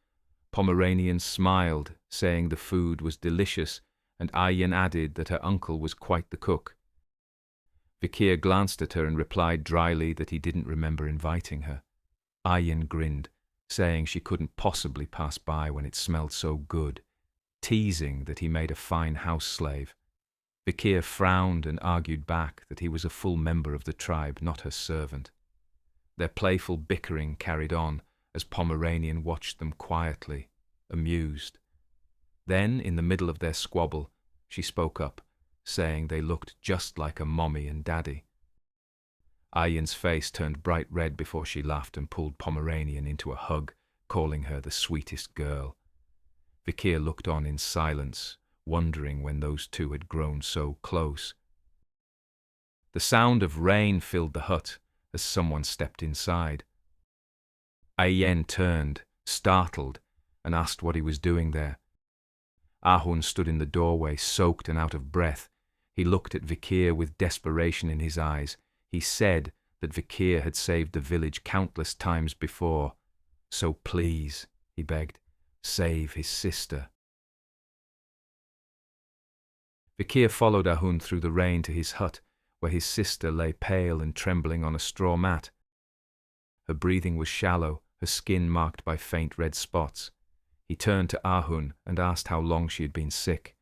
Pomeranian smiled, saying the food was delicious, and Ayen added that her uncle was quite the cook. Vikir glanced at her and replied dryly that he didn't remember inviting her. Ayen grinned, saying she couldn't possibly pass by when it smelled so good, teasing that he made a fine house slave. Vikir frowned and argued back that he was a full member of the tribe, not her servant. Their playful bickering carried on as Pomeranian watched them quietly, amused. Then, in the middle of their squabble, she spoke up, saying they looked just like a mommy and daddy. Ayen's face turned bright red before she laughed and pulled Pomeranian into a hug, calling her the sweetest girl. Vikir looked on in silence, wondering when those two had grown so close. The sound of rain filled the hut as someone stepped inside. Ayen turned, startled, and asked what he was doing there. Ahun stood in the doorway, soaked and out of breath. He looked at Vikir with desperation in his eyes. He said that Vikir had saved the village countless times before. So please, he begged, save his sister. Vikir followed Ahun through the rain to his hut, where his sister lay pale and trembling on a straw mat. Her breathing was shallow, her skin marked by faint red spots. He turned to Ahun and asked how long she had been sick.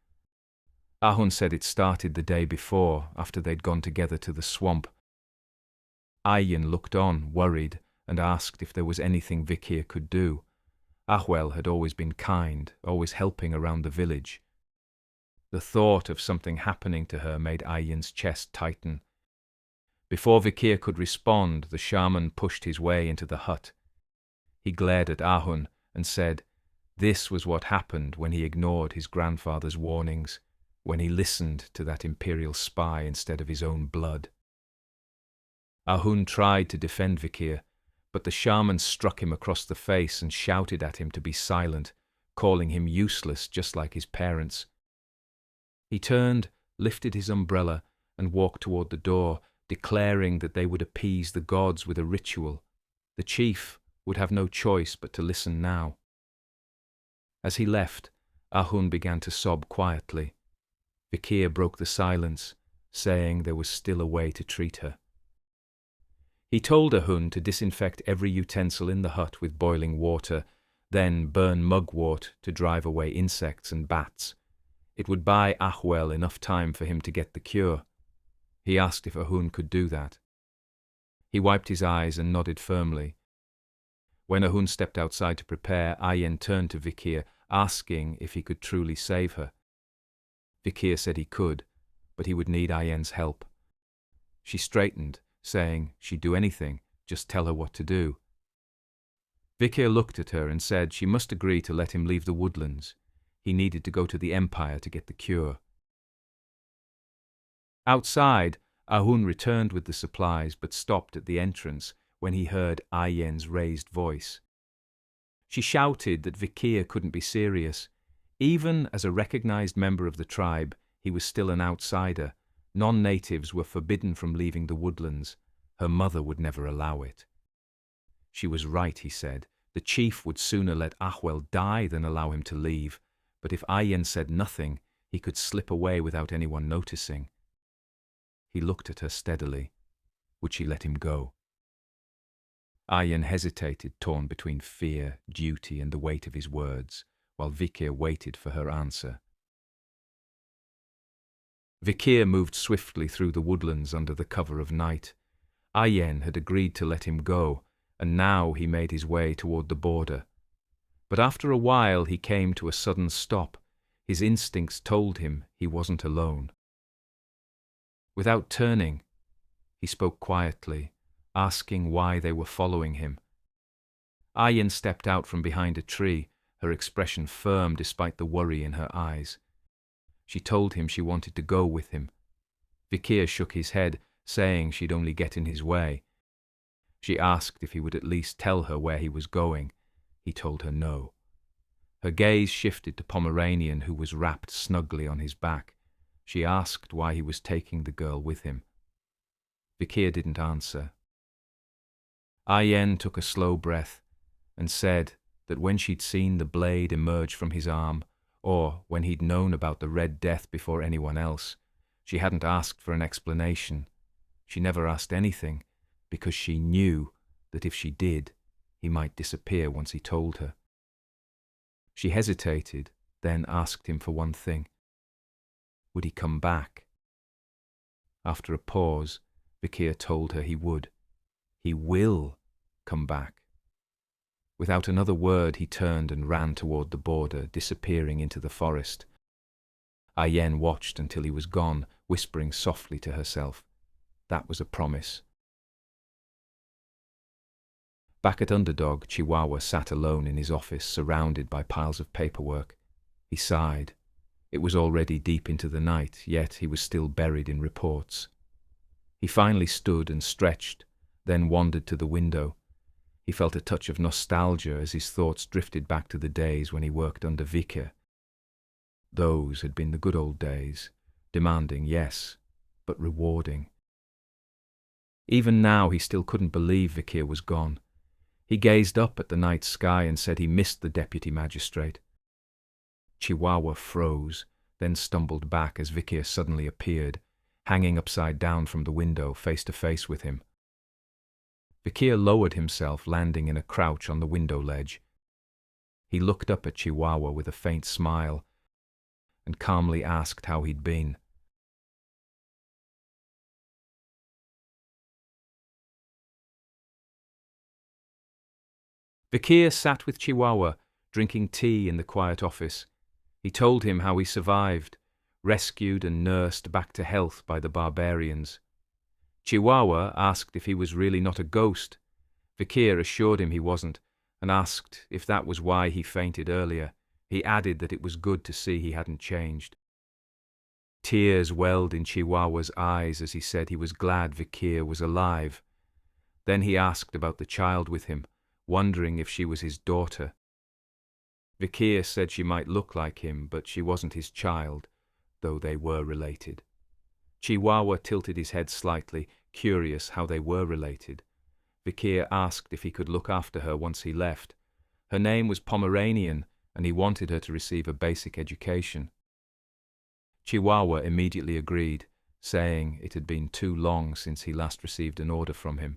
Ahun said it started the day before, after they'd gone together to the swamp. Ayen looked on, worried, and asked if there was anything Vikir could do. Ahwel had always been kind, always helping around the village. The thought of something happening to her made Ayen's chest tighten. Before Vikir could respond, the shaman pushed his way into the hut. He glared at Ahun and said, this was what happened when he ignored his grandfather's warnings, when he listened to that imperial spy instead of his own blood. Ahun tried to defend Vikir, but the shaman struck him across the face and shouted at him to be silent, calling him useless just like his parents. He turned, lifted his umbrella, and walked toward the door, declaring that they would appease the gods with a ritual. The chief would have no choice but to listen now. As he left, Ahun began to sob quietly. Vikir broke the silence, saying there was still a way to treat her. He told Ahun to disinfect every utensil in the hut with boiling water, then burn mugwort to drive away insects and bats. It would buy Ahwel enough time for him to get the cure. He asked if Ahun could do that. He wiped his eyes and nodded firmly. When Ahun stepped outside to prepare, Ayen turned to Vikir, asking if he could truly save her. Vikir said he could, but he would need Ayen's help. She straightened, saying she'd do anything, just tell her what to do. Vikir looked at her and said she must agree to let him leave the woodlands. He needed to go to the Empire to get the cure. Outside, Ahun returned with the supplies but stopped at the entrance when he heard Ayen's raised voice. She shouted that Vikir couldn't be serious. Even as a recognized member of the tribe, he was still an outsider. Non-natives were forbidden from leaving the woodlands. Her mother would never allow it. She was right, he said. The chief would sooner let Ahwel die than allow him to leave, but if Ayen said nothing, he could slip away without anyone noticing. He looked at her steadily. Would she let him go? Ayen hesitated, torn between fear, duty, and the weight of his words, while Vikir waited for her answer. Vikir moved swiftly through the woodlands under the cover of night. Ayen had agreed to let him go, and now he made his way toward the border. But after a while he came to a sudden stop. His instincts told him he wasn't alone. Without turning, he spoke quietly, asking why they were following him. Ayen stepped out from behind a tree, her expression firm despite the worry in her eyes. She told him she wanted to go with him. Vikir shook his head, saying she'd only get in his way. She asked if he would at least tell her where he was going. He told her no. Her gaze shifted to Pomeranian, who was wrapped snugly on his back. She asked why he was taking the girl with him. Vikir didn't answer. Ayen took a slow breath and said that when she'd seen the blade emerge from his arm, or when he'd known about the Red Death before anyone else, she hadn't asked for an explanation. She never asked anything, because she knew that if she did, he might disappear once he told her. She hesitated, then asked him for one thing. Would he come back? After a pause, Vikir told her he would. He will come back. Without another word, he turned and ran toward the border, disappearing into the forest. Ayen watched until he was gone, whispering softly to herself. That was a promise. Back at Underdog, Chihuahua sat alone in his office, surrounded by piles of paperwork. He sighed. It was already deep into the night, yet he was still buried in reports. He finally stood and stretched, then wandered to the window. He felt a touch of nostalgia as his thoughts drifted back to the days when he worked under Vikir. Those had been the good old days, demanding, yes, but rewarding. Even now he still couldn't believe Vikir was gone. He gazed up at the night sky and said he missed the deputy magistrate. Chihuahua froze, then stumbled back as Vikir suddenly appeared, hanging upside down from the window, face to face with him. Vikir lowered himself, landing in a crouch on the window ledge. He looked up at Chihuahua with a faint smile, and calmly asked how he'd been. Vikir sat with Chihuahua, drinking tea in the quiet office. He told him how he survived, rescued and nursed back to health by the barbarians. Chihuahua asked if he was really not a ghost. Vikir assured him he wasn't, and asked if that was why he fainted earlier. He added that it was good to see he hadn't changed. Tears welled in Chihuahua's eyes as he said he was glad Vikir was alive. Then he asked about the child with him, wondering if she was his daughter. Vikir said she might look like him, but she wasn't his child, though they were related. Chihuahua tilted his head slightly, curious how they were related. Vikir asked if he could look after her once he left. Her name was Pomeranian, and he wanted her to receive a basic education. Chihuahua immediately agreed, saying it had been too long since he last received an order from him.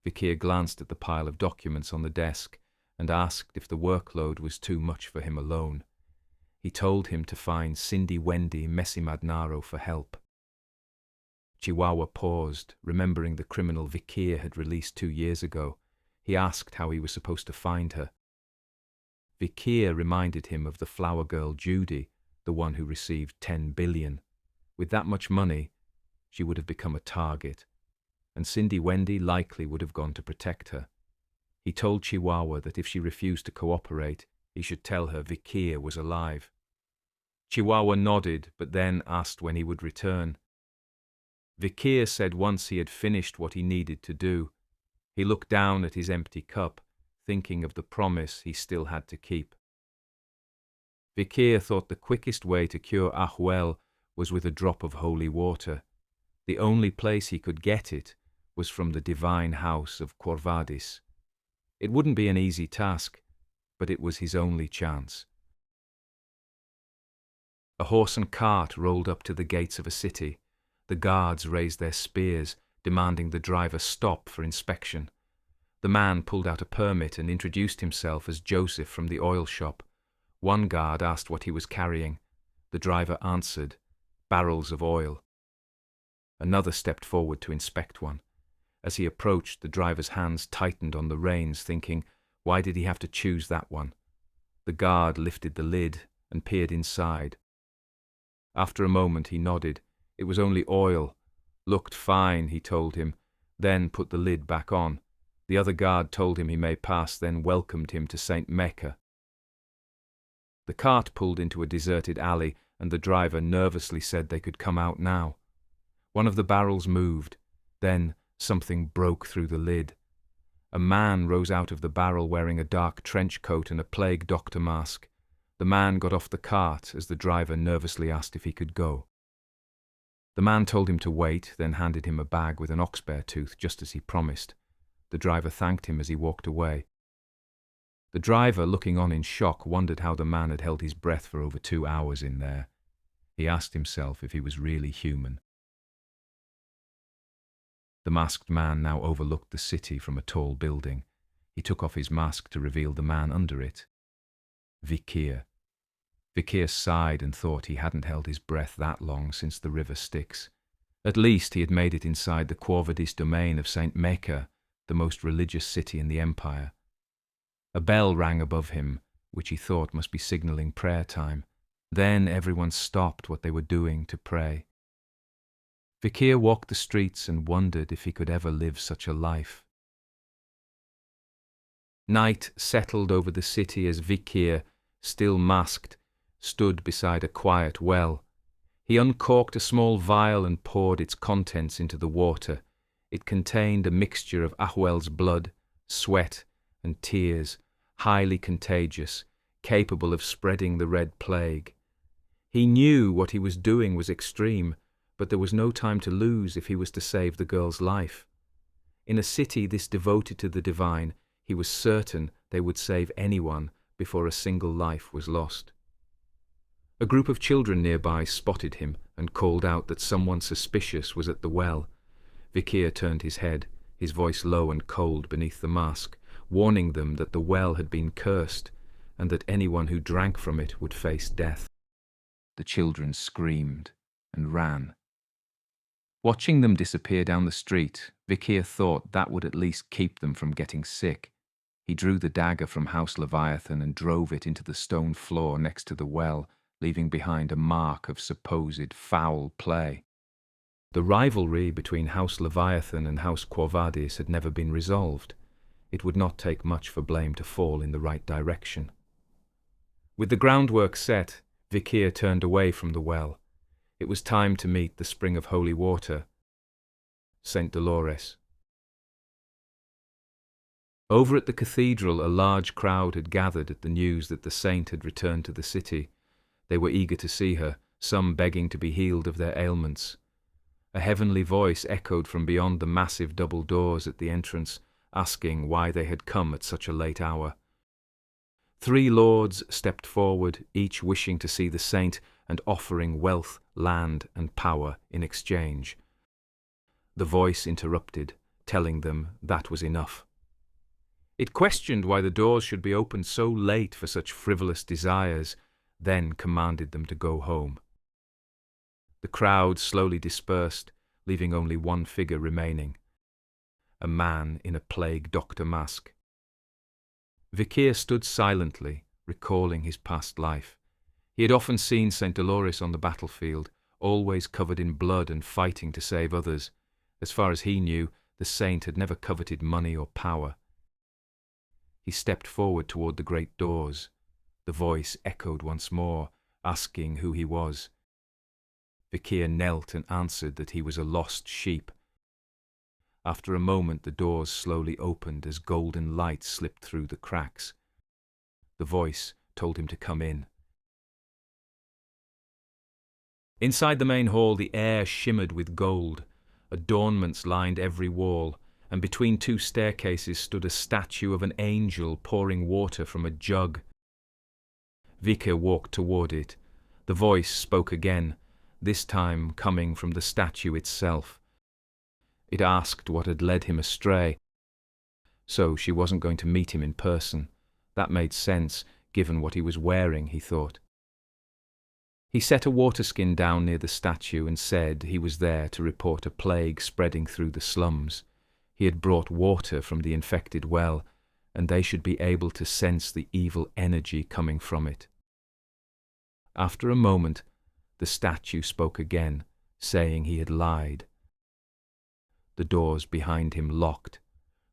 Vikir glanced at the pile of documents on the desk and asked if the workload was too much for him alone. He told him to find Cindy Wendy Messimadnaro for help. Chihuahua paused, remembering the criminal Vikir had released 2 years ago. He asked how he was supposed to find her. Vikir reminded him of the flower girl Judy, the one who received 10 billion. With that much money, she would have become a target, and Cindy Wendy likely would have gone to protect her. He told Chihuahua that if she refused to cooperate, he should tell her Vikir was alive. Chihuahua nodded, but then asked when he would return. Vikir said once he had finished what he needed to do. He looked down at his empty cup, thinking of the promise he still had to keep. Vikir thought the quickest way to cure Ahwel was with a drop of holy water. The only place he could get it was from the divine house of Corvadis. It wouldn't be an easy task, but it was his only chance. A horse and cart rolled up to the gates of a city. The guards raised their spears, demanding the driver stop for inspection. The man pulled out a permit and introduced himself as Joseph from the oil shop. One guard asked what he was carrying. The driver answered, barrels of oil. Another stepped forward to inspect one. As he approached, the driver's hands tightened on the reins, thinking, why did he have to choose that one? The guard lifted the lid and peered inside. After a moment he nodded. It was only oil. Looked fine, he told him, then put the lid back on. The other guard told him he may pass, then welcomed him to St. Mecca. The cart pulled into a deserted alley, and the driver nervously said they could come out now. One of the barrels moved. Then something broke through the lid. A man rose out of the barrel wearing a dark trench coat and a plague doctor mask. The man got off the cart as the driver nervously asked if he could go. The man told him to wait, then handed him a bag with an oxbear tooth, just as he promised. The driver thanked him as he walked away. The driver, looking on in shock, wondered how the man had held his breath for over 2 hours in there. He asked himself if he was really human. The masked man now overlooked the city from a tall building. He took off his mask to reveal the man under it. Vikir. Vikir sighed and thought he hadn't held his breath that long since the river Styx. At least he had made it inside the Corvadis domain of St. Mecca, the most religious city in the empire. A bell rang above him, which he thought must be signalling prayer time. Then everyone stopped what they were doing to pray. Vikir walked the streets and wondered if he could ever live such a life. Night settled over the city as Vikir, still masked, stood beside a quiet well. He uncorked a small vial and poured its contents into the water. It contained a mixture of Ahwel's blood, sweat, and tears, highly contagious, capable of spreading the red plague. He knew what he was doing was extreme, but there was no time to lose if he was to save the girl's life. In a city this devoted to the divine, he was certain they would save anyone before a single life was lost. A group of children nearby spotted him and called out that someone suspicious was at the well. Vikir turned his head, his voice low and cold beneath the mask, warning them that the well had been cursed and that anyone who drank from it would face death. The children screamed and ran. Watching them disappear down the street, Vikir thought that would at least keep them from getting sick. He drew the dagger from House Leviathan and drove it into the stone floor next to the well, leaving behind a mark of supposed foul play. The rivalry between House Leviathan and House Quo Vadis had never been resolved. It would not take much for blame to fall in the right direction. With the groundwork set, Vikir turned away from the well. It was time to meet the spring of holy water, St. Dolores. Over at the cathedral, a large crowd had gathered at the news that the saint had returned to the city. They were eager to see her, some begging to be healed of their ailments. A heavenly voice echoed from beyond the massive double doors at the entrance, asking why they had come at such a late hour. 3 lords stepped forward, each wishing to see the saint and offering wealth, land, and power in exchange. The voice interrupted, telling them that was enough. It questioned why the doors should be opened so late for such frivolous desires, then commanded them to go home. The crowd slowly dispersed, leaving only one figure remaining, a man in a plague doctor mask. Vikir stood silently, recalling his past life. He had often seen St. Dolores on the battlefield, always covered in blood and fighting to save others. As far as he knew, the saint had never coveted money or power. He stepped forward toward the great doors. The voice echoed once more, asking who he was. Vikir knelt and answered that he was a lost sheep. After a moment, the doors slowly opened as golden light slipped through the cracks. The voice told him to come in. Inside the main hall, the air shimmered with gold. Adornments lined every wall, and between 2 staircases stood a statue of an angel pouring water from a jug. Vikir walked toward it. The voice spoke again, this time coming from the statue itself. It asked what had led him astray. So she wasn't going to meet him in person. That made sense, given what he was wearing, he thought. He set a waterskin down near the statue and said he was there to report a plague spreading through the slums. He had brought water from the infected well, and they should be able to sense the evil energy coming from it. After a moment, the statue spoke again, saying he had lied. The doors behind him locked.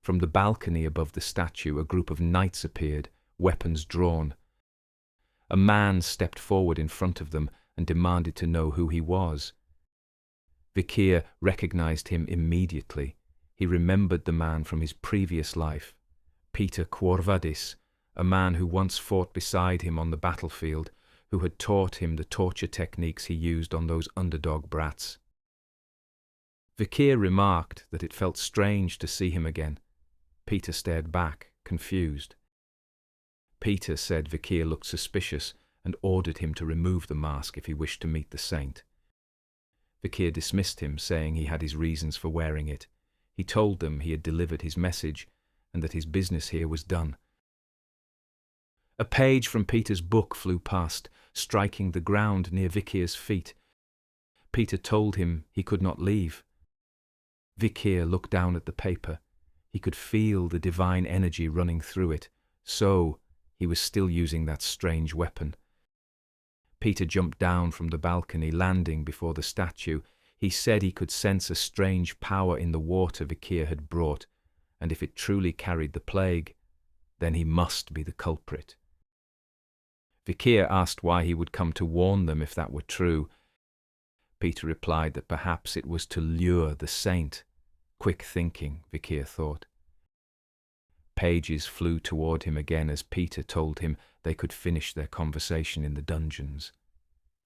From the balcony above the statue, a group of knights appeared, weapons drawn. A man stepped forward in front of them and demanded to know who he was. Vikir recognized him immediately. He remembered the man from his previous life, Peter Quo Vadis, a man who once fought beside him on the battlefield, who had taught him the torture techniques he used on those underdog brats. Vikir remarked that it felt strange to see him again. Peter stared back, confused. Peter said Vikir looked suspicious and ordered him to remove the mask if he wished to meet the saint. Vikir dismissed him, saying he had his reasons for wearing it. He told them he had delivered his message and that his business here was done. A page from Peter's book flew past, striking the ground near Vikir's feet. Peter told him he could not leave. Vikir looked down at the paper. He could feel the divine energy running through it. So, he was still using that strange weapon. Peter jumped down from the balcony, landing before the statue. He said he could sense a strange power in the water Vikir had brought, and if it truly carried the plague, then he must be the culprit. Vikir asked why he would come to warn them if that were true. Peter replied that perhaps it was to lure the saint. Quick thinking, Vikir thought. Pages flew toward him again as Peter told him they could finish their conversation in the dungeons.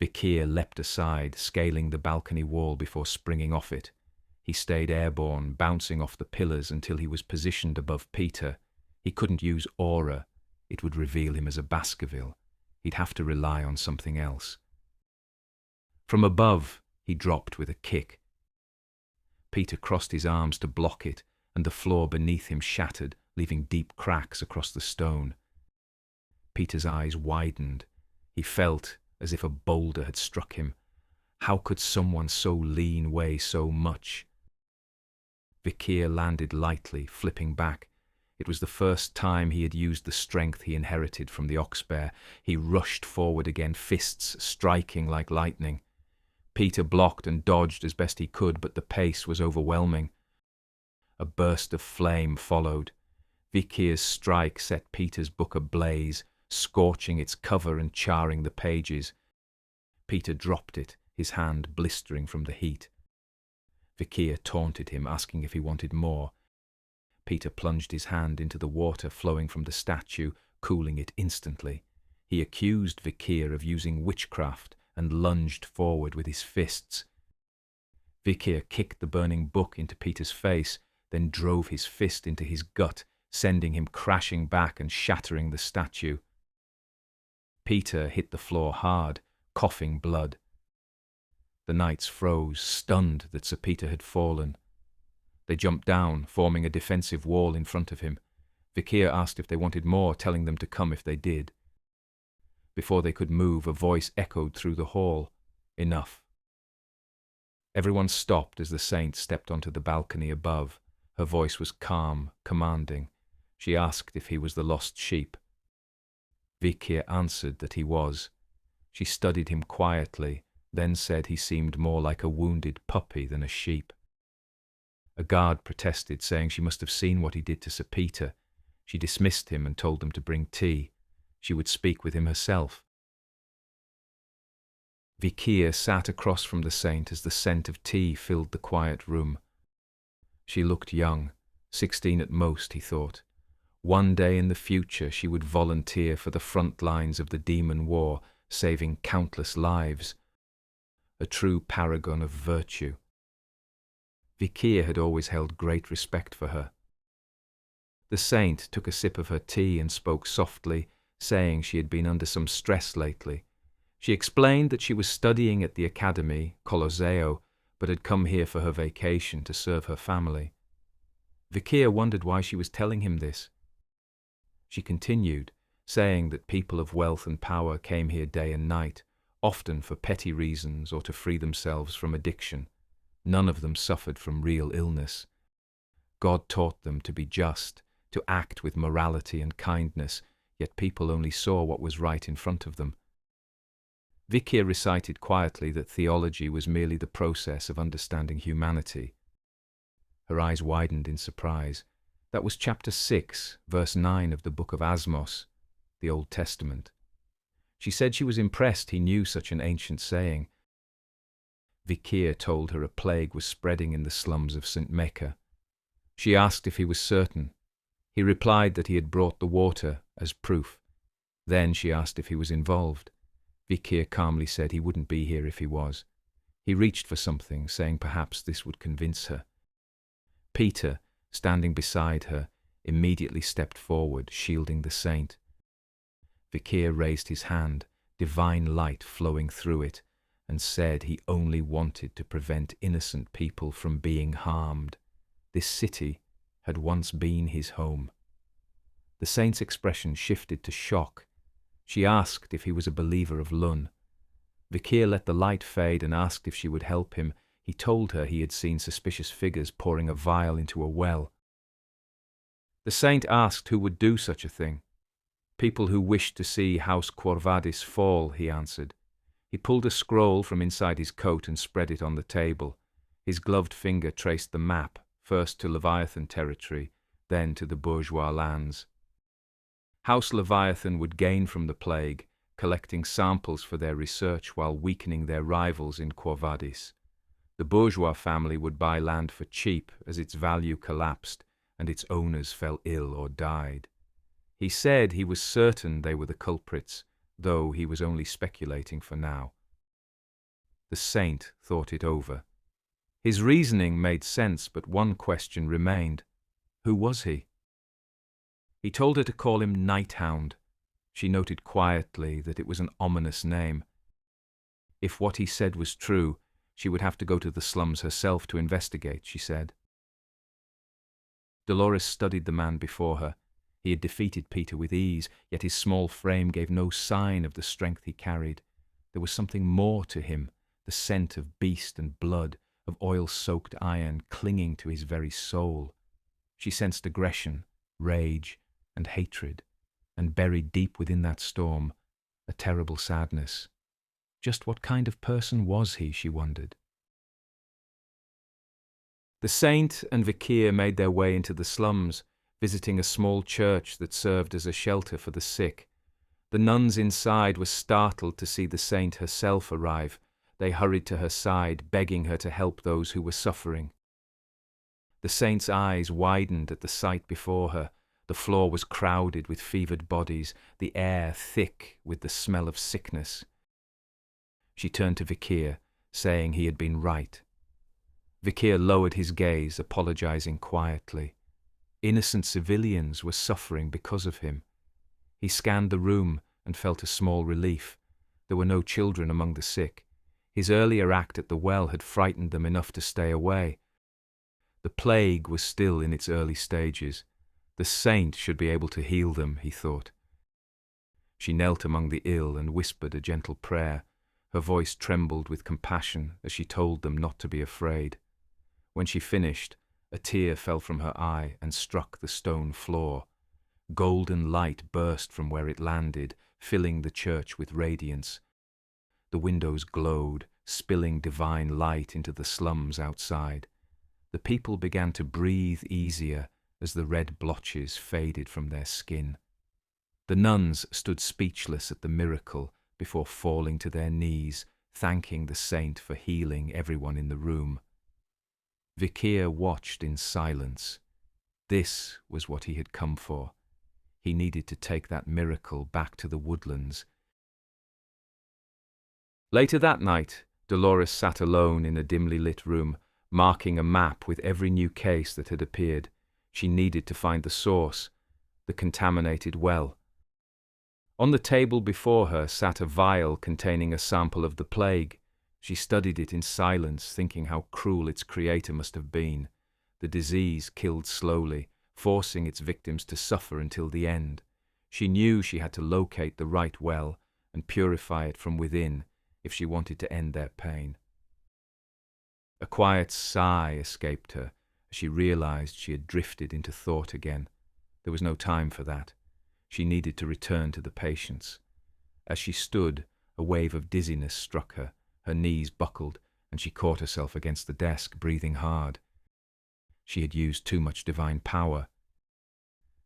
Vikir leapt aside, scaling the balcony wall before springing off it. He stayed airborne, bouncing off the pillars until he was positioned above Peter. He couldn't use aura. It would reveal him as a Baskerville. He'd have to rely on something else. From above, he dropped with a kick. Peter crossed his arms to block it, and the floor beneath him shattered, leaving deep cracks across the stone. Peter's eyes widened. He felt as if a boulder had struck him. How could someone so lean weigh so much? Vikir landed lightly, flipping back. It was the first time he had used the strength he inherited from the ox-bear. He rushed forward again, fists striking like lightning. Peter blocked and dodged as best he could, but the pace was overwhelming. A burst of flame followed. Vikir's strike set Peter's book ablaze, scorching its cover and charring the pages. Peter dropped it, his hand blistering from the heat. Vikir taunted him, asking if he wanted more. Peter plunged his hand into the water flowing from the statue, cooling it instantly. He accused Vikir of using witchcraft and lunged forward with his fists. Vikir kicked the burning book into Peter's face, then drove his fist into his gut, sending him crashing back and shattering the statue. Peter hit the floor hard, coughing blood. The knights froze, stunned that Sir Peter had fallen. They jumped down, forming a defensive wall in front of him. Vikir asked if they wanted more, telling them to come if they did. Before they could move, a voice echoed through the hall. Enough. Everyone stopped as the saint stepped onto the balcony above. Her voice was calm, commanding. She asked if he was the lost sheep. Vikir answered that he was. She studied him quietly, then said he seemed more like a wounded puppy than a sheep. A guard protested, saying she must have seen what he did to Sir Peter. She dismissed him and told them to bring tea. She would speak with him herself. Vikir sat across from the saint as the scent of tea filled the quiet room. She looked young, 16 at most, he thought. One day in the future she would volunteer for the front lines of the demon war, saving countless lives. A true paragon of virtue. Vikir had always held great respect for her. The saint took a sip of her tea and spoke softly, saying she had been under some stress lately. She explained that she was studying at the academy, Colosseo, but had come here for her vacation to serve her family. Vikir wondered why she was telling him this. She continued, saying that people of wealth and power came here day and night, often for petty reasons or to free themselves from addiction. None of them suffered from real illness. God taught them to be just, to act with morality and kindness, yet people only saw what was right in front of them. Vikir recited quietly that theology was merely the process of understanding humanity. Her eyes widened in surprise. That was chapter 6, verse 9 of the book of Asmos, the Old Testament. She said she was impressed he knew such an ancient saying. Vikir told her a plague was spreading in the slums of St. Mecca. She asked if he was certain. He replied that he had brought the water as proof. Then she asked if he was involved. Vikir calmly said he wouldn't be here if he was. He reached for something, saying perhaps this would convince her. Peter, standing beside her, immediately stepped forward, shielding the saint. Vikir raised his hand, divine light flowing through it, and said he only wanted to prevent innocent people from being harmed. This city had once been his home. The saint's expression shifted to shock. She asked if he was a believer of Lun. Vikir let the light fade and asked if she would help him. He told her he had seen suspicious figures pouring a vial into a well. The saint asked who would do such a thing. People who wished to see House Quorvadis fall, he answered. He pulled a scroll from inside his coat and spread it on the table. His gloved finger traced the map, first to Leviathan territory, then to the bourgeois lands. House Leviathan would gain from the plague, collecting samples for their research while weakening their rivals in Quorvadis. The bourgeois family would buy land for cheap as its value collapsed and its owners fell ill or died. He said he was certain they were the culprits, though he was only speculating for now. The saint thought it over. His reasoning made sense, but one question remained. Who was he? He told her to call him Nighthound. She noted quietly that it was an ominous name. If what he said was true, she would have to go to the slums herself to investigate, she said. Dolores studied the man before her. He had defeated Peter with ease, yet his small frame gave no sign of the strength he carried. There was something more to him, the scent of beast and blood, of oil-soaked iron clinging to his very soul. She sensed aggression, rage, and hatred, and buried deep within that storm, a terrible sadness. Just what kind of person was he, she wondered. The saint and Vikir made their way into the slums, visiting a small church that served as a shelter for the sick. The nuns inside were startled to see the saint herself arrive. They hurried to her side, begging her to help those who were suffering. The saint's eyes widened at the sight before her. The floor was crowded with fevered bodies, the air thick with the smell of sickness. She turned to Vikir, saying he had been right. Vikir lowered his gaze, apologizing quietly. Innocent civilians were suffering because of him. He scanned the room and felt a small relief. There were no children among the sick. His earlier act at the well had frightened them enough to stay away. The plague was still in its early stages. The saint should be able to heal them, he thought. She knelt among the ill and whispered a gentle prayer. Her voice trembled with compassion as she told them not to be afraid. When she finished, a tear fell from her eye and struck the stone floor. Golden light burst from where it landed, filling the church with radiance. The windows glowed, spilling divine light into the slums outside. The people began to breathe easier as the red blotches faded from their skin. The nuns stood speechless at the miracle before falling to their knees, thanking the saint for healing everyone in the room. Vikir watched in silence. This was what he had come for. He needed to take that miracle back to the woodlands. Later that night, Dolores sat alone in a dimly lit room, marking a map with every new case that had appeared. She needed to find the source, the contaminated well. On the table before her sat a vial containing a sample of the plague. She studied it in silence, thinking how cruel its creator must have been. The disease killed slowly, forcing its victims to suffer until the end. She knew she had to locate the right well and purify it from within if she wanted to end their pain. A quiet sigh escaped her as she realized she had drifted into thought again. There was no time for that. She needed to return to the patients. As she stood, a wave of dizziness struck her. Her knees buckled, and she caught herself against the desk, breathing hard. She had used too much divine power.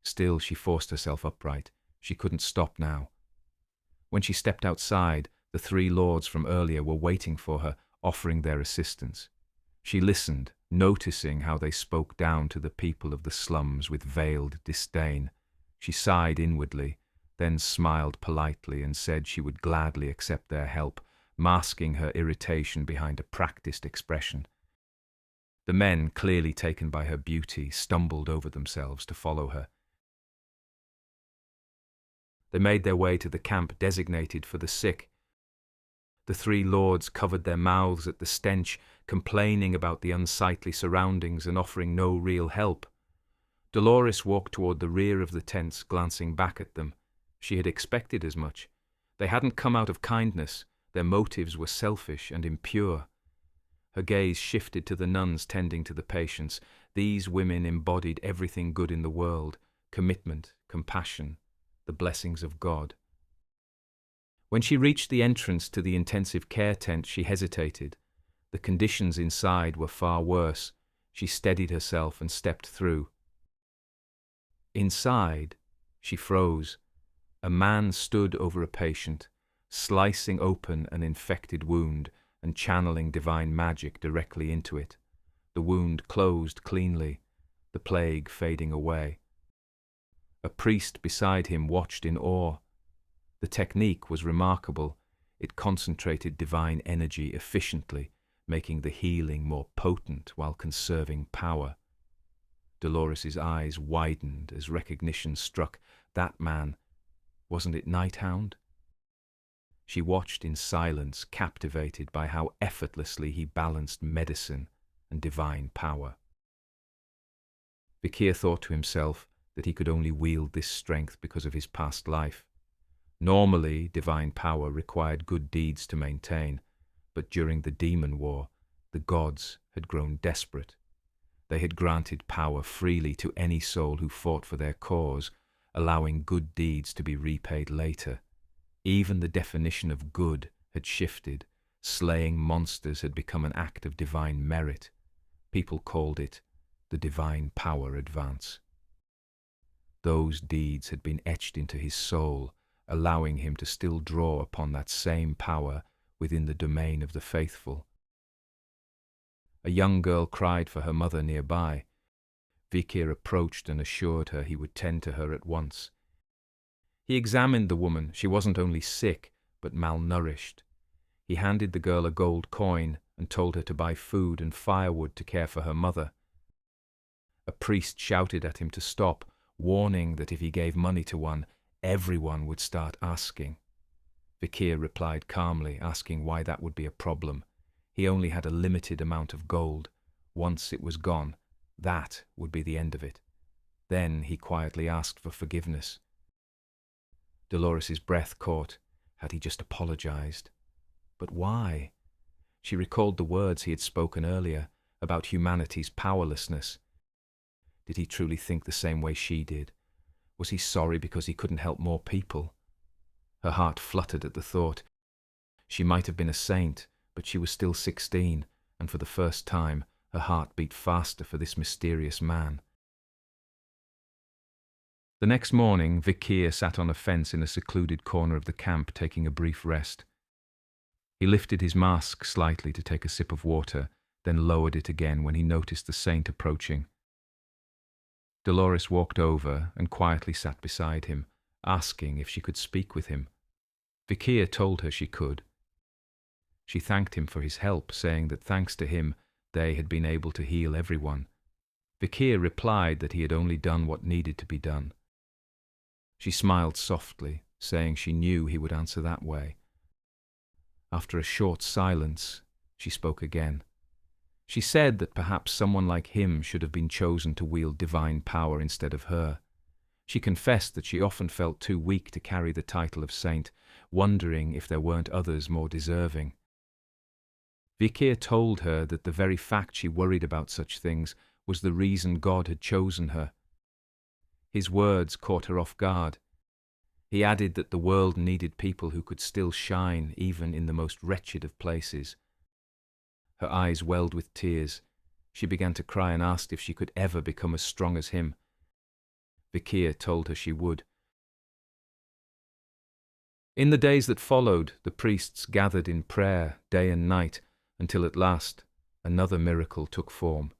Still, she forced herself upright. She couldn't stop now. When she stepped outside, the 3 lords from earlier were waiting for her, offering their assistance. She listened, noticing how they spoke down to the people of the slums with veiled disdain. She sighed inwardly, then smiled politely and said she would gladly accept their help, masking her irritation behind a practiced expression. The men, clearly taken by her beauty, stumbled over themselves to follow her. They made their way to the camp designated for the sick. The 3 lords covered their mouths at the stench, complaining about the unsightly surroundings and offering no real help. Dolores walked toward the rear of the tents, glancing back at them. She had expected as much. They hadn't come out of kindness. Their motives were selfish and impure. Her gaze shifted to the nuns tending to the patients. These women embodied everything good in the world: commitment, compassion, the blessings of God. When she reached the entrance to the intensive care tent, she hesitated. The conditions inside were far worse. She steadied herself and stepped through. Inside, she froze. A man stood over a patient, slicing open an infected wound and channeling divine magic directly into it. The wound closed cleanly, the plague fading away. A priest beside him watched in awe. The technique was remarkable. It concentrated divine energy efficiently, making the healing more potent while conserving power. Dolores's eyes widened as recognition struck. That man, wasn't it Nighthound? She watched in silence, captivated by how effortlessly he balanced medicine and divine power. Vikir thought to himself that he could only wield this strength because of his past life. Normally, divine power required good deeds to maintain, but during the demon war, the gods had grown desperate. They had granted power freely to any soul who fought for their cause, allowing good deeds to be repaid later. Even the definition of good had shifted. Slaying monsters had become an act of divine merit. People called it the divine power advance. Those deeds had been etched into his soul, allowing him to still draw upon that same power within the domain of the faithful. A young girl cried for her mother nearby. Vikir approached and assured her he would tend to her at once. He examined the woman. She wasn't only sick, but malnourished. He handed the girl a gold coin and told her to buy food and firewood to care for her mother. A priest shouted at him to stop, warning that if he gave money to one, everyone would start asking. Vikir replied calmly, asking why that would be a problem. He only had a limited amount of gold. Once it was gone, that would be the end of it. Then he quietly asked for forgiveness. Dolores's breath caught. Had he just apologized? But why? She recalled the words he had spoken earlier about humanity's powerlessness. Did he truly think the same way she did? Was he sorry because he couldn't help more people? Her heart fluttered at the thought. She might have been a saint, but she was still 16, and for the first time, her heart beat faster for this mysterious man. The next morning, Vikir sat on a fence in a secluded corner of the camp, taking a brief rest. He lifted his mask slightly to take a sip of water, then lowered it again when he noticed the saint approaching. Dolores walked over and quietly sat beside him, asking if she could speak with him. Vikir told her she could. She thanked him for his help, saying that thanks to him, they had been able to heal everyone. Vikir replied that he had only done what needed to be done. She smiled softly, saying she knew he would answer that way. After a short silence, she spoke again. She said that perhaps someone like him should have been chosen to wield divine power instead of her. She confessed that she often felt too weak to carry the title of saint, wondering if there weren't others more deserving. Vikir told her that the very fact she worried about such things was the reason God had chosen her. His words caught her off guard. He added that the world needed people who could still shine even in the most wretched of places. Her eyes welled with tears. She began to cry and asked if she could ever become as strong as him. Vikir told her she would. In the days that followed, the priests gathered in prayer day and night until at last another miracle took form.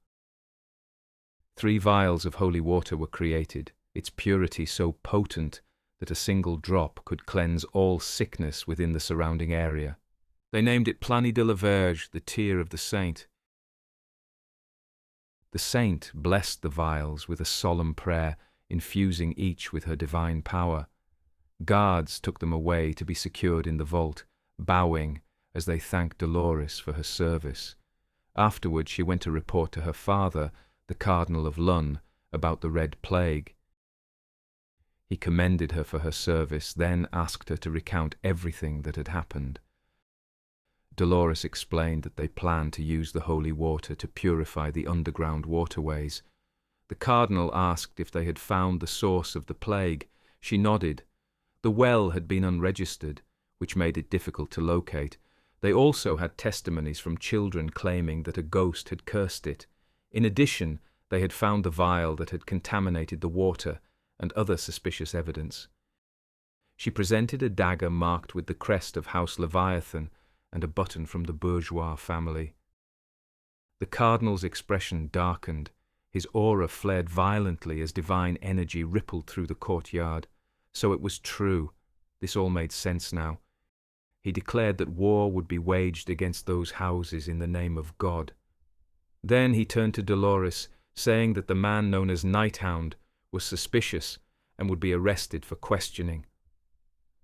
3 vials of holy water were created, its purity so potent that a single drop could cleanse all sickness within the surrounding area. They named it Plani de la Verge, the tear of the saint. The saint blessed the vials with a solemn prayer, infusing each with her divine power. Guards took them away to be secured in the vault, bowing as they thanked Dolores for her service. Afterwards she went to report to her father, the Cardinal of Lun, about the Red Plague. He commended her for her service, then asked her to recount everything that had happened. Dolores explained that they planned to use the holy water to purify the underground waterways. The Cardinal asked if they had found the source of the plague. She nodded. The well had been unregistered, which made it difficult to locate. They also had testimonies from children claiming that a ghost had cursed it. In addition, they had found the vial that had contaminated the water and other suspicious evidence. She presented a dagger marked with the crest of House Leviathan and a button from the bourgeois family. The Cardinal's expression darkened. His aura flared violently as divine energy rippled through the courtyard. So it was true. This all made sense now. He declared that war would be waged against those houses in the name of God. Then he turned to Dolores, saying that the man known as Nighthound was suspicious and would be arrested for questioning.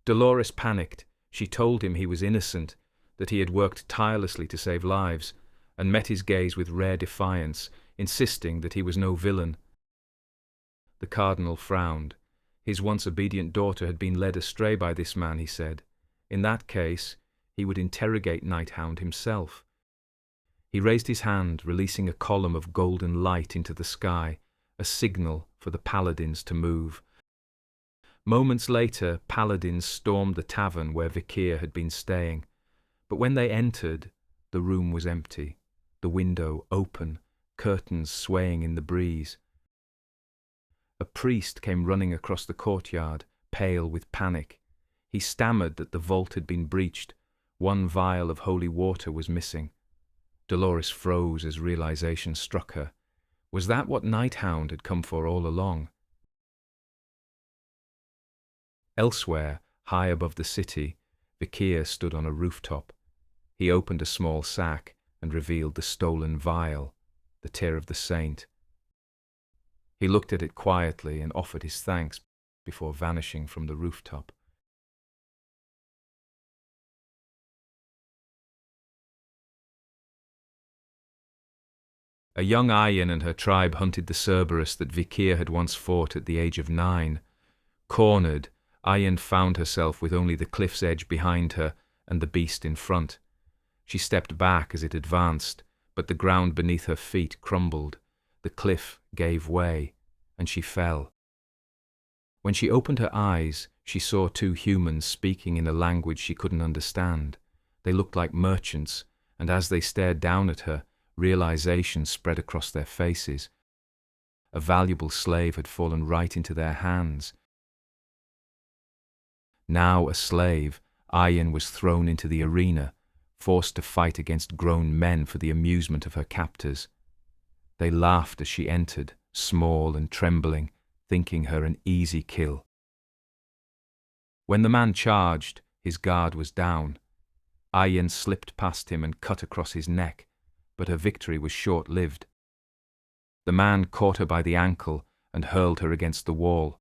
Dolores panicked. She told him he was innocent, that he had worked tirelessly to save lives, and met his gaze with rare defiance, insisting that he was no villain. The Cardinal frowned. His once obedient daughter had been led astray by this man, he said. In that case, he would interrogate Nighthound himself. He raised his hand, releasing a column of golden light into the sky, a signal for the paladins to move. Moments later, paladins stormed the tavern where Vikir had been staying. But when they entered, the room was empty, the window open, curtains swaying in the breeze. A priest came running across the courtyard, pale with panic. He stammered that the vault had been breached. One vial of holy water was missing. Dolores froze as realization struck her. Was that what Nighthound had come for all along? Elsewhere, high above the city, Vikir stood on a rooftop. He opened a small sack and revealed the stolen vial, the tear of the saint. He looked at it quietly and offered his thanks before vanishing from the rooftop. A young Aryan and her tribe hunted the Cerberus that Vikir had once fought at the age of 9. Cornered, Aryan found herself with only the cliff's edge behind her and the beast in front. She stepped back as it advanced, but the ground beneath her feet crumbled. The cliff gave way, and she fell. When she opened her eyes, she saw 2 humans speaking in a language she couldn't understand. They looked like merchants, and as they stared down at her, realization spread across their faces. A valuable slave had fallen right into their hands. Now a slave, Aryan was thrown into the arena, forced to fight against grown men for the amusement of her captors. They laughed as she entered, small and trembling, thinking her an easy kill. When the man charged, his guard was down. Aryan slipped past him and cut across his neck, but her victory was short-lived. The man caught her by the ankle and hurled her against the wall.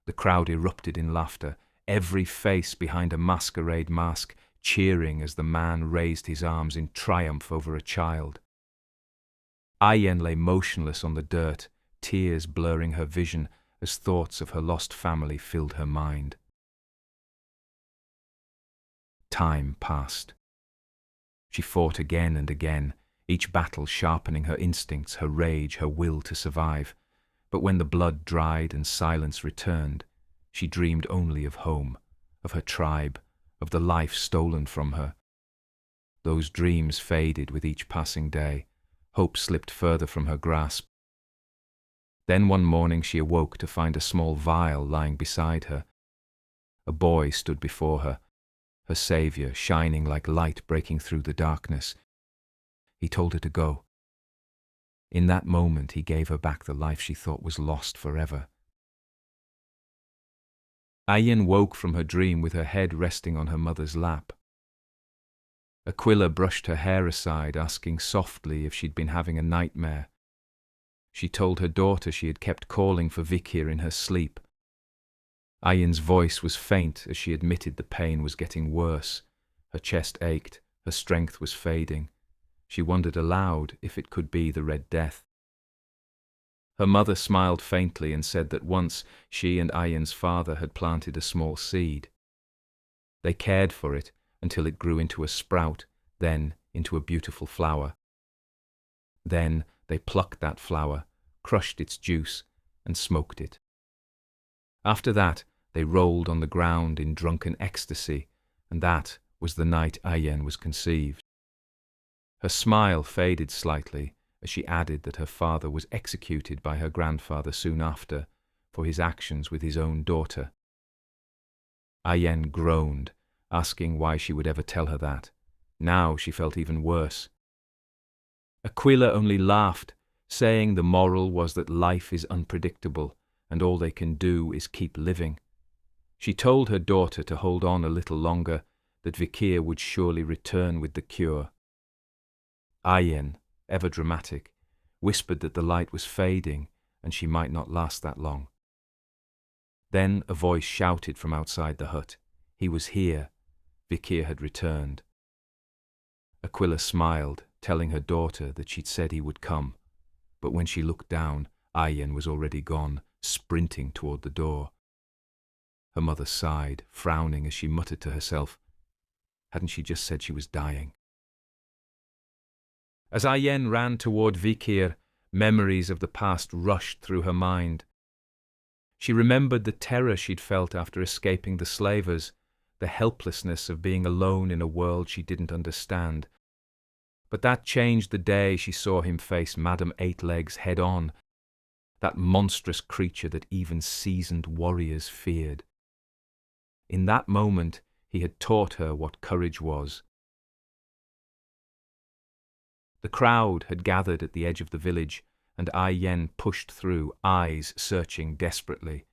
The crowd erupted in laughter, every face behind a masquerade mask cheering as the man raised his arms in triumph over a child. Aryan lay motionless on the dirt, tears blurring her vision as thoughts of her lost family filled her mind. Time passed. She fought again and again, each battle sharpening her instincts, her rage, her will to survive. But when the blood dried and silence returned, she dreamed only of home, of her tribe, of the life stolen from her. Those dreams faded with each passing day. Hope slipped further from her grasp. Then one morning she awoke to find a small vial lying beside her. A boy stood before her, her saviour shining like light breaking through the darkness. He told her to go. In that moment he gave her back the life she thought was lost forever. Aryan woke from her dream with her head resting on her mother's lap. Aquila brushed her hair aside, asking softly if she'd been having a nightmare. She told her daughter she had kept calling for Vikir in her sleep. Aryan's voice was faint as she admitted the pain was getting worse. Her chest ached, her strength was fading. She wondered aloud if it could be the Red Death. Her mother smiled faintly and said that once she and Aryan's father had planted a small seed. They cared for it until it grew into a sprout, then into a beautiful flower. Then they plucked that flower, crushed its juice, and smoked it. After that, they rolled on the ground in drunken ecstasy, and that was the night Aryan was conceived. Her smile faded slightly as she added that her father was executed by her grandfather soon after for his actions with his own daughter. Aryan groaned, asking why she would ever tell her that. Now she felt even worse. Aquila only laughed, saying the moral was that life is unpredictable and all they can do is keep living. She told her daughter to hold on a little longer, that Vikir would surely return with the cure. Aryan, ever dramatic, whispered that the light was fading and she might not last that long. Then a voice shouted from outside the hut. He was here. Vikir had returned. Aquila smiled, telling her daughter that she'd said he would come, but when she looked down, Aryan was already gone, sprinting toward the door. Her mother sighed, frowning as she muttered to herself, hadn't she just said she was dying? As Ayen ran toward Vikir, memories of the past rushed through her mind. She remembered the terror she'd felt after escaping the slavers, the helplessness of being alone in a world she didn't understand. But that changed the day she saw him face Madame Eightlegs head-on, that monstrous creature that even seasoned warriors feared. In that moment, he had taught her what courage was. The crowd had gathered at the edge of the village, and Ai Yen pushed through, eyes searching desperately.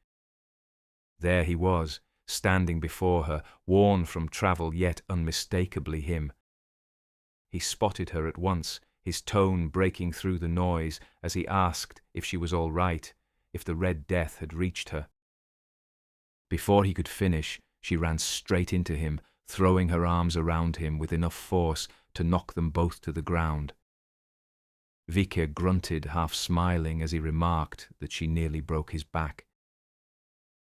There he was, standing before her, worn from travel yet unmistakably him. He spotted her at once, his tone breaking through the noise as he asked if she was all right, if the Red Death had reached her. Before he could finish, she ran straight into him, throwing her arms around him with enough force to knock them both to the ground. Vikir grunted, half smiling, as he remarked that she nearly broke his back.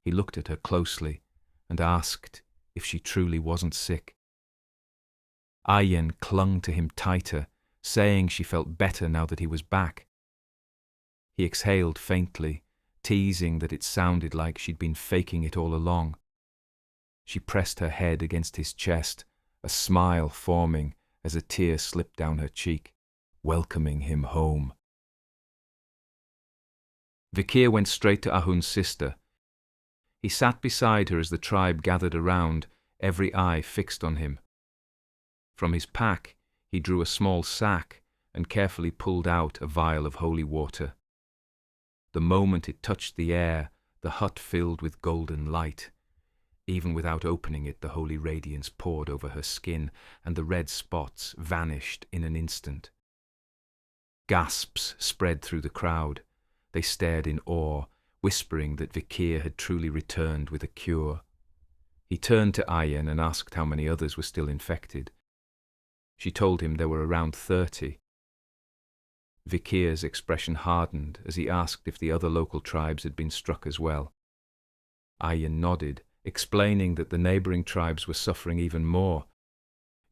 He looked at her closely and asked if she truly wasn't sick. Ayen clung to him tighter, saying she felt better now that he was back. He exhaled faintly, teasing that it sounded like she'd been faking it all along. She pressed her head against his chest, a smile forming as a tear slipped down her cheek, welcoming him home. Vikir went straight to Ahun's sister. He sat beside her as the tribe gathered around, every eye fixed on him. From his pack, he drew a small sack and carefully pulled out a vial of holy water. The moment it touched the air, the hut filled with golden light. Even without opening it, the holy radiance poured over her skin, and the red spots vanished in an instant. Gasps spread through the crowd. They stared in awe, whispering that Vikir had truly returned with a cure. He turned to Ayen and asked how many others were still infected. She told him there were around 30. Vikir's expression hardened as he asked if the other local tribes had been struck as well. Ayen nodded, explaining that the neighbouring tribes were suffering even more.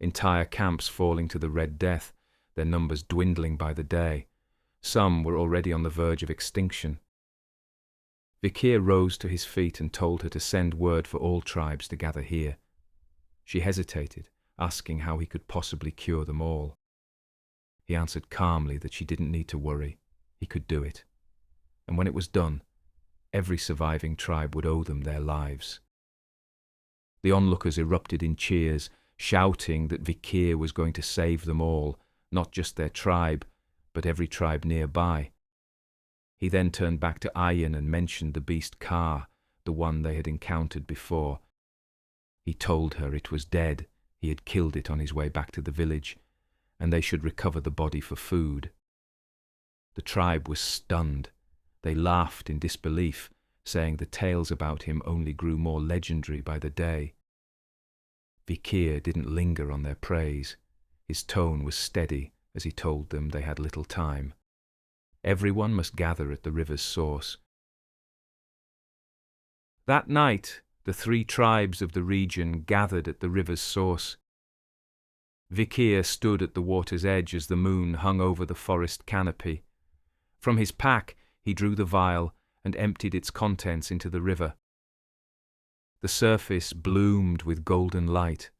Entire camps falling to the Red Death, their numbers dwindling by the day. Some were already on the verge of extinction. Vikir rose to his feet and told her to send word for all tribes to gather here. She hesitated, asking how he could possibly cure them all. He answered calmly that she didn't need to worry. He could do it. And when it was done, every surviving tribe would owe them their lives. The onlookers erupted in cheers, shouting that Vikir was going to save them all, not just their tribe, but every tribe nearby. He then turned back to Ayen and mentioned the beast Ka, the one they had encountered before. He told her it was dead. He had killed it on his way back to the village, and they should recover the body for food. The tribe was stunned. They laughed in disbelief, saying the tales about him only grew more legendary by the day. Vikir didn't linger on their praise. His tone was steady as he told them they had little time. Everyone must gather at the river's source. That night, the 3 tribes of the region gathered at the river's source. Vikir stood at the water's edge as the moon hung over the forest canopy. From his pack, he drew the vial and emptied its contents into the river. The surface bloomed with golden light.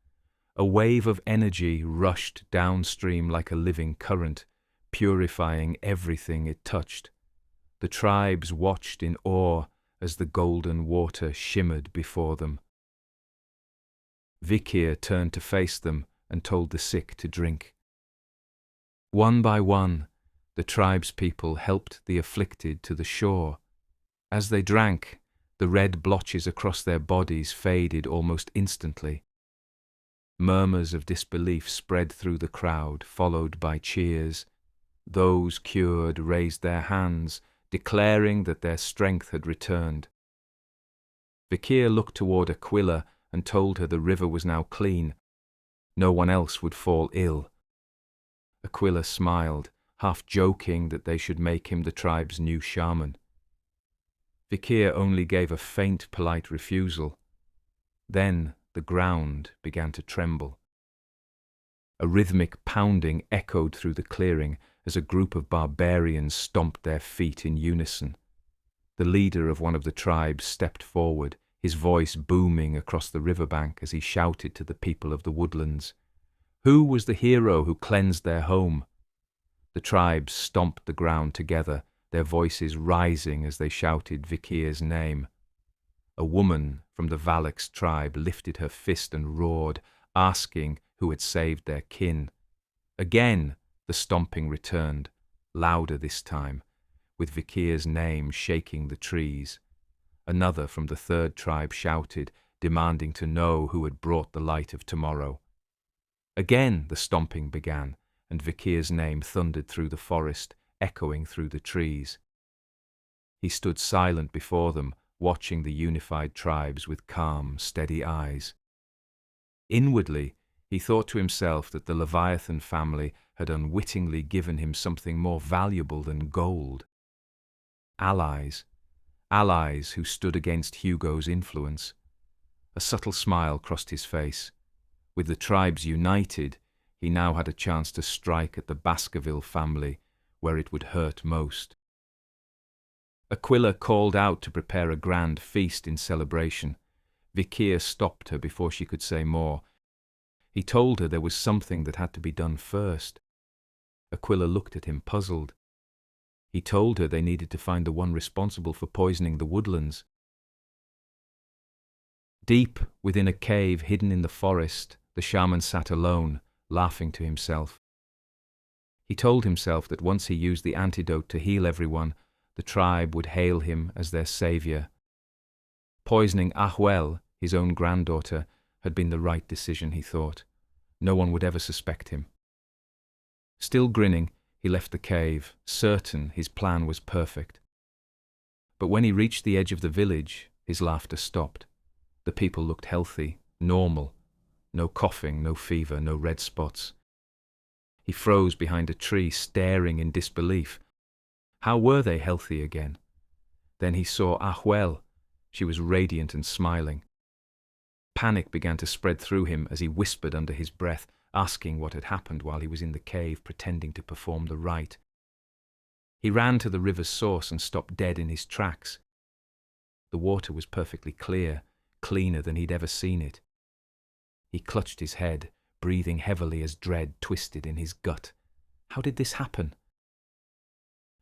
A wave of energy rushed downstream like a living current, purifying everything it touched. The tribes watched in awe as the golden water shimmered before them. Vikir turned to face them and told the sick to drink. One by one, the tribespeople helped the afflicted to the shore. As they drank, the red blotches across their bodies faded almost instantly. Murmurs of disbelief spread through the crowd, followed by cheers. Those cured raised their hands, declaring that their strength had returned. Vikir looked toward Aquila and told her the river was now clean. No one else would fall ill. Aquila smiled, half joking that they should make him the tribe's new shaman. Vikir only gave a faint, polite refusal. Then the ground began to tremble. A rhythmic pounding echoed through the clearing as a group of barbarians stomped their feet in unison. The leader of one of the tribes stepped forward, his voice booming across the riverbank as he shouted to the people of the woodlands. Who was the hero who cleansed their home? The tribes stomped the ground together, their voices rising as they shouted Vikir's name. A woman from the Valak's tribe lifted her fist and roared, asking who had saved their kin. Again the stomping returned, louder this time, with Vikir's name shaking the trees. Another from the third tribe shouted, demanding to know who had brought the light of tomorrow. Again the stomping began, and Vikir's name thundered through the forest, echoing through the trees. He stood silent before them, watching the unified tribes with calm, steady eyes. Inwardly, he thought to himself that the Leviathan family had unwittingly given him something more valuable than gold. Allies who stood against Hugo's influence. A subtle smile crossed his face. With the tribes united, he now had a chance to strike at the Baskerville family, where it would hurt most. Aquila called out to prepare a grand feast in celebration. Vikir stopped her before she could say more. He told her there was something that had to be done first. Aquila looked at him, puzzled. He told her they needed to find the one responsible for poisoning the woodlands. Deep within a cave hidden in the forest, the shaman sat alone, laughing to himself. He told himself that once he used the antidote to heal everyone, the tribe would hail him as their savior. Poisoning Ahwel, his own granddaughter, had been the right decision, he thought. No one would ever suspect him. Still grinning, he left the cave, certain his plan was perfect. But when he reached the edge of the village, his laughter stopped. The people looked healthy, normal. No coughing, no fever, no red spots. He froze behind a tree, staring in disbelief. How were they healthy again? Then he saw Ahwel. She was radiant and smiling. Panic began to spread through him as he whispered under his breath, asking what had happened while he was in the cave pretending to perform the rite. He ran to the river's source and stopped dead in his tracks. The water was perfectly clear, cleaner than he'd ever seen it. He clutched his head, breathing heavily as dread twisted in his gut. How did this happen?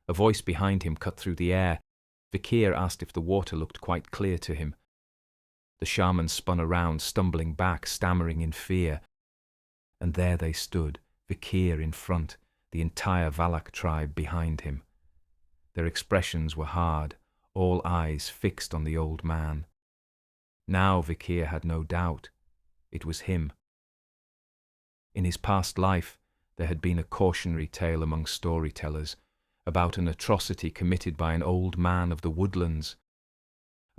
A voice behind him cut through the air. Vikir asked if the water looked quite clear to him. The shaman spun around, stumbling back, stammering in fear. And there they stood, Vikir in front, the entire Valak tribe behind him. Their expressions were hard, all eyes fixed on the old man. Now Vikir had no doubt. It was him. In his past life, there had been a cautionary tale among storytellers about an atrocity committed by an old man of the woodlands,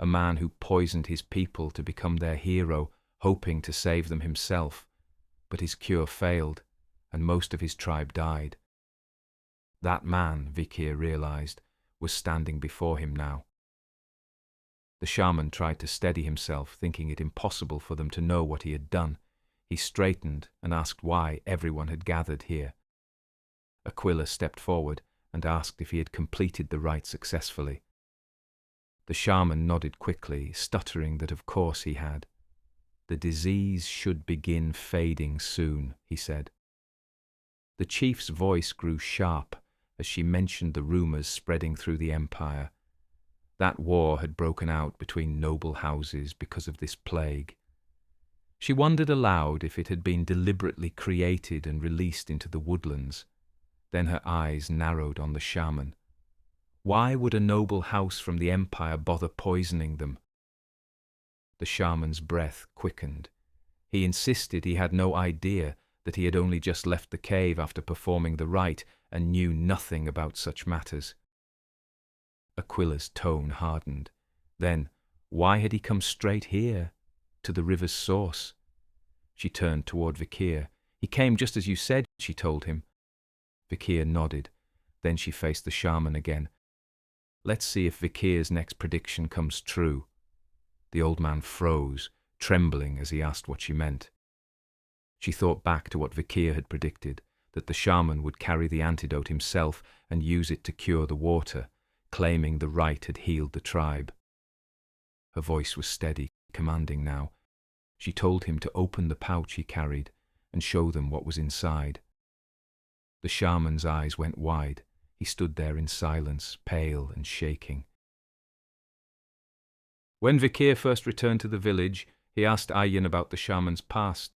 a man who poisoned his people to become their hero, hoping to save them himself. But his cure failed, and most of his tribe died. That man, Vikir realized, was standing before him now. The shaman tried to steady himself, thinking it impossible for them to know what he had done. He straightened and asked why everyone had gathered here. Aquila stepped forward and asked if he had completed the rite successfully. The shaman nodded quickly, stuttering that of course he had. The disease should begin fading soon, he said. The chief's voice grew sharp as she mentioned the rumors spreading through the empire. That war had broken out between noble houses because of this plague. She wondered aloud if it had been deliberately created and released into the woodlands. Then her eyes narrowed on the shaman. Why would a noble house from the empire bother poisoning them? The shaman's breath quickened. He insisted he had no idea, that he had only just left the cave after performing the rite and knew nothing about such matters. Aquila's tone hardened. Then, why had he come straight here, to the river's source? She turned toward Vikir. He came just as you said, she told him. Vikir nodded. Then she faced the shaman again. Let's see if Vikir's next prediction comes true. The old man froze, trembling as he asked what she meant. She thought back to what Vikir had predicted, that the shaman would carry the antidote himself and use it to cure the water, claiming the rite had healed the tribe. Her voice was steady, commanding now. She told him to open the pouch he carried and show them what was inside. The shaman's eyes went wide. He stood there in silence, pale and shaking. When Vikir first returned to the village, he asked Ayyan about the shaman's past.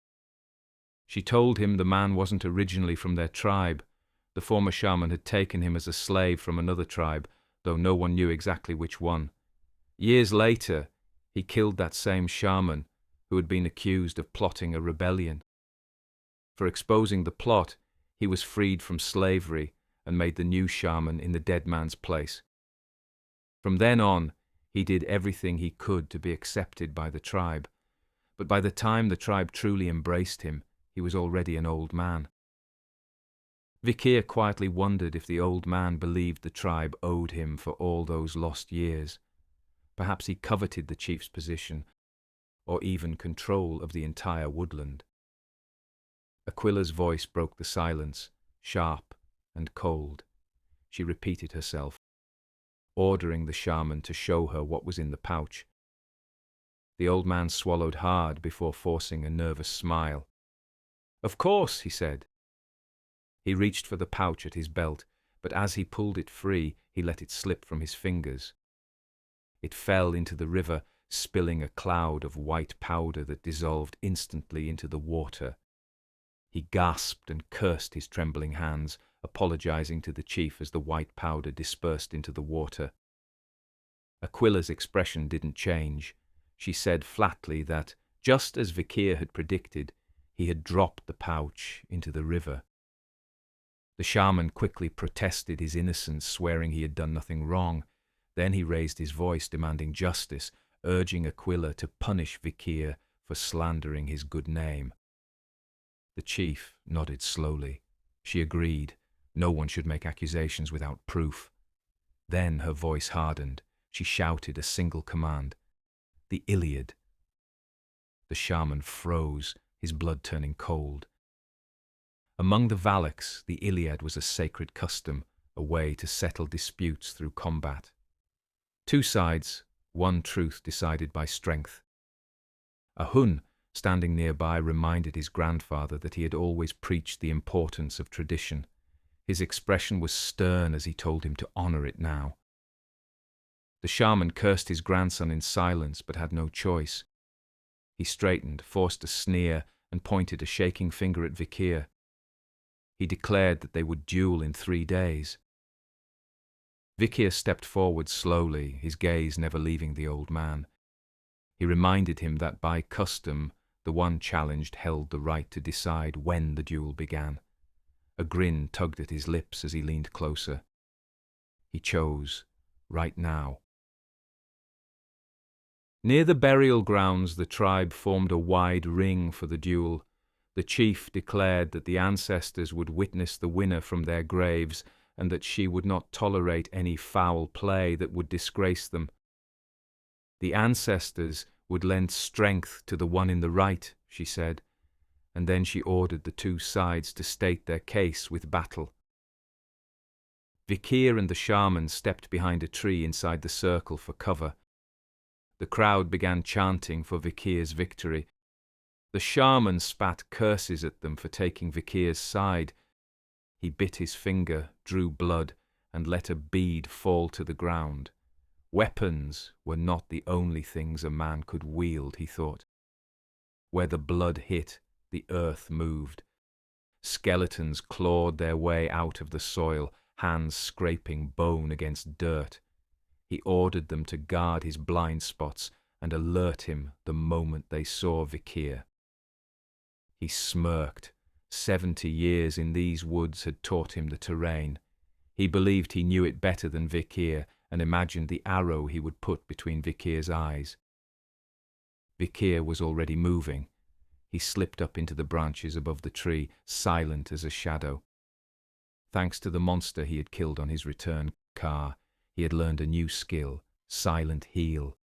She told him the man wasn't originally from their tribe. The former shaman had taken him as a slave from another tribe, though no one knew exactly which one. Years later, he killed that same shaman, who had been accused of plotting a rebellion. For exposing the plot, he was freed from slavery and made the new shaman in the dead man's place. From then on, he did everything he could to be accepted by the tribe, but by the time the tribe truly embraced him, he was already an old man. Vikir quietly wondered if the old man believed the tribe owed him for all those lost years. Perhaps he coveted the chief's position, or even control of the entire woodland. Aquila's voice broke the silence, sharp and cold. She repeated herself, ordering the shaman to show her what was in the pouch. The old man swallowed hard before forcing a nervous smile. "Of course," he said. He reached for the pouch at his belt, but as he pulled it free, he let it slip from his fingers. It fell into the river, spilling a cloud of white powder that dissolved instantly into the water. He gasped and cursed his trembling hands, apologizing to the chief as the white powder dispersed into the water. Aquila's expression didn't change. She said flatly that, just as Vikir had predicted, he had dropped the pouch into the river. The shaman quickly protested his innocence, swearing he had done nothing wrong. Then he raised his voice, demanding justice, urging Aquila to punish Vikir for slandering his good name. The chief nodded slowly. She agreed. No one should make accusations without proof. Then her voice hardened. She shouted a single command. "The Iliad." The shaman froze, his blood turning cold. Among the Valaks, the Iliad was a sacred custom, a way to settle disputes through combat. Two sides, one truth decided by strength. A Hun, standing nearby, reminded his grandfather that he had always preached the importance of tradition. His expression was stern as he told him to honor it now. The shaman cursed his grandson in silence, but had no choice. He straightened, forced a sneer, and pointed a shaking finger at Vikir. He declared that they would duel in 3 days. Vikir stepped forward slowly, his gaze never leaving the old man. He reminded him that by custom, the one challenged held the right to decide when the duel began. A grin tugged at his lips as he leaned closer. He chose, right now. Near the burial grounds, the tribe formed a wide ring for the duel. The chief declared that the ancestors would witness the winner from their graves and that she would not tolerate any foul play that would disgrace them. The ancestors would lend strength to the one in the right, she said, and then she ordered the two sides to state their case with battle. Vikir and the shaman stepped behind a tree inside the circle for cover. The crowd began chanting for Vikir's victory. The shaman spat curses at them for taking Vikir's side. He bit his finger, drew blood, and let a bead fall to the ground. Weapons were not the only things a man could wield, he thought. Where the blood hit, the earth moved. Skeletons clawed their way out of the soil, hands scraping bone against dirt. He ordered them to guard his blind spots and alert him the moment they saw Vikir. He smirked. 70 years in these woods had taught him the terrain. He believed he knew it better than Vikir and imagined the arrow he would put between Vikir's eyes. Vikir was already moving. He slipped up into the branches above the tree, silent as a shadow. Thanks to the monster he had killed on his return car, he had learned a new skill, silent heal.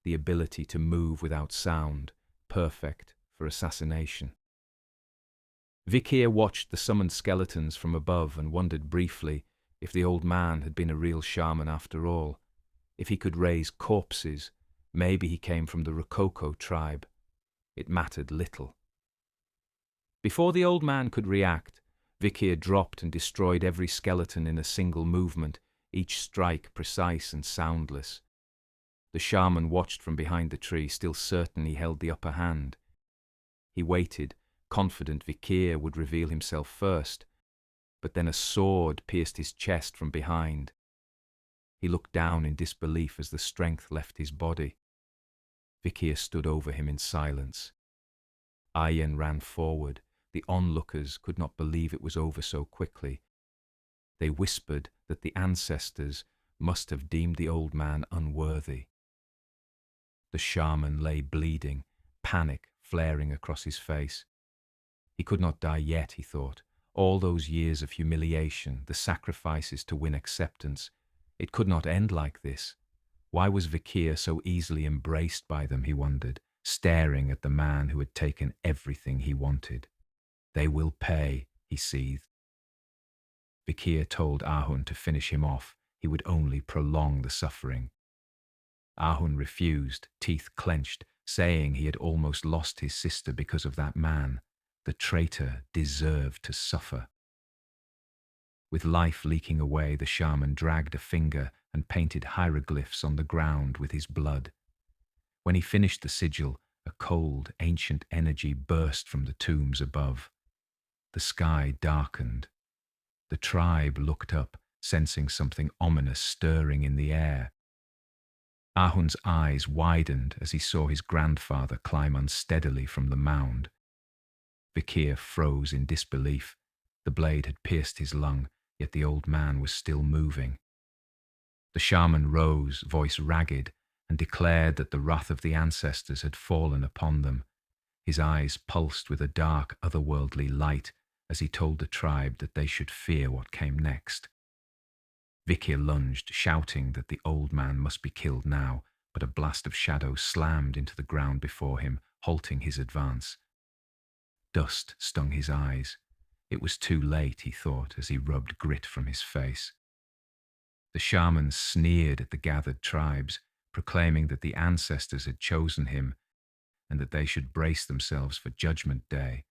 the ability to move without sound, perfect for assassination. Vikir watched the summoned skeletons from above and wondered briefly if the old man had been a real shaman after all. If he could raise corpses, maybe he came from the Rococo tribe. It mattered little. Before the old man could react, Vikir dropped and destroyed every skeleton in a single movement, each strike precise and soundless. The shaman watched from behind the tree, still certain he held the upper hand. He waited, confident Vikir would reveal himself first, but then a sword pierced his chest from behind. He looked down in disbelief as the strength left his body. Vikir stood over him in silence. Ayen ran forward. The onlookers could not believe it was over so quickly. They whispered that the ancestors must have deemed the old man unworthy. The shaman lay bleeding, panic flaring across his face. He could not die yet, he thought. All those years of humiliation, the sacrifices to win acceptance, it could not end like this. Why was Vikir so easily embraced by them, he wondered, staring at the man who had taken everything he wanted. They will pay, he seethed. Vikir told Ahun to finish him off. He would only prolong the suffering. Ahun refused, teeth clenched, saying he had almost lost his sister because of that man. The traitor deserved to suffer. With life leaking away, the shaman dragged a finger and painted hieroglyphs on the ground with his blood. When he finished the sigil, a cold, ancient energy burst from the tombs above. The sky darkened. The tribe looked up, sensing something ominous stirring in the air. Ahun's eyes widened as he saw his grandfather climb unsteadily from the mound. Vikir froze in disbelief. The blade had pierced his lung, yet the old man was still moving. The shaman rose, voice ragged, and declared that the wrath of the ancestors had fallen upon them. His eyes pulsed with a dark, otherworldly light as he told the tribe that they should fear what came next. Vikir lunged, shouting that the old man must be killed now, but a blast of shadow slammed into the ground before him, halting his advance. Dust stung his eyes. It was too late, he thought, as he rubbed grit from his face. The shaman sneered at the gathered tribes, proclaiming that the ancestors had chosen him and that they should brace themselves for Judgment Day.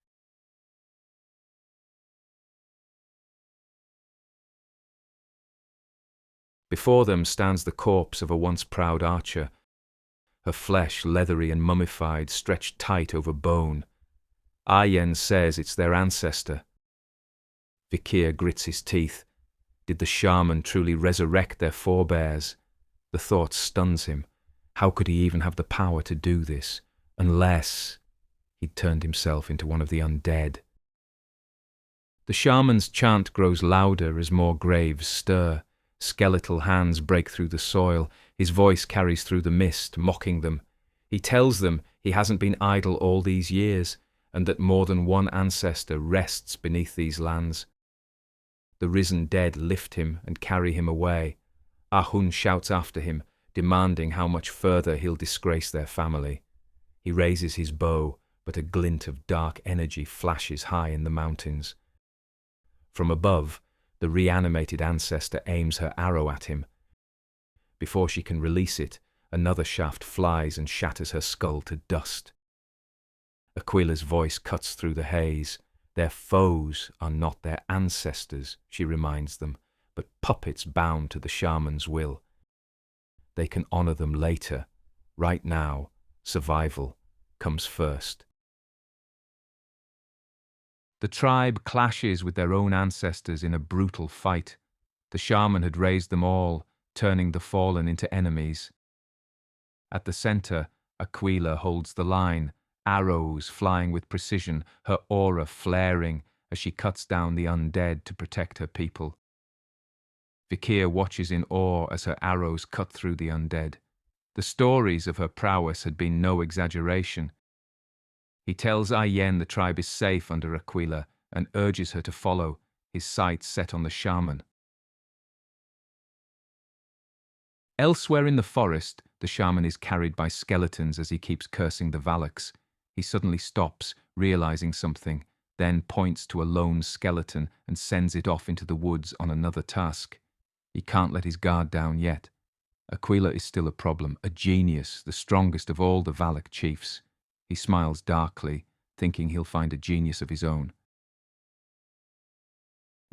Before them stands the corpse of a once proud archer, her flesh leathery and mummified, stretched tight over bone. Ayen says it's their ancestor. Vikir grits his teeth. Did the shaman truly resurrect their forebears? The thought stuns him. How could he even have the power to do this? Unless he'd turned himself into one of the undead. The shaman's chant grows louder as more graves stir. Skeletal hands break through the soil. His voice carries through the mist, mocking them. He tells them he hasn't been idle all these years, and that more than one ancestor rests beneath these lands. The risen dead lift him and carry him away. Ahun shouts after him, demanding how much further he'll disgrace their family. He raises his bow, but a glint of dark energy flashes high in the mountains. From above, the reanimated ancestor aims her arrow at him. Before she can release it, another shaft flies and shatters her skull to dust. Aquila's voice cuts through the haze. Their foes are not their ancestors, she reminds them, but puppets bound to the shaman's will. They can honor them later. Right now, survival comes first. The tribe clashes with their own ancestors in a brutal fight. The shaman had raised them all, turning the fallen into enemies. At the center, Aquila holds the line, arrows flying with precision, her aura flaring as she cuts down the undead to protect her people. Vikir watches in awe as her arrows cut through the undead. The stories of her prowess had been no exaggeration. He tells Ayen the tribe is safe under Aquila and urges her to follow, his sights set on the shaman. Elsewhere in the forest, the shaman is carried by skeletons as he keeps cursing the Valaks. He suddenly stops, realizing something, then points to a lone skeleton and sends it off into the woods on another task. He can't let his guard down yet. Aquila is still a problem, a genius, the strongest of all the Valak chiefs. He smiles darkly, thinking he'll find a genius of his own.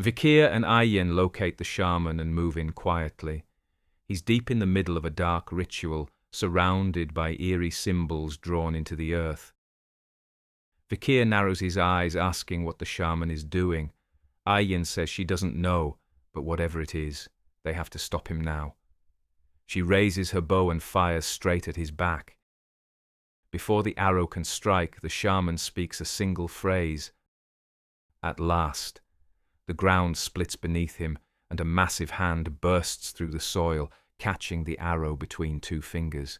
Vikir and Ayen locate the shaman and move in quietly. He's deep in the middle of a dark ritual, surrounded by eerie symbols drawn into the earth. Vikir narrows his eyes, asking what the shaman is doing. Ayen says she doesn't know, but whatever it is, they have to stop him now. She raises her bow and fires straight at his back. Before the arrow can strike, the shaman speaks a single phrase. At last, the ground splits beneath him, and a massive hand bursts through the soil, catching the arrow between two fingers.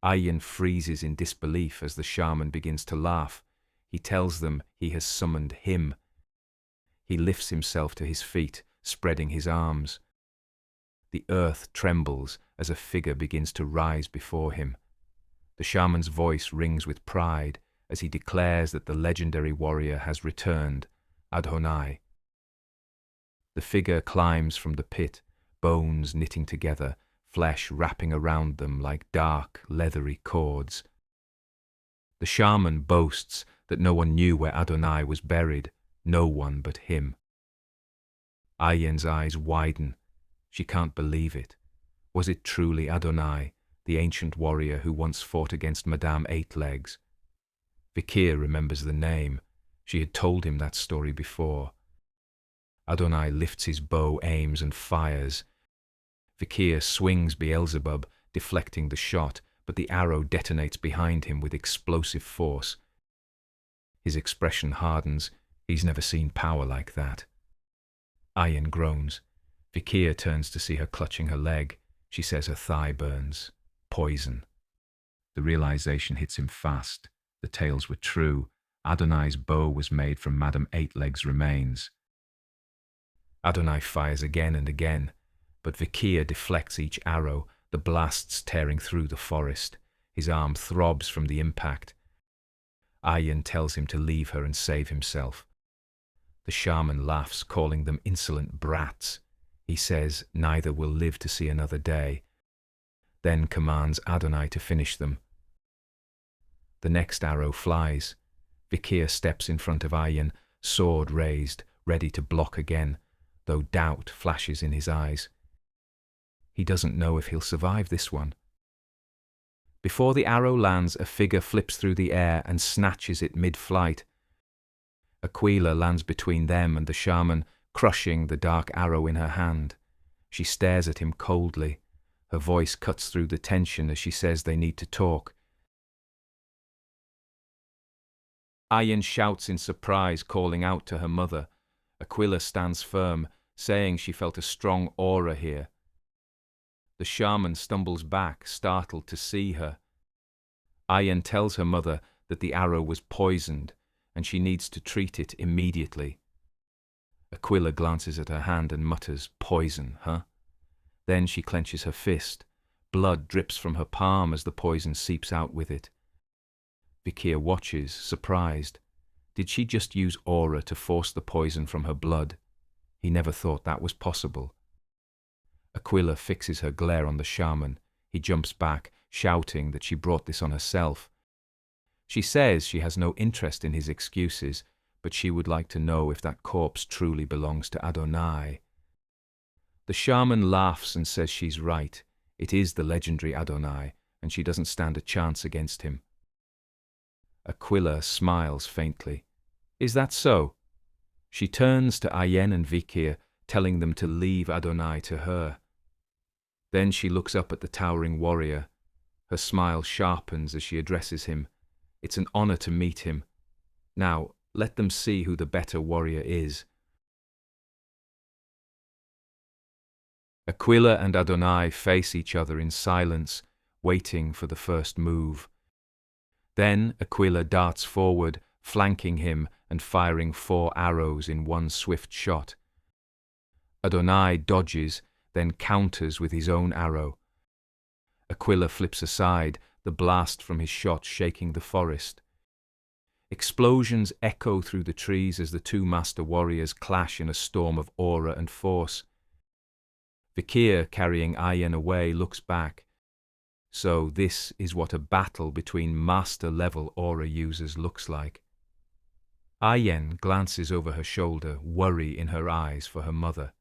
Ayen freezes in disbelief as the shaman begins to laugh. He tells them he has summoned him. He lifts himself to his feet, spreading his arms. The earth trembles as a figure begins to rise before him. The shaman's voice rings with pride as he declares that the legendary warrior has returned, Adonai. The figure climbs from the pit, bones knitting together, flesh wrapping around them like dark, leathery cords. The shaman boasts that no one knew where Adonai was buried, no one but him. Ayen's eyes widen. She can't believe it. Was it truly Adonai, the ancient warrior who once fought against Madame Eightlegs? Vikir remembers the name. She had told him that story before. Adonai lifts his bow, aims and fires. Vikir swings Beelzebub, deflecting the shot, but the arrow detonates behind him with explosive force. His expression hardens. He's never seen power like that. Ayen groans. Vikir turns to see her clutching her leg. She says her thigh burns. Poison. The realization hits him fast. The tales were true. Adonai's bow was made from Madame Eightlegs' remains. Adonai fires again and again, but Vikir deflects each arrow, the blasts tearing through the forest. His arm throbs from the impact. Ayen tells him to leave her and save himself. The shaman laughs, calling them insolent brats. He says neither will live to see another day, then commands Adonai to finish them. The next arrow flies. Vikir steps in front of Ayen, sword raised, ready to block again, though doubt flashes in his eyes. He doesn't know if he'll survive this one. Before the arrow lands, a figure flips through the air and snatches it mid-flight. Aquila lands between them and the shaman, crushing the dark arrow in her hand. She stares at him coldly. Her voice cuts through the tension as she says they need to talk. Ayen shouts in surprise, calling out to her mother. Aquila stands firm, saying she felt a strong aura here. The shaman stumbles back, startled to see her. Ayen tells her mother that the arrow was poisoned, and she needs to treat it immediately. Aquila glances at her hand and mutters, "Poison, huh?" Then she clenches her fist. Blood drips from her palm as the poison seeps out with it. Vikir watches, surprised. Did she just use aura to force the poison from her blood? He never thought that was possible. Aquila fixes her glare on the shaman. He jumps back, shouting that she brought this on herself. She says she has no interest in his excuses, but she would like to know if that corpse truly belongs to Adonai. The shaman laughs and says she's right. It is the legendary Adonai, and she doesn't stand a chance against him. Aquila smiles faintly. Is that so? She turns to Ayen and Vikir, telling them to leave Adonai to her. Then she looks up at the towering warrior. Her smile sharpens as she addresses him. It's an honor to meet him. Now, let them see who the better warrior is. Aquila and Adonai face each other in silence, waiting for the first move. Then Aquila darts forward, flanking him and firing 4 arrows in one swift shot. Adonai dodges, then counters with his own arrow. Aquila flips aside, the blast from his shot shaking the forest. Explosions echo through the trees as the two master warriors clash in a storm of aura and force. Vikir, carrying Ayen away, looks back. So this is what a battle between master-level aura users looks like. Ayen glances over her shoulder, worry in her eyes for her mother.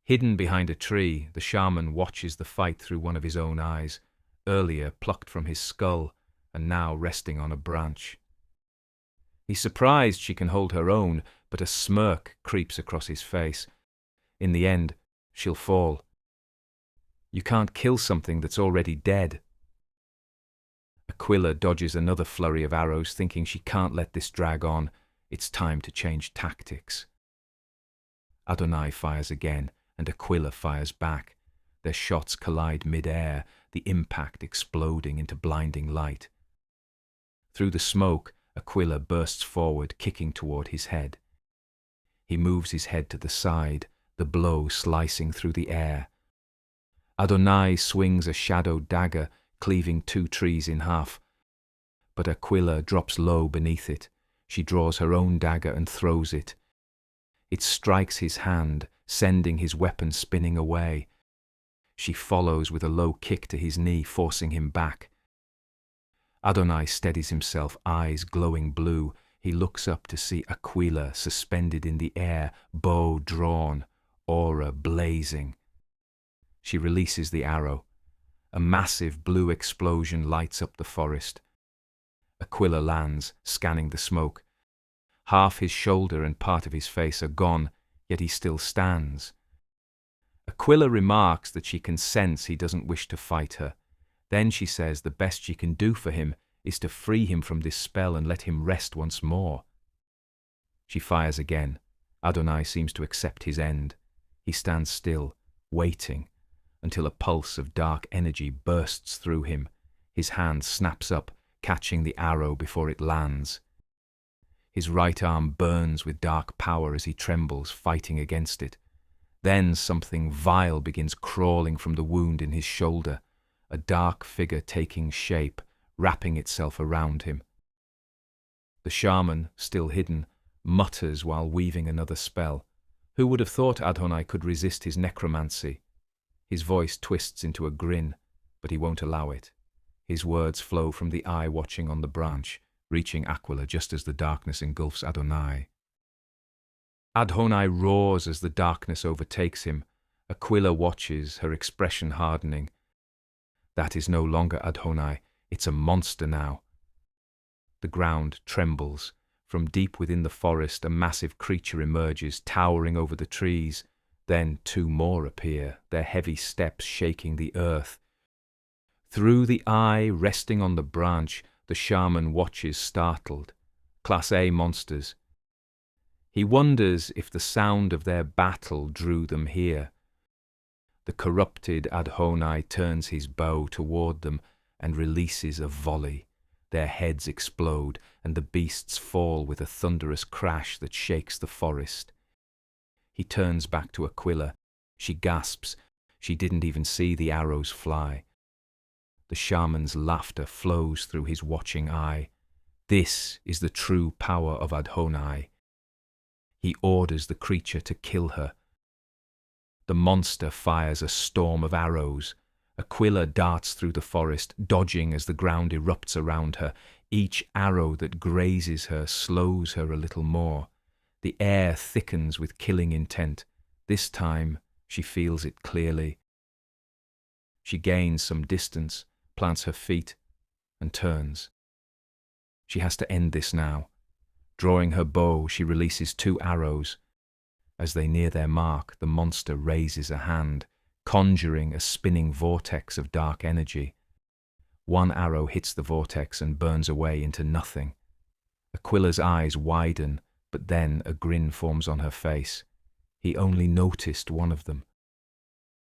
Hidden behind a tree, the shaman watches the fight through one of his own eyes, earlier plucked from his skull and now resting on a branch. He's surprised she can hold her own, but a smirk creeps across his face. In the end, she'll fall. You can't kill something that's already dead. Aquila dodges another flurry of arrows, thinking she can't let this drag on. It's time to change tactics. Adonai fires again, and Aquila fires back. Their shots collide mid-air, the impact exploding into blinding light. Through the smoke, Aquila bursts forward, kicking toward his head. He moves his head to the side, the blow slicing through the air. Adonai swings a shadowed dagger, cleaving two trees in half. But Aquila drops low beneath it. She draws her own dagger and throws it. It strikes his hand, sending his weapon spinning away. She follows with a low kick to his knee, forcing him back. Adonai steadies himself, eyes glowing blue. He looks up to see Aquila suspended in the air, bow drawn, aura blazing. She releases the arrow. A massive blue explosion lights up the forest. Aquila lands, scanning the smoke. Half his shoulder and part of his face are gone, yet he still stands. Aquila remarks that she can sense he doesn't wish to fight her. Then she says the best she can do for him is to free him from this spell and let him rest once more. She fires again. Adonai seems to accept his end. He stands still, waiting, until a pulse of dark energy bursts through him. His hand snaps up, catching the arrow before it lands. His right arm burns with dark power as he trembles, fighting against it. Then something vile begins crawling from the wound in his shoulder, a dark figure taking shape, wrapping itself around him. The shaman, still hidden, mutters while weaving another spell. Who would have thought Adonai could resist his necromancy? His voice twists into a grin, but he won't allow it. His words flow from the eye watching on the branch, reaching Aquila just as the darkness engulfs Adonai. Adonai roars as the darkness overtakes him. Aquila watches, her expression hardening. That is no longer Adonai, it's a monster now. The ground trembles. From deep within the forest, a massive creature emerges, towering over the trees. Then two more appear, their heavy steps shaking the earth. Through the eye resting on the branch, the shaman watches startled. Class A monsters. He wonders if the sound of their battle drew them here. The corrupted Adonai turns his bow toward them and releases a volley. Their heads explode, and the beasts fall with a thunderous crash that shakes the forest. He turns back to Aquila. She gasps. She didn't even see the arrows fly. The shaman's laughter flows through his watching eye. This is the true power of Adonai. He orders the creature to kill her. The monster fires a storm of arrows. Aquila darts through the forest, dodging as the ground erupts around her. Each arrow that grazes her slows her a little more. The air thickens with killing intent. This time, she feels it clearly. She gains some distance, plants her feet, and turns. She has to end this now. Drawing her bow, she releases two arrows. As they near their mark, the monster raises a hand, conjuring a spinning vortex of dark energy. One arrow hits the vortex and burns away into nothing. Aquila's eyes widen, but then a grin forms on her face. He only noticed one of them.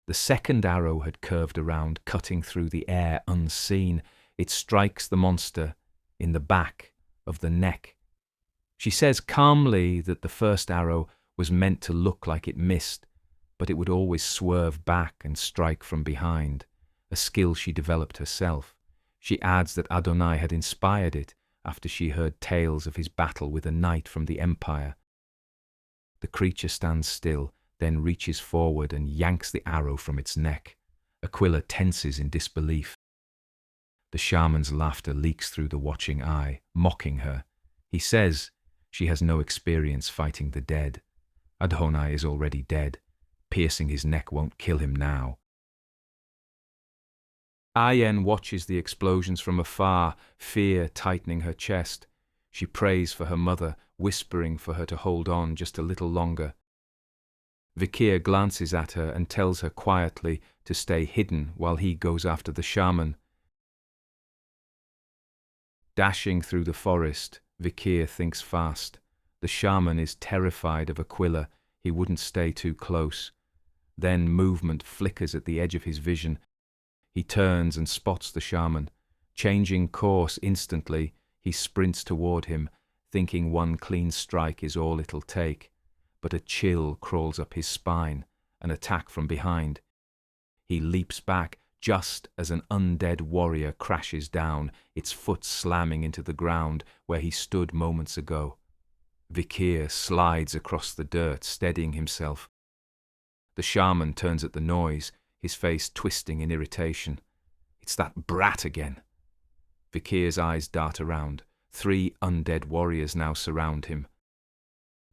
The second arrow had curved around, cutting through the air unseen. It strikes the monster in the back of the neck. She says calmly that the first arrow was meant to look like it missed, but it would always swerve back and strike from behind, a skill she developed herself. She adds that Adonai had inspired it after she heard tales of his battle with a knight from the Empire. The creature stands still, then reaches forward and yanks the arrow from its neck. Aquila tenses in disbelief. The shaman's laughter leaks through the watching eye, mocking her. He says she has no experience fighting the dead. Adonai is already dead. Piercing his neck won't kill him now. Ayen watches the explosions from afar, fear tightening her chest. She prays for her mother, whispering for her to hold on just a little longer. Vikir glances at her and tells her quietly to stay hidden while he goes after the shaman. Dashing through the forest, Vikir thinks fast. The shaman is terrified of Aquila. He wouldn't stay too close. Then movement flickers at the edge of his vision. He turns and spots the shaman. Changing course instantly, he sprints toward him, thinking one clean strike is all it'll take. But a chill crawls up his spine, an attack from behind. He leaps back just as an undead warrior crashes down, its foot slamming into the ground where he stood moments ago. Vikir slides across the dirt, steadying himself. The shaman turns at the noise, his face twisting in irritation. It's that brat again. Vikir's eyes dart around. 3 undead warriors now surround him.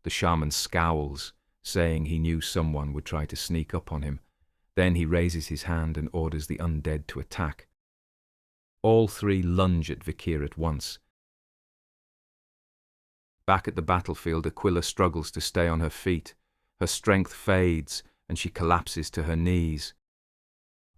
The shaman scowls, saying he knew someone would try to sneak up on him. Then he raises his hand and orders the undead to attack. All 3 lunge at Vikir at once. Back at the battlefield, Aquila struggles to stay on her feet. Her strength fades, and she collapses to her knees.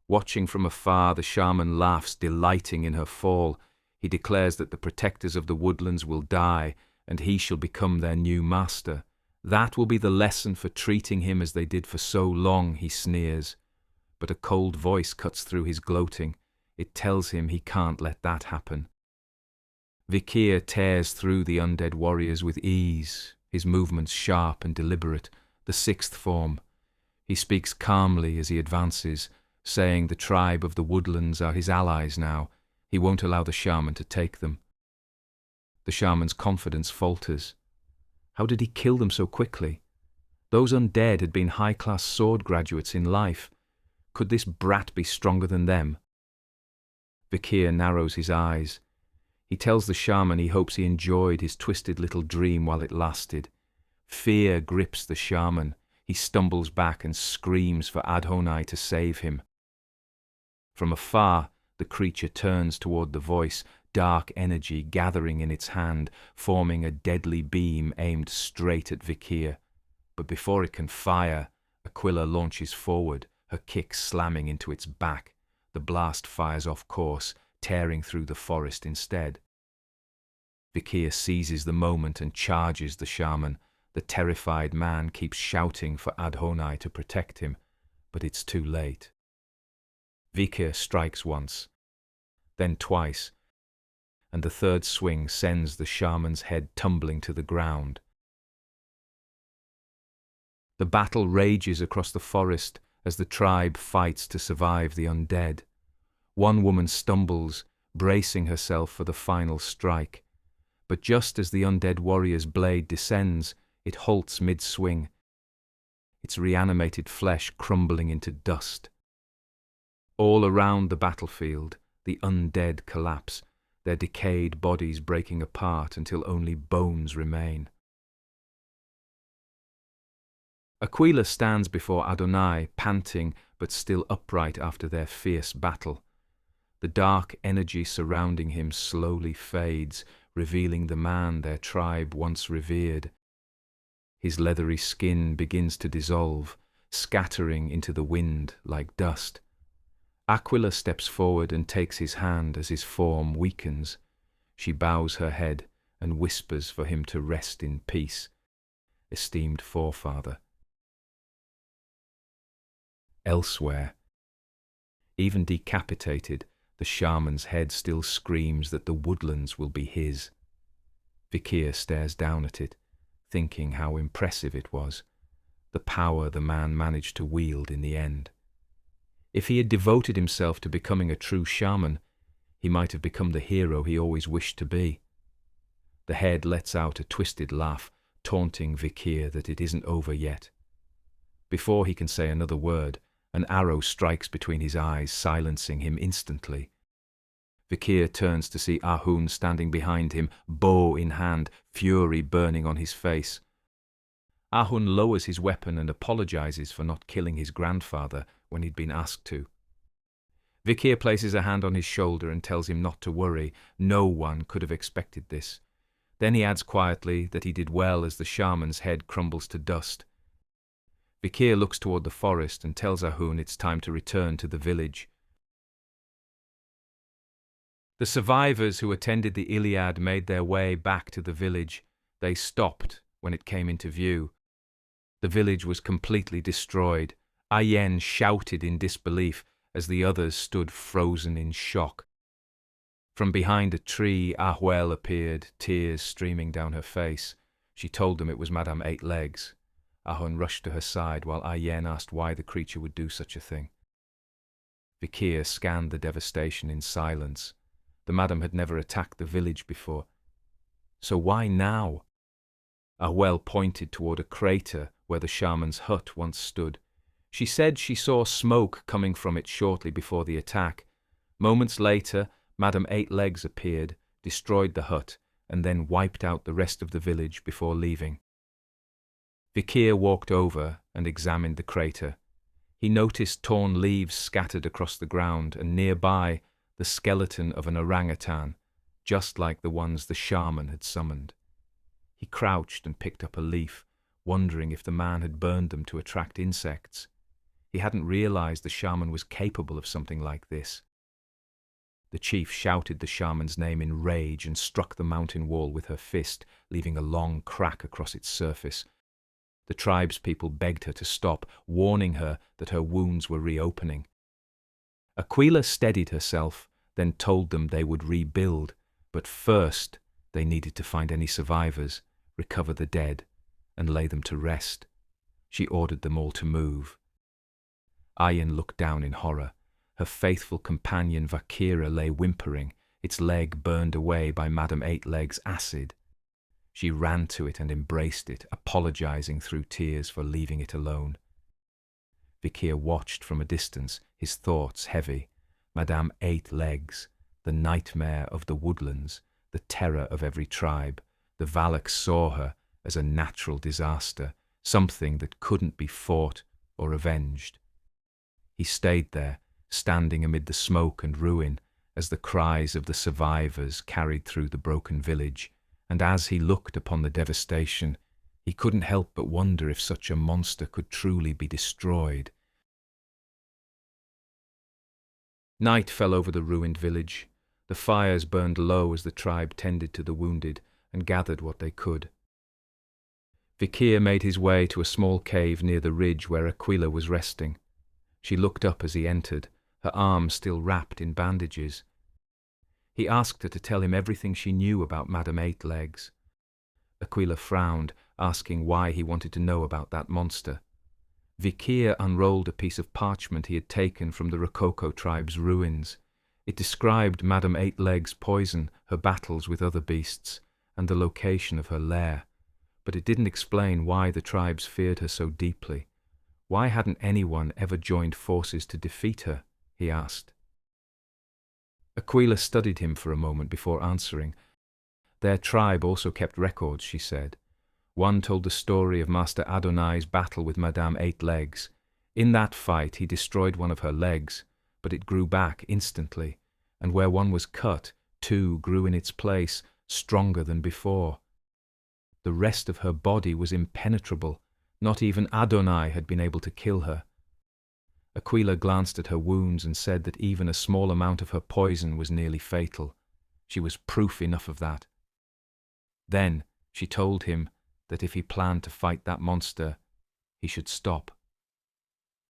Watching from afar, the shaman laughs, delighting in her fall. He declares that the protectors of the woodlands will die, and he shall become their new master. That will be the lesson for treating him as they did for so long, he sneers. But a cold voice cuts through his gloating. It tells him he can't let that happen. Vikir tears through the undead warriors with ease, his movements sharp and deliberate, the 6th form. He speaks calmly as he advances, saying the tribe of the woodlands are his allies now. He won't allow the shaman to take them. The shaman's confidence falters. How did he kill them so quickly? Those undead had been high-class sword graduates in life. Could this brat be stronger than them? Vikir narrows his eyes. He tells the shaman he hopes he enjoyed his twisted little dream while it lasted. Fear grips the shaman. He stumbles back and screams for Adonai to save him. From afar, the creature turns toward the voice, dark energy gathering in its hand, forming a deadly beam aimed straight at Vikir. But before it can fire, Aquila launches forward, her kick slamming into its back. The blast fires off course, tearing through the forest instead. Vikir seizes the moment and charges the shaman. The terrified man keeps shouting for Adonai to protect him, but it's too late. Vikir strikes once, then twice, and the 3rd swing sends the shaman's head tumbling to the ground. The battle rages across the forest as the tribe fights to survive the undead. One woman stumbles, bracing herself for the final strike. But just as the undead warrior's blade descends, it halts mid-swing, its reanimated flesh crumbling into dust. All around the battlefield, the undead collapse, their decayed bodies breaking apart until only bones remain. Aquila stands before Adonai, panting but still upright after their fierce battle. The dark energy surrounding him slowly fades, revealing the man their tribe once revered. His leathery skin begins to dissolve, scattering into the wind like dust. Aquila steps forward and takes his hand as his form weakens. She bows her head and whispers for him to rest in peace, esteemed forefather. Elsewhere, even decapitated, the shaman's head still screams that the woodlands will be his. Vikir stares down at it, thinking how impressive it was. the power the man managed to wield in the end. If he had devoted himself to becoming a true shaman, he might have become the hero he always wished to be. The head lets out a twisted laugh, taunting Vikir that it isn't over yet. Before he can say another word, an arrow strikes between his eyes, silencing him instantly. Vikir turns to see Ahun standing behind him, bow in hand, fury burning on his face. Ahun lowers his weapon and apologizes for not killing his grandfather when he'd been asked to. Vikir places a hand on his shoulder and tells him not to worry. No one could have expected this. Then he adds quietly that he did well as the shaman's head crumbles to dust. Vikir looks toward the forest and tells Ahun it's time to return to the village. The survivors who attended the Iliad made their way back to the village. They stopped when it came into view. The village was completely destroyed. Ayen shouted in disbelief as the others stood frozen in shock. From behind a tree, Ahwel appeared, tears streaming down her face. She told them it was Madame Eight Legs. Ahun rushed to her side while Ayen asked why the creature would do such a thing. Vikir scanned the devastation in silence. The madam had never attacked the village before. So why now? Ahwel pointed toward a crater where the shaman's hut once stood. She said she saw smoke coming from it shortly before the attack. Moments later, Madame Eight Legs appeared, destroyed the hut, and then wiped out the rest of the village before leaving. Vikir walked over and examined the crater. He noticed torn leaves scattered across the ground, and nearby, the skeleton of an orangutan, just like the ones the shaman had summoned. He crouched and picked up a leaf, wondering if the man had burned them to attract insects. He hadn't realized the shaman was capable of something like this. The chief shouted the shaman's name in rage and struck the mountain wall with her fist, leaving a long crack across its surface. The tribespeople begged her to stop, warning her that her wounds were reopening. Aquila steadied herself, then told them they would rebuild, but first they needed to find any survivors, recover the dead, and lay them to rest. She ordered them all to move. Ayen looked down in horror. Her faithful companion Vakira lay whimpering, its leg burned away by Madame Eight Legs' acid. She ran to it and embraced it, apologizing through tears for leaving it alone. Vikir watched from a distance, his thoughts heavy. Madame Eight Legs, the nightmare of the woodlands, the terror of every tribe. The Valak saw her as a natural disaster, something that couldn't be fought or avenged. He stayed there, standing amid the smoke and ruin, as the cries of the survivors carried through the broken village, and as he looked upon the devastation, he couldn't help but wonder if such a monster could truly be destroyed. Night fell over the ruined village. The fires burned low as the tribe tended to the wounded and gathered what they could. Vikir made his way to a small cave near the ridge where Aquila was resting. She looked up as he entered, her arm still wrapped in bandages. He asked her to tell him everything she knew about Madame Eight Legs. Aquila frowned, asking why he wanted to know about that monster. Vikir unrolled a piece of parchment he had taken from the Rococo tribe's ruins. It described Madame Eight Legs' poison, her battles with other beasts, and the location of her lair. But it didn't explain why the tribes feared her so deeply. Why hadn't anyone ever joined forces to defeat her? He asked. Aquila studied him for a moment before answering. Their tribe also kept records, she said. One told the story of Master Adonai's battle with Madame Eight Legs. In that fight he destroyed one of her legs, but it grew back instantly, and where one was cut, two grew in its place, stronger than before. The rest of her body was impenetrable. Not even Adonai had been able to kill her. Aquila glanced at her wounds and said that even a small amount of her poison was nearly fatal. She was proof enough of that. Then she told him that if he planned to fight that monster, he should stop.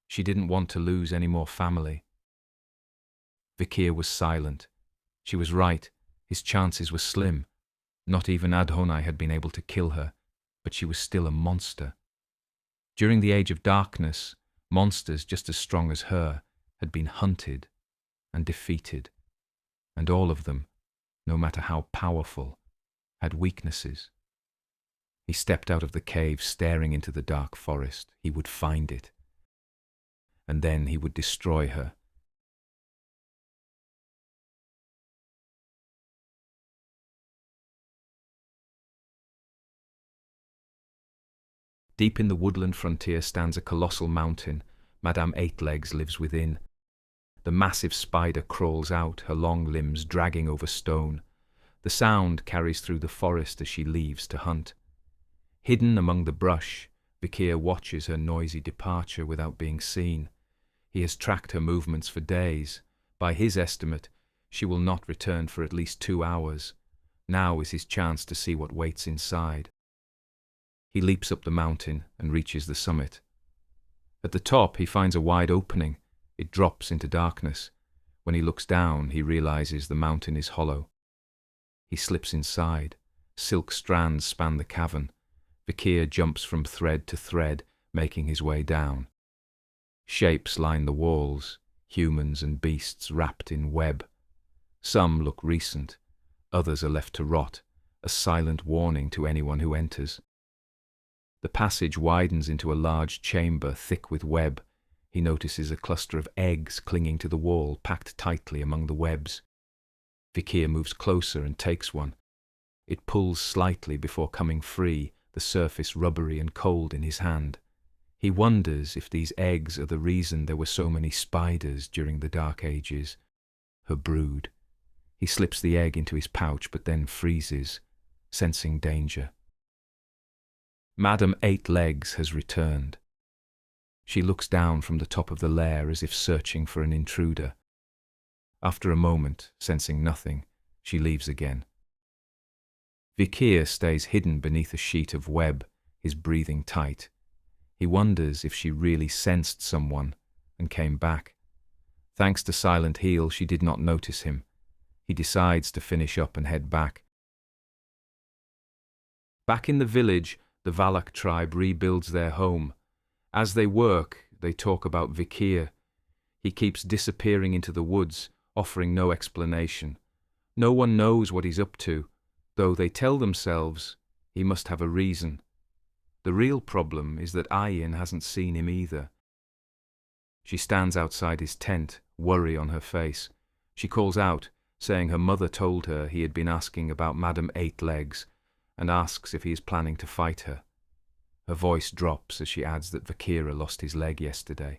She didn't want to lose any more family. Vikir was silent. She was right. His chances were slim. Not even Adonai had been able to kill her, but she was still a monster. During the Age of Darkness, monsters just as strong as her had been hunted and defeated, and all of them, no matter how powerful, had weaknesses. He stepped out of the cave, staring into the dark forest. He would find it, and then he would destroy her. Deep in the woodland frontier stands a colossal mountain. Madame Eightlegs lives within. The massive spider crawls out, her long limbs dragging over stone. The sound carries through the forest as she leaves to hunt. Hidden among the brush, Vikir watches her noisy departure without being seen. He has tracked her movements for days. By his estimate, she will not return for at least 2 hours. Now is his chance to see what waits inside. He leaps up the mountain and reaches the summit. At the top, he finds a wide opening. It drops into darkness. When he looks down, he realizes the mountain is hollow. He slips inside. Silk strands span the cavern. Vikir jumps from thread to thread, making his way down. Shapes line the walls, humans and beasts wrapped in web. Some look recent, others are left to rot, a silent warning to anyone who enters. The passage widens into a large chamber thick with web. He notices a cluster of eggs clinging to the wall, packed tightly among the webs. Vikir moves closer and takes one. It pulls slightly before coming free, the surface rubbery and cold in his hand. He wonders if these eggs are the reason there were so many spiders during the Dark Ages. Her brood. He slips the egg into his pouch but then freezes, sensing danger. Madame Eightlegs has returned. She looks down from the top of the lair as if searching for an intruder. After a moment, sensing nothing, she leaves again. Vikir stays hidden beneath a sheet of web, his breathing tight. He wonders if she really sensed someone and came back. Thanks to Silent Heel, she did not notice him. He decides to finish up and head back. Back in the village, the Valak tribe rebuilds their home. As they work, they talk about Vikir. He keeps disappearing into the woods, offering no explanation. No one knows what he's up to, though they tell themselves he must have a reason. The real problem is that Ayin hasn't seen him either. She stands outside his tent, worry on her face. She calls out, saying her mother told her he had been asking about Madame Eightlegs, and asks if he is planning to fight her. Her voice drops as she adds that Vikir lost his leg yesterday.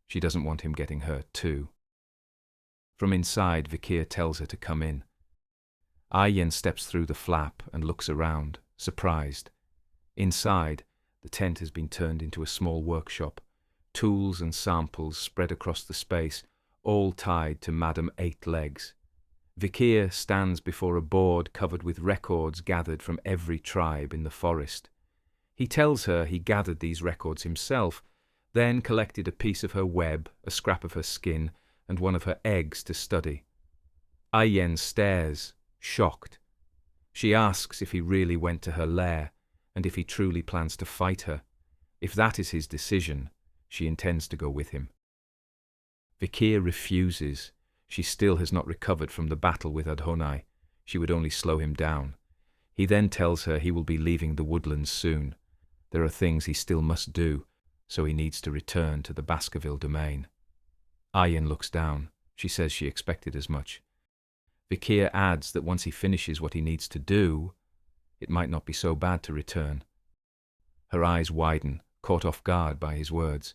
She doesn't want him getting hurt too. From inside, Vikir tells her to come in. Ayin steps through the flap and looks around, surprised. Inside, the tent has been turned into a small workshop. Tools and samples spread across the space, all tied to Madame Eightlegs. Vikir stands before a board covered with records gathered from every tribe in the forest. He tells her he gathered these records himself, then collected a piece of her web, a scrap of her skin, and one of her eggs to study. Ayin stares, shocked. She asks if he really went to her lair, and if he truly plans to fight her. If that is his decision, she intends to go with him. Vikir refuses. She still has not recovered from the battle with Adhonai. She would only slow him down. He then tells her he will be leaving the woodlands soon. There are things he still must do, so he needs to return to the Baskerville domain. Ayin looks down. She says she expected as much. Vikir adds that once he finishes what he needs to do, it might not be so bad to return. Her eyes widen, caught off guard by his words.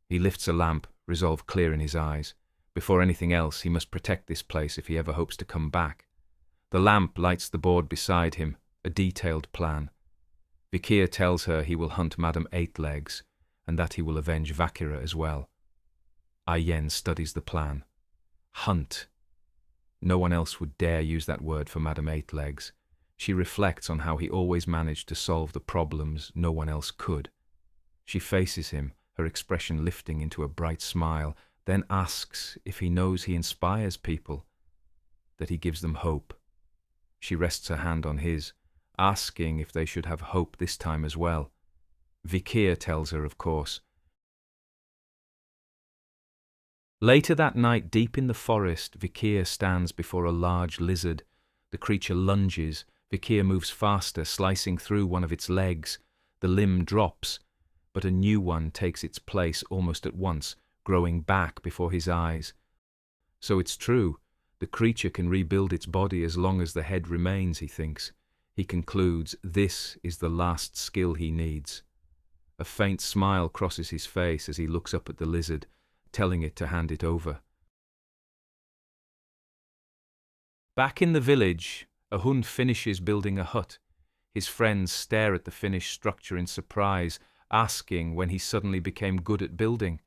He lifts a lamp, resolve clear in his eyes. Before anything else, he must protect this place if he ever hopes to come back. The lamp lights the board beside him, a detailed plan. Vikir tells her he will hunt Madame Eightlegs, and that he will avenge Vakira as well. Ayin studies the plan. Hunt. No one else would dare use that word for Madame Eightlegs. She reflects on how he always managed to solve the problems no one else could. She faces him, her expression lifting into a bright smile, then asks if he knows he inspires people, that he gives them hope. She rests her hand on his, asking if they should have hope this time as well. Vikir tells her, of course. Later that night, deep in the forest, Vikir stands before a large lizard. The creature lunges. Vikir moves faster, slicing through one of its legs. The limb drops, but a new one takes its place almost at once, growing back before his eyes. So it's true. The creature can rebuild its body as long as the head remains, he thinks. He concludes this is the last skill he needs. A faint smile crosses his face as he looks up at the lizard, telling it to hand it over. Back in the village, Ahun finishes building a hut. His friends stare at the finished structure in surprise, asking when he suddenly became good at building.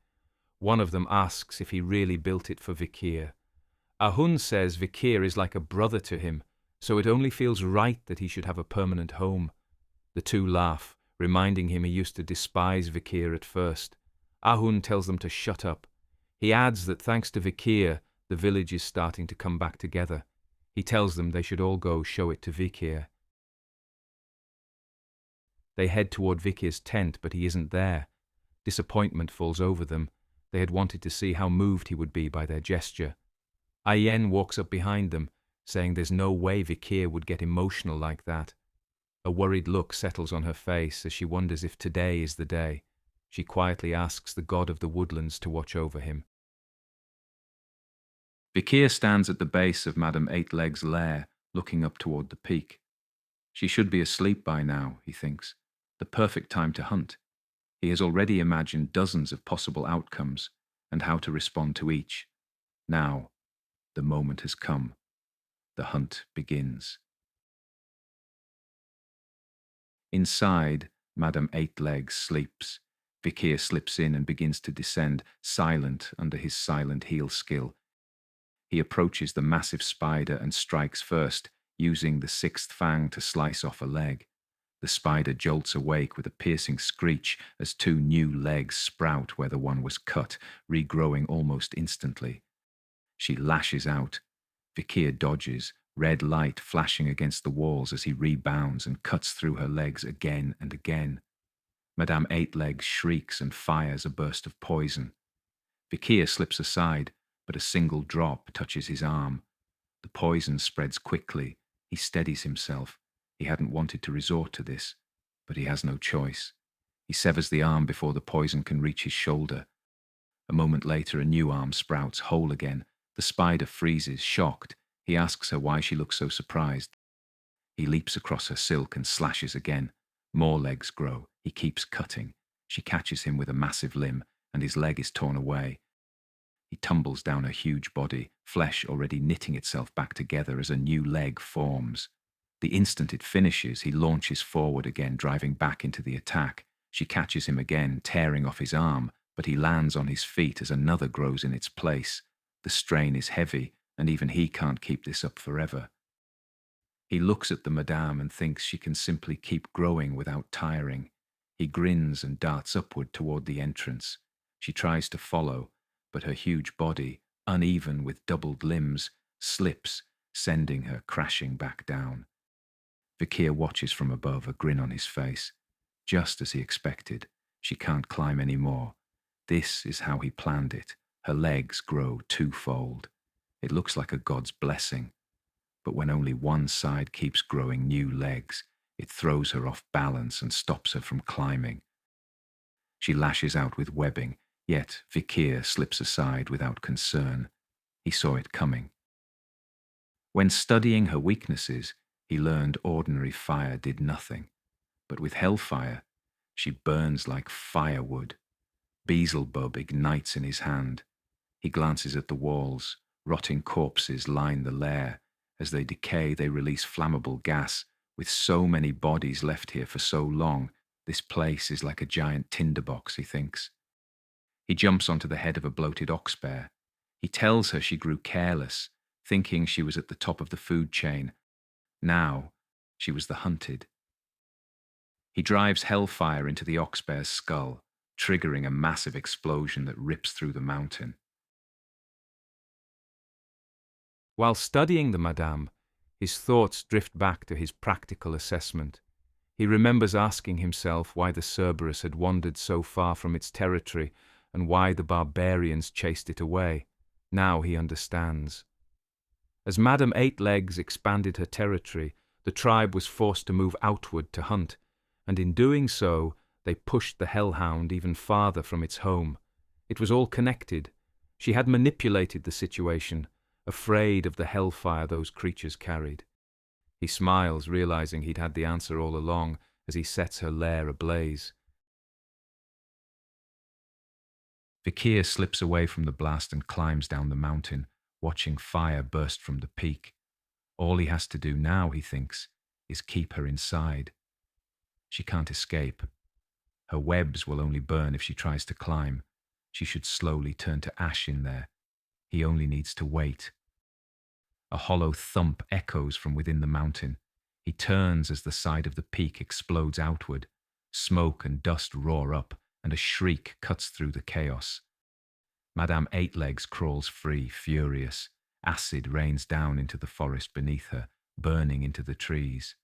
One of them asks if he really built it for Vikir. Ahun says Vikir is like a brother to him, so it only feels right that he should have a permanent home. The two laugh, reminding him he used to despise Vikir at first. Ahun tells them to shut up. He adds that thanks to Vikir, the village is starting to come back together. He tells them they should all go show it to Vikir. They head toward Vikir's tent, but he isn't there. Disappointment falls over them. They had wanted to see how moved he would be by their gesture. Ayen walks up behind them, saying there's no way Vikir would get emotional like that. A worried look settles on her face as she wonders if today is the day. She quietly asks the god of the woodlands to watch over him. Vikir stands at the base of Madame Eightleg's lair, looking up toward the peak. She should be asleep by now, he thinks. The perfect time to hunt. He has already imagined dozens of possible outcomes and how to respond to each. Now, the moment has come. The hunt begins. Inside, Madame Eightleg sleeps. Vikir slips in and begins to descend, silent under his silent heel skill. He approaches the massive spider and strikes first, using the sixth fang to slice off a leg. The spider jolts awake with a piercing screech as two new legs sprout where the one was cut, regrowing almost instantly. She lashes out. Vikir dodges, red light flashing against the walls as he rebounds and cuts through her legs again and again. Madame Eightleg shrieks and fires a burst of poison. Vikir slips aside, but a single drop touches his arm. The poison spreads quickly. He steadies himself. He hadn't wanted to resort to this, but he has no choice. He severs the arm before the poison can reach his shoulder. A moment later, a new arm sprouts whole again. The spider freezes, shocked. He asks her why she looks so surprised. He leaps across her silk and slashes again. More legs grow. He keeps cutting. She catches him with a massive limb, and his leg is torn away. He tumbles down her huge body, flesh already knitting itself back together as a new leg forms. The instant it finishes, he launches forward again, driving back into the attack. She catches him again, tearing off his arm, but he lands on his feet as another grows in its place. The strain is heavy, and even he can't keep this up forever. He looks at the madame and thinks she can simply keep growing without tiring. He grins and darts upward toward the entrance. She tries to follow, but her huge body, uneven with doubled limbs, slips, sending her crashing back down. Vikir watches from above, a grin on his face. Just as he expected, she can't climb any more. This is how he planned it. Her legs grow twofold. It looks like a god's blessing. But when only one side keeps growing new legs, it throws her off balance and stops her from climbing. She lashes out with webbing, yet Vikir slips aside without concern. He saw it coming. When studying her weaknesses, he learned ordinary fire did nothing. But with hellfire, she burns like firewood. Beelzebub ignites in his hand. He glances at the walls. Rotting corpses line the lair. As they decay, they release flammable gas. With so many bodies left here for so long, this place is like a giant tinderbox, he thinks. He jumps onto the head of a bloated ox bear. He tells her she grew careless, thinking she was at the top of the food chain. Now, she was the hunted. He drives hellfire into the ox bear's skull, triggering a massive explosion that rips through the mountain. While studying the madame, his thoughts drift back to his practical assessment. He remembers asking himself why the Cerberus had wandered so far from its territory and why the barbarians chased it away. Now he understands. As Madame Eight-Legs expanded her territory, the tribe was forced to move outward to hunt, and in doing so, they pushed the hellhound even farther from its home. It was all connected. She had manipulated the situation, afraid of the hellfire those creatures carried. He smiles, realizing he'd had the answer all along, as he sets her lair ablaze. Vikir slips away from the blast and climbs down the mountain, watching fire burst from the peak. All he has to do now, he thinks, is keep her inside. She can't escape. Her webs will only burn if she tries to climb. She should slowly turn to ash in there. He only needs to wait. A hollow thump echoes from within the mountain. He turns as the side of the peak explodes outward. Smoke and dust roar up, and a shriek cuts through the chaos. Madame Eight-Legs crawls free, furious. Acid rains down into the forest beneath her, burning into the trees.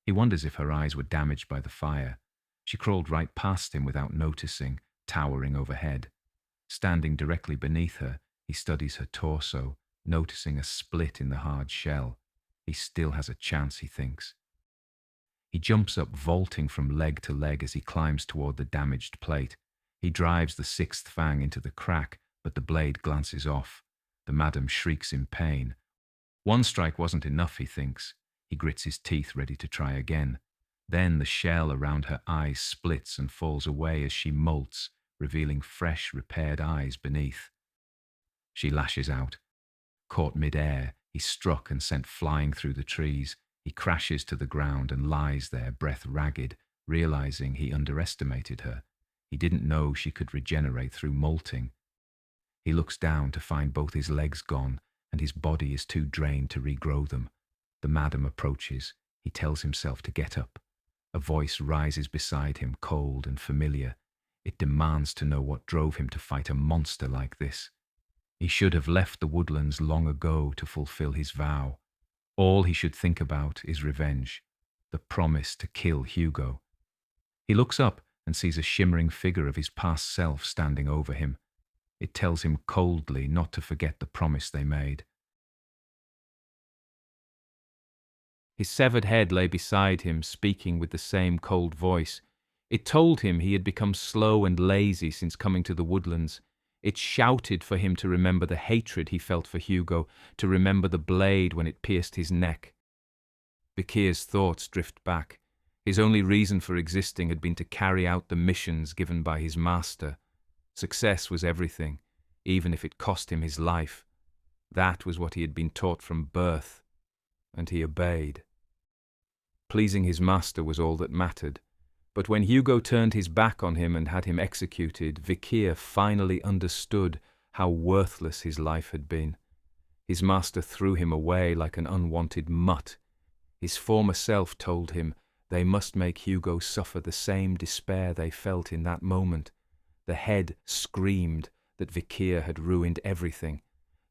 He wonders if her eyes were damaged by the fire. She crawled right past him without noticing, towering overhead. Standing directly beneath her, he studies her torso, noticing a split in the hard shell. He still has a chance, he thinks. He jumps up, vaulting from leg to leg as he climbs toward the damaged plate. He drives the sixth fang into the crack, but the blade glances off. The madam shrieks in pain. One strike wasn't enough, he thinks. He grits his teeth, ready to try again. Then the shell around her eyes splits and falls away as she molts, revealing fresh, repaired eyes beneath. She lashes out. Caught mid-air, he's struck and sent flying through the trees. He crashes to the ground and lies there, breath ragged, realizing he underestimated her. He didn't know she could regenerate through molting. He looks down to find both his legs gone, and his body is too drained to regrow them. The madam approaches. He tells himself to get up. A voice rises beside him, cold and familiar. It demands to know what drove him to fight a monster like this. He should have left the woodlands long ago to fulfill his vow. All he should think about is revenge, the promise to kill Hugo. He looks up and sees a shimmering figure of his past self standing over him. It tells him coldly not to forget the promise they made. His severed head lay beside him, speaking with the same cold voice. It told him he had become slow and lazy since coming to the woodlands. It shouted for him to remember the hatred he felt for Hugo, to remember the blade when it pierced his neck. Vikir's thoughts drift back. His only reason for existing had been to carry out the missions given by his master. Success was everything, even if it cost him his life. That was what he had been taught from birth, and he obeyed. Pleasing his master was all that mattered. But when Hugo turned his back on him and had him executed, Vikir finally understood how worthless his life had been. His master threw him away like an unwanted mutt. His former self told him they must make Hugo suffer the same despair they felt in that moment. The head screamed that Vikir had ruined everything,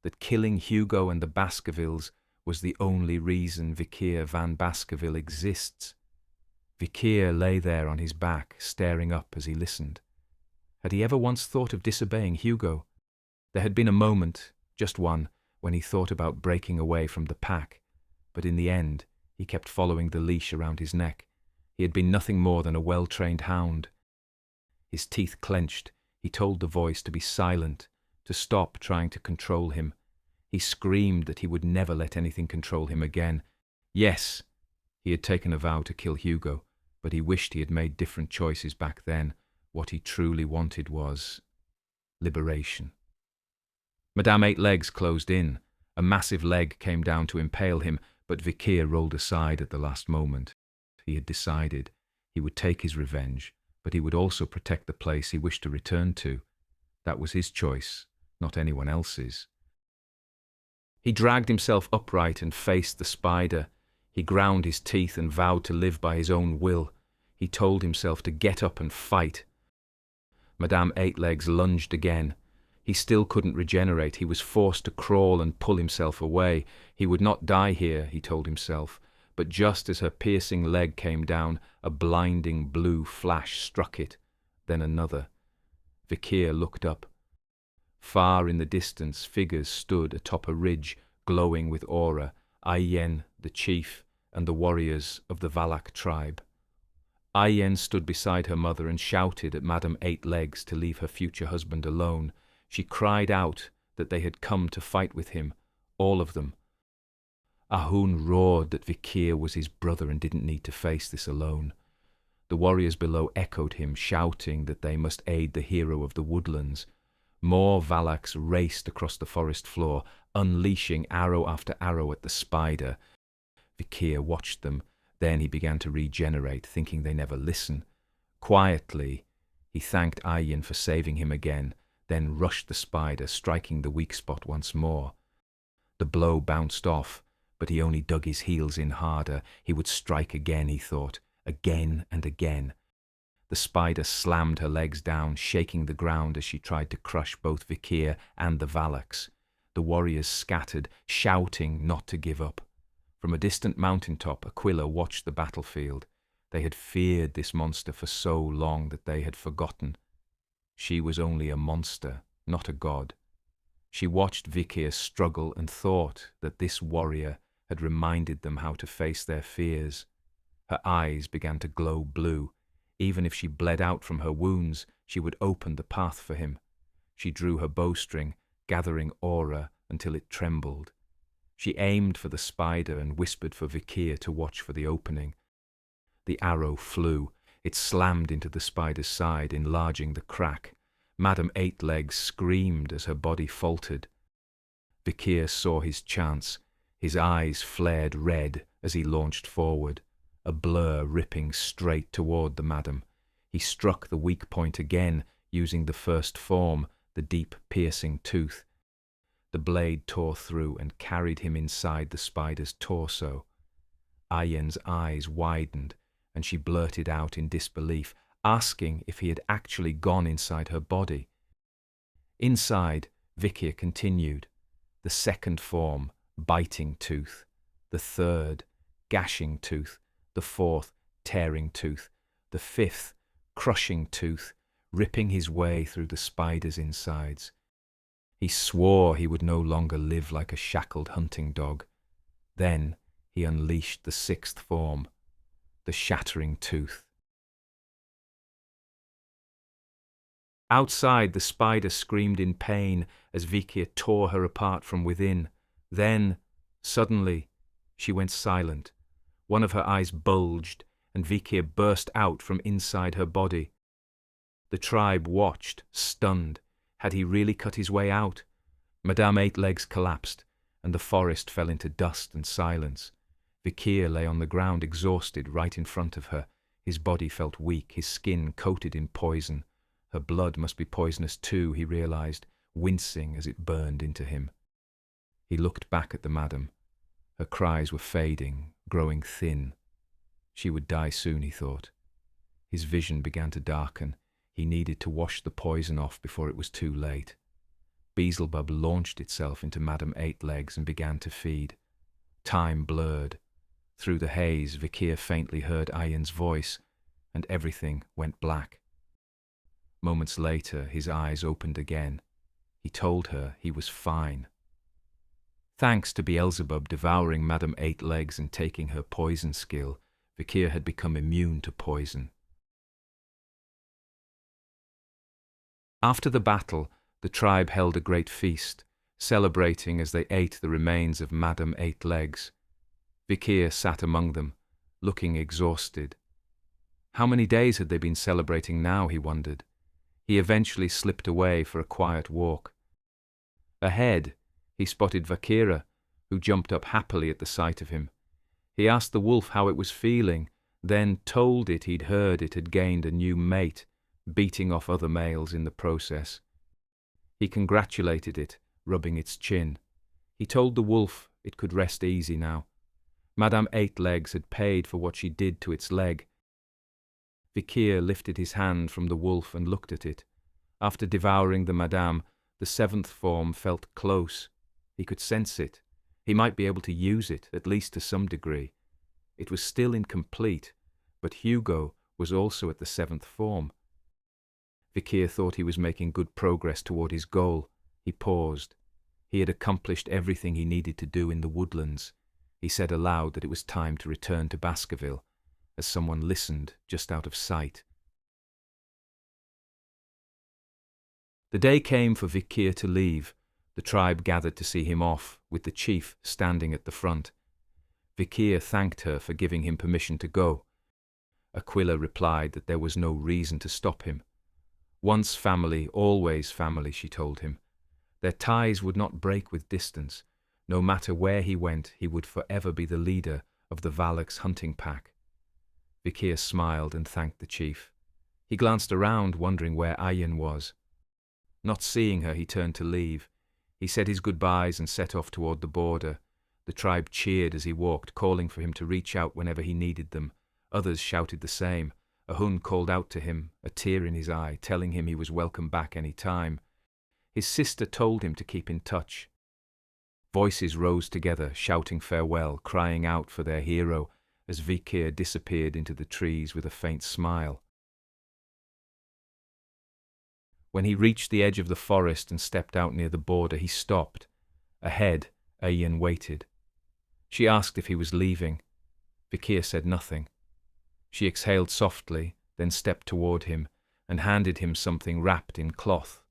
that killing Hugo and the Baskervilles was the only reason Vikir van Baskerville exists. Vikir lay there on his back, staring up as he listened. Had he ever once thought of disobeying Hugo? There had been a moment, just one, when he thought about breaking away from the pack, but in the end, he kept following the leash around his neck. He had been nothing more than a well-trained hound. His teeth clenched. He told the voice to be silent, to stop trying to control him. He screamed that he would never let anything control him again. Yes, he had taken a vow to kill Hugo, but he wished he had made different choices back then. What he truly wanted was liberation. Madame Eight-Legs closed in. A massive leg came down to impale him, but Vikir rolled aside at the last moment. He had decided he would take his revenge, but he would also protect the place he wished to return to. That was his choice, not anyone else's. He dragged himself upright and faced the spider. He ground his teeth and vowed to live by his own will. He told himself to get up and fight. Madame Eight-Legs lunged again. He still couldn't regenerate. He was forced to crawl and pull himself away. He would not die here, he told himself, but just as her piercing leg came down, a blinding blue flash struck it, then another. Vikir looked up. Far in the distance, figures stood atop a ridge, glowing with aura, Ayen, the chief, and the warriors of the Valak tribe. Ayen stood beside her mother and shouted at Madame Eight Legs to leave her future husband alone. She cried out that they had come to fight with him, all of them. Ahun roared that Vikir was his brother and didn't need to face this alone. The warriors below echoed him, shouting that they must aid the hero of the woodlands. More Valaks raced across the forest floor, unleashing arrow after arrow at the spider. Vikir watched them. Then he began to regenerate, thinking they never listen. Quietly, he thanked Ayin for saving him again, then rushed the spider, striking the weak spot once more. The blow bounced off, but he only dug his heels in harder. He would strike again, he thought, again and again. The spider slammed her legs down, shaking the ground as she tried to crush both Vikir and the Valaks. The warriors scattered, shouting not to give up. From a distant mountaintop, Aquila watched the battlefield. They had feared this monster for so long that they had forgotten. She was only a monster, not a god. She watched Vikir struggle and thought that this warrior had reminded them how to face their fears. Her eyes began to glow blue. Even if she bled out from her wounds, she would open the path for him. She drew her bowstring, gathering aura until it trembled. She aimed for the spider and whispered for Vikir to watch for the opening. The arrow flew. It slammed into the spider's side, enlarging the crack. Madame Eight Legs screamed as her body faltered. Vikir saw his chance. His eyes flared red as he launched forward, a blur ripping straight toward the madam. He struck the weak point again, using the first form, the deep piercing tooth. The blade tore through and carried him inside the spider's torso. Ayen's eyes widened, and she blurted out in disbelief, asking if he had actually gone inside her body. Inside, Vikir continued. The second form, biting tooth. The third, gashing tooth. The fourth, tearing tooth. The fifth, crushing tooth, ripping his way through the spider's insides. He swore he would no longer live like a shackled hunting dog. Then he unleashed the sixth form, the shattering tooth. Outside, the spider screamed in pain as Vikir tore her apart from within. Then, suddenly, she went silent. One of her eyes bulged, and Vikir burst out from inside her body. The tribe watched, stunned. Had he really cut his way out? Madame Eight Legs collapsed, and the forest fell into dust and silence. Vikir lay on the ground, exhausted, right in front of her. His body felt weak, his skin coated in poison. Her blood must be poisonous too, he realized, wincing as it burned into him. He looked back at the madam. Her cries were fading, growing thin. She would die soon, he thought. His vision began to darken. He needed to wash the poison off before it was too late. Beelzebub launched itself into Madame Eight Legs and began to feed. Time blurred. Through the haze, Vikir faintly heard Ayen's voice, and everything went black. Moments later, his eyes opened again. He told her he was fine. Thanks to Beelzebub devouring Madame Eight Legs and taking her poison skill, Vikir had become immune to poison. After the battle, the tribe held a great feast, celebrating as they ate the remains of Madame Eight Legs. Vikir sat among them, looking exhausted. How many days had they been celebrating now, he wondered. He eventually slipped away for a quiet walk. Ahead, he spotted Vakira, who jumped up happily at the sight of him. He asked the wolf how it was feeling, then told it he'd heard it had gained a new mate, beating off other males in the process. He congratulated it, rubbing its chin. He told the wolf it could rest easy now. Madame Eight Legs had paid for what she did to its leg. Vikir lifted his hand from the wolf and looked at it. After devouring the madame, the seventh form felt close. He could sense it. He might be able to use it, at least to some degree. It was still incomplete, but Hugo was also at the 7th form. Vikir thought he was making good progress toward his goal. He paused. He had accomplished everything he needed to do in the woodlands. He said aloud that it was time to return to Baskerville, as someone listened just out of sight. The day came for Vikir to leave. The tribe gathered to see him off, with the chief standing at the front. Vikir thanked her for giving him permission to go. Aquila replied that there was no reason to stop him. Once family, always family, she told him. Their ties would not break with distance. No matter where he went, he would forever be the leader of the Valak's hunting pack. Vikir smiled and thanked the chief. He glanced around, wondering where Ayin was. Not seeing her, he turned to leave. He said his goodbyes and set off toward the border. The tribe cheered as he walked, calling for him to reach out whenever he needed them. Others shouted the same. Ahun called out to him, a tear in his eye, telling him he was welcome back any time. His sister told him to keep in touch. Voices rose together, shouting farewell, crying out for their hero, as Vikir disappeared into the trees with a faint smile. When he reached the edge of the forest and stepped out near the border, he stopped. Ahead, Ayin waited. She asked if he was leaving. Vikir said nothing. She exhaled softly, then stepped toward him and handed him something wrapped in cloth.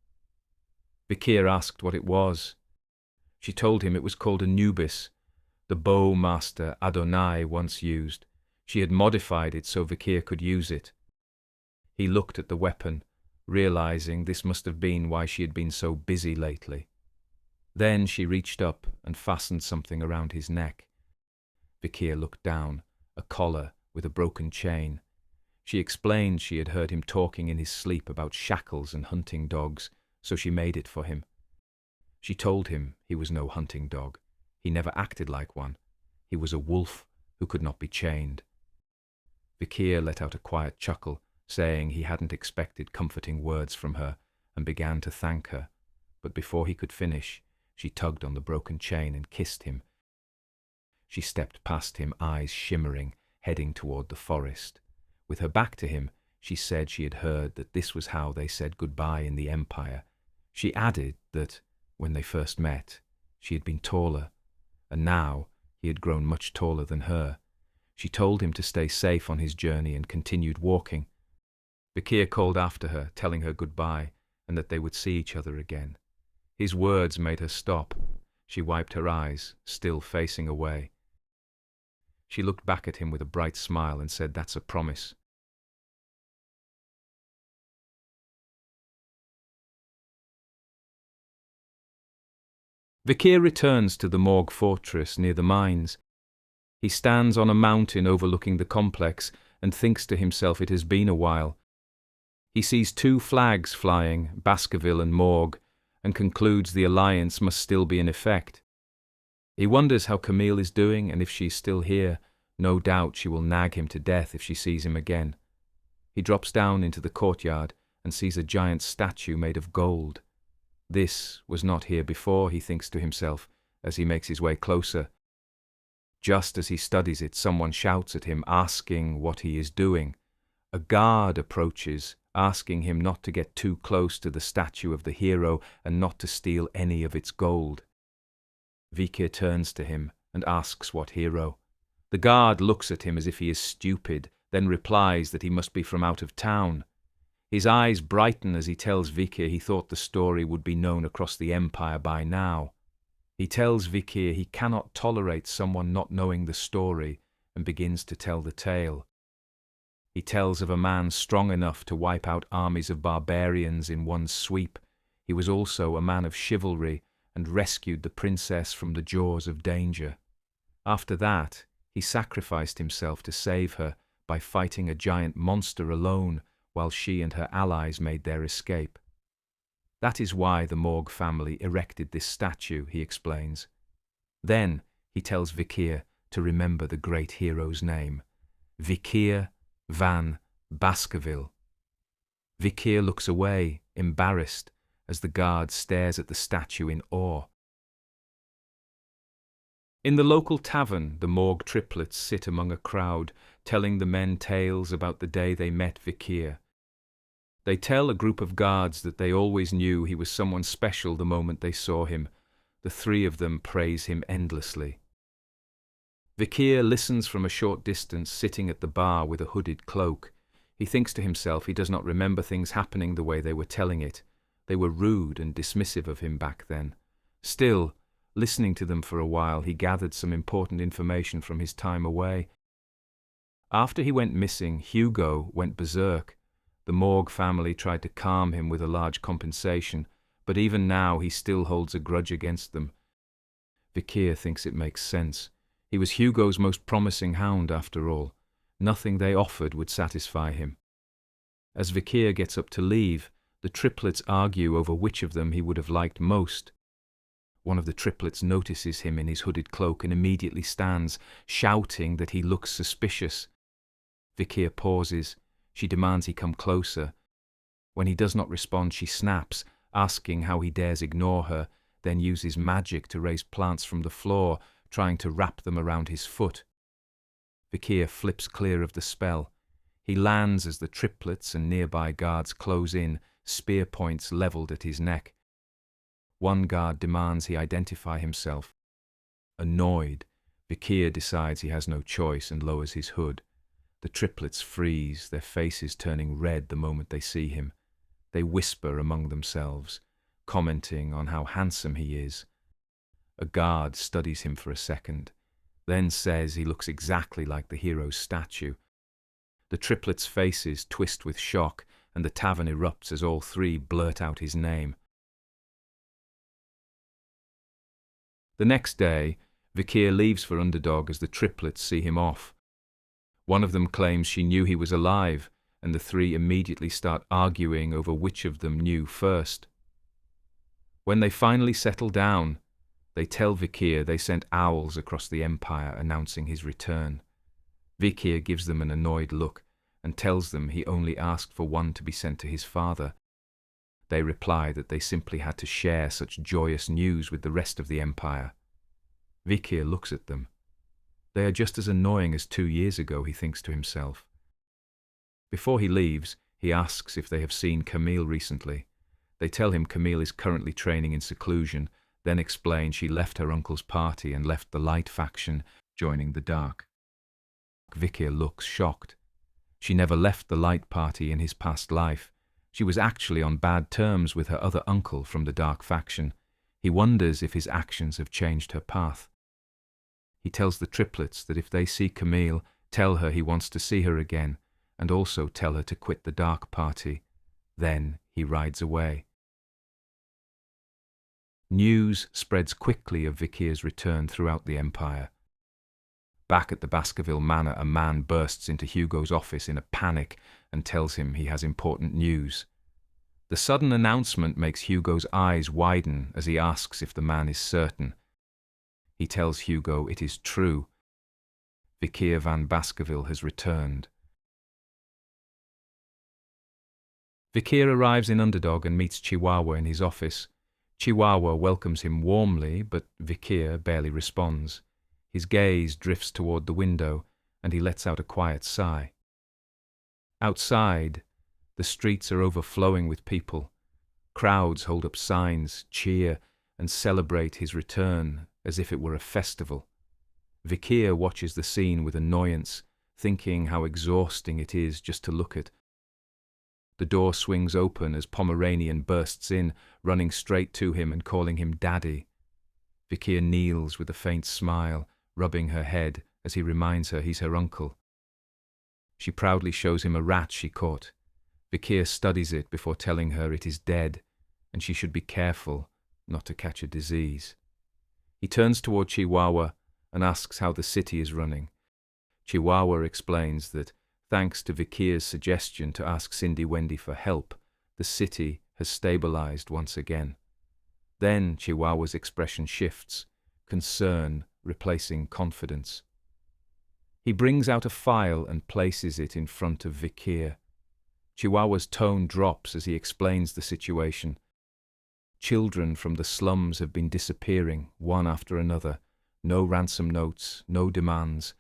Vikir asked what it was. She told him it was called a nubis, the bow master Adonai once used. She had modified it so Vikir could use it. He looked at the weapon, realizing this must have been why she had been so busy lately. Then she reached up and fastened something around his neck. Vikir looked down, a collar with a broken chain. She explained she had heard him talking in his sleep about shackles and hunting dogs, so she made it for him. She told him he was no hunting dog. He never acted like one. He was a wolf who could not be chained. Vikir let out a quiet chuckle, saying he hadn't expected comforting words from her, and began to thank her. But before he could finish, she tugged on the broken chain and kissed him. She stepped past him, eyes shimmering, heading toward the forest. With her back to him, she said she had heard that this was how they said goodbye in the Empire. She added that, when they first met, she had been taller, and now he had grown much taller than her. She told him to stay safe on his journey and continued walking. Vikir called after her, telling her goodbye, and that they would see each other again. His words made her stop. She wiped her eyes, still facing away. She looked back at him with a bright smile and said, "That's a promise." Vikir returns to the Morg fortress near the mines. He stands on a mountain overlooking the complex and thinks to himself it has been a while. He sees 2 flags flying, Baskerville and Morg, and concludes the alliance must still be in effect. He wonders how Camille is doing and if she is still here. No doubt she will nag him to death if she sees him again. He drops down into the courtyard and sees a giant statue made of gold. This was not here before, he thinks to himself, as he makes his way closer. Just as he studies it, someone shouts at him, asking what he is doing. A guard approaches, asking him not to get too close to the statue of the hero and not to steal any of its gold. Vikir turns to him and asks what hero. The guard looks at him as if he is stupid, then replies that he must be from out of town. His eyes brighten as he tells Vikir he thought the story would be known across the empire by now. He tells Vikir he cannot tolerate someone not knowing the story and begins to tell the tale. He tells of a man strong enough to wipe out armies of barbarians in one sweep. He was also a man of chivalry and rescued the princess from the jaws of danger. After that, he sacrificed himself to save her by fighting a giant monster alone while she and her allies made their escape. That is why the Morg family erected this statue, he explains. Then he tells Vikir to remember the great hero's name, Vikir van Baskerville. Vikir looks away, embarrassed, as the guard stares at the statue in awe. In the local tavern, the Morg triplets sit among a crowd, telling the men tales about the day they met Vikir. They tell a group of guards that they always knew he was someone special the moment they saw him. The three of them praise him endlessly. Vikir listens from a short distance, sitting at the bar with a hooded cloak. He thinks to himself he does not remember things happening the way they were telling it. They were rude and dismissive of him back then. Still, listening to them for a while, he gathered some important information from his time away. After he went missing, Hugo went berserk. The Morg family tried to calm him with a large compensation, but even now he still holds a grudge against them. Vikir thinks it makes sense. He was Hugo's most promising hound after all. Nothing they offered would satisfy him. As Vikir gets up to leave, the triplets argue over which of them he would have liked most. One of the triplets notices him in his hooded cloak and immediately stands, shouting that he looks suspicious. Vikir pauses. She demands he come closer. When he does not respond, she snaps, asking how he dares ignore her, then uses magic to raise plants from the floor, trying to wrap them around his foot. Vikir flips clear of the spell. He lands as the triplets and nearby guards close in, spear points levelled at his neck. One guard demands he identify himself. Annoyed, Vikir decides he has no choice and lowers his hood. The triplets freeze, their faces turning red the moment they see him. They whisper among themselves, commenting on how handsome he is. A guard studies him for a second, then says he looks exactly like the hero's statue. The triplets' faces twist with shock, and the tavern erupts as all three blurt out his name. The next day, Vikir leaves for Underdog as the triplets see him off. One of them claims she knew he was alive, and the three immediately start arguing over which of them knew first. When they finally settle down, they tell Vikir they sent owls across the empire announcing his return. Vikir gives them an annoyed look and tells them he only asked for one to be sent to his father. They reply that they simply had to share such joyous news with the rest of the empire. Vikir looks at them. They are just as annoying as 2 years ago, he thinks to himself. Before he leaves, he asks if they have seen Camille recently. They tell him Camille is currently training in seclusion, then explain she left her uncle's party and left the light faction, joining the dark. Vikir looks shocked. She never left the light party in his past life. She was actually on bad terms with her other uncle from the dark faction. He wonders if his actions have changed her path. He tells the triplets that if they see Camille, tell her he wants to see her again, and also tell her to quit the dark party. Then he rides away. News spreads quickly of Vikir's return throughout the empire. Back at the Baskerville Manor, a man bursts into Hugo's office in a panic and tells him he has important news. The sudden announcement makes Hugo's eyes widen as he asks if the man is certain. He tells Hugo it is true. Vikir van Baskerville has returned. Vikir arrives in Underdog and meets Chihuahua in his office. Chihuahua welcomes him warmly, but Vikir barely responds. His gaze drifts toward the window, and he lets out a quiet sigh. Outside, the streets are overflowing with people. Crowds hold up signs, cheer, and celebrate his return as if it were a festival. Vikir watches the scene with annoyance, thinking how exhausting it is just to look at. The door swings open as Pomeranian bursts in, running straight to him and calling him Daddy. Vikir kneels with a faint smile, rubbing her head as he reminds her he's her uncle. She proudly shows him a rat she caught. Vikir studies it before telling her it is dead, and she should be careful not to catch a disease. He turns toward Chihuahua and asks how the city is running. Chihuahua explains that, thanks to Vikir's suggestion to ask Cindy Wendy for help, the city has stabilized once again. Then Chihuahua's expression shifts, concern replacing confidence. He brings out a file and places it in front of Vikir. Chihuahua's tone drops as he explains the situation. Children from the slums have been disappearing, one after another. No ransom notes, no demands,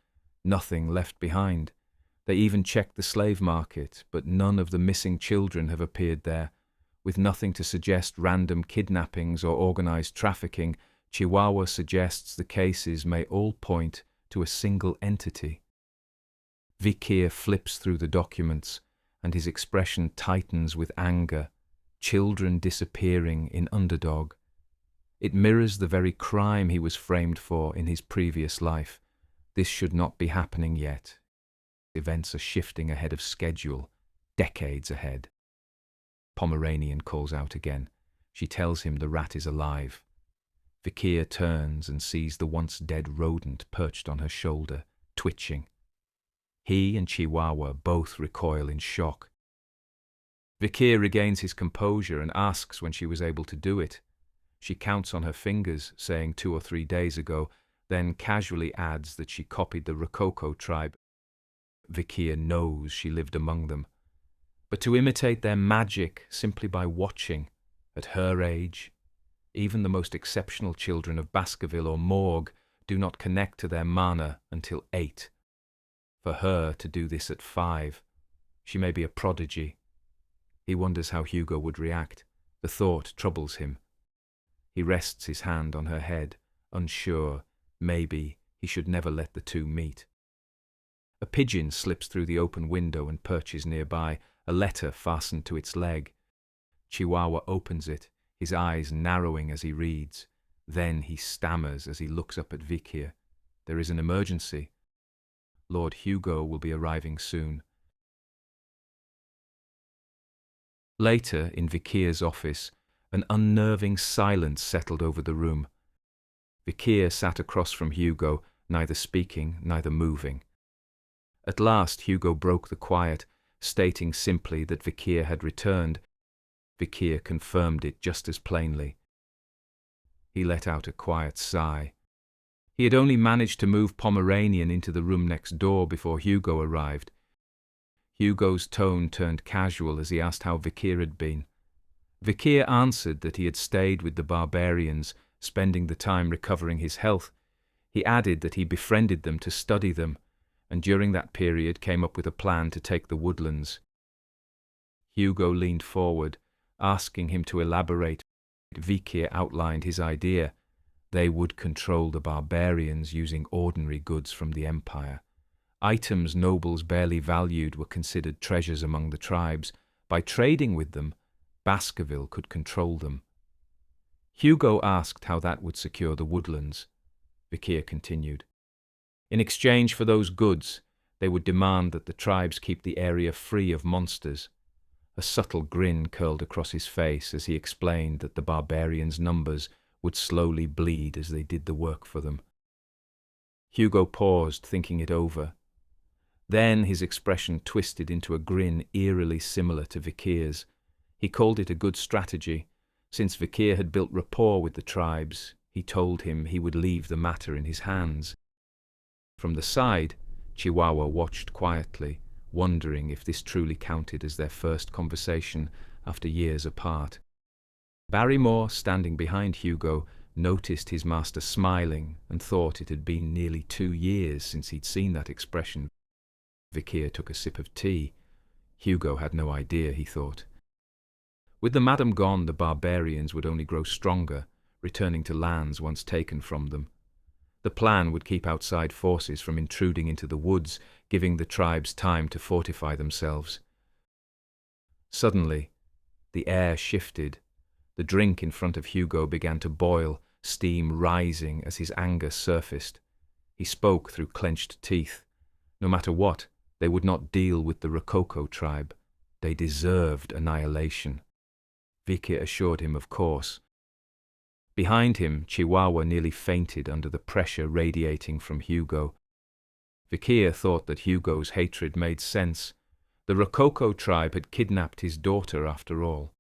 nothing left behind. They even checked the slave market, but none of the missing children have appeared there. With nothing to suggest random kidnappings or organized trafficking, Chihuahua suggests the cases may all point to a single entity. Vikir flips through the documents, and his expression tightens with anger. Children disappearing in Underdog. It mirrors the very crime he was framed for in his previous life. This should not be happening yet. Events are shifting ahead of schedule, decades ahead. Pomeranian calls out again. She tells him the rat is alive. Vikir turns and sees the once dead rodent perched on her shoulder, twitching. He and Chihuahua both recoil in shock. Vikir regains his composure and asks when she was able to do it. She counts on her fingers, saying 2 or 3 days ago, then casually adds that she copied the Rococo tribe. Vikir knows she lived among them. But to imitate their magic simply by watching, at her age, even the most exceptional children of Baskerville or Morgue do not connect to their mana until 8. For her to do this at 5, she may be a prodigy. He wonders how Hugo would react. The thought troubles him. He rests his hand on her head, unsure, maybe he should never let the two meet. A pigeon slips through the open window and perches nearby, a letter fastened to its leg. Chihuahua opens it, his eyes narrowing as he reads. Then he stammers as he looks up at Vikir. There is an emergency. Lord Hugo will be arriving soon. Later, in Vikir's office, an unnerving silence settled over the room. Vikir sat across from Hugo, neither speaking, neither moving. At last Hugo broke the quiet, stating simply that Vikir had returned. Vikir confirmed it just as plainly. He let out a quiet sigh. He had only managed to move Pomeranian into the room next door before Hugo arrived. Hugo's tone turned casual as he asked how Vikir had been. Vikir answered that he had stayed with the barbarians, spending the time recovering his health. He added that he befriended them to study them, and during that period came up with a plan to take the woodlands. Hugo leaned forward, asking him to elaborate. Vikir outlined his idea. They would control the barbarians using ordinary goods from the empire. Items nobles barely valued were considered treasures among the tribes. By trading with them, Baskerville could control them. Hugo asked how that would secure the woodlands. Vikir continued. In exchange for those goods, they would demand that the tribes keep the area free of monsters. A subtle grin curled across his face as he explained that the barbarians' numbers would slowly bleed as they did the work for them. Hugo paused, thinking it over. Then his expression twisted into a grin eerily similar to Vikir's. He called it a good strategy. Since Vikir had built rapport with the tribes, he told him he would leave the matter in his hands. From the side, Chihuahua watched quietly, wondering if this truly counted as their first conversation after years apart. Barrymore, standing behind Hugo, noticed his master smiling and thought it had been nearly 2 years since he'd seen that expression. Vikir took a sip of tea. Hugo had no idea, he thought. With the madam gone, the barbarians would only grow stronger, returning to lands once taken from them. The plan would keep outside forces from intruding into the woods, giving the tribes time to fortify themselves. Suddenly, the air shifted. The drink in front of Hugo began to boil, steam rising as his anger surfaced. He spoke through clenched teeth. No matter what, they would not deal with the Rococo tribe. They deserved annihilation. Vikir assured him, of course. Behind him, Chihuahua nearly fainted under the pressure radiating from Hugo. Vikir thought that Hugo's hatred made sense. The Rococo tribe had kidnapped his daughter after all.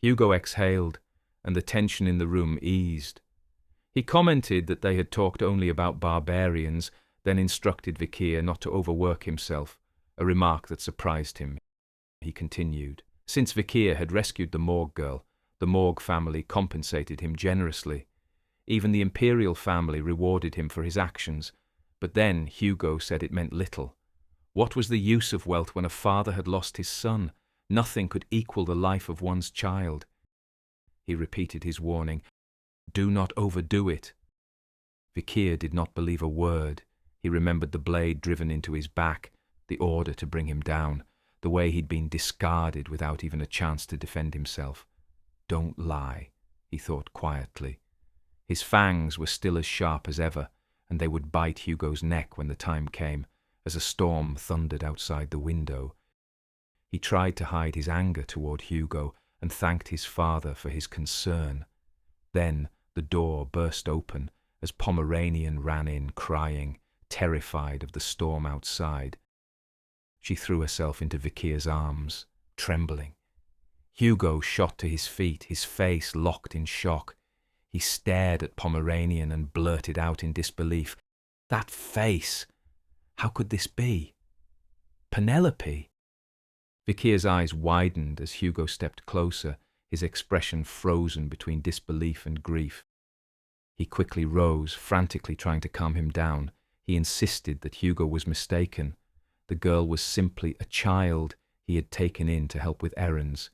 Hugo exhaled, and the tension in the room eased. He commented that they had talked only about barbarians, then instructed Vikir not to overwork himself, a remark that surprised him. He continued. Since Vikir had rescued the Morgue girl, the Morgue family compensated him generously. Even the imperial family rewarded him for his actions, but then Hugo said it meant little. What was the use of wealth when a father had lost his son? Nothing could equal the life of one's child. He repeated his warning, "Do not overdo it." Vikir did not believe a word. He remembered the blade driven into his back, the order to bring him down, the way he'd been discarded without even a chance to defend himself. Don't lie, he thought quietly. His fangs were still as sharp as ever, and they would bite Hugo's neck when the time came, as a storm thundered outside the window. He tried to hide his anger toward Hugo and thanked his father for his concern. Then the door burst open as Pomeranian ran in crying, terrified of the storm outside. She threw herself into Vikir's arms, trembling. Hugo shot to his feet, his face locked in shock. He stared at Pomeranian and blurted out in disbelief, "That face! How could this be? Penelope?" Vikir's eyes widened as Hugo stepped closer, his expression frozen between disbelief and grief. He quickly rose, frantically trying to calm him down. He insisted that Hugo was mistaken. The girl was simply a child he had taken in to help with errands.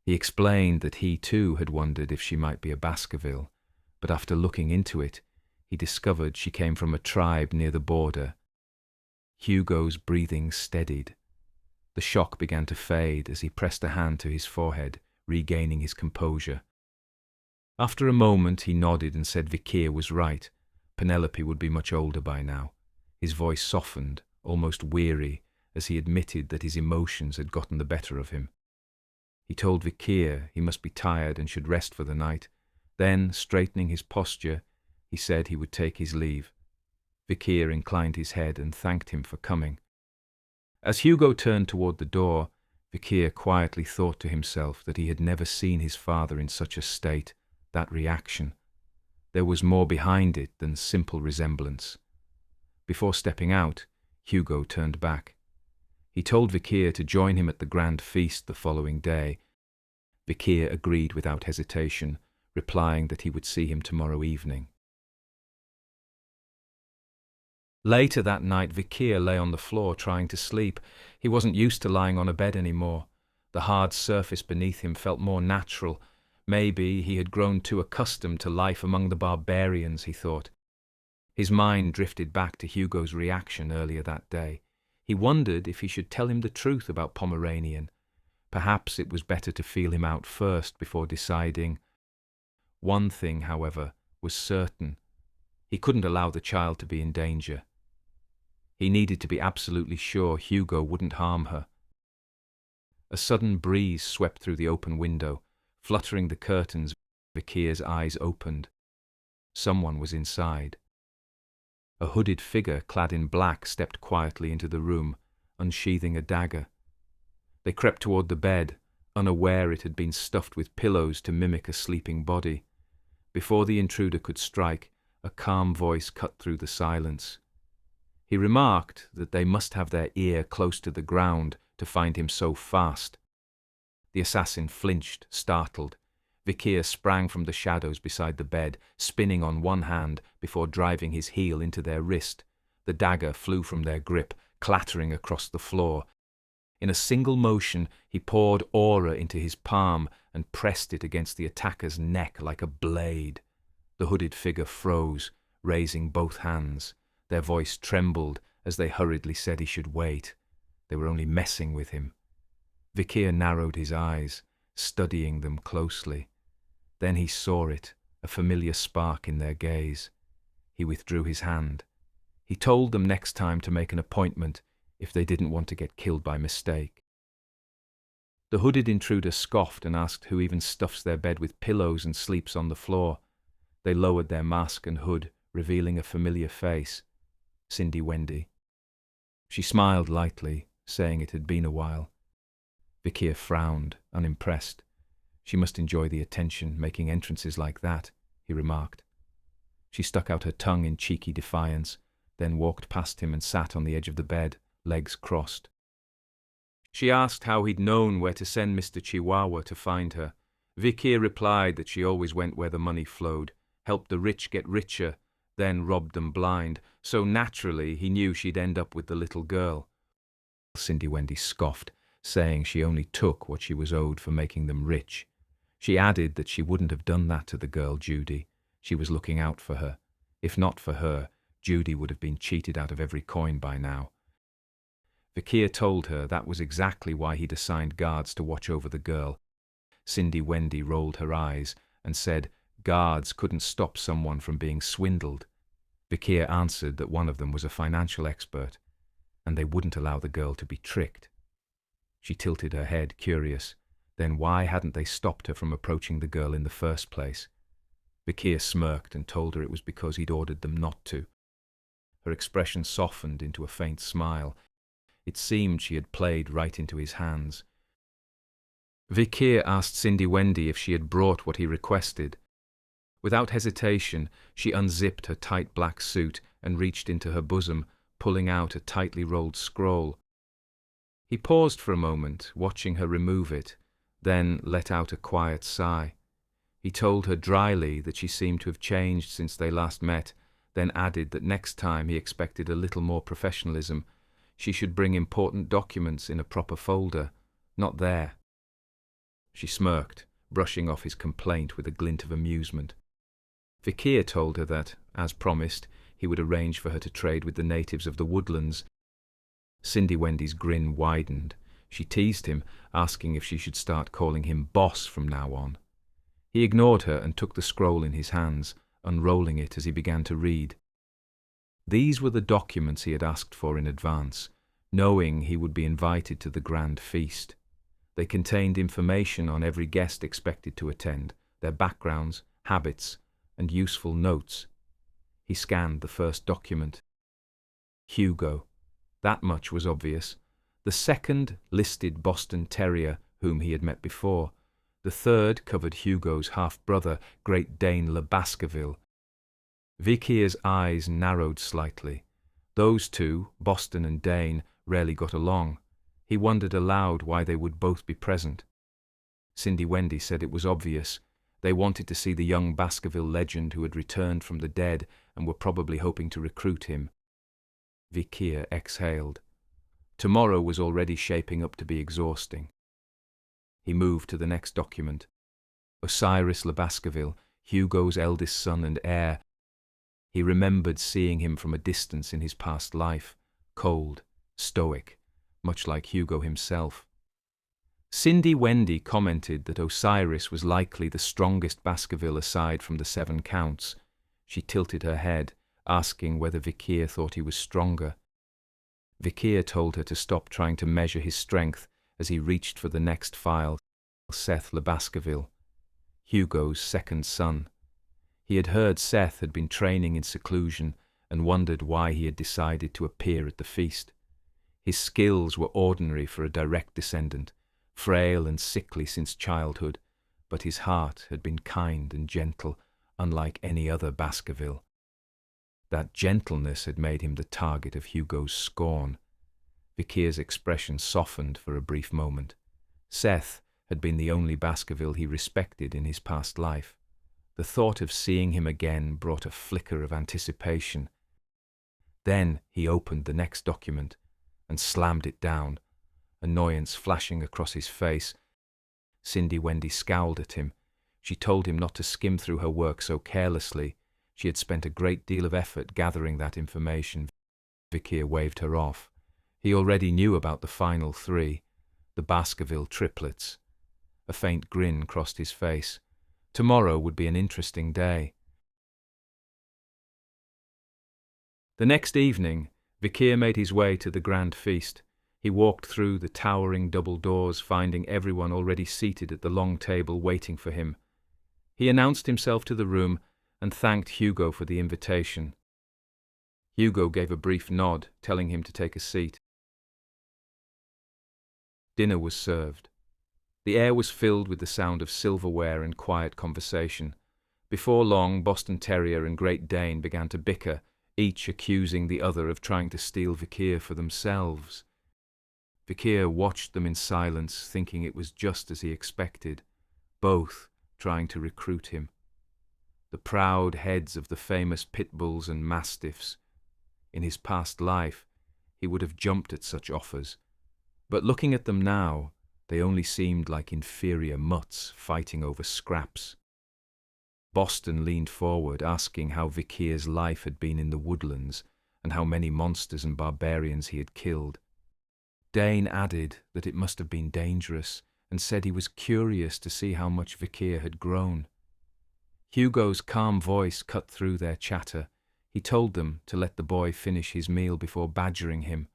He explained that he too had wondered if she might be a Baskerville, but after looking into it, he discovered she came from a tribe near the border. Hugo's breathing steadied. The shock began to fade as he pressed a hand to his forehead, regaining his composure. After a moment he nodded and said Vikir was right. Penelope would be much older by now. His voice softened, almost weary, as he admitted that his emotions had gotten the better of him. He told Vikir he must be tired and should rest for the night. Then, straightening his posture, he said he would take his leave. Vikir inclined his head and thanked him for coming. As Hugo turned toward the door, Vikir quietly thought to himself that he had never seen his father in such a state, that reaction. There was more behind it than simple resemblance. Before stepping out, Hugo turned back. He told Vikir to join him at the grand feast the following day. Vikir agreed without hesitation, replying that he would see him tomorrow evening. Later that night, Vikir lay on the floor trying to sleep. He wasn't used to lying on a bed anymore. The hard surface beneath him felt more natural. Maybe he had grown too accustomed to life among the barbarians, he thought. His mind drifted back to Hugo's reaction earlier that day. He wondered if he should tell him the truth about Pomeranian. Perhaps it was better to feel him out first before deciding. One thing, however, was certain. He couldn't allow the child to be in danger. He needed to be absolutely sure Hugo wouldn't harm her. A sudden breeze swept through the open window. Fluttering the curtains, Vikir's eyes opened. Someone was inside. A hooded figure clad in black stepped quietly into the room, unsheathing a dagger. They crept toward the bed, unaware it had been stuffed with pillows to mimic a sleeping body. Before the intruder could strike, a calm voice cut through the silence. He remarked that they must have their ear close to the ground to find him so fast. The assassin flinched, startled. Vikir sprang from the shadows beside the bed, spinning on one hand before driving his heel into their wrist. The dagger flew from their grip, clattering across the floor. In a single motion, he poured aura into his palm and pressed it against the attacker's neck like a blade. The hooded figure froze, raising both hands. Their voice trembled as they hurriedly said he should wait. They were only messing with him. Vikir narrowed his eyes, studying them closely. Then he saw it, a familiar spark in their gaze. He withdrew his hand. He told them next time to make an appointment if they didn't want to get killed by mistake. The hooded intruder scoffed and asked who even stuffs their bed with pillows and sleeps on the floor. They lowered their mask and hood, revealing a familiar face. Cindy Wendy. She smiled lightly, saying it had been a while. Vikir frowned, unimpressed. She must enjoy the attention, making entrances like that, he remarked. She stuck out her tongue in cheeky defiance, then walked past him and sat on the edge of the bed, legs crossed. She asked how he'd known where to send Mr. Chihuahua to find her. Vikir replied that she always went where the money flowed, helped the rich get richer, then robbed them blind, so naturally he knew she'd end up with the little girl. Cindy Wendy scoffed, saying she only took what she was owed for making them rich. She added that she wouldn't have done that to the girl Judy. She was looking out for her. If not for her, Judy would have been cheated out of every coin by now. Vikir told her that was exactly why he'd assigned guards to watch over the girl. Cindy Wendy rolled her eyes and said guards couldn't stop someone from being swindled. Vikir answered that one of them was a financial expert, and they wouldn't allow the girl to be tricked. She tilted her head, curious. Then why hadn't they stopped her from approaching the girl in the first place? Vikir smirked and told her it was because he'd ordered them not to. Her expression softened into a faint smile. It seemed she had played right into his hands. Vikir asked Cindy Wendy if she had brought what he requested. Without hesitation, she unzipped her tight black suit and reached into her bosom, pulling out a tightly rolled scroll. He paused for a moment, watching her remove it, then let out a quiet sigh. He told her dryly that she seemed to have changed since they last met, then added that next time he expected a little more professionalism. She should bring important documents in a proper folder, not there. She smirked, brushing off his complaint with a glint of amusement. Vikir told her that, as promised, he would arrange for her to trade with the natives of the woodlands. Cindy Wendy's grin widened. She teased him, asking if she should start calling him boss from now on. He ignored her and took the scroll in his hands, unrolling it as he began to read. These were the documents he had asked for in advance, knowing he would be invited to the grand feast. They contained information on every guest expected to attend, their backgrounds, habits, and useful notes. He scanned the first document. Hugo. That much was obvious. The second listed Boston Terrier, whom he had met before. The third covered Hugo's half-brother, Great Dane Le Baskerville. Vikir's eyes narrowed slightly. Those two, Boston and Dane, rarely got along. He wondered aloud why they would both be present. Cindy Wendy said it was obvious. They wanted to see the young Baskerville legend who had returned from the dead and were probably hoping to recruit him. Vikir exhaled. Tomorrow was already shaping up to be exhausting. He moved to the next document. Osiris Le Baskerville, Hugo's eldest son and heir. He remembered seeing him from a distance in his past life, cold, stoic, much like Hugo himself. Cindy Wendy commented that Osiris was likely the strongest Baskerville aside from the 7 counts. She tilted her head, asking whether Vikir thought he was stronger. Vikir told her to stop trying to measure his strength as he reached for the next file. Seth Le Baskerville, Hugo's second son. He had heard Seth had been training in seclusion and wondered why he had decided to appear at the feast. His skills were ordinary for a direct descendant, frail and sickly since childhood, but his heart had been kind and gentle, unlike any other Baskerville. That gentleness had made him the target of Hugo's scorn. Vikir's expression softened for a brief moment. Seth had been the only Baskerville he respected in his past life. The thought of seeing him again brought a flicker of anticipation. Then he opened the next document and slammed it down, annoyance flashing across his face. Cindy Wendy scowled at him. She told him not to skim through her work so carelessly. She had spent a great deal of effort gathering that information. Vikir waved her off. He already knew about the final 3, the Baskerville triplets. A faint grin crossed his face. Tomorrow would be an interesting day. The next evening, Vikir made his way to the grand feast. He walked through the towering double doors, finding everyone already seated at the long table waiting for him. He announced himself to the room and thanked Hugo for the invitation. Hugo gave a brief nod, telling him to take a seat. Dinner was served. The air was filled with the sound of silverware and quiet conversation. Before long, Boston Terrier and Great Dane began to bicker, each accusing the other of trying to steal Vikir for themselves. Vikir watched them in silence, thinking it was just as he expected, both trying to recruit him. the proud heads of the famous pit bulls and mastiffs. In his past life, he would have jumped at such offers, but looking at them now, they only seemed like inferior mutts fighting over scraps. Boston leaned forward, asking how Vikir's life had been in the woodlands and how many monsters and barbarians he had killed. Dane added that it must have been dangerous and said he was curious to see how much Vikir had grown. Hugo's calm voice cut through their chatter. He told them to let the boy finish his meal before badgering him.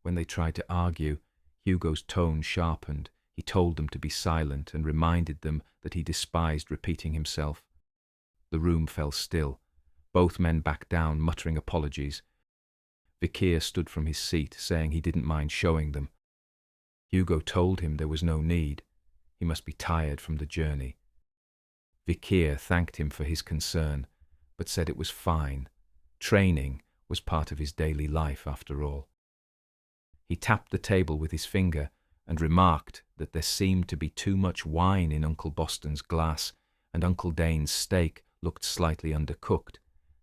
When they tried to argue, Hugo's tone sharpened. He told them to be silent and reminded them that he despised repeating himself. The room fell still. Both men backed down, muttering apologies. Vikir stood from his seat, saying he didn't mind showing them. Hugo told him there was no need. He must be tired from the journey. Vikir thanked him for his concern, but said it was fine. Training was part of his daily life, after all. He tapped the table with his finger and remarked that there seemed to be too much wine in Uncle Boston's glass, and Uncle Dane's steak looked slightly undercooked.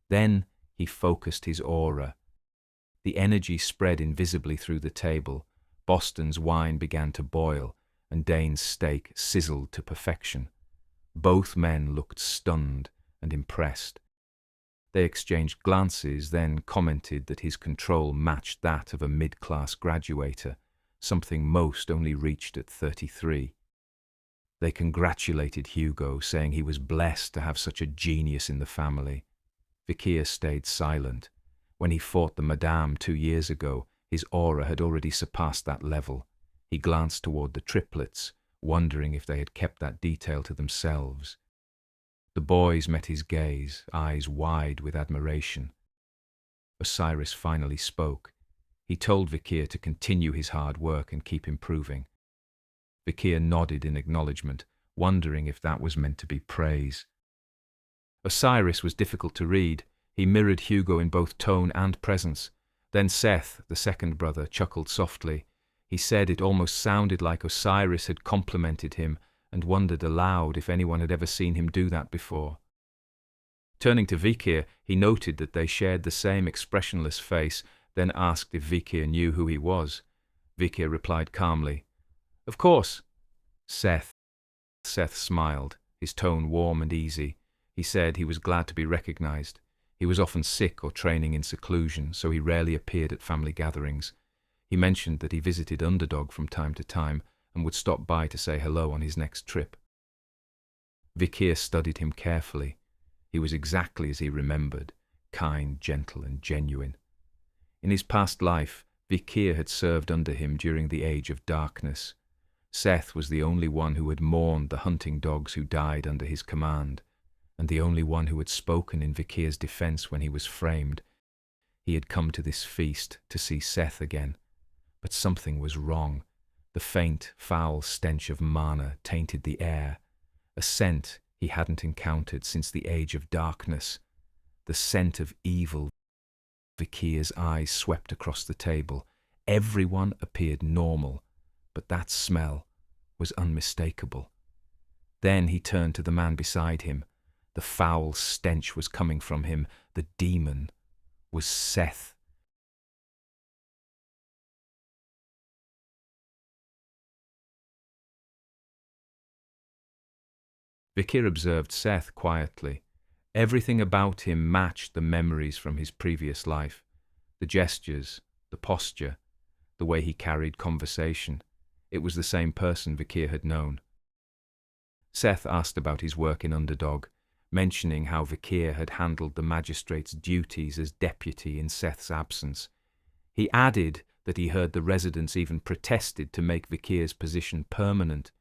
Then he focused his aura. The energy spread invisibly through the table. Boston's wine began to boil, and Dane's steak sizzled to perfection. Both men looked stunned and impressed. They exchanged glances, then commented that his control matched that of a mid-class graduator, something most only reached at 33. They congratulated Hugo, saying he was blessed to have such a genius in the family. Vikir stayed silent. When he fought the Madame 2 years ago, his aura had already surpassed that level. He glanced toward the triplets, wondering if they had kept that detail to themselves. The boys met his gaze, eyes wide with admiration. Osiris finally spoke. He told Vikir to continue his hard work and keep improving. Vikir nodded in acknowledgement, wondering if that was meant to be praise. Osiris was difficult to read. He mirrored Hugo in both tone and presence. Then Seth, the second brother, chuckled softly. He said it almost sounded like Osiris had complimented him, and wondered aloud if anyone had ever seen him do that before. Turning to Vikir, he noted that they shared the same expressionless face, then asked if Vikir knew who he was. Vikir replied calmly, "Of course." Seth smiled, his tone warm and easy. He said he was glad to be recognized. He was often sick or training in seclusion, so he rarely appeared at family gatherings. He mentioned that he visited Underdog from time to time and would stop by to say hello on his next trip. Vikir studied him carefully. He was exactly as he remembered, kind, gentle, and genuine. In his past life, Vikir had served under him during the Age of Darkness. Seth was the only one who had mourned the hunting dogs who died under his command, and the only one who had spoken in Vikir's defense when he was framed. He had come to this feast to see Seth again, but something was wrong. The faint, foul stench of mana tainted the air, a scent he hadn't encountered since the Age of Darkness, the scent of evil. Vikir's eyes swept across the table. Everyone appeared normal, but that smell was unmistakable. Then he turned to the man beside him. The foul stench was coming from him. The demon was Seth. Vikir observed Seth quietly. Everything about him matched the memories from his previous life. The gestures, the posture, the way he carried conversation. It was the same person Vikir had known. Seth asked about his work in Underdog, mentioning how Vikir had handled the magistrate's duties as deputy in Seth's absence. He added that he heard the residents even protested to make Vikir's position permanent.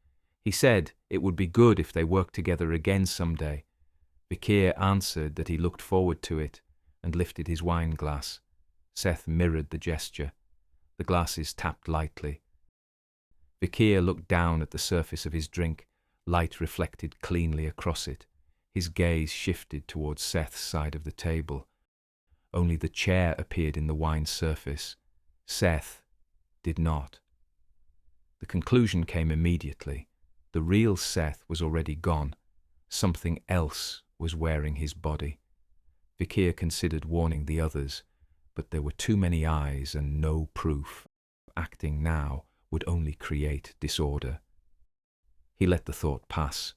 He said it would be good if they worked together again someday. Vikir answered that he looked forward to it and lifted his wine glass. Seth mirrored the gesture. The glasses tapped lightly. Vikir looked down at the surface of his drink. Light reflected cleanly across it. His gaze shifted towards Seth's side of the table. Only the chair appeared in the wine surface. Seth did not. The conclusion came immediately. The real Seth was already gone. Something else was wearing his body. Vikir considered warning the others, but there were too many eyes and no proof. Acting now would only create disorder. He let the thought pass.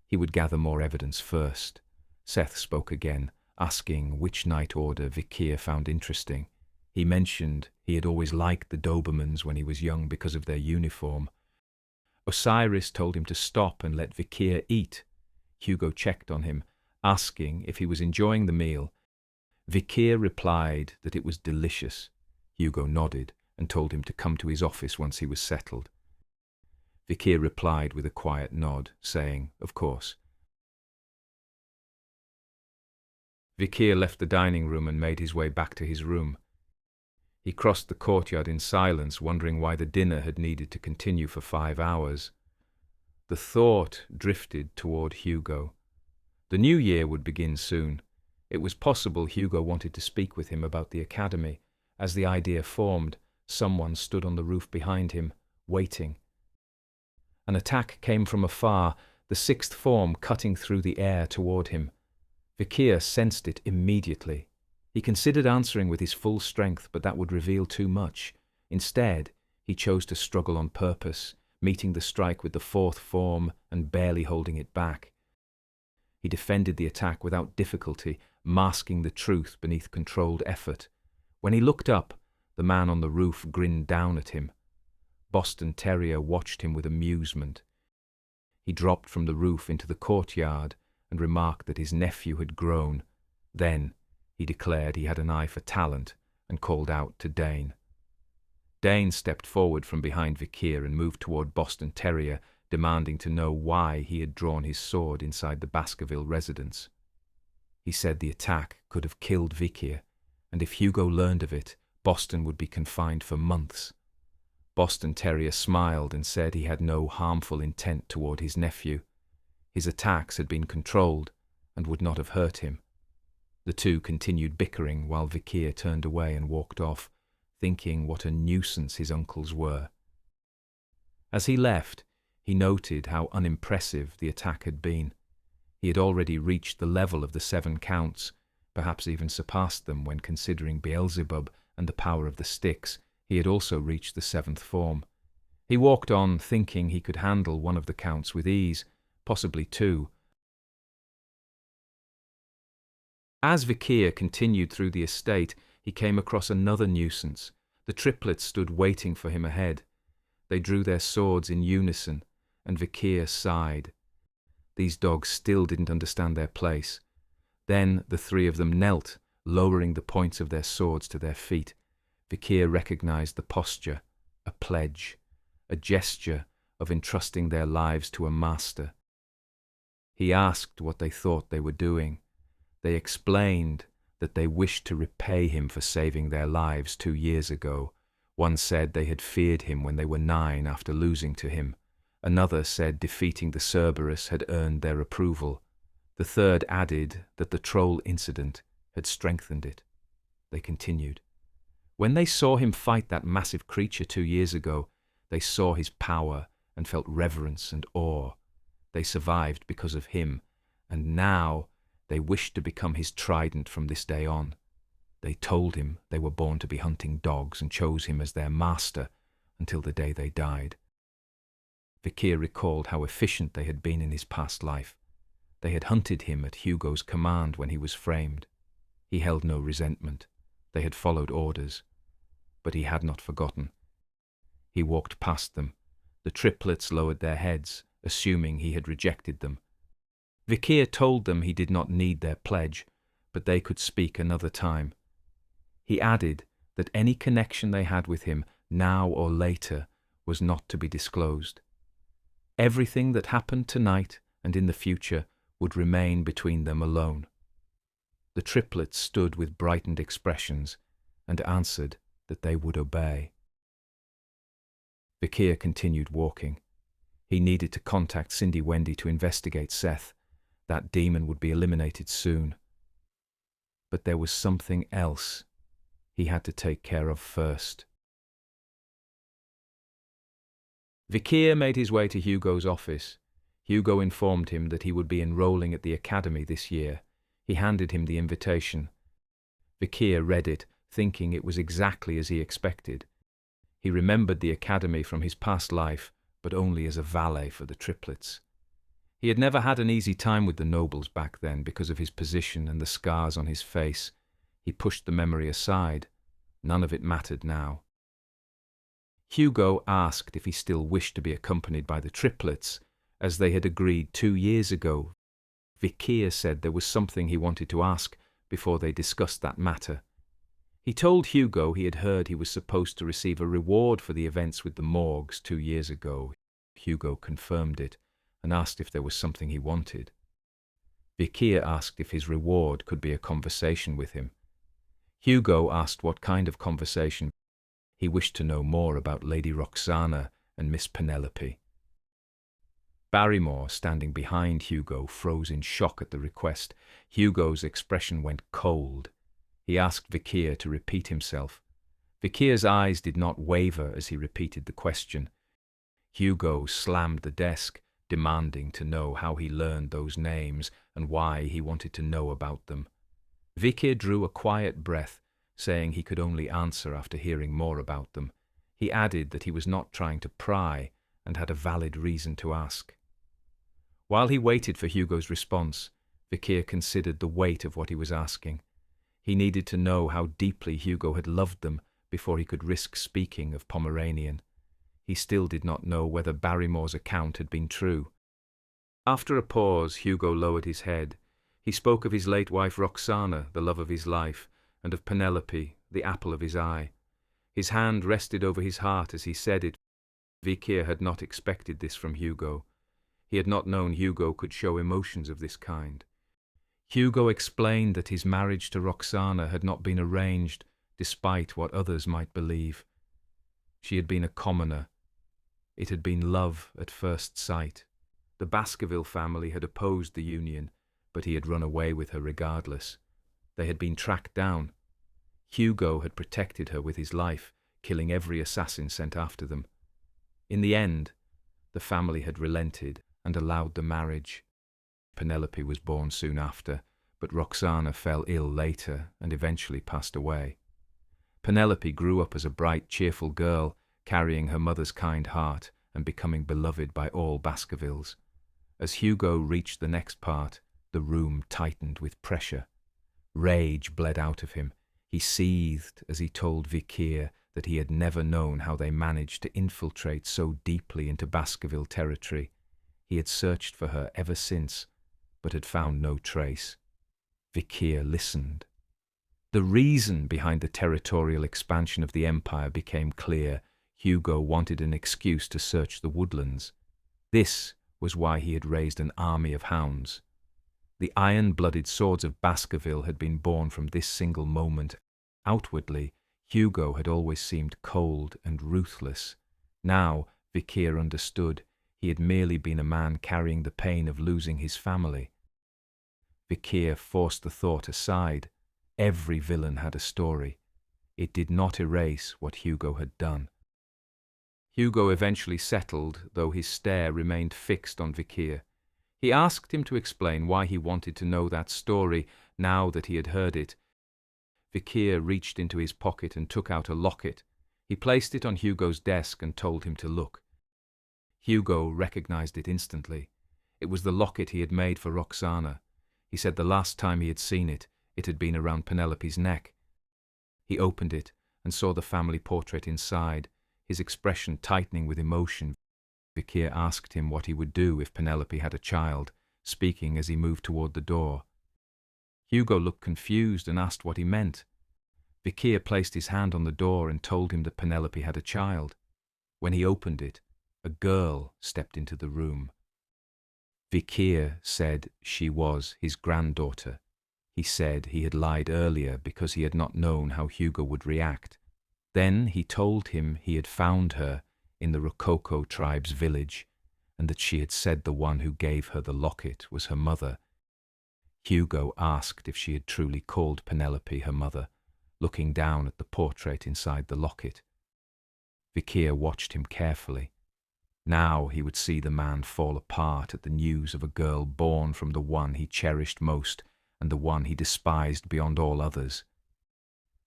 He would gather more evidence first. Seth spoke again, asking which night order Vikir found interesting. He mentioned he had always liked the Dobermans when he was young because of their uniform. Osiris told him to stop and let Vikir eat. Hugo checked on him, asking if he was enjoying the meal. Vikir replied that it was delicious. Hugo nodded and told him to come to his office once he was settled. Vikir replied with a quiet nod, saying, "Of course." Vikir left the dining room and made his way back to his room. He crossed the courtyard in silence, wondering why the dinner had needed to continue for 5 hours. The thought drifted toward Hugo. The new year would begin soon. It was possible Hugo wanted to speak with him about the academy. As the idea formed, someone stood on the roof behind him, waiting. An attack came from afar, the sixth form cutting through the air toward him. Vikir sensed it immediately. He considered answering with his full strength, but that would reveal too much. Instead, he chose to struggle on purpose, meeting the strike with the fourth form and barely holding it back. He defended the attack without difficulty, masking the truth beneath controlled effort. When he looked up, the man on the roof grinned down at him. Boston Terrier watched him with amusement. He dropped from the roof into the courtyard and remarked that his nephew had grown. Then he declared he had an eye for talent and called out to Dane. Dane stepped forward from behind Vikir and moved toward Boston Terrier, demanding to know why he had drawn his sword inside the Baskerville residence. He said the attack could have killed Vikir, and if Hugo learned of it, Boston would be confined for months. Boston Terrier smiled and said he had no harmful intent toward his nephew. His attacks had been controlled and would not have hurt him. The two continued bickering while Vikir turned away and walked off, thinking what a nuisance his uncles were. As he left, he noted how unimpressive the attack had been. He had already reached the level of the 7 counts, perhaps even surpassed them when considering Beelzebub and the power of the sticks. He had also reached the 7th form. He walked on, thinking he could handle one of the counts with ease, possibly 2. As Vikir continued through the estate, he came across another nuisance. The triplets stood waiting for him ahead. They drew their swords in unison, and Vikir sighed. These dogs still didn't understand their place. Then the 3 of them knelt, lowering the points of their swords to their feet. Vikir recognized the posture, a pledge, a gesture of entrusting their lives to a master. He asked what they thought they were doing. They explained that they wished to repay him for saving their lives 2 years ago. One said they had feared him when they were 9 after losing to him. Another said defeating the Cerberus had earned their approval. The third added that the troll incident had strengthened it. They continued. When they saw him fight that massive creature 2 years ago, they saw his power and felt reverence and awe. They survived because of him, and now they wished to become his trident from this day on. They told him they were born to be hunting dogs and chose him as their master until the day they died. Vikir recalled how efficient they had been in his past life. They had hunted him at Hugo's command when he was framed. He held no resentment. They had followed orders. But he had not forgotten. He walked past them. The triplets lowered their heads, assuming he had rejected them. Vikir told them he did not need their pledge, but they could speak another time. He added that any connection they had with him, now or later, was not to be disclosed. Everything that happened tonight and in the future would remain between them alone. The triplets stood with brightened expressions and answered that they would obey. Vikir continued walking. He needed to contact Cindy Wendy to investigate Seth. That demon would be eliminated soon. But there was something else he had to take care of first. Vikir made his way to Hugo's office. Hugo informed him that he would be enrolling at the academy this year. He handed him the invitation. Vikir read it, thinking it was exactly as he expected. He remembered the academy from his past life, but only as a valet for the triplets. He had never had an easy time with the nobles back then because of his position and the scars on his face. He pushed the memory aside. None of it mattered now. Hugo asked if he still wished to be accompanied by the triplets, as they had agreed 2 years ago. Vikir said there was something he wanted to ask before they discussed that matter. He told Hugo he had heard he was supposed to receive a reward for the events with the Morgs 2 years ago. Hugo confirmed it and asked if there was something he wanted. Vikir asked if his reward could be a conversation with him. Hugo asked what kind of conversation. He wished to know more about Lady Roxana and Miss Penelope. Barrymore, standing behind Hugo, froze in shock at the request. Hugo's expression went cold. He asked Vikir to repeat himself. Vikir's eyes did not waver as he repeated the question. Hugo slammed the desk, demanding to know how he learned those names and why he wanted to know about them. Vikir drew a quiet breath, saying he could only answer after hearing more about them. He added that he was not trying to pry and had a valid reason to ask. While he waited for Hugo's response, Vikir considered the weight of what he was asking. He needed to know how deeply Hugo had loved them before he could risk speaking of Pomeranian. He still did not know whether Barrymore's account had been true. After a pause, Hugo lowered his head. He spoke of his late wife Roxana, the love of his life, and of Penelope, the apple of his eye. His hand rested over his heart as he said it. Vikir had not expected this from Hugo. He had not known Hugo could show emotions of this kind. Hugo explained that his marriage to Roxana had not been arranged, despite what others might believe. She had been a commoner. It had been love at first sight. The Baskerville family had opposed the union, but he had run away with her regardless. They had been tracked down. Hugo had protected her with his life, killing every assassin sent after them. In the end, the family had relented and allowed the marriage. Penelope was born soon after, but Roxana fell ill later and eventually passed away. Penelope grew up as a bright, cheerful girl, carrying her mother's kind heart and becoming beloved by all Baskervilles. As Hugo reached the next part, the room tightened with pressure. Rage bled out of him. He seethed as he told Vikir that he had never known how they managed to infiltrate so deeply into Baskerville territory. He had searched for her ever since, but had found no trace. Vikir listened. The reason behind the territorial expansion of the empire became clear. Hugo wanted an excuse to search the woodlands. This was why he had raised an army of hounds. The iron-blooded swords of Baskerville had been born from this single moment. Outwardly, Hugo had always seemed cold and ruthless. Now, Vikir understood. He had merely been a man carrying the pain of losing his family. Vikir forced the thought aside. Every villain had a story. It did not erase what Hugo had done. Hugo eventually settled, though his stare remained fixed on Vikir. He asked him to explain why he wanted to know that story now that he had heard it. Vikir reached into his pocket and took out a locket. He placed it on Hugo's desk and told him to look. Hugo recognized it instantly. It was the locket he had made for Roxana. He said the last time he had seen it, it had been around Penelope's neck. He opened it and saw the family portrait inside, his expression tightening with emotion. Vikir asked him what he would do if Penelope had a child, speaking as he moved toward the door. Hugo looked confused and asked what he meant. Vikir placed his hand on the door and told him that Penelope had a child. When he opened it, a girl stepped into the room. Vikir said she was his granddaughter. He said he had lied earlier because he had not known how Hugo would react. Then he told him he had found her in the Rococo tribe's village, and that she had said the one who gave her the locket was her mother. Hugo asked if she had truly called Penelope her mother, looking down at the portrait inside the locket. Vikir watched him carefully. Now he would see the man fall apart at the news of a girl born from the one he cherished most and the one he despised beyond all others.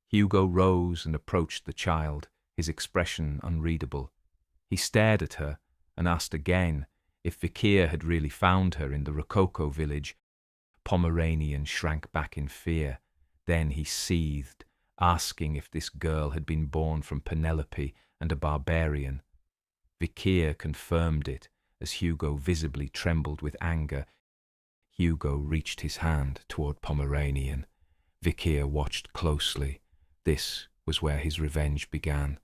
Hugo rose and approached the child, his expression unreadable. He stared at her and asked again if Vikir had really found her in the Rococo village. Pomeranian shrank back in fear. Then he seethed, asking if this girl had been born from Penelope and a barbarian. Vikir confirmed it as Hugo visibly trembled with anger. Hugo reached his hand toward Pomeranian. Vikir watched closely. This was where his revenge began.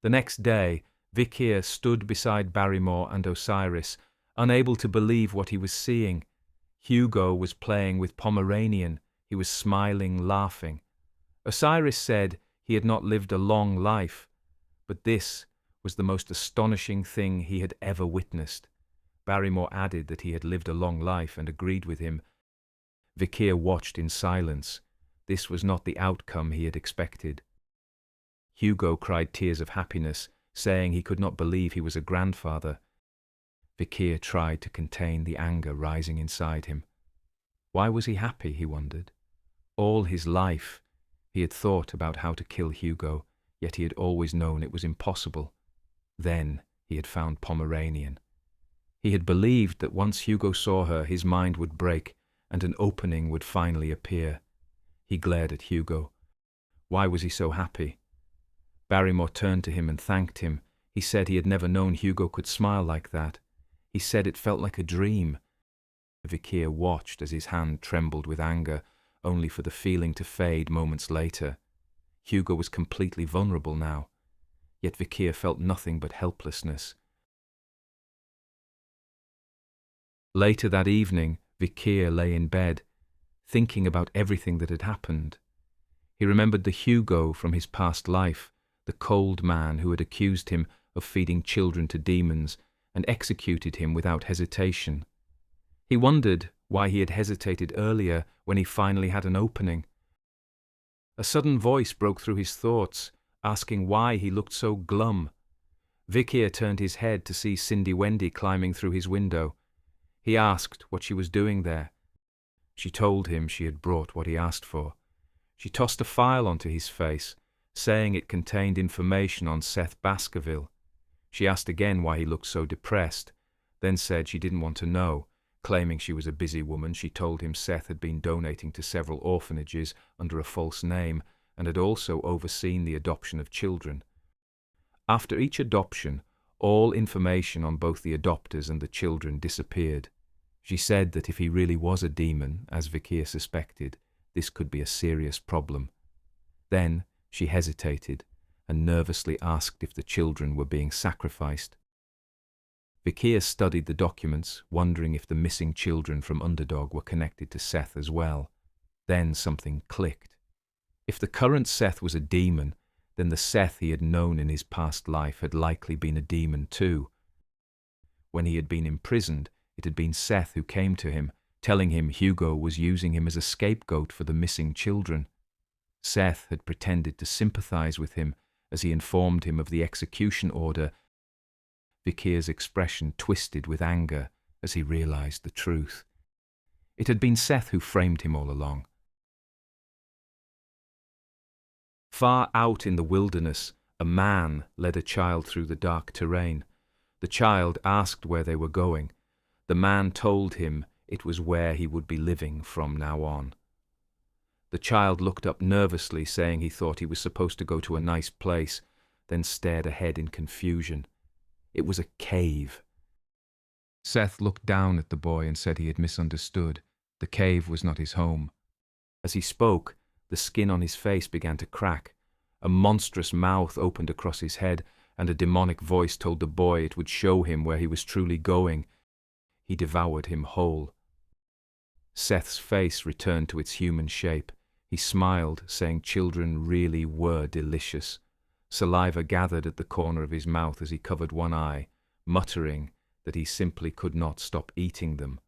The next day, Vikir stood beside Barrymore and Osiris, unable to believe what he was seeing. Hugo was playing with Pomeranian. He was smiling, laughing. Osiris said he had not lived a long life, but this was the most astonishing thing he had ever witnessed. Barrymore added that he had lived a long life and agreed with him. Vikir watched in silence. This was not the outcome he had expected. Hugo cried tears of happiness, saying he could not believe he was a grandfather. Vikir tried to contain the anger rising inside him. Why was he happy, he wondered. All his life, he had thought about how to kill Hugo, yet he had always known it was impossible. Then he had found Pomeranian. He had believed that once Hugo saw her, his mind would break, and an opening would finally appear. He glared at Hugo. Why was he so happy? Barrymore turned to him and thanked him. He said he had never known Hugo could smile like that. He said it felt like a dream. Vikir watched as his hand trembled with anger, only for the feeling to fade moments later. Hugo was completely vulnerable now, yet Vikir felt nothing but helplessness. Later that evening, Vikir lay in bed, thinking about everything that had happened. He remembered the Hugo from his past life, the cold man who had accused him of feeding children to demons and executed him without hesitation. He wondered why he had hesitated earlier when he finally had an opening. A sudden voice broke through his thoughts, asking why he looked so glum. Vikir turned his head to see Cindy Wendy climbing through his window. He asked what she was doing there. She told him she had brought what he asked for. She tossed a file onto his face, saying it contained information on Seth Baskerville. She asked again why he looked so depressed, then said she didn't want to know. Claiming she was a busy woman, she told him Seth had been donating to several orphanages under a false name and had also overseen the adoption of children. After each adoption, all information on both the adopters and the children disappeared. She said that if he really was a demon, as Vikir suspected, this could be a serious problem. Then she hesitated and nervously asked if the children were being sacrificed. Vikir studied the documents, wondering if the missing children from Underdog were connected to Seth as well. Then something clicked. If the current Seth was a demon, then the Seth he had known in his past life had likely been a demon too. When he had been imprisoned, it had been Seth who came to him, telling him Hugo was using him as a scapegoat for the missing children. Seth had pretended to sympathize with him as he informed him of the execution order. Vikir's expression twisted with anger as he realized the truth. It had been Seth who framed him all along. Far out in the wilderness, a man led a child through the dark terrain. The child asked where they were going. The man told him it was where he would be living from now on. The child looked up nervously, saying he thought he was supposed to go to a nice place, then stared ahead in confusion. It was a cave. Seth looked down at the boy and said he had misunderstood. The cave was not his home. As he spoke, the skin on his face began to crack. A monstrous mouth opened across his head, and a demonic voice told the boy it would show him where he was truly going. He devoured him whole. Seth's face returned to its human shape. He smiled, saying children really were delicious. Saliva gathered at the corner of his mouth as he covered one eye, muttering that he simply could not stop eating them.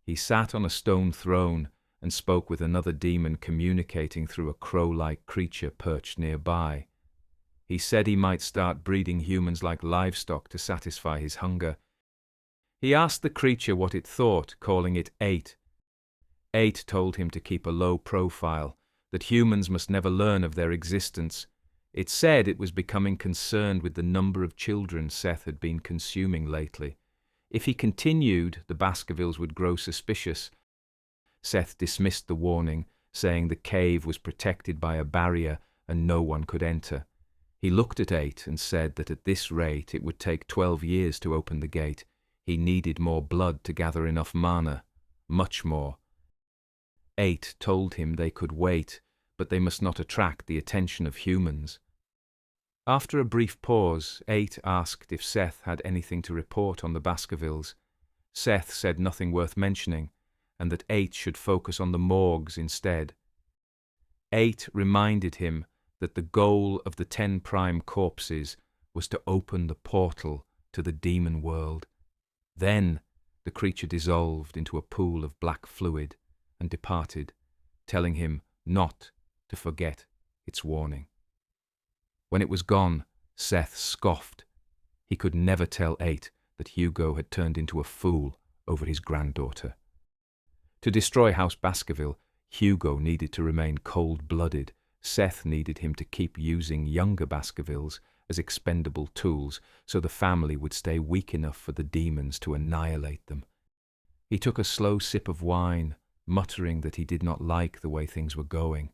He sat on a stone throne and spoke with another demon communicating through a crow-like creature perched nearby. He said he might start breeding humans like livestock to satisfy his hunger. He asked the creature what it thought, calling it 8. 8 told him to keep a low profile, that humans must never learn of their existence. It said it was becoming concerned with the number of children Seth had been consuming lately. If he continued, the Baskervilles would grow suspicious. Seth dismissed the warning, saying the cave was protected by a barrier and no one could enter. He looked at 8 and said that at this rate it would take 12 years to open the gate. He needed more blood to gather enough mana, much more. 8 told him they could wait, but they must not attract the attention of humans. After a brief pause, 8 asked if Seth had anything to report on the Baskervilles. Seth said nothing worth mentioning, and that 8 should focus on the morgues instead. 8 reminded him that the goal of the 10 prime corpses was to open the portal to the demon world. Then the creature dissolved into a pool of black fluid and departed, telling him not to forget its warning. When it was gone, Seth scoffed. He could never tell 8 that Hugo had turned into a fool over his granddaughter. To destroy House Baskerville, Hugo needed to remain cold-blooded. Seth needed him to keep using younger Baskervilles as expendable tools so the family would stay weak enough for the demons to annihilate them. He took a slow sip of wine, muttering that he did not like the way things were going.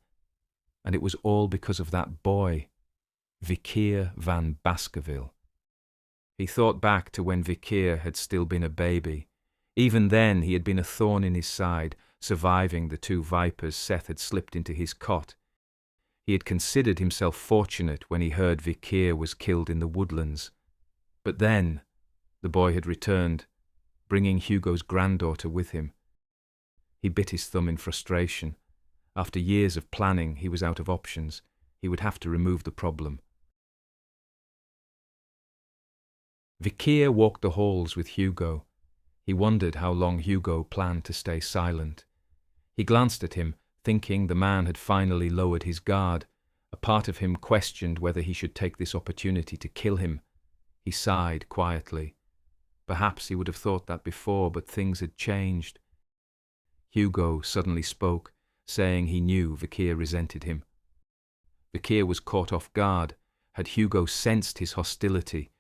And it was all because of that boy, Vikir van Baskerville. He thought back to when Vikir had still been a baby. Even then he had been a thorn in his side, surviving the 2 vipers Seth had slipped into his cot. He had considered himself fortunate when he heard Vikir was killed in the woodlands. But then the boy had returned, bringing Hugo's granddaughter with him. He bit his thumb in frustration. After years of planning, he was out of options. He would have to remove the problem. Vikir walked the halls with Hugo. He wondered how long Hugo planned to stay silent. He glanced at him, thinking the man had finally lowered his guard. A part of him questioned whether he should take this opportunity to kill him. He sighed quietly. Perhaps he would have thought that before, but things had changed. Hugo suddenly spoke, saying he knew Vikir resented him. Vikir was caught off guard. Had Hugo sensed his hostility?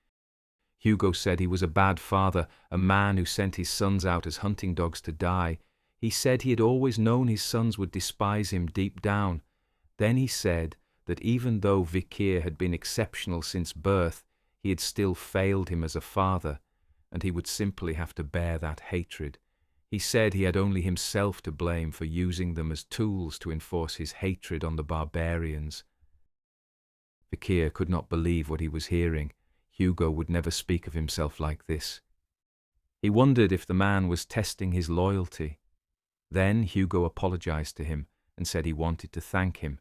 Hugo said he was a bad father, a man who sent his sons out as hunting dogs to die. He said he had always known his sons would despise him deep down. Then he said that even though Vikir had been exceptional since birth, he had still failed him as a father, and he would simply have to bear that hatred. He said he had only himself to blame for using them as tools to enforce his hatred on the barbarians. Vikir could not believe what he was hearing. Hugo would never speak of himself like this. He wondered if the man was testing his loyalty. Then Hugo apologized to him and said he wanted to thank him.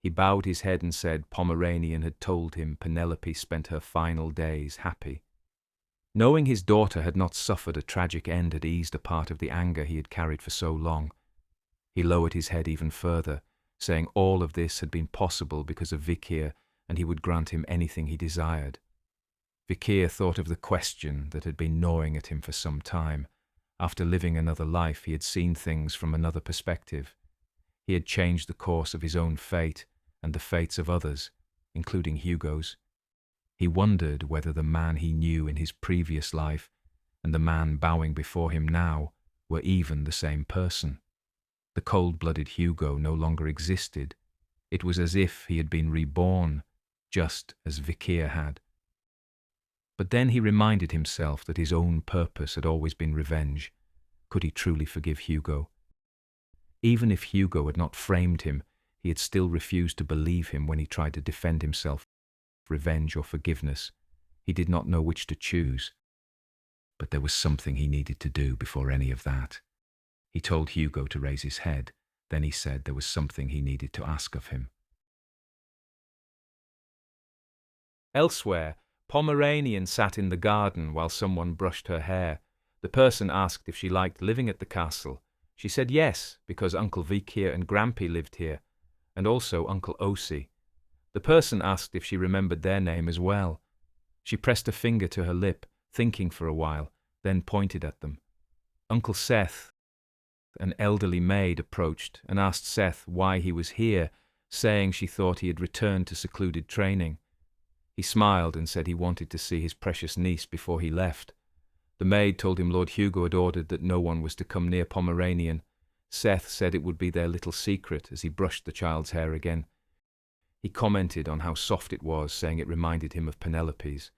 He bowed his head and said Pomeranian had told him Penelope spent her final days happy. Knowing his daughter had not suffered a tragic end had eased a part of the anger he had carried for so long. He lowered his head even further, saying all of this had been possible because of Vikir, and he would grant him anything he desired. Vikir thought of the question that had been gnawing at him for some time. After living another life, he had seen things from another perspective. He had changed the course of his own fate and the fates of others, including Hugo's. He wondered whether the man he knew in his previous life and the man bowing before him now were even the same person. The cold-blooded Hugo no longer existed. It was as if he had been reborn, just as Vikir had. But then he reminded himself that his own purpose had always been revenge. Could he truly forgive Hugo? Even if Hugo had not framed him, he had still refused to believe him when he tried to defend himself. Revenge or forgiveness. He did not know which to choose. But there was something he needed to do before any of that. He told Hugo to raise his head. Then he said there was something he needed to ask of him. Elsewhere, Pomeranian sat in the garden while someone brushed her hair. The person asked if she liked living at the castle. She said yes, because Uncle Vikir and Grampy lived here, and also Uncle Osi. The person asked if she remembered their name as well. She pressed a finger to her lip, thinking for a while, then pointed at them. Uncle Seth, an elderly maid, approached and asked Seth why he was here, saying she thought he had returned to secluded training. He smiled and said he wanted to see his precious niece before he left. The maid told him Lord Hugo had ordered that no one was to come near Pomeranian. Seth said it would be their little secret as he brushed the child's hair again. He commented on how soft it was, saying it reminded him of Penelope's.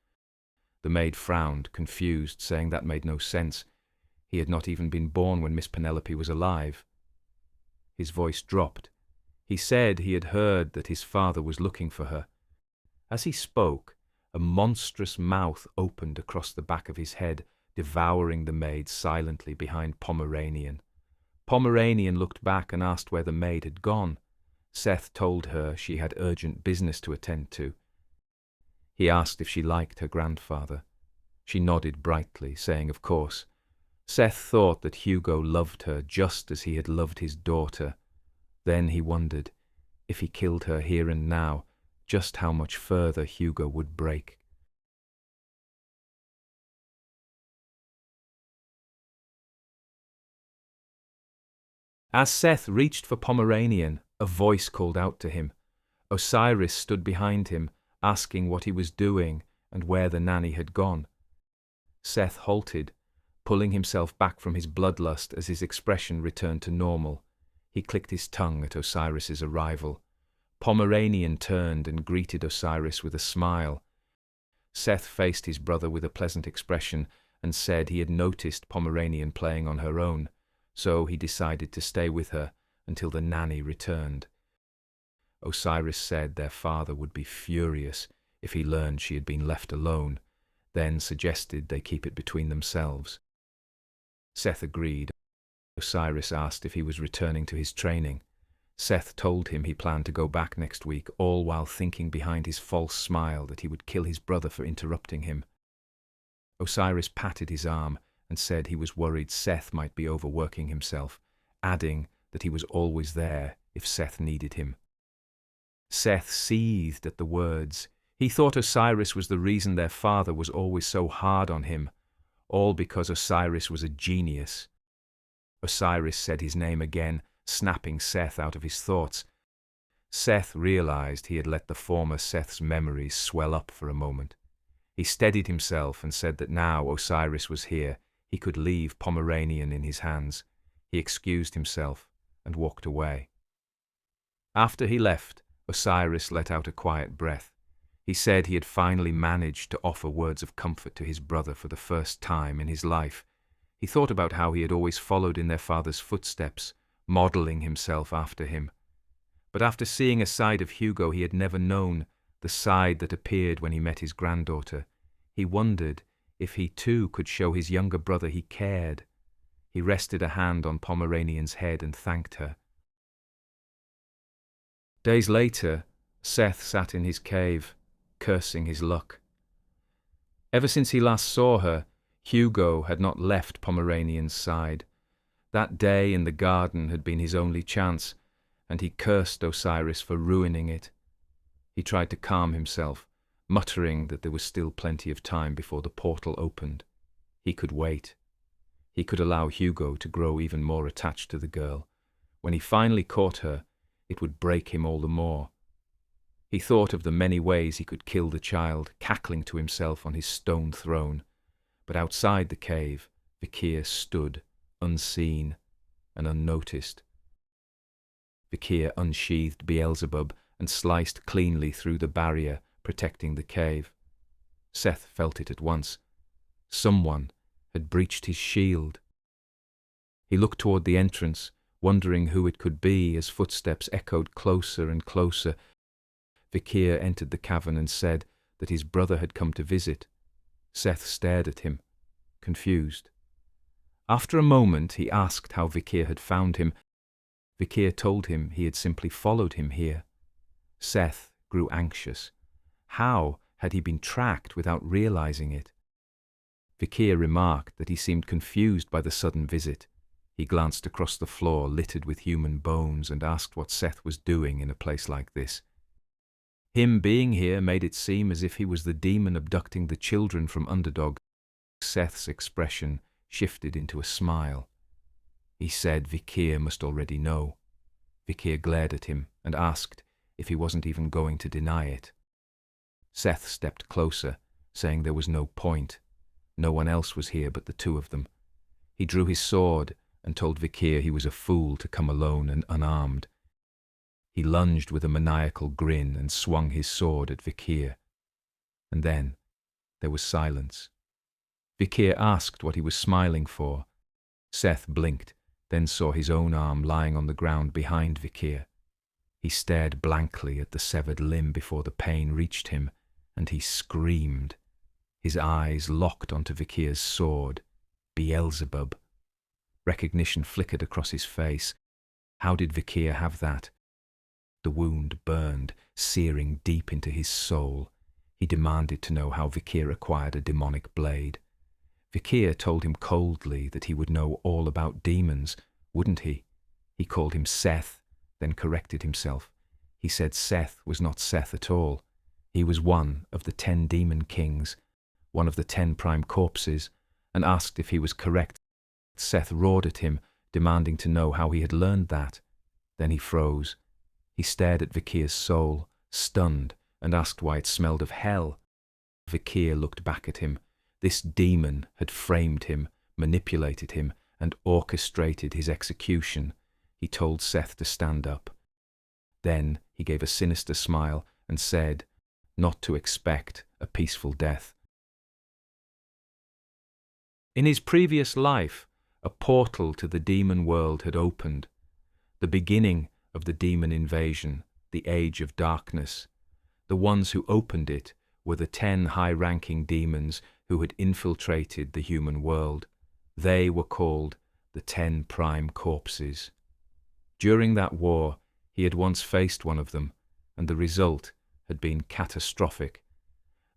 The maid frowned, confused, saying that made no sense. He had not even been born when Miss Penelope was alive. His voice dropped. He said he had heard that his father was looking for her. As he spoke, a monstrous mouth opened across the back of his head, devouring the maid silently behind Pomeranian. Pomeranian looked back and asked where the maid had gone. Seth told her she had urgent business to attend to. He asked if she liked her grandfather. She nodded brightly, saying of course. Seth thought that Hugo loved her just as he had loved his daughter. Then he wondered, if he killed her here and now, just how much further Hugo would break. As Seth reached for Pomeranian, a voice called out to him. Osiris stood behind him, asking what he was doing and where the nanny had gone. Seth halted, pulling himself back from his bloodlust as his expression returned to normal. He clicked his tongue at Osiris's arrival. Pomeranian turned and greeted Osiris with a smile. Seth faced his brother with a pleasant expression and said he had noticed Pomeranian playing on her own, so he decided to stay with her until the nanny returned. Osiris said their father would be furious if he learned she had been left alone, then suggested they keep it between themselves. Seth agreed. Osiris asked if he was returning to his training. Seth told him he planned to go back next week, all while thinking behind his false smile that he would kill his brother for interrupting him. Osiris patted his arm and said he was worried Seth might be overworking himself, adding that he was always there if Seth needed him. Seth seethed at the words. He thought Osiris was the reason their father was always so hard on him, all because Osiris was a genius. Osiris said his name again, snapping Seth out of his thoughts. Seth realized he had let the former Seth's memories swell up for a moment. He steadied himself and said that now Osiris was here, he could leave Pomeranian in his hands. He excused himself and walked away. After he left, Osiris let out a quiet breath. He said he had finally managed to offer words of comfort to his brother for the first time in his life. He thought about how he had always followed in their father's footsteps, modelling himself after him. But after seeing a side of Hugo he had never known, the side that appeared when he met his granddaughter, he wondered if he too could show his younger brother he cared. He rested a hand on Pomeranian's head and thanked her. Days later, Seth sat in his cave, cursing his luck. Ever since he last saw her, Hugo had not left Pomeranian's side. That day in the garden had been his only chance, and he cursed Osiris for ruining it. He tried to calm himself, muttering that there was still plenty of time before the portal opened. He could wait. He could allow Hugo to grow even more attached to the girl. When he finally caught her, it would break him all the more. He thought of the many ways he could kill the child, cackling to himself on his stone throne. But outside the cave, Vikir stood, unseen and unnoticed. Vikir unsheathed Beelzebub and sliced cleanly through the barrier, protecting the cave. Seth felt it at once. Someone had breached his shield. He looked toward the entrance, wondering who it could be as footsteps echoed closer and closer. Vikir entered the cavern and said that his brother had come to visit. Seth stared at him, confused. After a moment he asked how Vikir had found him. Vikir told him he had simply followed him here. Seth grew anxious. How had he been tracked without realizing it? Vikir remarked that he seemed confused by the sudden visit. He glanced across the floor littered with human bones and asked what Seth was doing in a place like this. Him being here made it seem as if he was the demon abducting the children from Underdog. Seth's expression shifted into a smile. He said Vikir must already know. Vikir glared at him and asked if he wasn't even going to deny it. Seth stepped closer, saying there was no point. No one else was here but the two of them. He drew his sword and told Vikir he was a fool to come alone and unarmed. He lunged with a maniacal grin and swung his sword at Vikir. And then there was silence. Vikir asked what he was smiling for. Seth blinked, then saw his own arm lying on the ground behind Vikir. He stared blankly at the severed limb before the pain reached him, and he screamed. His eyes locked onto Vikir's sword. Beelzebub. Recognition flickered across his face. How did Vikir have that? The wound burned, searing deep into his soul. He demanded to know how Vikir acquired a demonic blade. Vikir told him coldly that he would know all about demons, wouldn't he? He called him Seth, then corrected himself. He said Seth was not Seth at all. He was one of the 10 demon kings, one of the 10 prime corpses, and asked if he was correct. Seth roared at him, demanding to know how he had learned that. Then he froze. He stared at Vikir's soul, stunned, and asked why it smelled of hell. Vikir looked back at him. This demon had framed him, manipulated him, and orchestrated his execution. He told Seth to stand up. Then he gave a sinister smile and said, not to expect a peaceful death. In his previous life, a portal to the demon world had opened. The beginning of the demon invasion, the Age of Darkness. The ones who opened it were the 10 high-ranking demons who had infiltrated the human world. They were called the 10 prime corpses. During that war, he had once faced one of them, and the result had been catastrophic.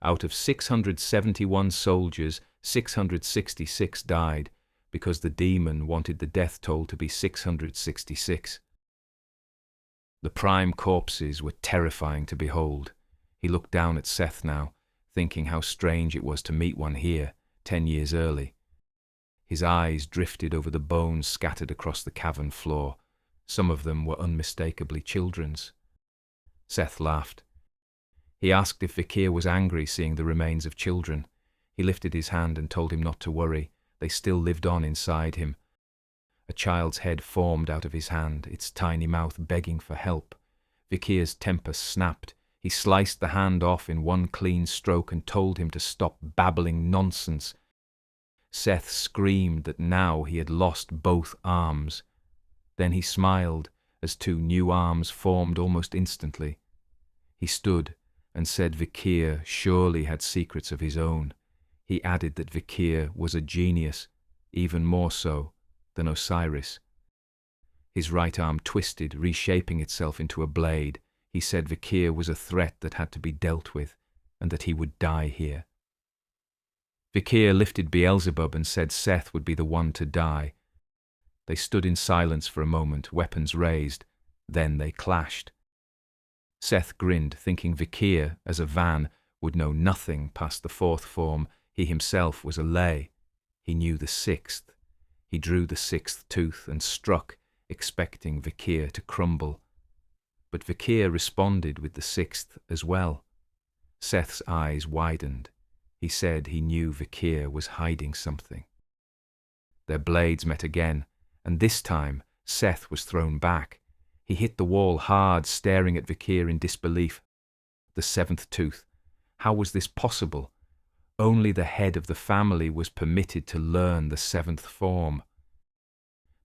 Out of 671 soldiers, 666 died because the demon wanted the death toll to be 666. The prime corpses were terrifying to behold. He looked down at Seth now, thinking how strange it was to meet one here, 10 years early. His eyes drifted over the bones scattered across the cavern floor. Some of them were unmistakably children's. Seth laughed. He asked if Vikir was angry seeing the remains of children. He lifted his hand and told him not to worry. They still lived on inside him. A child's head formed out of his hand, its tiny mouth begging for help. Vikir's temper snapped. He sliced the hand off in one clean stroke and told him to stop babbling nonsense. Seth screamed that now he had lost both arms. Then he smiled as 2 new arms formed almost instantly. He stood and said Vikir surely had secrets of his own. He added that Vikir was a genius, even more so than Osiris. His right arm twisted, reshaping itself into a blade. He said Vikir was a threat that had to be dealt with, and that he would die here. Vikir lifted Beelzebub and said Seth would be the one to die. They stood in silence for a moment, weapons raised. Then they clashed. Seth grinned, thinking Vikir, as a Van, would know nothing past the 4th form. He himself was a lay. He knew the 6th. He drew the 6th tooth and struck, expecting Vikir to crumble. But Vikir responded with the 6th as well. Seth's eyes widened. He said he knew Vikir was hiding something. Their blades met again, and this time Seth was thrown back. He hit the wall hard, staring at Vikir in disbelief. The 7th tooth. How was this possible? Only the head of the family was permitted to learn the 7th form.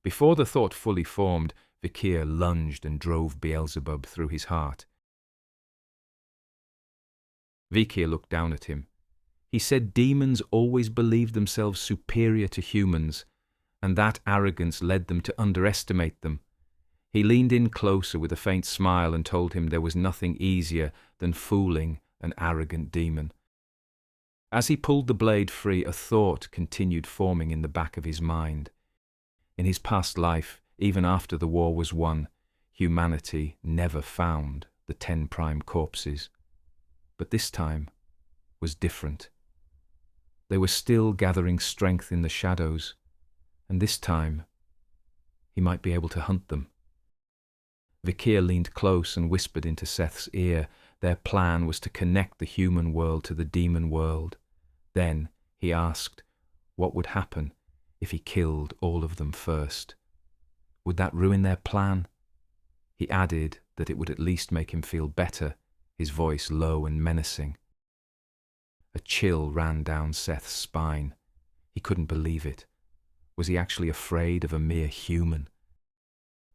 Before the thought fully formed, Vikir lunged and drove Beelzebub through his heart. Vikir looked down at him. He said demons always believed themselves superior to humans, and that arrogance led them to underestimate them. He leaned in closer with a faint smile and told him there was nothing easier than fooling an arrogant demon. As he pulled the blade free, a thought continued forming in the back of his mind. In his past life, even after the war was won, humanity never found the 10 prime corpses. But this time was different. They were still gathering strength in the shadows, and this time he might be able to hunt them. Vikir leaned close and whispered into Seth's ear. Their plan was to connect the human world to the demon world. Then he asked what would happen if he killed all of them first. Would that ruin their plan? He added that it would at least make him feel better, his voice low and menacing. A chill ran down Seth's spine. He couldn't believe it. Was he actually afraid of a mere human?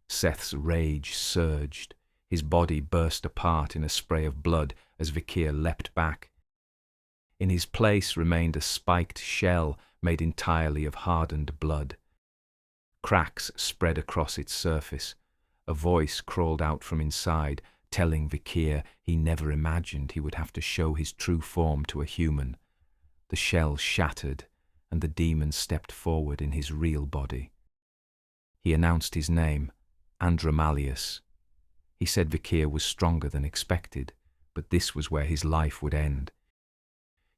Seth's rage surged. His body burst apart in a spray of blood as Vikir leapt back. In his place remained a spiked shell made entirely of hardened blood. Cracks spread across its surface. A voice crawled out from inside, telling Vikir he never imagined he would have to show his true form to a human. The shell shattered, and the demon stepped forward in his real body. He announced his name, Andromalius. He said Vikir was stronger than expected, but this was where his life would end.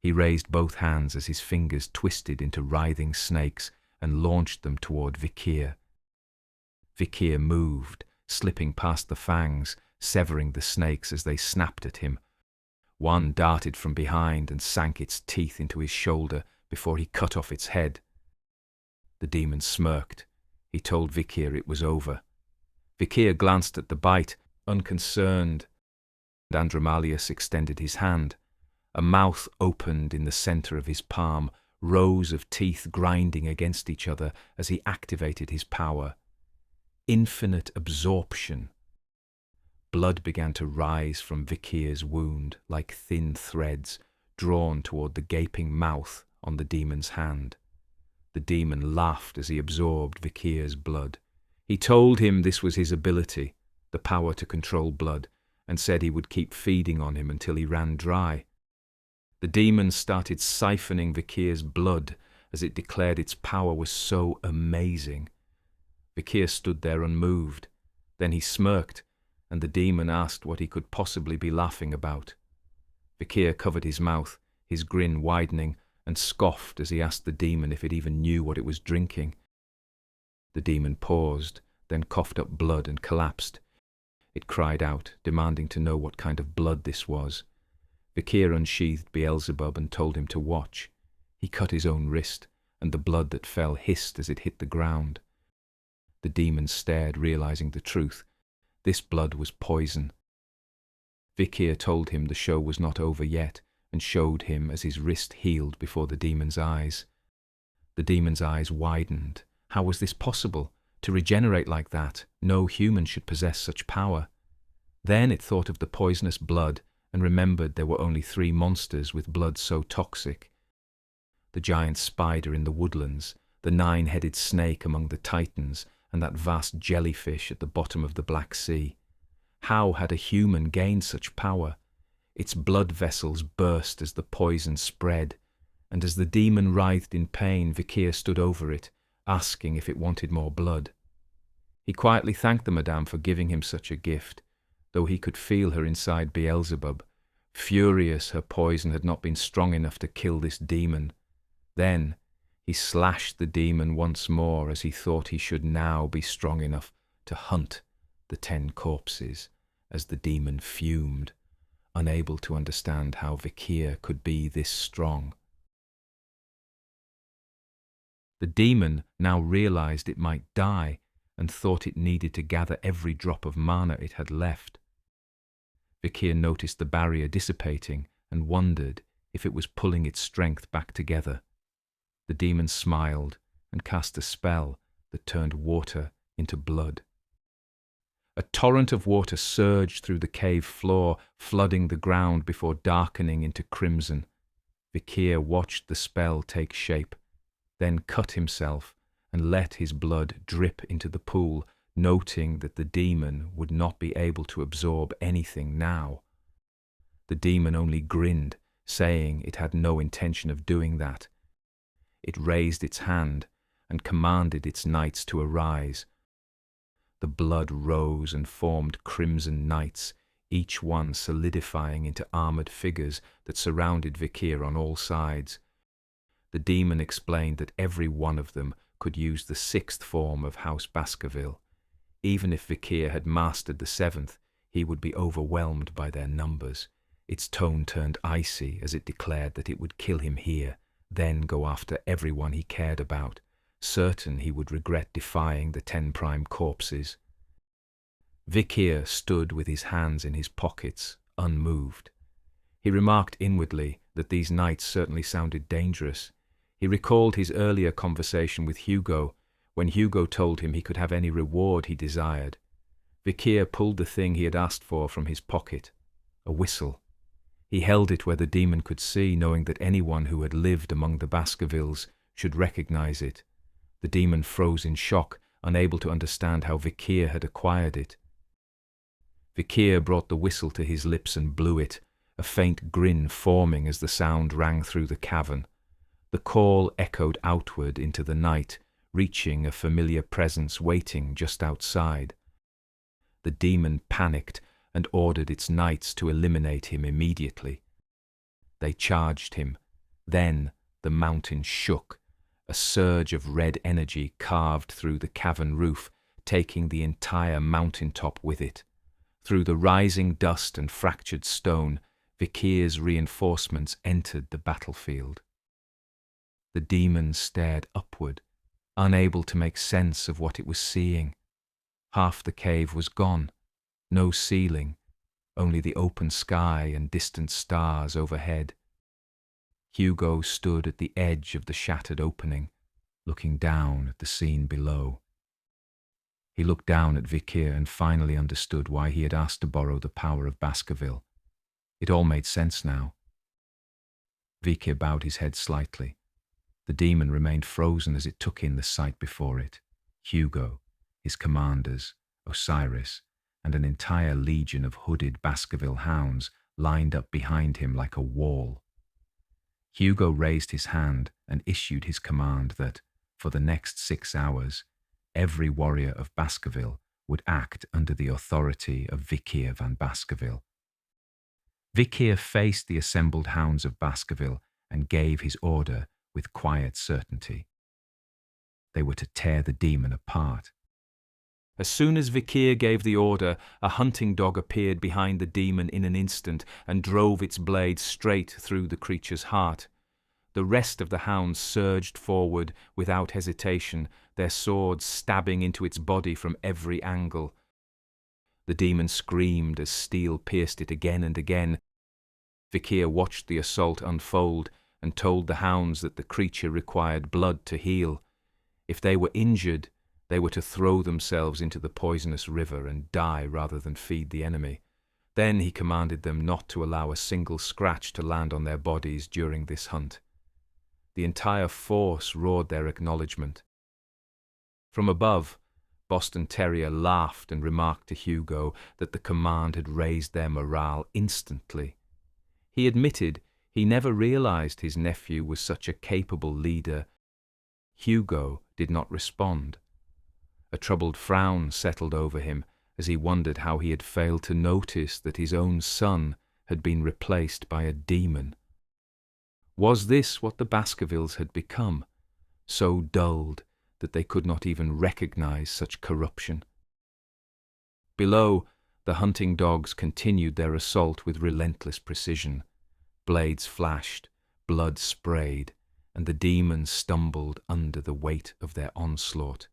He raised both hands as his fingers twisted into writhing snakes and launched them toward Vikir. Vikir moved, slipping past the fangs, severing the snakes as they snapped at him. One darted from behind and sank its teeth into his shoulder before he cut off its head. The demon smirked. He told Vikir it was over. Vikir glanced at the bite, unconcerned, and Andromalius extended his hand. A mouth opened in the center of his palm, rows of teeth grinding against each other as he activated his power. Infinite absorption. Blood began to rise from Vikir's wound like thin threads, drawn toward the gaping mouth on the demon's hand. The demon laughed as he absorbed Vikir's blood. He told him this was his ability, the power to control blood, and said he would keep feeding on him until he ran dry. The demon started siphoning Vikir's blood as it declared its power was so amazing. Vikir stood there unmoved. Then he smirked, and the demon asked what he could possibly be laughing about. Vikir covered his mouth, his grin widening, and scoffed as he asked the demon if it even knew what it was drinking. The demon paused, then coughed up blood and collapsed. It cried out, demanding to know what kind of blood this was. Vikir unsheathed Beelzebub and told him to watch. He cut his own wrist, and the blood that fell hissed as it hit the ground. The demon stared, realizing the truth. This blood was poison. Vikir told him the show was not over yet, and showed him as his wrist healed before the demon's eyes. The demon's eyes widened. How was this possible? To regenerate like that, no human should possess such power. Then it thought of the poisonous blood and remembered there were only 3 monsters with blood so toxic. The giant spider in the woodlands, the 9-headed snake among the titans, and that vast jellyfish at the bottom of the Black Sea. How had a human gained such power? Its blood vessels burst as the poison spread, and as the demon writhed in pain, Vikir stood over it, asking if it wanted more blood. He quietly thanked the madame for giving him such a gift, though he could feel her inside Beelzebub, furious her poison had not been strong enough to kill this demon. Then he slashed the demon once more as he thought he should now be strong enough to hunt the 10 corpses as the demon fumed, unable to understand how Vikir could be this strong. The demon now realized it might die and thought it needed to gather every drop of mana it had left. Vikir noticed the barrier dissipating and wondered if it was pulling its strength back together. The demon smiled and cast a spell that turned water into blood. A torrent of water surged through the cave floor, flooding the ground before darkening into crimson. Vikir watched the spell take shape, then cut himself and let his blood drip into the pool, noting that the demon would not be able to absorb anything now. The demon only grinned, saying it had no intention of doing that. It raised its hand and commanded its knights to arise. The blood rose and formed crimson knights, each one solidifying into armoured figures that surrounded Vikir on all sides. The demon explained that every one of them could use the sixth form of House Baskerville. Even if Vikir had mastered the seventh, he would be overwhelmed by their numbers. Its tone turned icy as it declared that it would kill him here, then go after everyone he cared about, certain he would regret defying the 10 prime corpses. Vikir stood with his hands in his pockets, unmoved. He remarked inwardly that these nights certainly sounded dangerous. He recalled his earlier conversation with Hugo, when Hugo told him he could have any reward he desired. Vikir pulled the thing he had asked for from his pocket, a whistle. He held it where the demon could see, knowing that anyone who had lived among the Baskervilles should recognize it. The demon froze in shock, unable to understand how Vikir had acquired it. Vikir brought the whistle to his lips and blew it, a faint grin forming as the sound rang through the cavern. The call echoed outward into the night, reaching a familiar presence waiting just outside. The demon panicked and ordered its knights to eliminate him immediately. They charged him. Then the mountain shook. A surge of red energy carved through the cavern roof, taking the entire mountaintop with it. Through the rising dust and fractured stone, Vikir's reinforcements entered the battlefield. The demon stared upward, unable to make sense of what it was seeing. Half the cave was gone, no ceiling, only the open sky and distant stars overhead. Hugo stood at the edge of the shattered opening, looking down at the scene below. He looked down at Vikir and finally understood why he had asked to borrow the power of Baskerville. It all made sense now. Vikir bowed his head slightly. The demon remained frozen as it took in the sight before it. Hugo, his commanders, Osiris, and an entire legion of hooded Baskerville hounds lined up behind him like a wall. Hugo raised his hand and issued his command that, for the next 6 hours, every warrior of Baskerville would act under the authority of Vikir van Baskerville. Vikir faced the assembled hounds of Baskerville and gave his order with quiet certainty. They were to tear the demon apart. As soon as Vikir gave the order, a hunting dog appeared behind the demon in an instant and drove its blade straight through the creature's heart. The rest of the hounds surged forward without hesitation, their swords stabbing into its body from every angle. The demon screamed as steel pierced it again and again. Vikir watched the assault unfold and told the hounds that the creature required blood to heal. If they were injured, they were to throw themselves into the poisonous river and die rather than feed the enemy. Then he commanded them not to allow a single scratch to land on their bodies during this hunt. The entire force roared their acknowledgement. From above, Boston Terrier laughed and remarked to Hugo that the command had raised their morale instantly. He admitted he never realized his nephew was such a capable leader. Hugo did not respond. A troubled frown settled over him as he wondered how he had failed to notice that his own son had been replaced by a demon. Was this what the Baskervilles had become, so dulled that they could not even recognize such corruption? Below, the hunting dogs continued their assault with relentless precision. Blades flashed, blood sprayed, and the demon stumbled under the weight of their onslaught.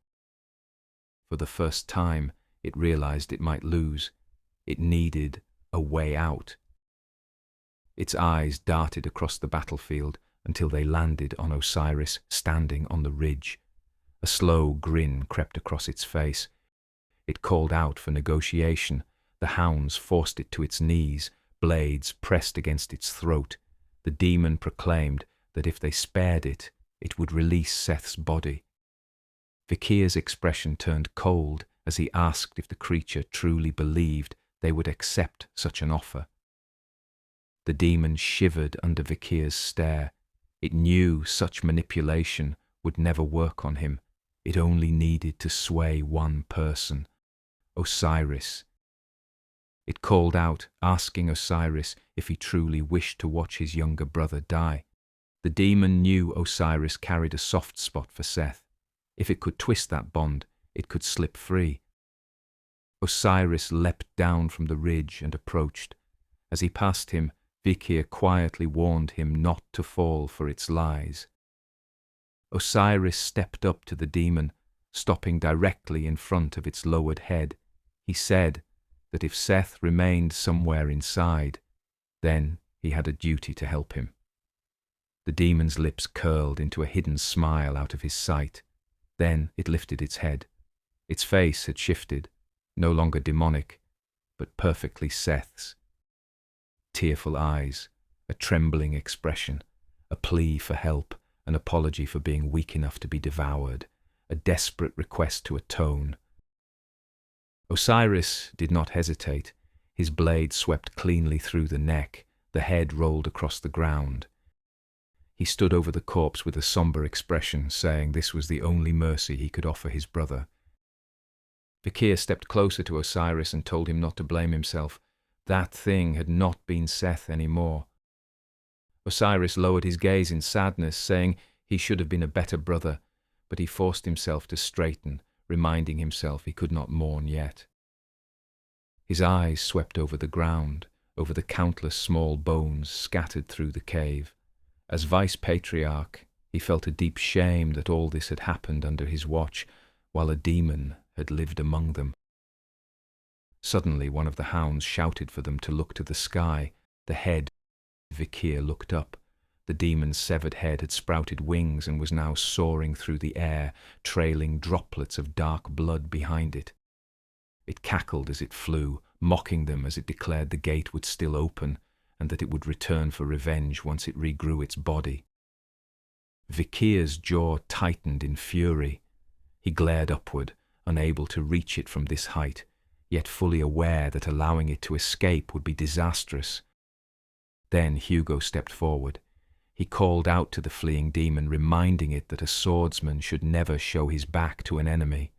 For the first time, it realized it might lose. It needed a way out. Its eyes darted across the battlefield until they landed on Osiris standing on the ridge. A slow grin crept across its face. It called out for negotiation. The hounds forced it to its knees, blades pressed against its throat. The demon proclaimed that if they spared it, it would release Seth's body. Vikir's expression turned cold as he asked if the creature truly believed they would accept such an offer. The demon shivered under Vikir's stare. It knew such manipulation would never work on him. It only needed to sway one person, Osiris. It called out, asking Osiris if he truly wished to watch his younger brother die. The demon knew Osiris carried a soft spot for Seth. If it could twist that bond, it could slip free. Osiris leapt down from the ridge and approached. As he passed him, Vikir quietly warned him not to fall for its lies. Osiris stepped up to the demon, stopping directly in front of its lowered head. He said that if Seth remained somewhere inside, then he had a duty to help him. The demon's lips curled into a hidden smile out of his sight. Then it lifted its head. Its face had shifted, no longer demonic, but perfectly Seth's. Tearful eyes, a trembling expression, a plea for help, an apology for being weak enough to be devoured, a desperate request to atone. Osiris did not hesitate. His blade swept cleanly through the neck, the head rolled across the ground. He stood over the corpse with a somber expression, saying this was the only mercy he could offer his brother. Vikir stepped closer to Osiris and told him not to blame himself. That thing had not been Seth anymore. Osiris lowered his gaze in sadness, saying he should have been a better brother, but he forced himself to straighten, reminding himself he could not mourn yet. His eyes swept over the ground, over the countless small bones scattered through the cave. As vice-patriarch, he felt a deep shame that all this had happened under his watch, while a demon had lived among them. Suddenly one of the hounds shouted for them to look to the sky. The head Vikir looked up. The demon's severed head had sprouted wings and was now soaring through the air, trailing droplets of dark blood behind it. It cackled as it flew, mocking them as it declared the gate would still open, and that it would return for revenge once it regrew its body. Vikir's jaw tightened in fury. He glared upward, unable to reach it from this height, yet fully aware that allowing it to escape would be disastrous. Then Hugo stepped forward. He called out to the fleeing demon, reminding it that a swordsman should never show his back to an enemy.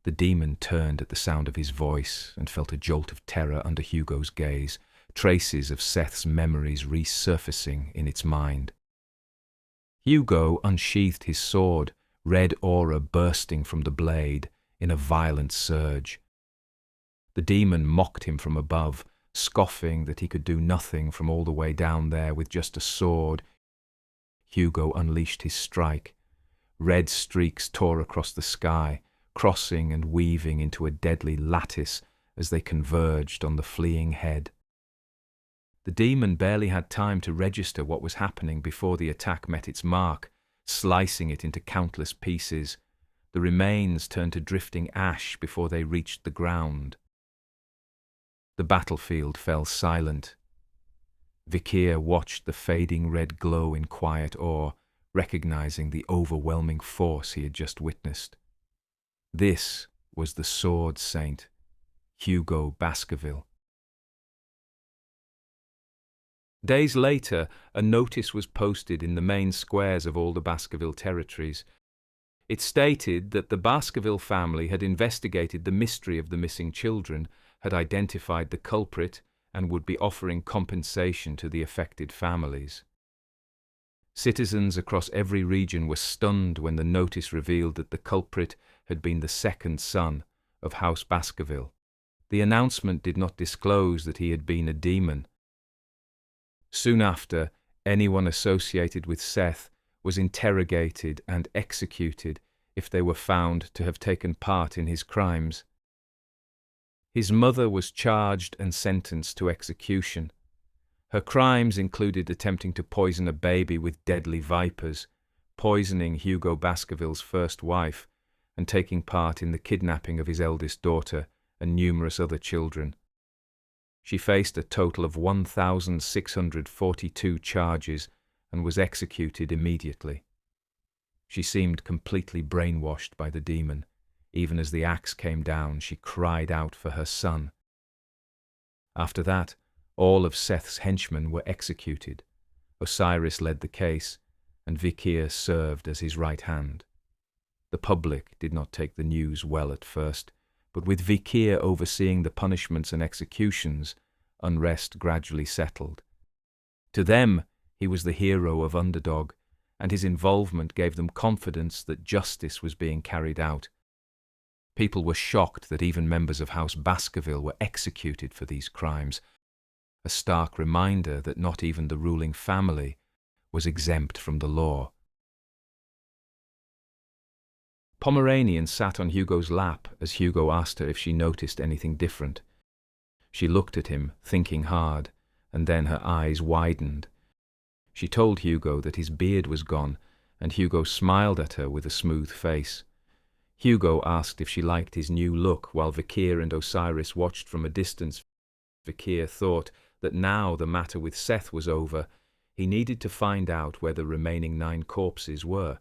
The demon turned at the sound of his voice and felt a jolt of terror under Hugo's gaze, traces of Seth's memories resurfacing in its mind. Hugo unsheathed his sword, red aura bursting from the blade in a violent surge. The demon mocked him from above, scoffing that he could do nothing from all the way down there with just a sword. Hugo unleashed his strike. Red streaks tore across the sky, crossing and weaving into a deadly lattice as they converged on the fleeing head. The demon barely had time to register what was happening before the attack met its mark, slicing it into countless pieces. The remains turned to drifting ash before they reached the ground. The battlefield fell silent. Vikir watched the fading red glow in quiet awe, recognizing the overwhelming force he had just witnessed. This was the Sword Saint, Hugo Baskerville. Days later, a notice was posted in the main squares of all the Baskerville territories. It stated that the Baskerville family had investigated the mystery of the missing children, had identified the culprit, and would be offering compensation to the affected families. Citizens across every region were stunned when the notice revealed that the culprit had been the second son of House Baskerville. The announcement did not disclose that he had been a demon. Soon after, anyone associated with Seth was interrogated and executed if they were found to have taken part in his crimes. His mother was charged and sentenced to execution. Her crimes included attempting to poison a baby with deadly vipers, poisoning Hugo Baskerville's first wife, and taking part in the kidnapping of his eldest daughter and numerous other children. She faced a total of 1,642 charges and was executed immediately. She seemed completely brainwashed by the demon. Even as the axe came down, she cried out for her son. After that, all of Seth's henchmen were executed. Osiris led the case, and Vikir served as his right hand. The public did not take the news well at first, but with Vikir overseeing the punishments and executions, unrest gradually settled. To them, he was the hero of underdog, and his involvement gave them confidence that justice was being carried out. People were shocked that even members of House Baskerville were executed for these crimes, a stark reminder that not even the ruling family was exempt from the law. Pomeranian sat on Hugo's lap as Hugo asked her if she noticed anything different. She looked at him, thinking hard, and then her eyes widened. She told Hugo that his beard was gone, and Hugo smiled at her with a smooth face. Hugo asked if she liked his new look while Vikir and Osiris watched from a distance. Vikir thought that now the matter with Seth was over, he needed to find out where the remaining 9 corpses were.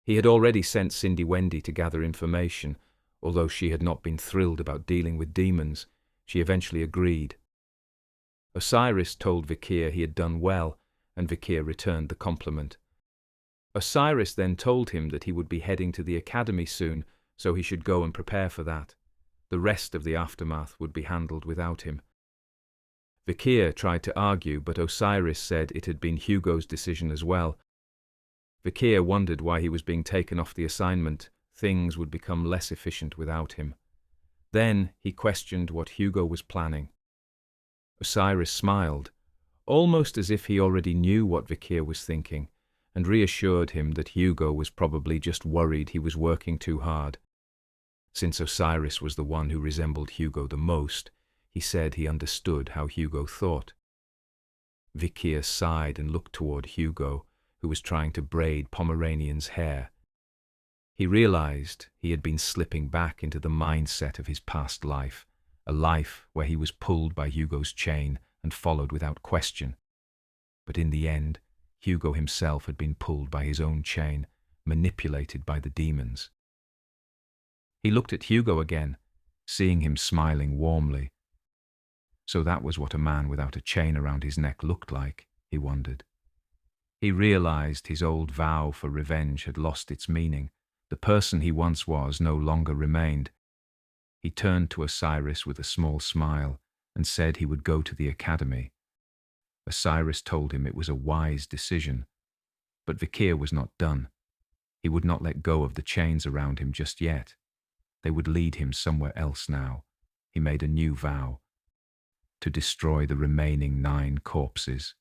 He had already sent Cindy Wendy to gather information. Although she had not been thrilled about dealing with demons, she eventually agreed. Osiris told Vikir he had done well, and Vikir returned the compliment. Osiris then told him that he would be heading to the academy soon, so he should go and prepare for that. The rest of the aftermath would be handled without him. Vikir tried to argue, but Osiris said it had been Hugo's decision as well. Vikir wondered why he was being taken off the assignment. Things would become less efficient without him. Then he questioned what Hugo was planning. Osiris smiled, almost as if he already knew what Vikir was thinking, and reassured him that Hugo was probably just worried he was working too hard. Since Osiris was the one who resembled Hugo the most, he said he understood how Hugo thought. Vikir sighed and looked toward Hugo, who was trying to braid Pomeranian's hair. He realized he had been slipping back into the mindset of his past life, a life where he was pulled by Hugo's chain and followed without question. But in the end, Hugo himself had been pulled by his own chain, manipulated by the demons. He looked at Hugo again, seeing him smiling warmly. So that was what a man without a chain around his neck looked like, he wondered. He realized his old vow for revenge had lost its meaning. The person he once was no longer remained. He turned to Osiris with a small smile and said he would go to the academy. Osiris told him it was a wise decision, but Vikir was not done. He would not let go of the chains around him just yet. They would lead him somewhere else now. He made a new vow: to destroy the remaining 9 corpses.